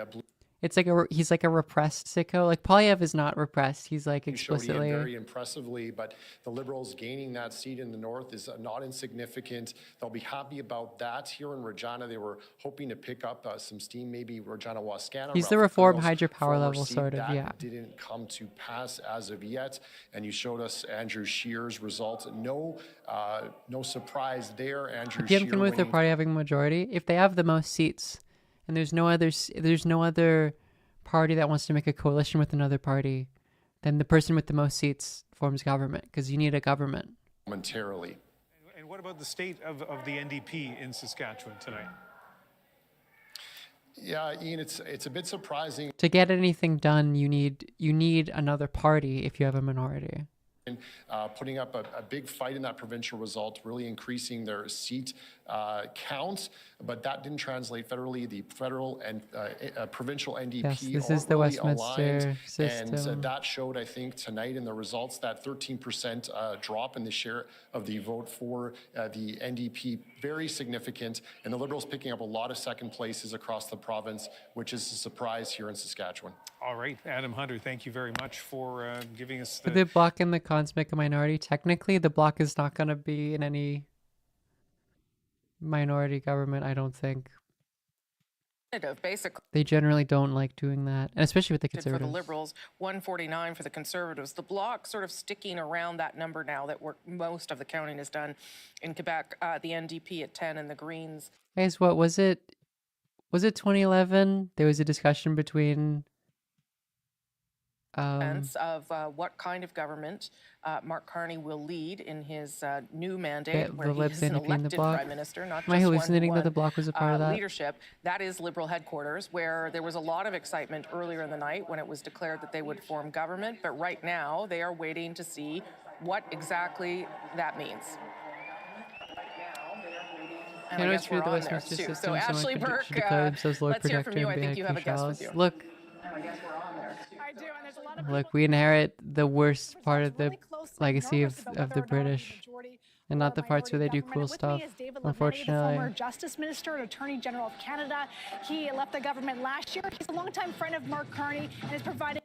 It's like he's like a repressed sicko. Like Polyev is not repressed. He's like showed explicitly. Ian very impressively, but the Liberals gaining that seat in the north is not insignificant. They'll be happy about that. Here in Regina, they were hoping to pick up some steam, maybe Regina Wascana. He's the Ralph reform Colonel's hydropower former level seat. sort of, That yeah. didn't come to pass as of yet, and you showed us Andrew Scheer's results. No surprise there. Andrew PM Scheer can with their winning party having a majority. If they have the most seats, and there's no other party that wants to make a coalition with another party, then the person with the most seats forms government, because you need a government. momentarily. And what about the state of the NDP in Saskatchewan tonight? Yeah, Ian, it's a bit surprising. To get anything done, you need another party if you have a minority. putting up a big fight in that provincial result, really increasing their seat count, but that didn't translate federally. The federal and provincial NDP Yes, this are is the really Westminster aligned, system. and that showed, I think, tonight in the results, that 13% drop in the share of the vote for the NDP, very significant, and the Liberals picking up a lot of second places across the province, which is a surprise here in Saskatchewan. All right, Adam Hunter, thank you very much for giving us The Bloc and the Cons make a minority. Technically, the Bloc is not going to be in any minority government, I don't think. Basically. They generally don't like doing that, and especially with the For the Conservatives. Liberals, 149 for the Conservatives. The Bloc sort of sticking around that number now that most of the counting is done in Quebec. The NDP at 10 and the Greens. Guys, what was it? Was it 2011? There was a discussion between Sense of what kind of government Mark Carney will lead in his new mandate, where he is an elected prime minister, not Am I just hallucinating that the one-to-one, Bloc was a part of that? leadership. That is Liberal headquarters, where there was a lot of excitement earlier in the night when it was declared that they would form government. But right now, they are waiting to see what exactly that means. And I guess we're on there too. So Ashley Burke, let's hear from you. I think you have a guest with you. Look. Look, we inherit the worst part of the legacy of the British, and not the parts where they do cool stuff, unfortunately. Former Justice Minister and Attorney General of Canada. He left the government last year. He's a longtime friend of Mark Carney and has provided...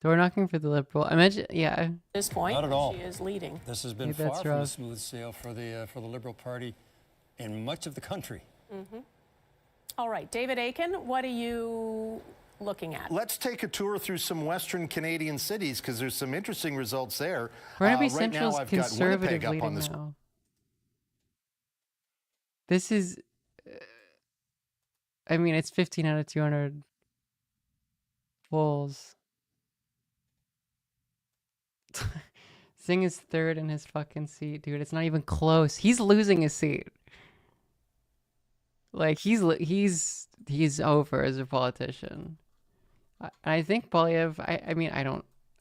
Door knocking for the Liberal. Imagine, yeah. At this point, Not at all. she is leading. This has been Yeah, far that's from a rough. smooth sail for the Liberal Party in much of the country. All right, David Aiken, what are you looking at? Let's take a tour through some Western Canadian cities because there's some interesting results there. Burnaby Right Central's now, I've got conservative Winnipeg up leading on this. now. This is, I mean, it's 15 out of 200 polls. Singh is third in his fucking seat, dude. It's not even close. He's losing his seat. Like he's over as a politician. I think Polyev. I mean,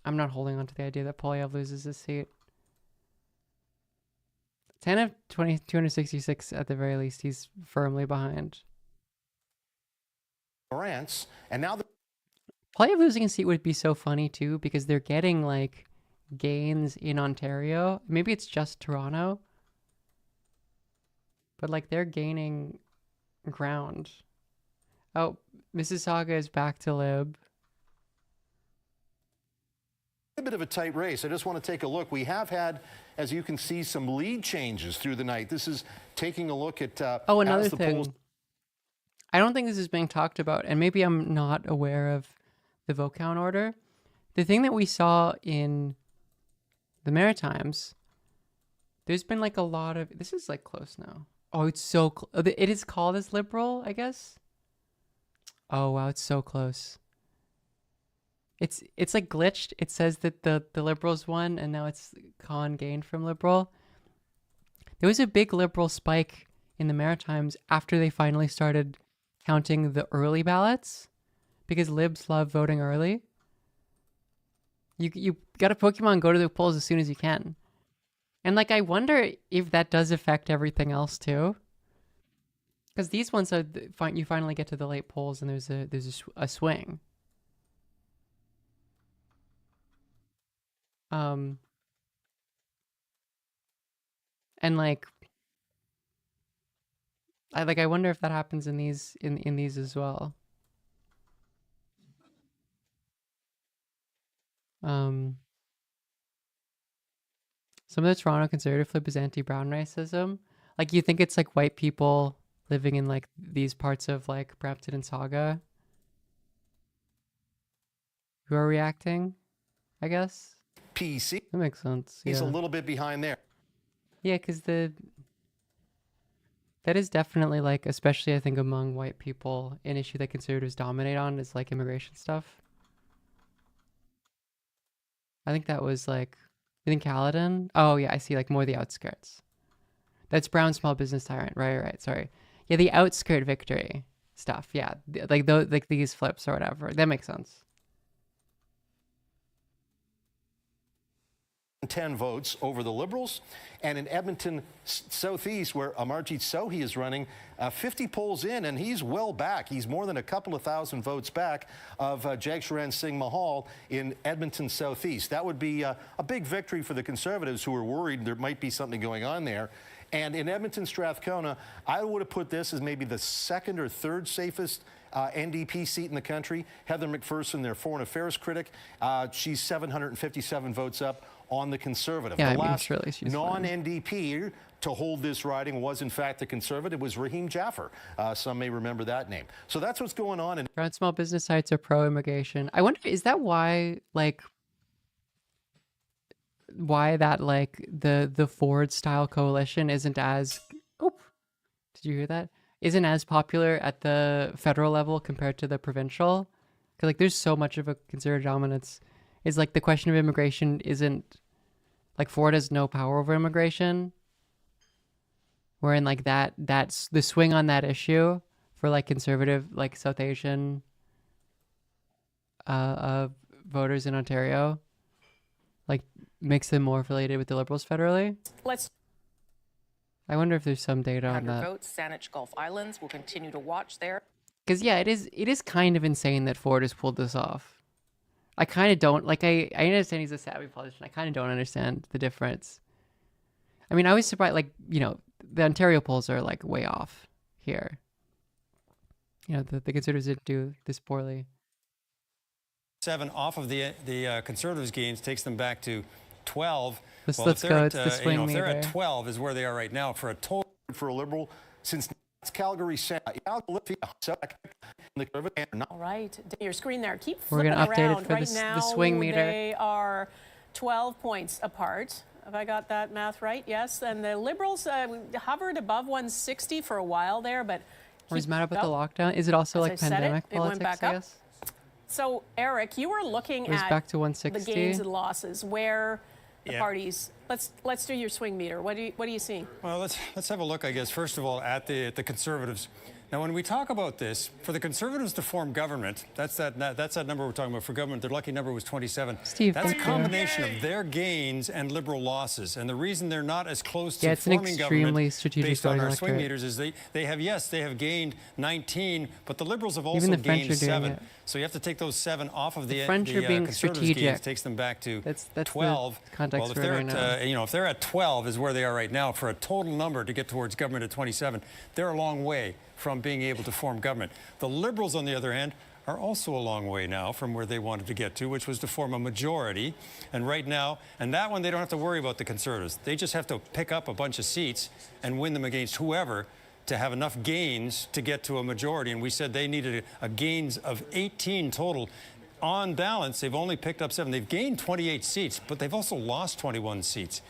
I'm not holding on to the idea that Polyev loses his seat. 10 of 266 at the very least. He's firmly behind. France, and now Polyev losing a seat would be so funny too because they're getting like gains in Ontario. Maybe it's just Toronto, but like they're gaining ground. Oh, Mississauga is back to Lib. A bit of a tight race. I just want to take a look. We have had, as you can see, some lead changes through the night. This is taking a look at Oh, another as the thing. polls. I don't think this is being talked about, and maybe I'm not aware of the vote count order. The thing that we saw in the Maritimes, there's been like a lot of, this is like close now. Oh, it's so it is called as Liberal, I guess. Oh wow, it's so close. It's like glitched. It says that the Liberals won, and now it's Con gained from Liberal. There was a big Liberal spike in the Maritimes after they finally started counting the early ballots, because Libs love voting early. You got a Pokemon, go to the polls as soon as you can. And like, I wonder if that does affect everything else too. Because these ones are you finally get to the late polls and there's a swing. And like, I wonder if that happens in these in these as well. Some of the Toronto conservative flip is anti-brown racism. Like, you think it's like white people living in like these parts of like Brampton and Saga who are reacting, I guess. PC. That makes sense. He's a Yeah. little bit behind there. Yeah, because that is definitely like, especially I think among white people, an issue that conservatives dominate on is like immigration stuff. I think that was like, you think Caledon? Oh yeah, I see, like more the outskirts. That's Brown small business tyrant. Right. Sorry. Yeah, the outskirt victory stuff. Yeah, like these flips or whatever. That makes sense. 10 votes over the Liberals. And in Edmonton Southeast, where Amarjeet Sohi is running, 50 polls in, and he's well back. He's more than a couple of thousand votes back of Jagsaran Singh Mahal in Edmonton Southeast. That would be a big victory for the Conservatives, who are worried there might be something going on there. And in Edmonton Strathcona, I would have put this as maybe the second or third safest NDP seat in the country. Heather McPherson, their foreign affairs critic, she's 757 votes up on the Conservative. Yeah, the I mean, last surely she's non-NDP to hold this riding was, in fact, the Conservative, was Raheem Jaffer. Some may remember that name. So that's what's going on. Around small business sites are pro-immigration. I wonder, is that why, like, the Ford-style coalition isn't as... Oh, did you hear that? Isn't as popular at the federal level compared to the provincial? Because, like, there's so much of a Conservative dominance. Is like the question of immigration isn't... Like, Ford has no power over immigration. Wherein, like, that's the swing on that issue for, like, conservative, like, South Asian voters in Ontario, like, makes them more affiliated with the Liberals federally. I wonder if there's some data on that. Votes, Saanich Gulf Islands will continue to watch there. Because, yeah, it is kind of insane that Ford has pulled this off. I kind of don't, like, I understand he's a savvy politician. I kind of don't understand the difference. I mean, I was surprised, like, you know, the Ontario polls are, like, way off here. You know, the Conservatives didn't do this poorly. 7 off of the Conservatives' gains takes them back to 12. Let's go. It's the swing if they're at meter. 12 is where they are right now for a total for a Liberal since Calgary South. All right, your screen there. Keep We're flipping gonna update around. it for Right the now, swing meter. They are 12 points apart. Have I got that math right? Yes. And the Liberals hovered above 160 for a while there, but Or he's mad about the lockdown. Is it also like pandemic it politics? went back I up. guess. So, Eric, you were looking It was at back to the 160. gains and losses, where the Yeah. parties. Let's do your swing meter. What are you seeing? Well, let's have a look, I guess, first of all, at the Conservatives. Now, when we talk about this, for the Conservatives to form government, that's that number we're talking about for government. Their lucky number was 27. Steve, that's a thank you. combination of their gains and Liberal losses. And the reason they're not as close to Yeah, it's an forming extremely government strategic based on voting our swing electorate. meters is they have gained 19, but the Liberals have Even also the French gained are doing 7. it. So you have to take those 7 off of the French are being Conservatives' strategic. gains, takes them back to That's 12. the context Well, if for it they're right now. if they're at 12 is where they are right now, for a total number to get towards government at 27, they're a long way from being able to form government. The Liberals, on the other hand, are also a long way now from where they wanted to get to, which was to form a majority. And right now, and that one, they don't have to worry about the Conservatives. They just have to pick up a bunch of seats and win them against whoever to have enough gains to get to a majority. And we said they needed a gains of 18 total. On balance, they've only picked up 7. They've gained 28 seats, but they've also lost 21 seats.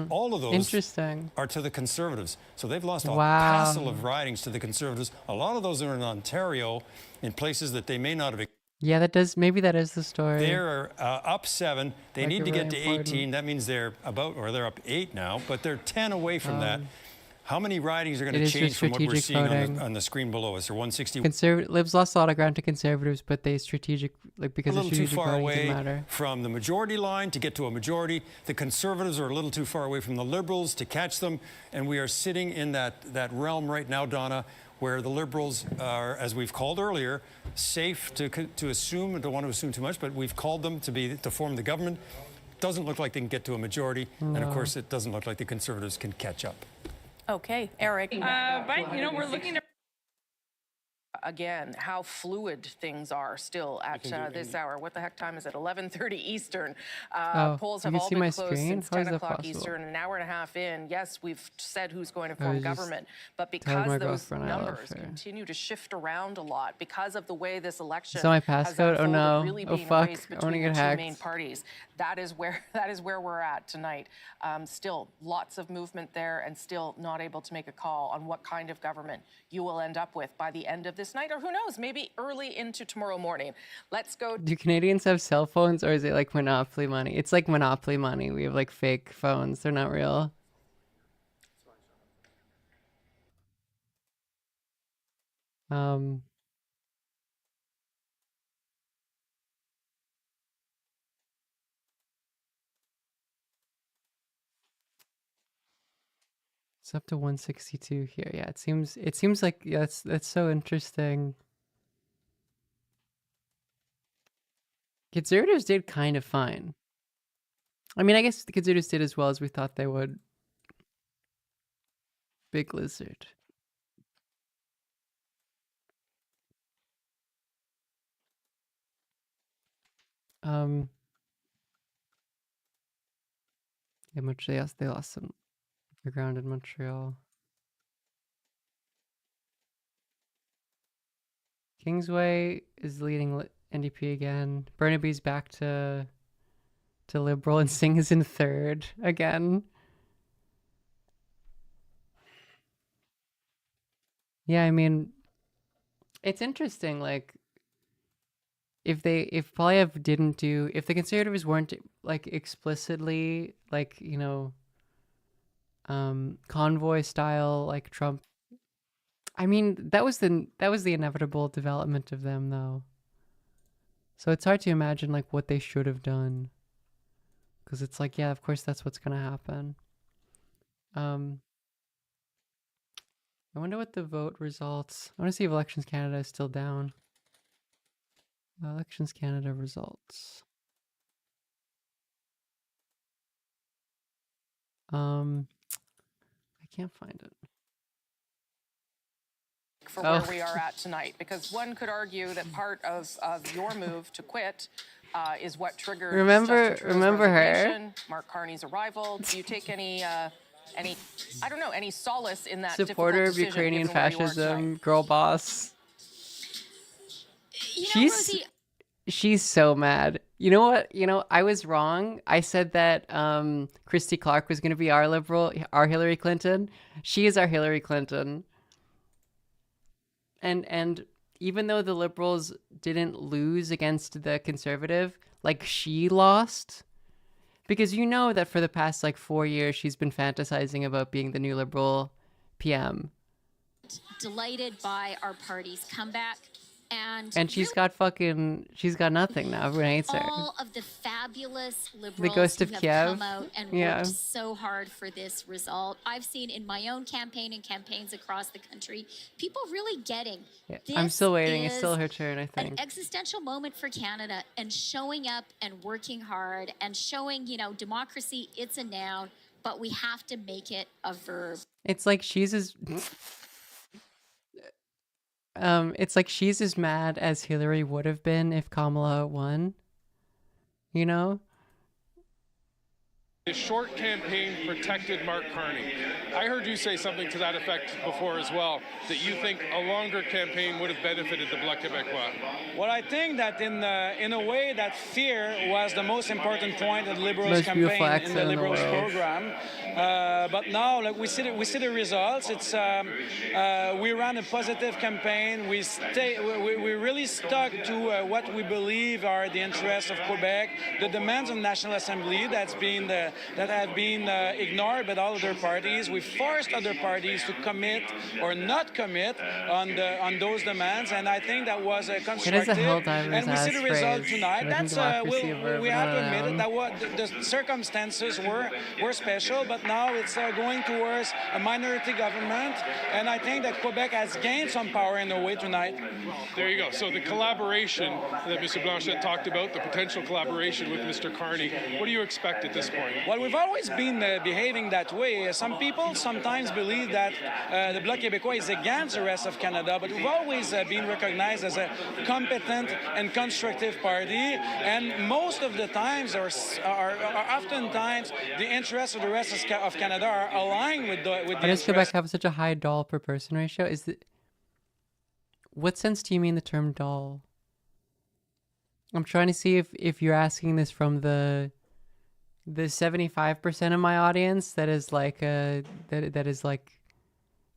All of those Interesting. are to the Conservatives. So they've lost a Wow. passel of ridings to the Conservatives. A lot of those are in Ontario, in places that they may not have. Yeah, maybe that is the story. They're up 7. They Like need to really get to important. 18. That means they're up 8 now, but they're 10 away from that. How many ridings are going It to is just change from what we're strategic seeing voting. on the screen below us? They're 160. Libs lost a lot of ground to Conservatives, but they because a of little too strategic far voting away didn't matter. from the majority line to get to a majority. The Conservatives are a little too far away from the Liberals to catch them, and we are sitting in that realm right now, Donna, where the Liberals are, as we've called earlier, safe to assume, and don't want to assume too much, but we've called them to form the government. Doesn't look like they can get to a majority, and of No. course it doesn't look like the Conservatives can catch up. Okay, Eric. But, we're looking to again, how fluid things are still at this hour. What the heck time is it? 11:30 Eastern. Polls you have can all see been my closed screen? since How is 10 that o'clock possible? Eastern, an hour and a half in. Yes, we've said who's going to I form was just government, but telling because my those girlfriend I love numbers her. continue to shift around a lot, because of the way this election Is that my has passcode? Oh, unfolded, no. really Oh, being a fuck. race I wanna between get the two hacked. main parties, that is where we're at tonight. Still, lots of movement there, and still not able to make a call on what kind of government you will end up with by the end of this night, or who knows, maybe early into tomorrow morning. Let's go. Do Canadians have cell phones, or is it like Monopoly money? It's like Monopoly money. We have like fake phones. They're not real. Um, It's up to 162 here. Yeah, it seems like that's so interesting. Conservatives did kind of fine. I mean, I guess the Conservatives did as well as we thought they would. Big lizard. Yeah, Montreal, they lost some ground in Montreal. Kingsway is leading NDP again. Burnaby's back to Liberal, and Singh is in third again. Yeah, I mean, it's interesting. Like, if Polyev didn't do, if the Conservatives weren't like explicitly like, you know, convoy style like Trump. I mean, that was the inevitable development of them, though. So it's hard to imagine like what they should have done, because it's like, yeah, of course that's what's gonna happen. I wonder what the vote results. I want to see if Elections Canada is still down. Elections Canada results. I can't find it. For where we are at tonight, because one could argue that part of your move to quit is what triggered Remember resignation, her? Mark Carney's arrival. Do you take any I don't know, any solace in that Supporter of difficult decision, Ukrainian given where you are fascism, tonight? girl boss. She's so mad. You know what? You know, I was wrong. I said that Christy Clark was going to be our liberal, our Hillary Clinton. She is our Hillary Clinton. And even though the Liberals didn't lose against the Conservative, like, she lost. Because you know that for the past, like, 4 years, she's been fantasizing about being the new Liberal PM. Delighted by our party's comeback. And she's got nothing now. Everyone hates her. All of the fabulous liberals Ghost who of have Kiev. come out and worked so hard for this result. I've seen in my own campaign and campaigns across the country, people really getting this. I'm still waiting. It's is still her turn, I an think. existential moment for Canada, and showing up and working hard and showing, you know, democracy, it's a noun, but we have to make it a verb. It's like she's as mad as Hillary would have been if Kamala won. You know? The short campaign protected Mark Carney. I heard you say something to that effect before as well, that you think a longer campaign would have benefited the Bloc Québécois. Well, I think that in a way that fear was the most important point of the Liberals campaign in the Liberals program. But now, like, we see the results. It's we ran a positive campaign. We really stuck to what we believe are the interests of Quebec, the demands of the National Assembly that have been ignored by all other parties. We forced other parties to commit or not commit on those demands, and I think that was constructive. And we see the result tonight. That's we have to admit it, that the circumstances were special, but now it's going towards a minority government, and I think that Quebec has gained some power in a way tonight. There you go. So the collaboration that Mr. Blanchet talked about, the potential collaboration with Mr. Carney, what do you expect at this point? Well, we've always been behaving that way. Some people sometimes believe that the Bloc Québécois is against the rest of Canada, but we've always been recognized as a competent and constructive party, and most of the times, or oftentimes, the interests of the rest of Canada are aligned with the Why does Quebec have such a high doll per person ratio? What sense do you mean the term doll? I'm trying to see if you're asking this from the 75% of my audience that is like that is like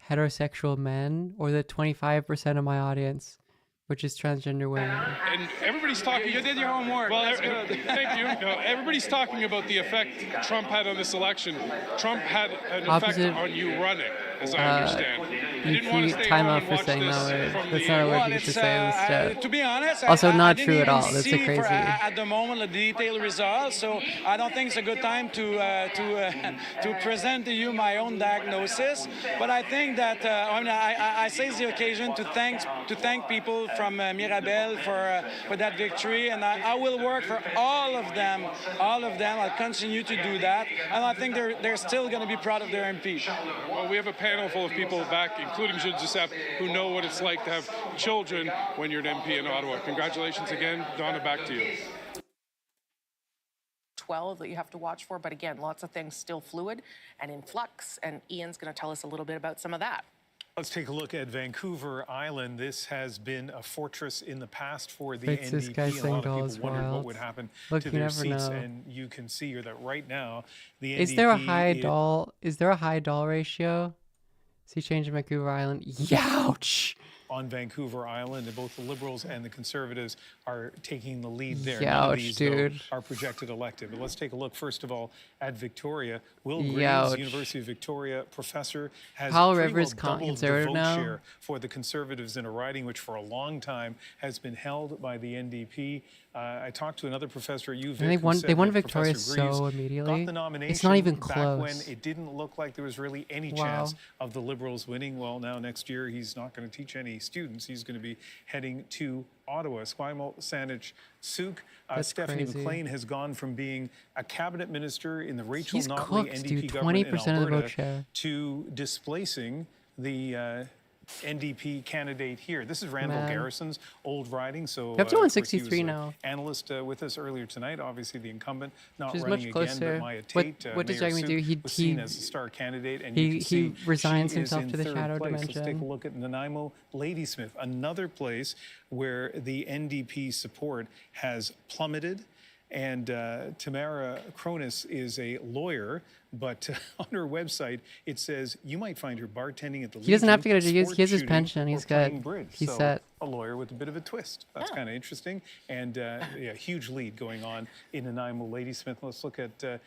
heterosexual men, or the 25% of my audience which is transgender women. And everybody's talking. You did your homework. Well, thank you. Everybody's talking about the effect Trump had on this election. Trump had an effect on you running. as I understand. You didn't want to stay time home out and for watch saying this that from word. That's the... not a word Well, you it's, should say. to be honest, Also I not didn't true at even all. That's see a crazy. at the moment the detailed results, so I don't think it's a good time to present to you my own diagnosis. But I think that I seize the occasion to thank people from Mirabel for that victory, and I will work for all of them. I'll continue to do that, and I think they're still going to be proud of their MP. Well, we have a panel full of people back, including Gilles Giuseppe, who know what it's like to have children when you're an MP in Ottawa. Congratulations again. Donna, back to you. 12 that you have to watch for, but again, lots of things still fluid and in flux, and Ian's going to tell us a little bit about some of that. Let's take a look at Vancouver Island. This has been a fortress in the past for the NDP. This guy A lot saying of people wondered what would happen Look, to you their never seats, know. and you can see here that right now the NDP Is there a high doll? Is there a high doll ratio? See change in Vancouver Island. Youch! on Vancouver Island, and both the Liberals and the Conservatives are taking the lead there. None of these, though, are projected elected. But let's take a look, first of all, at Victoria. Will Graves, University of Victoria professor, has pretty well doubled the vote share for the Conservatives in a riding which for a long time has been held by the NDP. I talked to another professor at UVic. They won Victoria so immediately. Got the nomination it's not even back close. when it didn't look like there was really any chance of the Liberals winning. Well, now next year he's not going to teach any students. He's going to be heading to Ottawa. Squimo Sanich Suk. Stephanie McLean has gone from being a cabinet minister in the Rachel Notley NDP government in Alberta to displacing the NDP candidate here. This is Randall Garrison's old riding. So up to 163 now. Analyst with us earlier tonight. Obviously, the incumbent not She's running much closer. again, but Maya Tate, what does Mayor Jeremy do? Suk was seen as a star candidate, and he resigns himself to the third shadow place. dimension. Let's take a look at Nanaimo Ladysmith, another place where the NDP support has plummeted. And Tamara Cronus is a lawyer, but on her website it says you might find her bartending at the He doesn't have to get a he has his pension. He's got he's set. A lawyer with a bit of a twist. That's kind of interesting. And yeah, huge lead going on in Nanaimo Ladysmith. Let's look at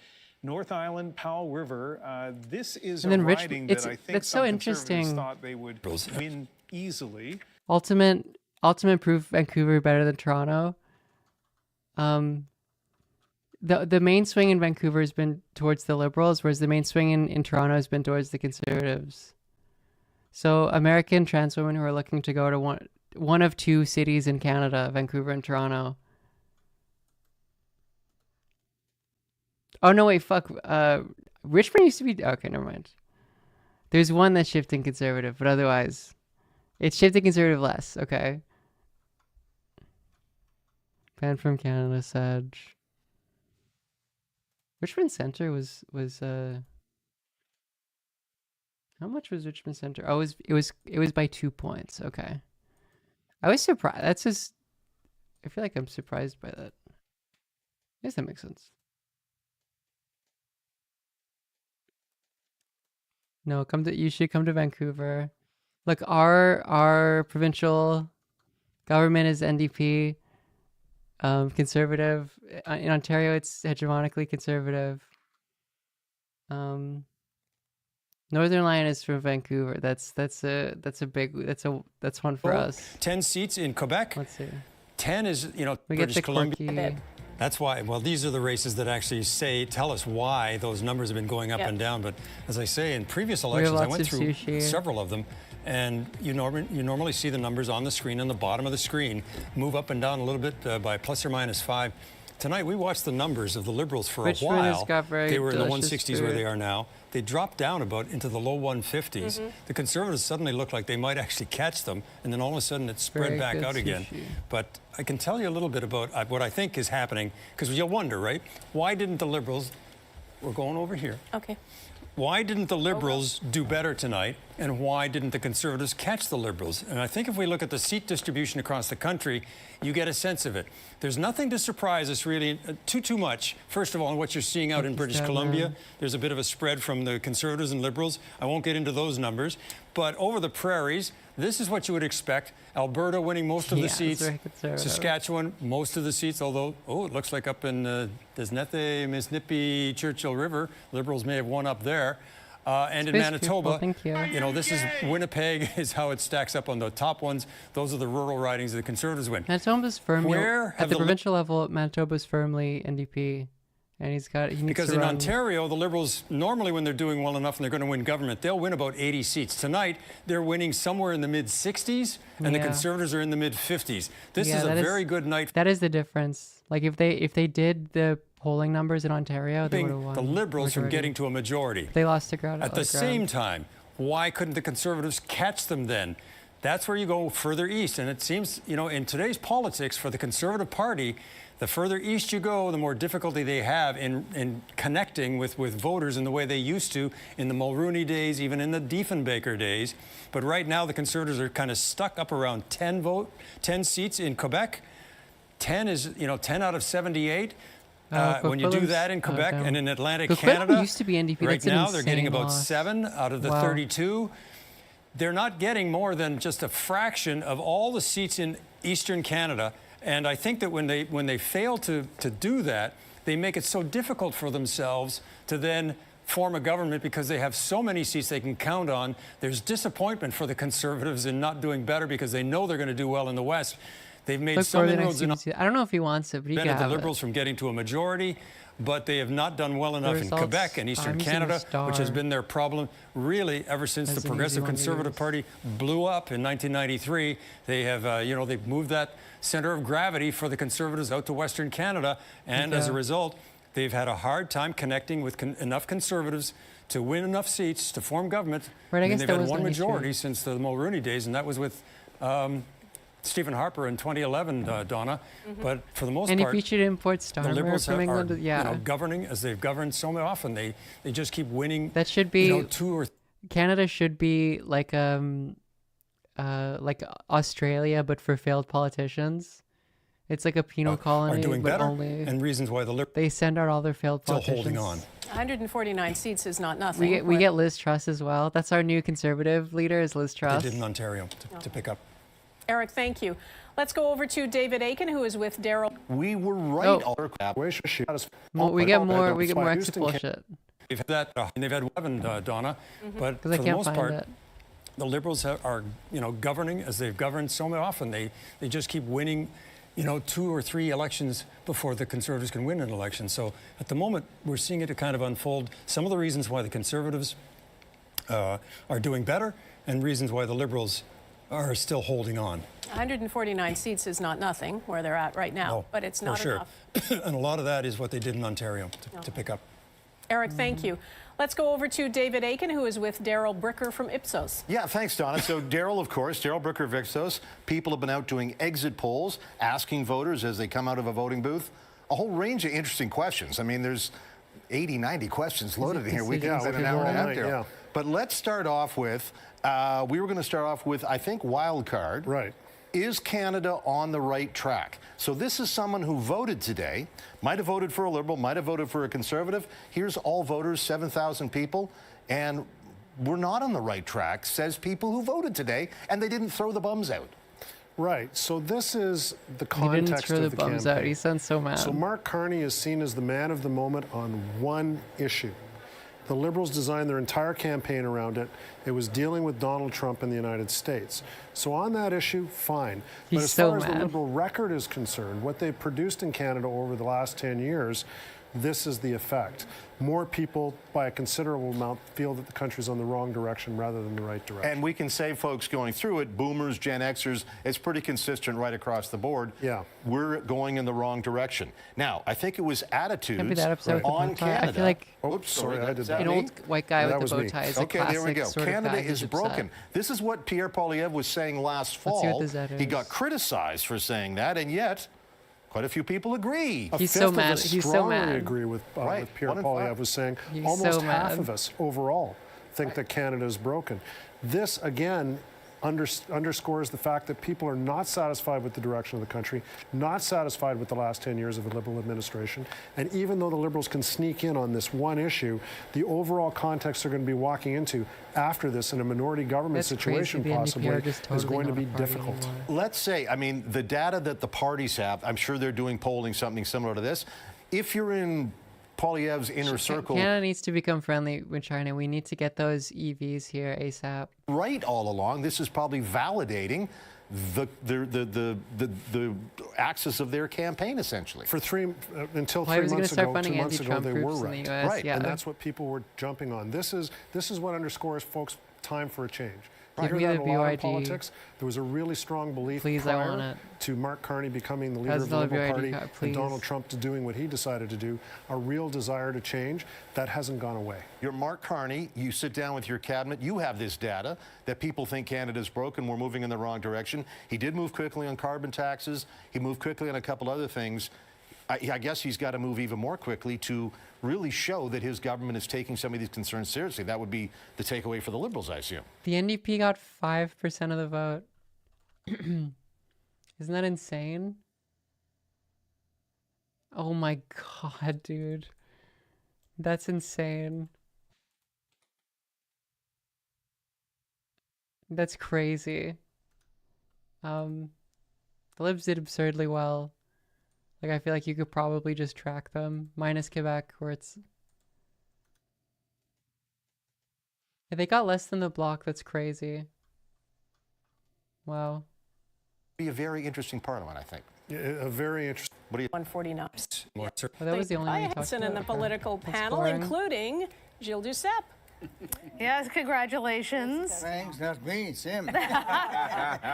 North Island, Powell River. This is a riding that I think some Conservatives thought they would win easily. Ultimate proof Vancouver better than Toronto. The main swing in Vancouver has been towards the Liberals, whereas the main swing in Toronto has been towards the Conservatives. So American trans women who are looking to go to one of two cities in Canada, Vancouver and Toronto. Oh no, wait, fuck. Richmond used to be okay. Never mind. There's one that's shifting conservative, but otherwise, it's shifting conservative less. Okay. Banned from Canada, Sedge. Richmond Center was how much was Richmond Center? Oh, it was by 2 points. Okay. I was surprised. That's just I feel like I'm surprised by that. I guess that makes sense. No, you should come to Vancouver. Look, our provincial government is NDP. Conservative. In Ontario, it's hegemonically conservative. Northern Line is from Vancouver. That's one for us. 10 seats in Quebec. Let's see. 10 is, we British get the Columbia. That's why, well, these are the races that actually tell us why those numbers have been going up and down. But as I say, in previous elections, I went through several of them, and you normally see the numbers on the screen, on the bottom of the screen, move up and down a little bit by plus or minus 5. Tonight, we watched the numbers of the Liberals for a while. They were in the 160s where they are now. They dropped down about into the low 150s. The Conservatives suddenly looked like they might actually catch them, and then all of a sudden it spread back out again. But I can tell you a little bit about what I think is happening, because you'll wonder, right? Why didn't the Liberals, we're going over here. Okay. Why didn't the Liberals do better tonight, and why didn't the Conservatives catch the Liberals? And I think if we look at the seat distribution across the country, you get a sense of it. There's nothing to surprise us really too much. First of all, in what you're seeing out in British Columbia, there's a bit of a spread from the Conservatives and Liberals. I won't get into those numbers. But over the prairies, this is what you would expect. Alberta winning most of the seats. Saskatchewan, most of the seats, although, it looks like up in Desnethe, Misnippy, Churchill River, Liberals may have won up there. And in Space Manitoba, people, thank you. you know, this is Winnipeg is how it stacks up on the top ones. Those are the rural ridings that the Conservatives win. Manitoba's firmly, Where at have the the provincial level, Manitoba's firmly NDP. And he needs Because to in run. Ontario, the Liberals, normally when they're doing well enough and they're going to win government, they'll win about 80 seats. Tonight, they're winning somewhere in the mid-60s, and the Yeah. Conservatives are in the mid-50s. This Yeah, is a that very good night. That is the difference. Like if they did the polling numbers in Ontario, they would have won. The Liberals from majority. getting to a majority. They lost to ground. At the same time, why couldn't the Conservatives catch them then? That's where you go further east. And it seems, you know, in today's politics for the Conservative Party, the further east you go, the more difficulty they have in connecting with voters in the way they used to in the Mulroney days, even in the Diefenbaker days. But right now, the Conservatives are kind of stuck up around 10 seats in Quebec. 10 is, you know, 10 out of 78. When you do that in Quebec and in Atlantic Canada, used to be NDP. right That's an now they're getting insane about loss. 7 out of the Wow. 32. They're not getting more than just a fraction of all the seats in Eastern Canada. And I think that when they fail to do that, they make it so difficult for themselves to then form a government because they have so many seats they can count on. There's disappointment for the Conservatives in not doing better because they know they're going to do well in the West. They've made Look some for the inroads in next I don't know if he wants it, but he can prevented the have Liberals it. from getting to a majority, but they have not done well enough in results Quebec and Eastern I'm using Canada, star which has been their problem really ever since as the an easy Progressive one to Conservative use. Party blew up in 1993. They have, you know, they've moved that center of gravity for the Conservatives out to Western Canada, and as a result, they've had a hard time connecting with enough Conservatives to win enough seats to form government. Right, I guess they've that had was one 93. majority since the Mulroney days, and that was with Stephen Harper in 2011, Donna. But for the most And part, if you should import the Starmer Liberals from England, are, yeah. you know, governing as they've governed so often. They just keep winning. That should be, you know, 2 or Canada should be like Australia, but for failed politicians. It's like a penal colony, are doing but better, only and reasons why the Liberals they send out all their failed still politicians. holding on. 149 seats is not nothing. We get Liz Truss as well. That's our new Conservative leader, is Liz Truss. They did in Ontario to pick up. Eric, thank you. Let's go over to David Aiken, who is with Daryl. We were right. We get more exit bullshit. They've had that, and they've had 11, Donna. But 'Cause for I the can't most find part, it. the Liberals are, you know, governing as they've governed so often. They just keep winning, you know, 2 or 3 elections before the Conservatives can win an election. So at the moment, we're seeing it kind of unfold. Some of the reasons why the Conservatives are doing better, and reasons why the Liberals are still holding on. 149 seats is not nothing where they're at right now, No, but it's for not sure. enough. And a lot of that is what they did in Ontario to pick up. Eric, thank you. Let's go over to David Aiken, who is with Daryl Bricker from Ipsos. Yeah, thanks, Donna. So Daryl, of course, Daryl Bricker of Ipsos. People have been out doing exit polls, asking voters as they come out of a voting booth a whole range of interesting questions. I mean, there's 80, 90 questions loaded in here. We can spend an hour and a half, Daryl. But let's start off with, we were going to start off with, I think, wild card. Right. Is Canada on the right track? So this is someone who voted today, might have voted for a Liberal, might have voted for a Conservative. Here's all voters, 7,000 people, and we're not on the right track, says people who voted today, and they didn't throw the bums out. Right. So this is the He didn't context throw of the the bums campaign. out. He sounds so mad. So Mark Carney is seen as the man of the moment on one issue. The Liberals designed their entire campaign around it. It was dealing with Donald Trump in the United States. So on that issue, fine. He's but as so far as the mad. Liberal record is concerned, what they've produced in Canada over the last 10 years, this is the effect. More people, by a considerable amount, feel that the country's on the wrong direction rather than the right direction. And we can say, folks, going through it, boomers, Gen Xers, it's pretty consistent right across the board. Yeah. We're going in the wrong direction. Now, I think it was attitudes Can't be that upset with the on bow tie. Canada. I feel like Oops, sorry, I did that. an old white guy with the bow tie is a Okay, there we classic go. sort of Canada guy is who's broken. upset. This is what Pierre Poilievre was saying last Let's see what fall. the Zed He is. got criticized for saying that, and yet quite a few people agree. A He's fifth so of mad. us He's so strongly mad. agree with Pierre 1 in 5. Poilievre was saying He's almost so half mad. of us overall think that Canada is broken. This, again, underscores the fact that people are not satisfied with the direction of the country, not satisfied with the last 10 years of a Liberal administration. And even though the Liberals can sneak in on this one issue, the overall context they're going to be walking into after this in a minority government That's situation crazy. The possibly NDP are just is totally going to not be a party difficult. anymore. Let's say, I mean, the data that the parties have, I'm sure they're doing polling something similar to this. If you're in Poilievre's inner circle. Canada needs to become friendly with China. We need to get those EVs here ASAP. Right all along, this is probably validating the axis of their campaign, essentially. For until 3 months ago, 2 months ago, they were right. Right, yeah. And that's what people were jumping on. This is what underscores, folks, time for a change. Give You me hear the that a lot in BYD. politics. There was a really strong belief Please, I want prior it. to Mark Carney becoming the leader Has of the the Liberal BYD Party card, and please. Donald Trump to doing what he decided to do, a real desire to change. That hasn't gone away. You're Mark Carney. You sit down with your cabinet. You have this data that people think Canada's broken. We're moving in the wrong direction. He did move quickly on carbon taxes. He moved quickly on a couple other things. I guess he's got to move even more quickly to really show that his government is taking some of these concerns seriously. That would be the takeaway for the Liberals, I assume. The NDP got 5% of the vote. Isn't that insane? Oh my God, dude. That's insane. That's crazy. The Libs did absurdly well. Like, I feel like you could probably just track them, minus Quebec, where it's... Yeah, they got less than the Bloc. That's crazy. Wow. Be a very interesting parliament, I think. Yeah, a very interesting. What do you? 149. Well, that was the only one you talked Hansen in the about. political That's panel, boring. including Gilles Duceppe. Yes, congratulations. Thanks, not me, it's him.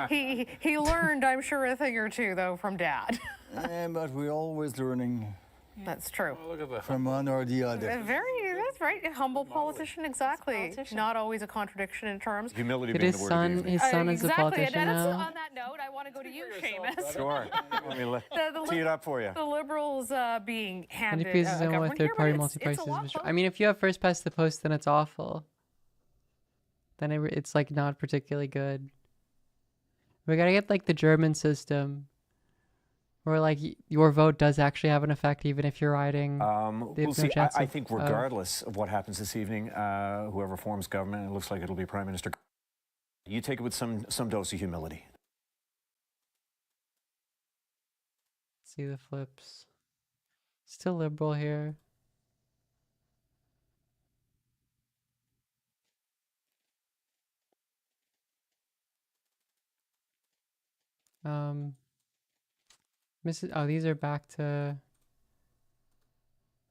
He learned, I'm sure, a thing or two, though, from Dad. But we're always learning. That's true. From one or the other. That's right. A humble politician, exactly. Not always a contradiction in terms. Humility Did being his the word son, of the his evening. son is a Exactly. politician And now? on that note, I want to go to you, Seamus. Sure. Let me tee it up for you. The Liberals being handed NDP is a his own government here, third-party but it's a multi-prices. lot I mean, if you have first past the post, then it's awful. Then it's like not particularly good. We gotta get like the German system, where like your vote does actually have an effect, even if you're riding. We'll see. I think regardless of what happens this evening, whoever forms government, it looks like it'll be Prime Minister. You take it with some dose of humility. See the flips. Still Liberal here. These are back to.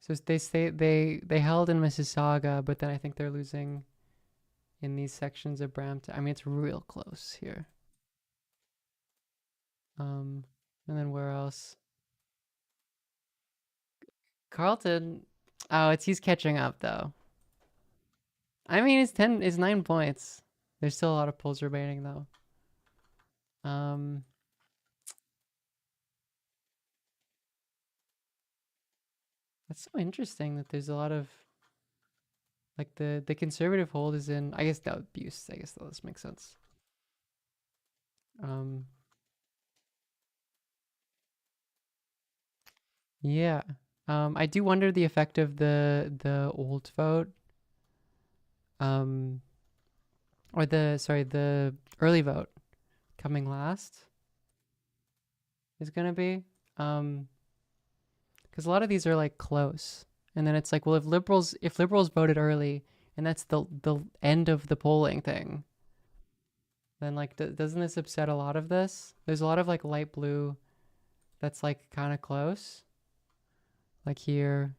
So they held in Mississauga, but then I think they're losing in these sections of Brampton. I mean, it's real close here. And then where else? Carleton. Oh, he's catching up though. I mean, it's 9 points. There's still a lot of polls remaining though. That's so interesting that there's a lot of like the conservative hold is in, I guess that would be, I guess that does make sense. Yeah. I do wonder the effect of the old vote. Or the early vote coming last is gonna be. Because a lot of these are like close, and then it's like, well, if liberals voted early, and that's the end of the polling thing, then like doesn't this upset a lot of this? There's a lot of like light blue, that's like kind of close, like here.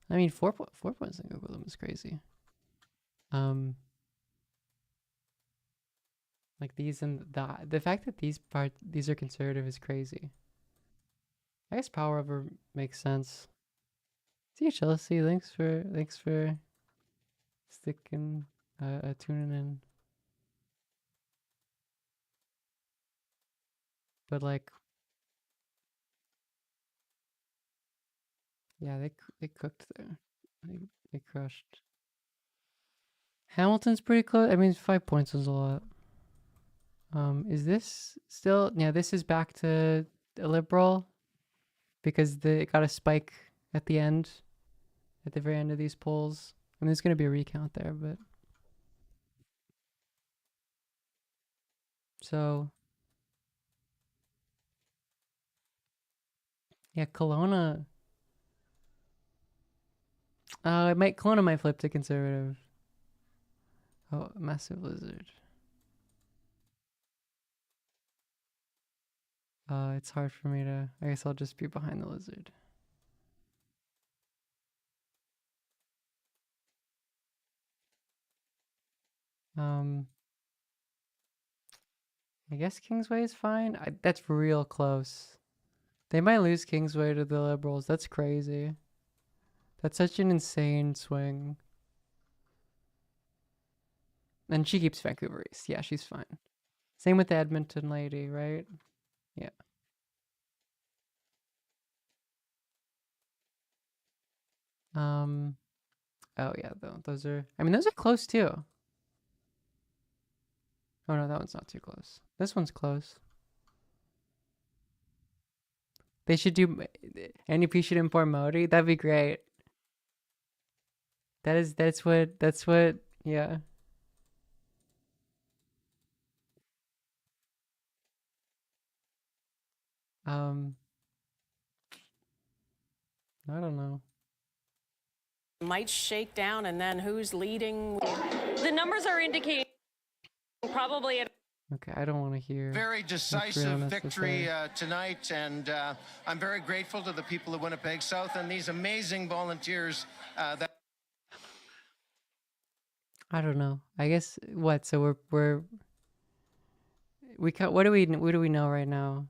I mean, 4 points in Google is crazy. Like these and the fact that these are conservative is crazy. I guess power over makes sense. See you, Chelsea. Thanks for sticking tuning in. But like, yeah, they cooked there. They crushed. Hamilton's pretty close. I mean, 5 points is a lot. Is this still? Yeah, this is back to a Liberal. Because it got a spike at the end, at the very end of these polls. I mean, there's going to be a recount there, but... So... Yeah, Kelowna... Kelowna might flip to Conservative. Oh, massive lizard. It's hard for me to. I guess I'll just be behind the lizard. I guess Kingsway is fine. That's real close. They might lose Kingsway to the Liberals. That's crazy. That's such an insane swing. And she keeps Vancouver East. Yeah, she's fine. Same with the Edmonton lady, right? Yeah. Oh yeah, those are. I mean, those are close too. Oh no, that one's not too close. This one's close. They should do. NDP should import Modi. That'd be great. That's what. Yeah. I don't know. Might shake down, and then who's leading? The numbers are indicating probably. Okay, I don't want to hear. Very decisive victory tonight, and I'm very grateful to the people of Winnipeg South and these amazing volunteers that. I don't know. I guess what? So what do we know right now?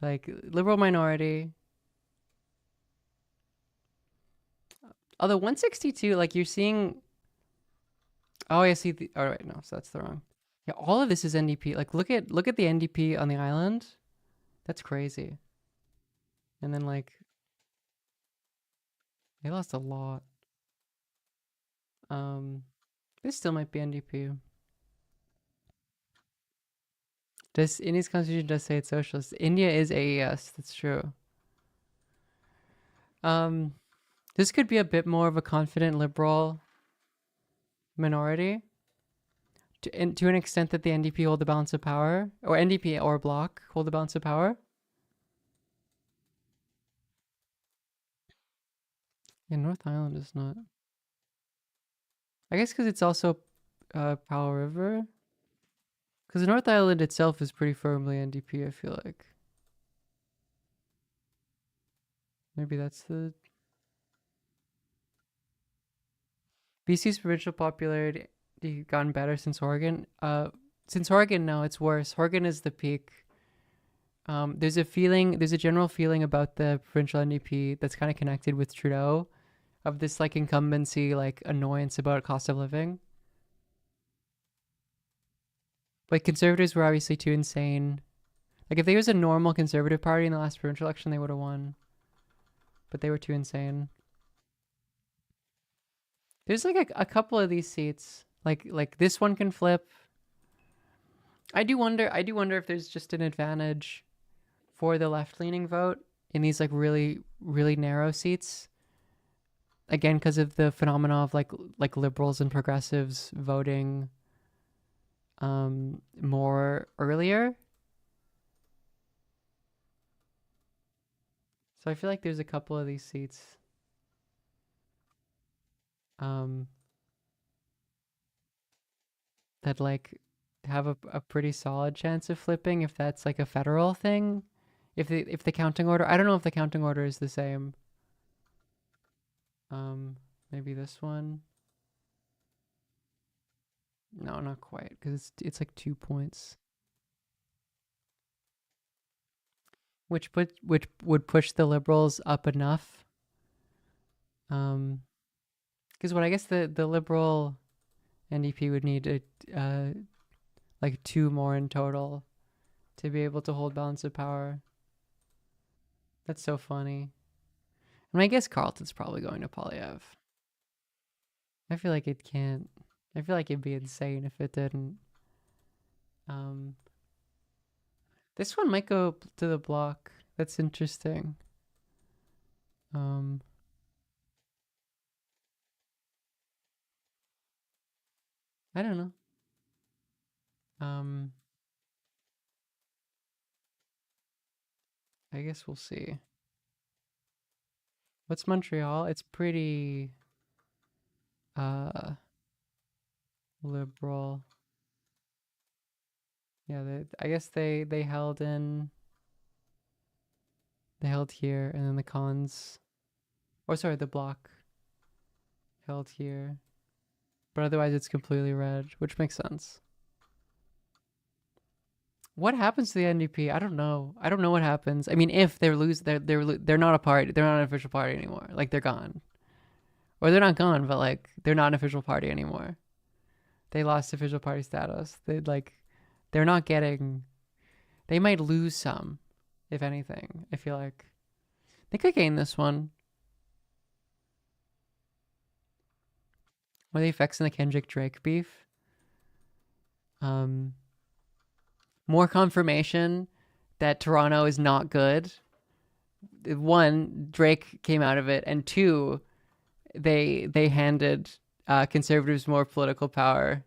Like Liberal minority. Although 162, like you're seeing. Oh, I see. All right, no, so that's the wrong. Yeah, all of this is NDP. Like look at the NDP on the island. That's crazy. And then like they lost a lot. This still might be NDP. India's constitution does say it's socialist. India is AES. That's true. This could be a bit more of a confident liberal minority. To an extent that the NDP hold the balance of power, or NDP or Bloc hold the balance of power. Yeah, North Island is not. I guess because it's also Powell River. Because North Island itself is pretty firmly NDP, I feel like. Maybe that's the... BC's provincial popularity gotten better since Oregon. Since Oregon, no, it's worse. Oregon is the peak. There's a general feeling about the provincial NDP that's kind of connected with Trudeau, of this like incumbency, like annoyance about cost of living. Like Conservatives were obviously too insane. Like if there was a normal Conservative party in the last provincial election, they would have won. But they were too insane. There's like a couple of these seats. Like this one can flip. I do wonder if there's just an advantage for the left-leaning vote in these like really, really narrow seats. Again, because of the phenomena of like liberals and progressives voting more earlier. So I feel like there's a couple of these seats that like have a pretty solid chance of flipping if that's like a federal thing. If the counting order, I don't know if the counting order is the same. Maybe this one. No, not quite, because it's like 2 points. Which would push the Liberals up enough. Because what I guess the Liberal NDP would need like 2 more in total to be able to hold balance of power. That's so funny. I mean, I guess Carleton's probably going to Polyev. I feel like it can't. I feel like it'd be insane if it didn't. This one might go to the Bloc. That's interesting. I don't know. I guess we'll see. What's Montreal? It's pretty liberal. Yeah, I guess they held in. They held here, and then the cons, or sorry, the bloc held here. But otherwise, it's completely red, which makes sense. What happens to the NDP? I don't know. I don't know what happens. I mean, if they're not a party. They're not an official party anymore. Like they're gone, or they're not gone, but like they're not an official party anymore. They lost official party status. They're not getting. They might lose some, if anything. I feel like they could gain this one. What are the effects in the Kendrick Drake beef? More confirmation that Toronto is not good. One, Drake came out of it, and two, they handed conservatives more political power.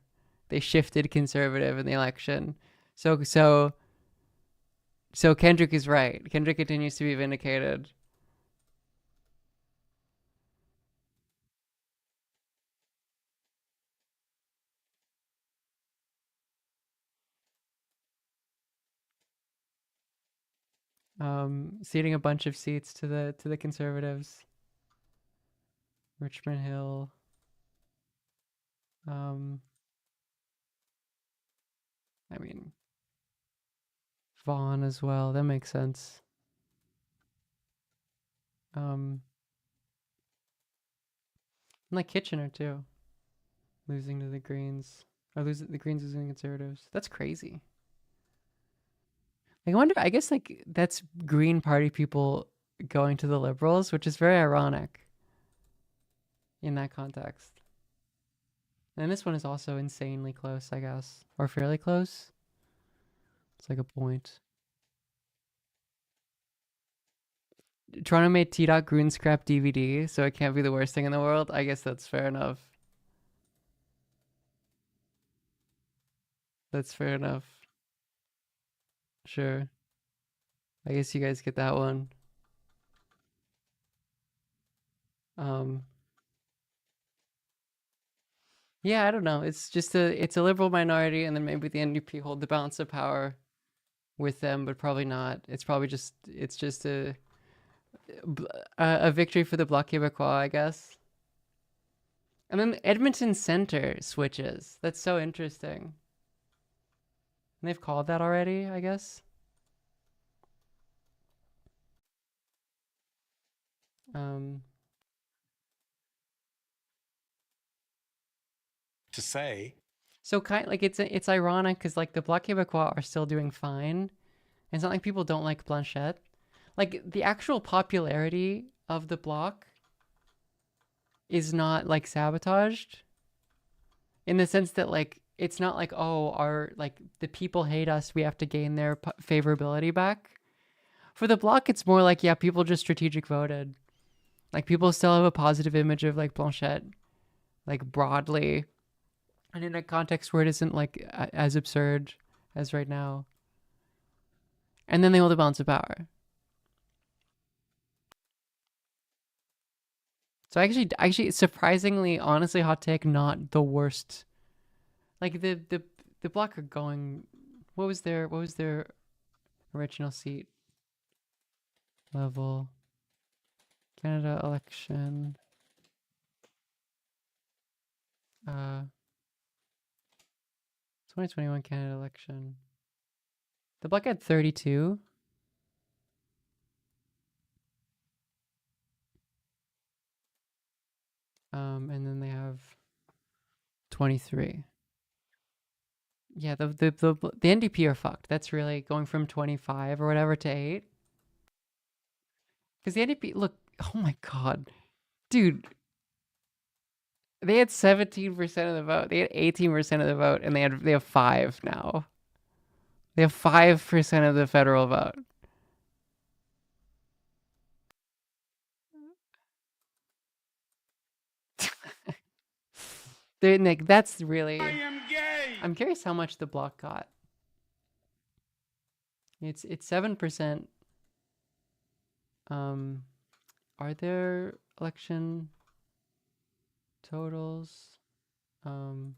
They shifted conservative in the election. So Kendrick is right. Kendrick continues to be vindicated. Ceding a bunch of seats to the conservatives. Richmond Hill. I mean, Vaughan as well. That makes sense. Like Kitchener too. Losing to the Greens. Or the Greens losing to the Conservatives. That's crazy. I wonder, I guess like that's Green Party people going to the Liberals, which is very ironic in that context. And this one is also insanely close, I guess. Or fairly close. It's like a point. Toronto made T. Green scrap DVD, so it can't be the worst thing in the world. I guess that's fair enough. That's fair enough. Sure. I guess you guys get that one. Yeah, I don't know. It's just it's a liberal minority, and then maybe the NDP hold the balance of power with them, but probably not. It's just a victory for the Bloc Québécois, I guess. And then Edmonton Center switches. That's so interesting. And they've called that already, I guess. To say. So it's ironic because like the Bloc Québécois are still doing fine. It's not like people don't like Blanchette. Like the actual popularity of the Bloc is not like sabotaged. In the sense that like it's not like, oh, the people hate us, we have to gain their favorability back. For the Bloc, it's more like, yeah, people just strategic voted. Like people still have a positive image of like Blanchette, like broadly, and in a context where it isn't like as absurd as right now. And then they hold a balance of power. So actually, surprisingly, honestly, hot take, not the worst. Like the Bloc are going. What was their original seat level? Canada election. 2021 Canada election. The Bloc had 32. And then they have 23. Yeah, the NDP are fucked. That's really going from 25 or whatever to 8. Because the NDP, look, oh my god, dude, they had 17% of the vote. They had 18% of the vote, and they have 5 now. They have 5% of the federal vote. Nick, that's really. I am gay. I'm curious how much the Bloc got. It's 7%. are there election totals? How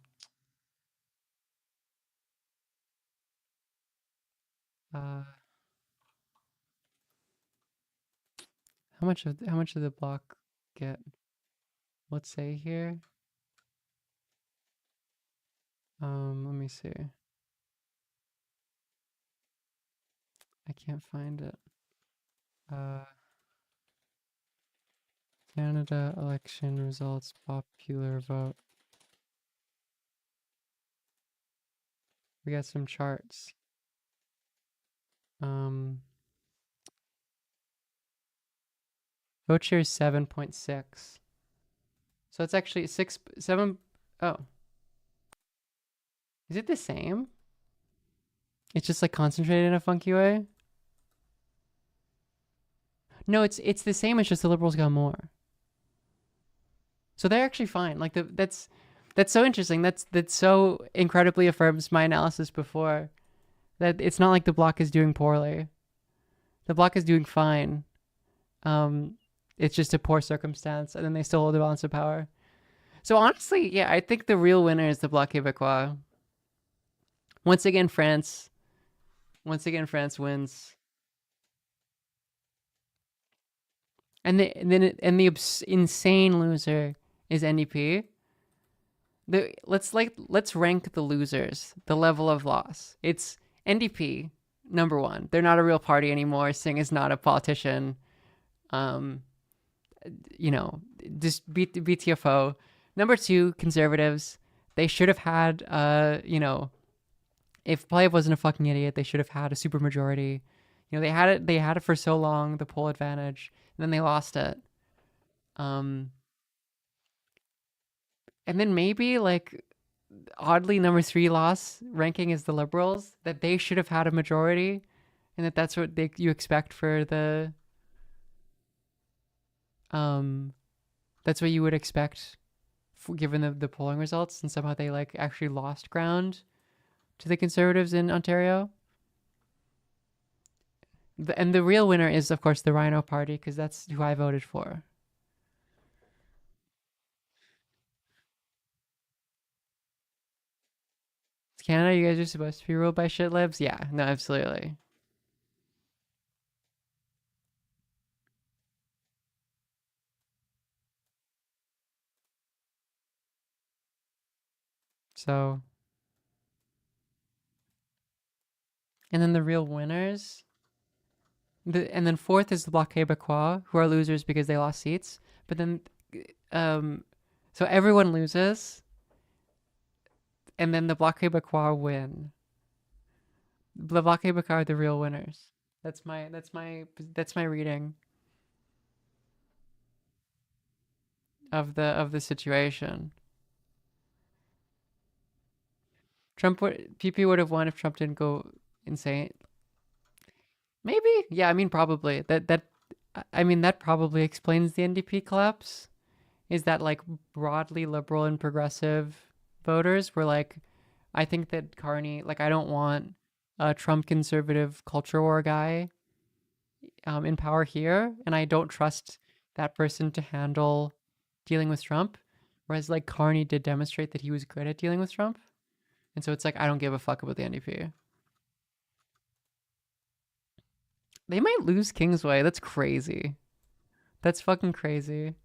much did the bloc get? Let's say here. Let me see. I can't find it. Canada election results, popular vote. We got some charts. Vote share is 7.6. So it's actually 7. Oh. Is it the same? It's just like concentrated in a funky way? No, it's the same, it's just the Liberals got more. So they're actually fine. Like that's so interesting. That so incredibly affirms my analysis before. That it's not like the bloc is doing poorly. The bloc is doing fine. It's just a poor circumstance, and then they still hold the balance of power. So honestly, yeah, I think the real winner is the Bloc Québécois. Once again, France wins. And the insane loser is NDP. Let's rank the losers, the level of loss. It's NDP, number 1. They're not a real party anymore. Singh is not a politician. Just beat TFO. Number 2, Conservatives. They should have had, if Poilievre wasn't a fucking idiot, they should have had a supermajority. They had it for so long, the poll advantage, and then they lost it. And then maybe, like, oddly, number 3 loss ranking is the Liberals, that they should have had a majority, and that's what you expect for the... that's what you would expect given the polling results, and somehow they like actually lost ground to the Conservatives in Ontario. And the real winner is, of course, the Rhino Party, because that's who I voted for. Canada, you guys are supposed to be ruled by shit libs? Yeah, no, absolutely. So, and then the real winners, and then 4th is the Bloc Québécois, who are losers because they lost seats. But then, so everyone loses, and then the Bloc Québécois win. The Bloc Québécois are the real winners. That's my reading of the situation. PP would have won if Trump didn't go insane. Maybe, yeah. I mean, probably that probably explains the NDP collapse. Is that like broadly liberal and progressive voters were like, I think that Carney, like, I don't want a Trump conservative culture war guy in power here, and I don't trust that person to handle dealing with Trump. Whereas like Carney did demonstrate that he was good at dealing with Trump. And so it's like, I don't give a fuck about the NDP. They might lose Kingsway. That's crazy. That's fucking crazy.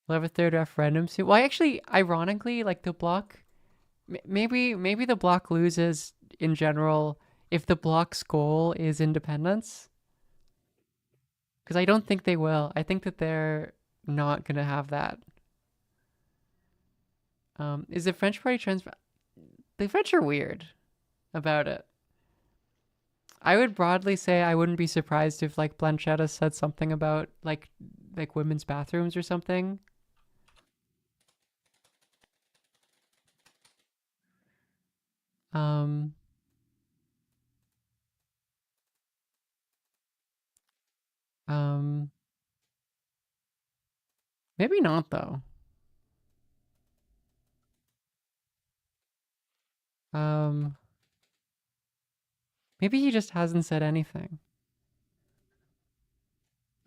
We'll have a 3rd referendum soon. Well, actually, ironically, like the bloc, maybe the bloc loses in general if the bloc's goal is independence. Because I don't think they will. I think that they're not going to have that. Is the French party the French are weird about it. I would broadly say I wouldn't be surprised if like Blanchetta said something about like women's bathrooms or something. Maybe not though. Maybe he just hasn't said anything.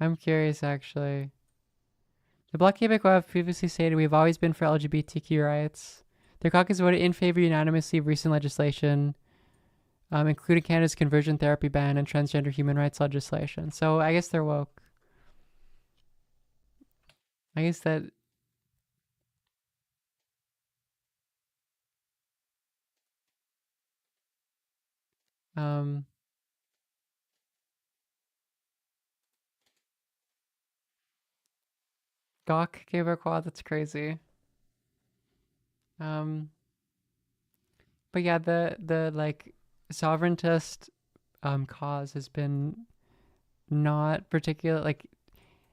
I'm curious, actually. The Bloc Québécois have previously stated we've always been for LGBTQ rights. Their caucus voted in favor unanimously of recent legislation, including Canada's conversion therapy ban and transgender human rights legislation. So I guess they're woke. I guess that... Gawk Québécois, that's crazy. But yeah, the like sovereigntist cause has been not particular, like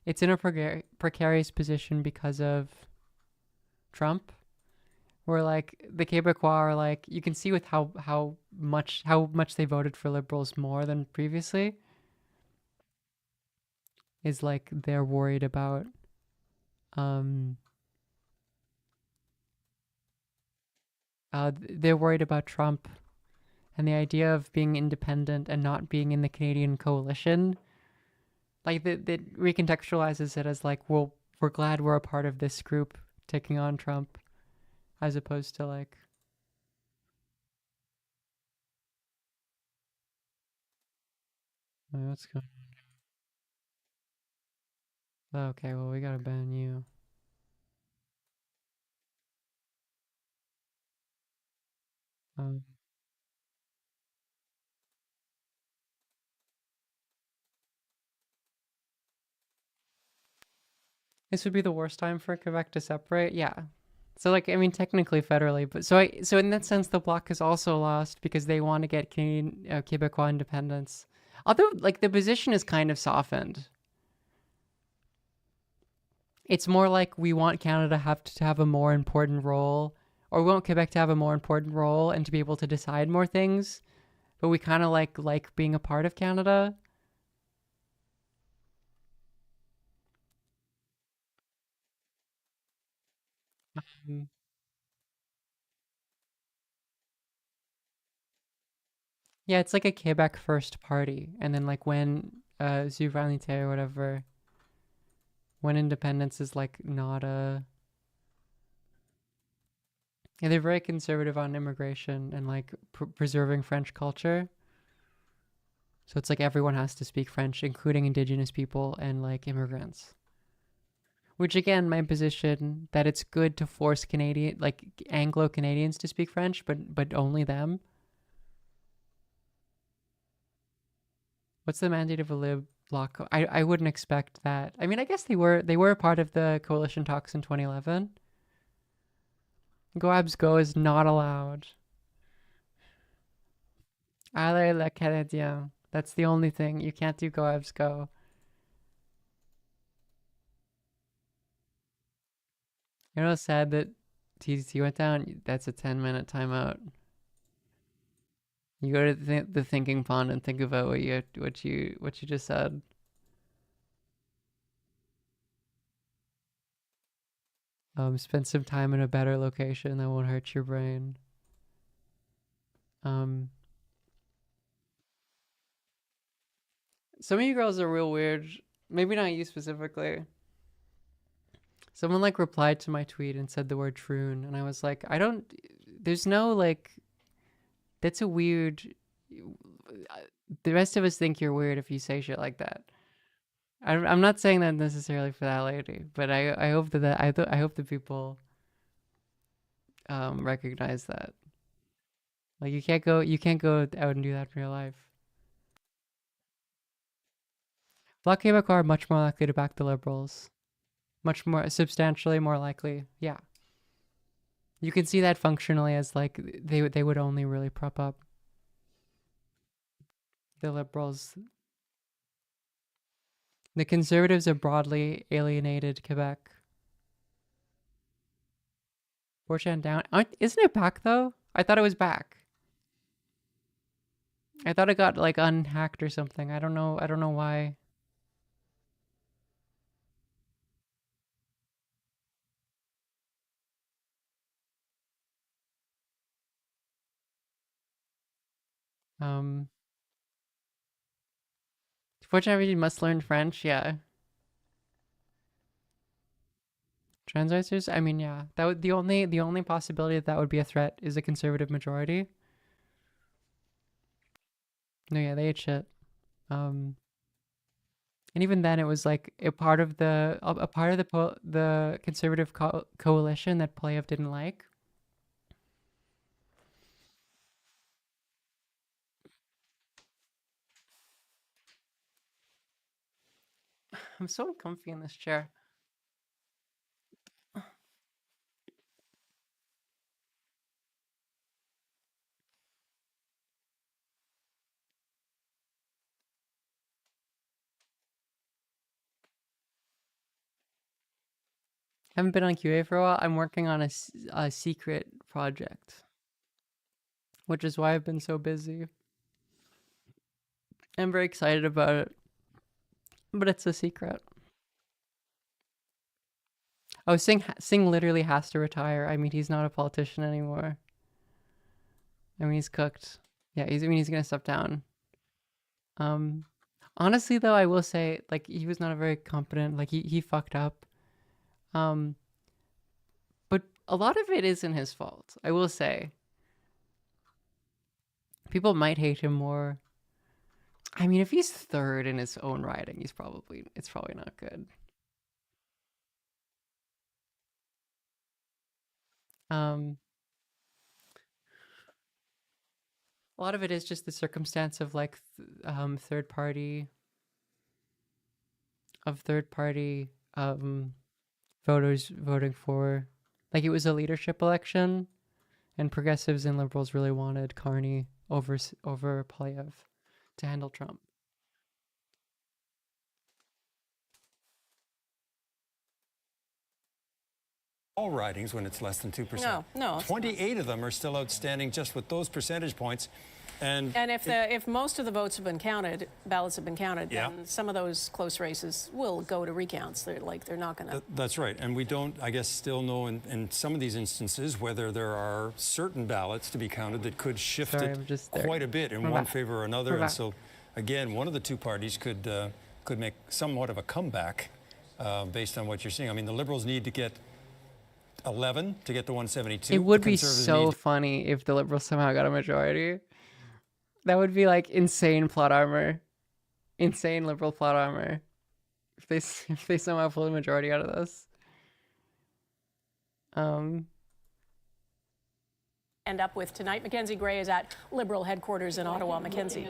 it's in a precarious position because of Trump, where like the Québécois are like, you can see with how much they voted for Liberals more than previously, is like they're worried about Trump and the idea of being independent and not being in the Canadian coalition. Like that recontextualizes it as like, well, we're glad we're a part of this group taking on Trump, as opposed to like... What's going on? Okay, well, we gotta ban you. This would be the worst time for Quebec to separate? Yeah. So like, I mean, technically federally, but so in that sense, the Bloc is also lost because they want to get Canadian Quebecois independence. Although, like, the position is kind of softened. It's more like we want Canada to have a more important role, or we want Quebec to have a more important role and to be able to decide more things, but we kind of like being a part of Canada. Yeah, it's like a Quebec first party, and then like when souveraineté or whatever, when independence is like not a... Yeah, they're very conservative on immigration and like preserving French culture. So it's like everyone has to speak French, including Indigenous people and like immigrants. Which again, my position that it's good to force Canadian, like Anglo Canadians to speak French, but only them. What's the mandate of a Lib Bloc? I wouldn't expect that. I mean, I guess they were a part of the coalition talks in 2011. Go Abs Go is not allowed. Allez le Canadien. That's the only thing. You can't do Go Abs Go. You know, it's sad that TTT went down. That's a 10-minute timeout. You go to the thinking pond and think about what you just said. Spend some time in a better location that won't hurt your brain. Some of you girls are real weird. Maybe not you specifically. Someone like replied to my tweet and said the word troon, and I was like, there's no like, that's a weird... The rest of us think you're weird if you say shit like that. I'm not saying that necessarily for that lady, but I hope I hope that people recognize that. Like you can't go out and do that in real life. Bloc Québécois are much more likely to back the Liberals. Much more, substantially more likely. Yeah. You can see that functionally as like they would only really prop up the Liberals. The Conservatives have broadly alienated Quebec. 4chan down. Isn't it back though? I thought it was back. I thought it got like unhacked or something. I don't know why. Fortunately, you must learn French. Yeah. Transitors? I mean, yeah. That would the only possibility that would be a threat is a conservative majority. No, yeah, they ate shit. And even then, it was like a part of the the conservative coalition that Poilievre didn't like. I'm so uncomfy in this chair. Haven't been on QA for a while. I'm working on a secret project, which is why I've been so busy. I'm very excited about it, but it's a secret. Oh, Singh literally has to retire. I mean, he's not a politician anymore. I mean, he's cooked. Yeah, I mean, he's gonna step down. Honestly, though, I will say, like, he was not a very competent. Like, he fucked up. But a lot of it isn't his fault. I will say. People might hate him more. I mean, if he's third in his own riding, it's probably not good. A lot of it is just the circumstance of like third party voters voting for, like, it was a leadership election, and progressives and liberals really wanted Carney over Poilievre to handle Trump. All ridings when it's less than 2%. No. 28 of them are still outstanding just with those percentage points. And if most of the votes have been counted, ballots have been counted, then some of those close races will go to recounts. They're not going to. That's right. And we don't, I guess, still know in some of these instances whether there are certain ballots to be counted that could shift it quite a bit in one favor or another. And so, again, one of the two parties could make somewhat of a comeback based on what you're seeing. I mean, the Liberals need to get 11 to get to 172. It would be so funny if the Liberals somehow got a majority. That would be like insane plot armor, insane Liberal plot armor. If they somehow pull a majority out of this. End up with tonight. Mackenzie Gray is at Liberal headquarters in Ottawa. Mackenzie.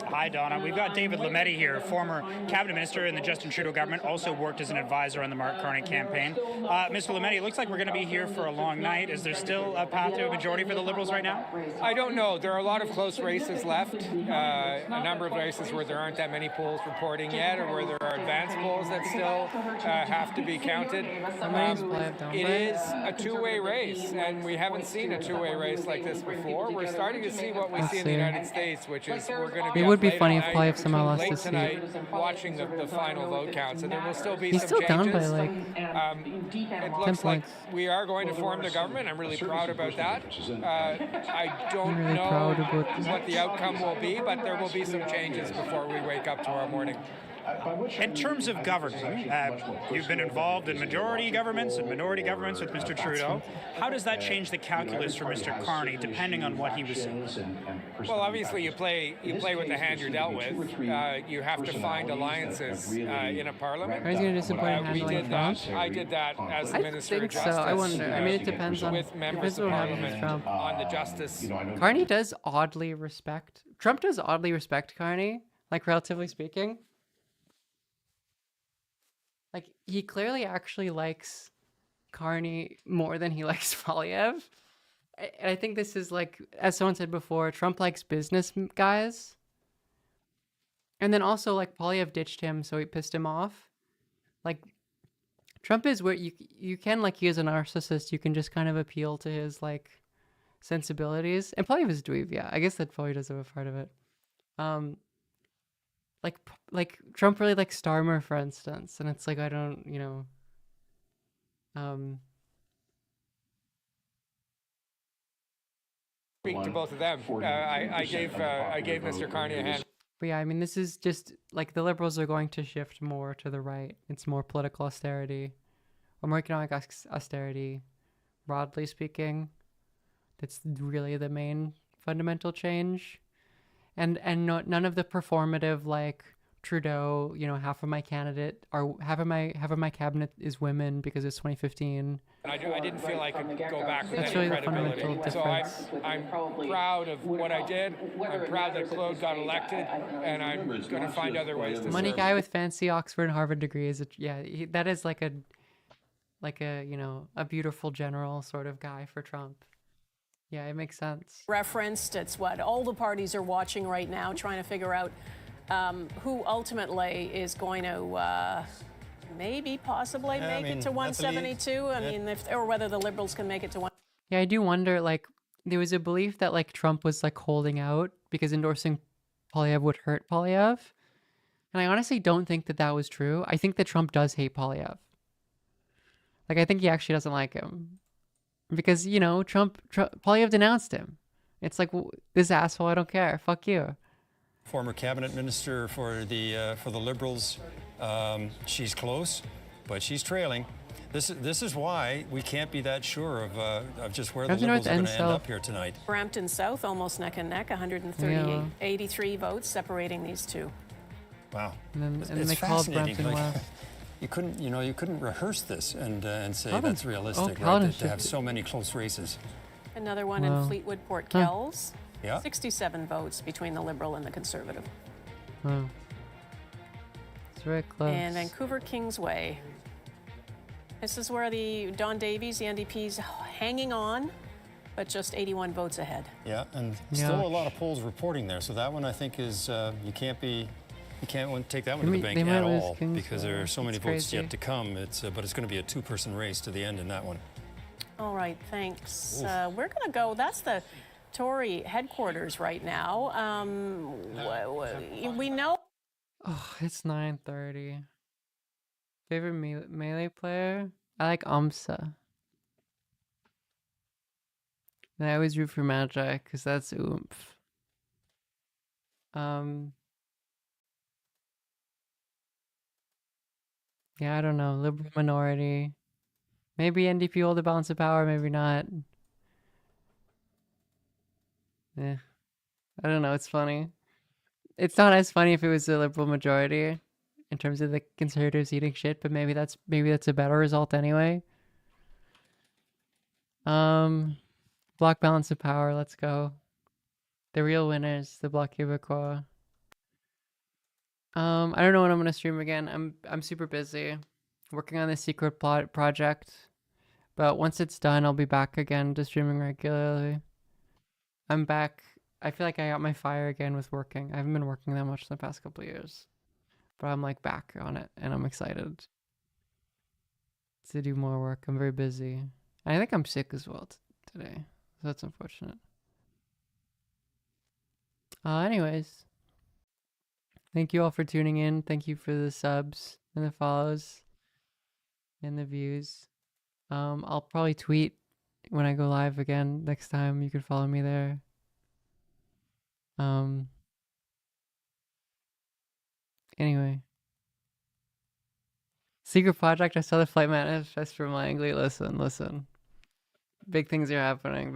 Hi, Donna. We've got David Lametti here, former cabinet minister in the Justin Trudeau government, also worked as an advisor on the Mark Carney campaign. Mr. Lametti, it looks like we're going to be here for a long night. Is there still a path to a majority for the Liberals right now? I don't know. There are a lot of close races left. A number of races where there aren't that many polls reporting yet, or where there are advanced polls that still have to be counted. It is a two-way race, and we haven't seen a two-way race like this before. We're starting to see what we see in the United States, which is we're going to be. It would be funny if Poilievre somehow lost late this seat. tonight watching the final vote count. So there will still be He's some still changes. down by like it 10 looks like points. we are going to form the government. I'm really proud about that. I don't really know proud about what the outcome will be, but there will be some changes before we wake up tomorrow morning. In terms of governing, you've been involved in majority governments and minority governments with Mr. Trudeau. How does that change the calculus for Mr. Carney, depending on what he was saying? Well, obviously, you play with the hand you're dealt with. You have to find alliances in a parliament. Are you going to disappoint We handling did Trump? that. I did that as the Minister of think Justice. so. I wonder. I mean, it depends on with members of what happens with Parliament Trump. on the justice. Carney does oddly respect. Trump does oddly respect Carney, like relatively speaking. Like, he clearly actually likes Carney more than he likes Poilievre. And I think this is like, as someone said before, Trump likes business guys. And then also, like, Poilievre ditched him, so he pissed him off. Like, Trump is where you can, like, he is a narcissist. You can just kind of appeal to his, like, sensibilities. And Poilievre is dweeb, yeah. I guess that probably does have a part of it. Like Trump really likes Starmer, for instance, and it's like, I don't, Speak to both of them. I gave Mr. Carney a hand. But yeah, I mean, this is just like the Liberals are going to shift more to the right. It's more political austerity, or more economic austerity, broadly speaking. That's really the main fundamental change. And none of the performative, like Trudeau, you know, half of my cabinet is women because it's 2015. I didn't feel I could go back with That's any really the credibility. fundamental So difference. I'm proud of what I did. I'm proud that Claude got elected, and I'm going to find other ways to Money serve guy him. with fancy Oxford and Harvard degrees. That is like a you know, a beautiful general sort of guy for Trump. Yeah, it makes sense. Referenced. It's what all the parties are watching right now, trying to figure out who ultimately is going to possibly make it to 172. I mean, or whether the Liberals can make it to one. Yeah, I do wonder, like, there was a belief that, like, Trump was, like, holding out because endorsing Polyev would hurt Polyev. And I honestly don't think that that was true. I think that Trump does hate Polyev. Like, I think he actually doesn't like him. Because, you know, Polyev denounced him. It's like, this asshole, I don't care. Fuck you. Former cabinet minister for the Liberals. She's close, but she's trailing. This is why we can't be that sure of just where the Liberals are going to end up here tonight. Brampton South, almost neck and neck, 83 votes separating these two. Wow. And then it's they called fascinating. Brampton Like, West. you couldn't rehearse this and say Paladin- that's realistic, right? Paladin To have so many close races. Another one Wow. in Fleetwood, Port Kells. Yeah. 67 votes between the Liberal and the Conservative. Wow. It's very close. And Vancouver Kingsway. This is where the Don Davies, the NDP's hanging on, but just 81 votes ahead. Yeah, and still a lot of polls reporting there. So that one I think is you can't take that one to the bank at all because there are so many votes yet to come. But it's going to be a two-person race to the end in that one. All right, thanks. We're going to go. That's the Tory headquarters right now. We know. Oh, it's 9:30. Favorite melee player? I like Amsa. And I always root for Magi because that's oomph. Yeah, I don't know. Liberal minority. Maybe NDP hold the balance of power, maybe not. Yeah. I don't know, it's funny. It's not as funny if it was a Liberal majority in terms of the Conservatives eating shit, but maybe that's a better result anyway. Bloc balance of power, let's go. The real winners, the Bloc Québécois. I don't know when I'm gonna stream again. I'm super busy working on this secret project, but once it's done, I'll be back again to streaming regularly. I'm back. I feel like I got my fire again with working. I haven't been working that much in the past couple of years, but I'm like back on it, and I'm excited to do more work. I'm very busy. And I think I'm sick as well today, so that's unfortunate. Anyways. Thank you all for tuning in. Thank you for the subs and the follows and the views. I'll probably tweet when I go live again next time. You can follow me there. Anyway. Secret project. I saw the flight manifest from Langley. Listen. Big things are happening.